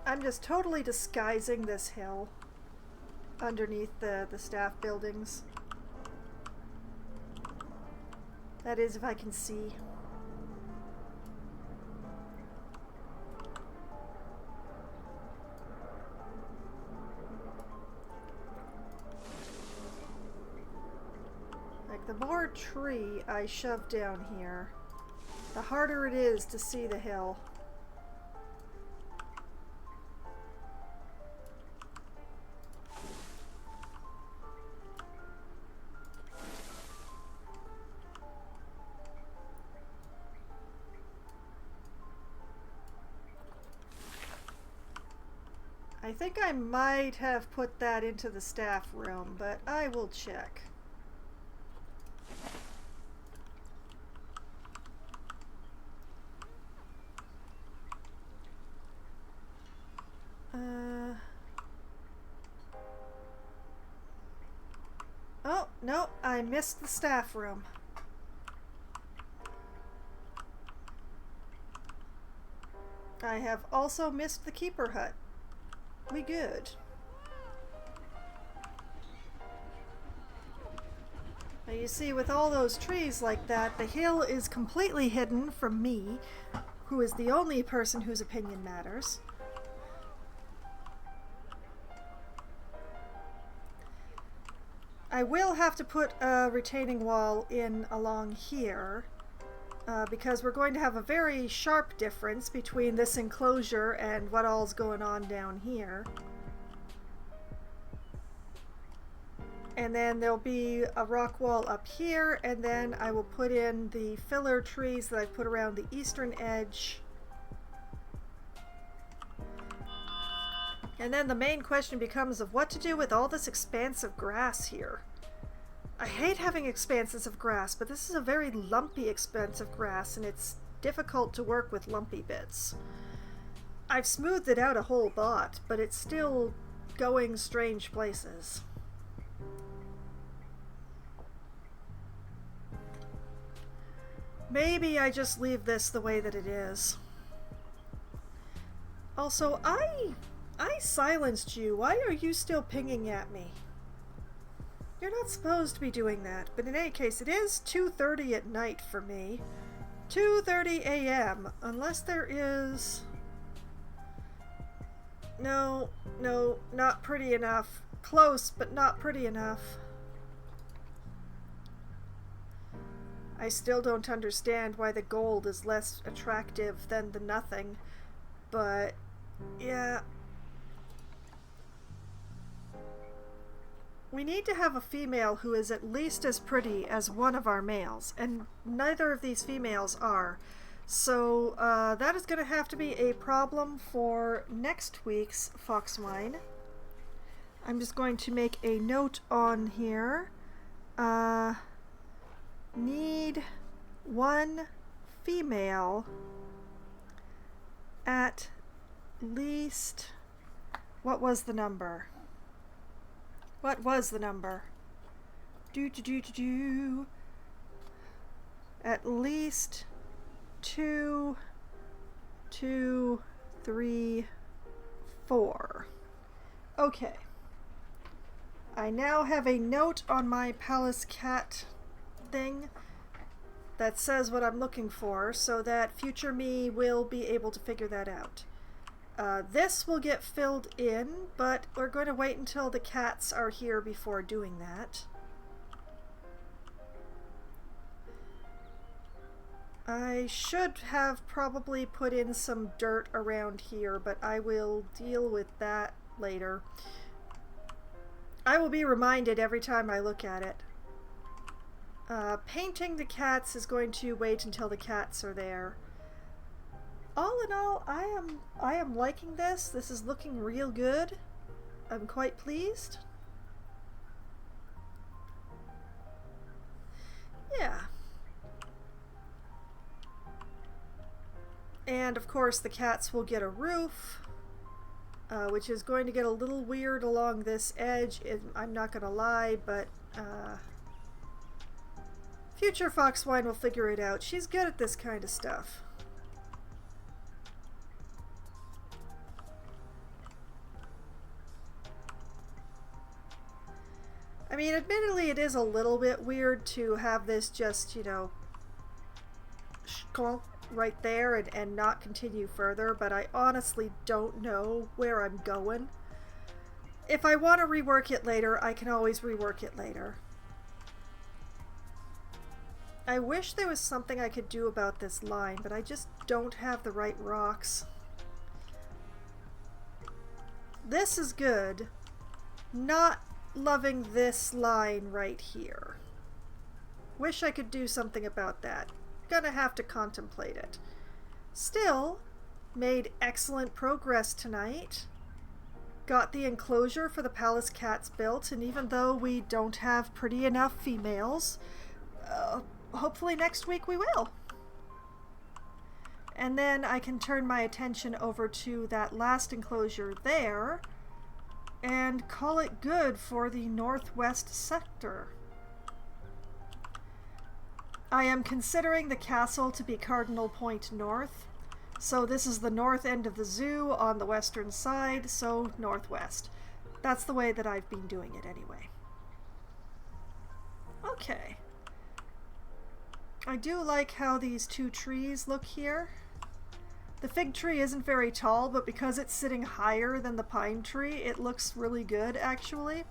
I'm just totally disguising this hill underneath the staff buildings. That is, if I can see. Like, the more tree I shove down here, the harder it is to see the hill. I think I might have put that into the staff room, but I will check. Oh, no, I missed the staff room. I have also missed the keeper hut. We good. Now you see, with all those trees like that, the hill is completely hidden from me, who is the only person whose opinion matters. I will have to put a retaining wall in along here, because we're going to have a very sharp difference between this enclosure and what all's going on down here. And then there'll be a rock wall up here, and then I will put in the filler trees that I've put around the eastern edge. And then the main question becomes of what to do with all this expanse of grass here. I hate having expanses of grass, but this is a very lumpy expanse of grass, and it's difficult to work with lumpy bits. I've smoothed it out a whole lot, but it's still going strange places. Maybe I just leave this the way that it is. Also, I silenced you. Why are you still pinging at me? You're not supposed to be doing that, but in any case, it is 2:30 at night for me. 2:30 a.m. Unless there is... No, not pretty enough. Close, but not pretty enough. I still don't understand why the gold is less attractive than the nothing, but yeah. We need to have a female who is at least as pretty as one of our males, and neither of these females are. So that is going to have to be a problem for next week's Foxwine. I'm just going to make a note on here. Need one female at least... What was the number? What was the number? At least 2, 2, 3, 4. Okay. I now have a note on my palace cat thing that says what I'm looking for, so that future me will be able to figure that out. This will get filled in, but we're going to wait until the cats are here before doing that. I should have probably put in some dirt around here, but I will deal with that later. I will be reminded every time I look at it. Painting the cats is going to wait until the cats are there. All in all, I am liking this. This is looking real good. I'm quite pleased. Yeah. And of course the cats will get a roof, which is going to get a little weird along this edge. I'm not gonna lie, but future Foxwine will figure it out. She's good at this kind of stuff. I mean, admittedly, it is a little bit weird to have this just, you know, right there and not continue further, but I honestly don't know where I'm going. If I want to rework it later, I can always rework it later. I wish there was something I could do about this line, but I just don't have the right rocks. This is good. Not loving this line right here. Wish I could do something about that. Gonna have to contemplate it. Still, made excellent progress tonight. Got the enclosure for the palace cats built, and even though we don't have pretty enough females, hopefully next week we will. And then I can turn my attention over to that last enclosure there and call it good for the northwest sector. I am considering the castle to be cardinal point north, so this is the north end of the zoo on the western side, so northwest. That's the way that I've been doing it anyway. Okay. I do like how these two trees look here. The fig tree isn't very tall, but because it's sitting higher than the pine tree, it looks really good, actually.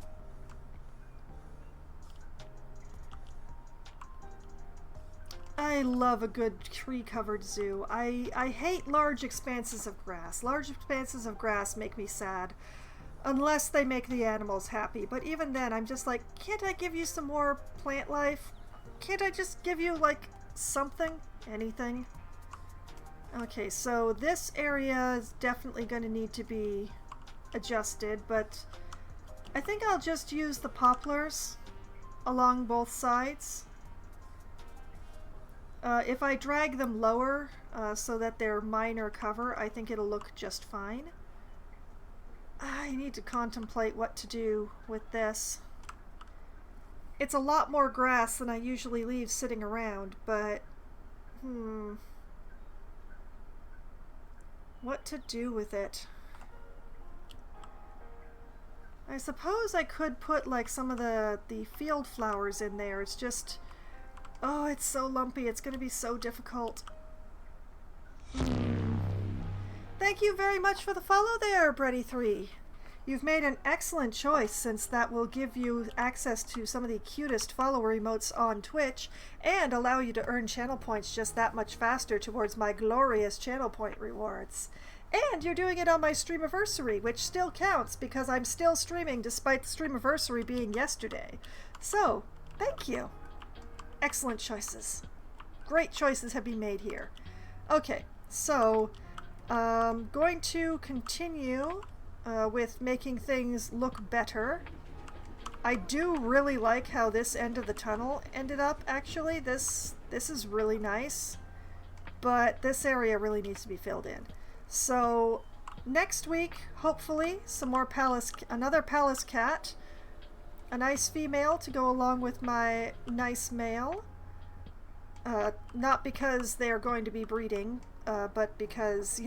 I love a good tree-covered zoo. I hate large expanses of grass. Large expanses of grass make me sad, unless they make the animals happy. But even then, I'm just like, can't I give you some more plant life? Can't I just give you, like, something? Anything? Okay, so this area is definitely going to need to be adjusted, but I think I'll just use the poplars along both sides. If I drag them lower so that they're minor cover, I think it'll look just fine. I need to contemplate what to do with this. It's a lot more grass than I usually leave sitting around, but what to do with it? I suppose I could put like some of the field flowers in there. It's just, oh, it's so lumpy. It's going to be so difficult. Thank you very much for the follow there, Breddy3. You've made an excellent choice, since that will give you access to some of the cutest follower emotes on Twitch and allow you to earn channel points just that much faster towards my glorious channel point rewards. And you're doing it on my streamiversary, which still counts because I'm still streaming despite the streamiversary being yesterday. So, thank you. Excellent choices. Great choices have been made here. Okay, so going to continue with making things look better. I do really like how this end of the tunnel ended up, actually. This is really nice, but this area really needs to be filled in. So next week, hopefully, another palace cat, a nice female to go along with my nice male. Not because they are going to be breeding, but because,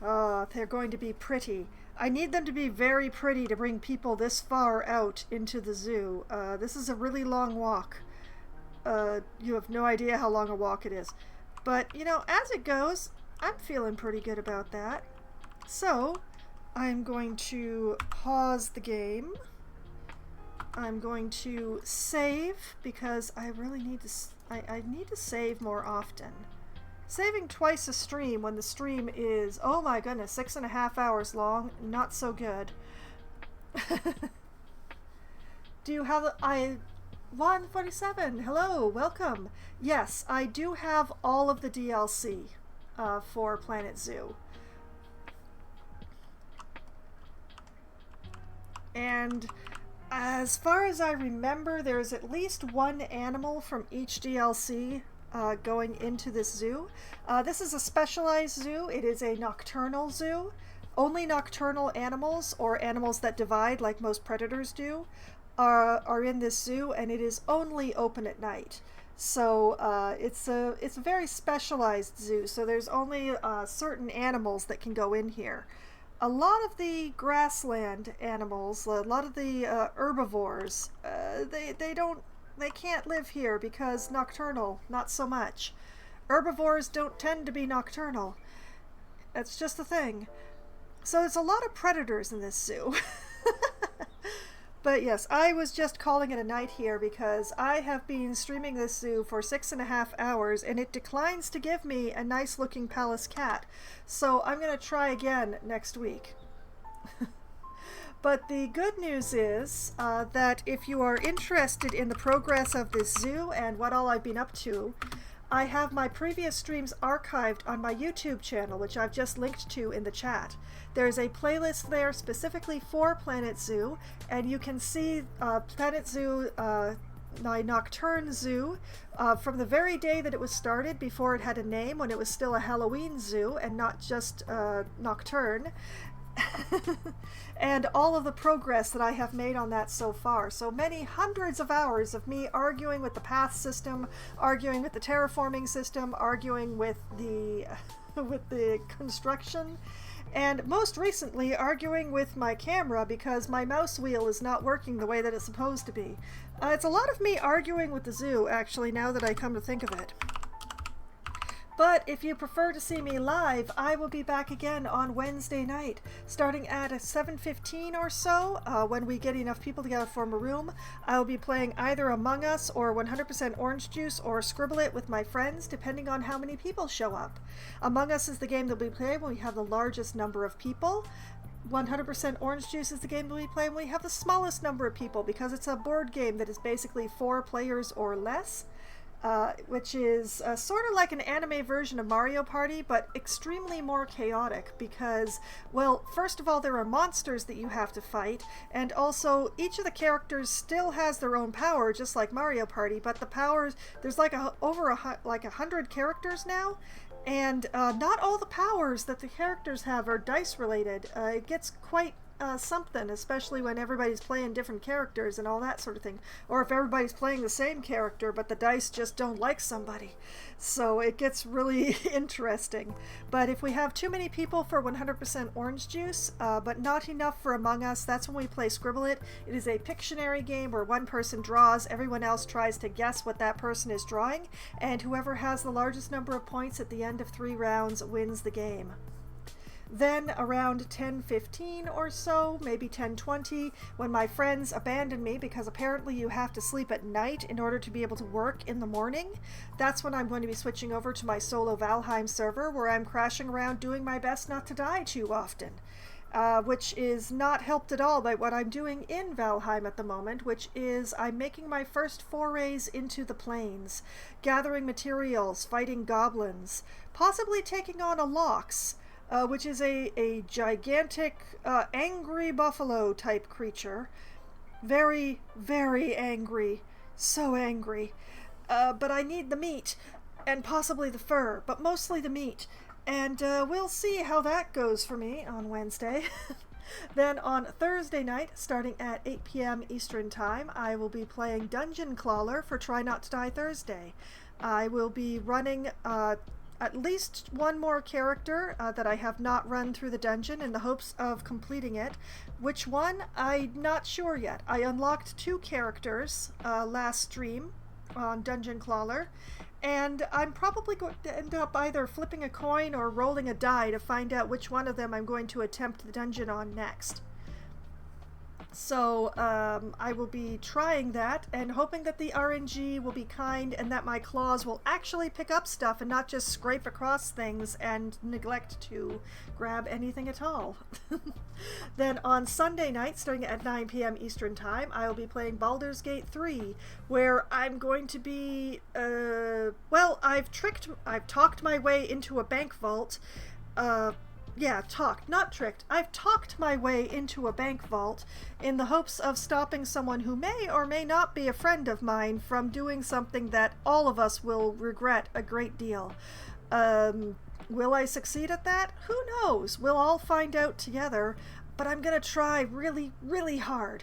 they're going to be pretty. I need them to be very pretty to bring people this far out into the zoo. This is a really long walk. You have no idea how long a walk it is. But, as it goes, I'm feeling pretty good about that. So, I'm going to pause the game. I'm going to save because I really need to. I need to save more often. Saving twice a stream when the stream is, oh my goodness, 6.5 hours long, not so good. Do you have 147? Hello, welcome. Yes, I do have all of the DLC for Planet Zoo. And as far as I remember, there's at least one animal from each DLC going into this zoo. This is a specialized zoo. It is a nocturnal zoo. Only nocturnal animals, or animals that divide like most predators do, are in this zoo, and it is only open at night. So it's a very specialized zoo, so there's only certain animals that can go in here. A lot of the grassland animals, a lot of the herbivores, they can't live here because nocturnal, not so much. Herbivores don't tend to be nocturnal. That's just the thing. So there's a lot of predators in this zoo. But yes, I was just calling it a night here because I have been streaming this zoo for 6.5 hours and it declines to give me a nice looking palace cat. So I'm going to try again next week. But the good news is that if you are interested in the progress of this zoo and what all I've been up to, I have my previous streams archived on my YouTube channel, which I've just linked to in the chat. There's a playlist there specifically for Planet Zoo, and you can see Planet Zoo, my Nocturne Zoo, from the very day that it was started, before it had a name, when it was still a Halloween zoo and not just Nocturne. And all of the progress that I have made on that so far. So many hundreds of hours of me arguing with the path system, arguing with the terraforming system, arguing with the with the construction, and most recently arguing with my camera because my mouse wheel is not working the way that it's supposed to be. It's a lot of me arguing with the zoo, actually, now that I come to think of it. But if you prefer to see me live, I will be back again on Wednesday night, starting at 7:15 or so, when we get enough people together to form a room. I will be playing either Among Us or 100% Orange Juice or Scribble It with my friends, depending on how many people show up. Among Us is the game that we play when we have the largest number of people. 100% Orange Juice is the game that we play when we have the smallest number of people, because it's a board game that is basically 4 players or less. Which is sort of like an anime version of Mario Party, but extremely more chaotic because, well, first of all, there are monsters that you have to fight, and also each of the characters still has their own power, just like Mario Party, but the powers, there's like over 100 characters now, and not all the powers that the characters have are dice related. It gets quite something, especially when everybody's playing different characters and all that sort of thing, or if everybody's playing the same character but the dice just don't like somebody. So it gets really interesting. But if we have too many people for 100% Orange Juice, but not enough for Among Us, that's when we play Scribble It. It is a Pictionary game where one person draws, everyone else tries to guess what that person is drawing, and whoever has the largest number of points at the end of 3 rounds wins the game. Then around 10:15 or so, maybe 10:20, when my friends abandon me because apparently you have to sleep at night in order to be able to work in the morning, that's when I'm going to be switching over to my solo Valheim server, where I'm crashing around doing my best not to die too often. Which is not helped at all by what I'm doing in Valheim at the moment, which is I'm making my first forays into the plains, gathering materials, fighting goblins, possibly taking on a Lox, which is a gigantic, angry buffalo type creature. Very, very angry. So angry. But I need the meat. and possibly the fur, but mostly the meat. And we'll see how that goes for me on Wednesday. Then on Thursday night, starting at 8 p.m. Eastern Time, I will be playing Dungeon Crawler for Try Not to Die Thursday. I will be running at least one more character that I have not run through the dungeon in the hopes of completing it. Which one? I'm not sure yet. I unlocked 2 characters last stream on Dungeon Crawler, and I'm probably going to end up either flipping a coin or rolling a die to find out which one of them I'm going to attempt the dungeon on next. So I will be trying that and hoping that the RNG will be kind and that my claws will actually pick up stuff and not just scrape across things and neglect to grab anything at all. Then on Sunday night, starting at 9 p.m. Eastern Time, I will be playing Baldur's Gate 3, where I'm going to be, well, I've talked my way into a bank vault. Yeah, talked, not tricked. I've talked my way into a bank vault in the hopes of stopping someone who may or may not be a friend of mine from doing something that all of us will regret a great deal. Will I succeed at that? Who knows? We'll all find out together, but I'm gonna try really, really hard.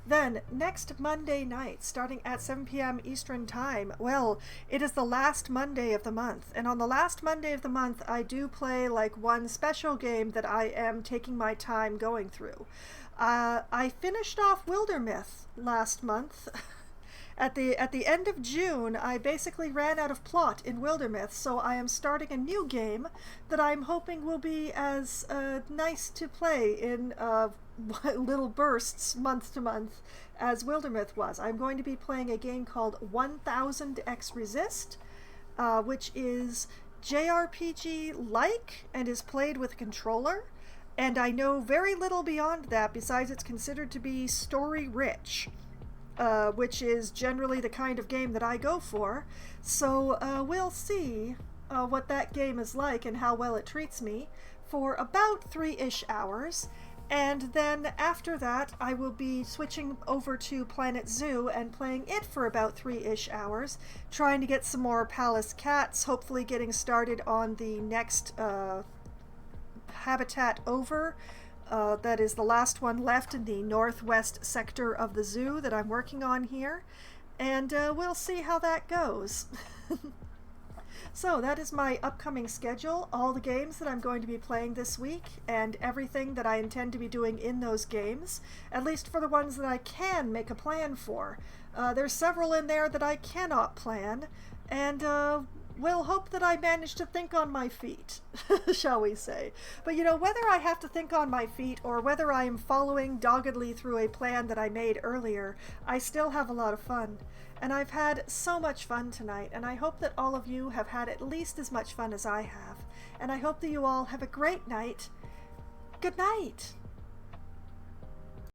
Then, next Monday night, starting at 7 p.m. Eastern Time, well, it is the last Monday of the month. And on the last Monday of the month, I do play like one special game that I am taking my time going through. I finished off Wildermyth last month. At the end of June, I basically ran out of plot in Wildermyth, so I am starting a new game that I'm hoping will be as nice to play in little bursts month to month as Wildermyth was. I'm going to be playing a game called 1000X Resist, which is JRPG-like and is played with a controller. And I know very little beyond that besides it's considered to be story-rich. Which is generally the kind of game that I go for. So we'll see what that game is like and how well it treats me for about 3-ish hours. And then after that, I will be switching over to Planet Zoo and playing it for about 3-ish hours, trying to get some more Palace Cats, hopefully getting started on the next habitat over. That is the last one left in the northwest sector of the zoo that I'm working on here, and we'll see how that goes. So that is my upcoming schedule, all the games that I'm going to be playing this week, and everything that I intend to be doing in those games, at least for the ones that I can make a plan for. There's several in there that I cannot plan, and we'll hope that I manage to think on my feet, shall we say. But you know, whether I have to think on my feet or whether I am following doggedly through a plan that I made earlier, I still have a lot of fun. And I've had so much fun tonight, and I hope that all of you have had at least as much fun as I have. And I hope that you all have a great night. Good night!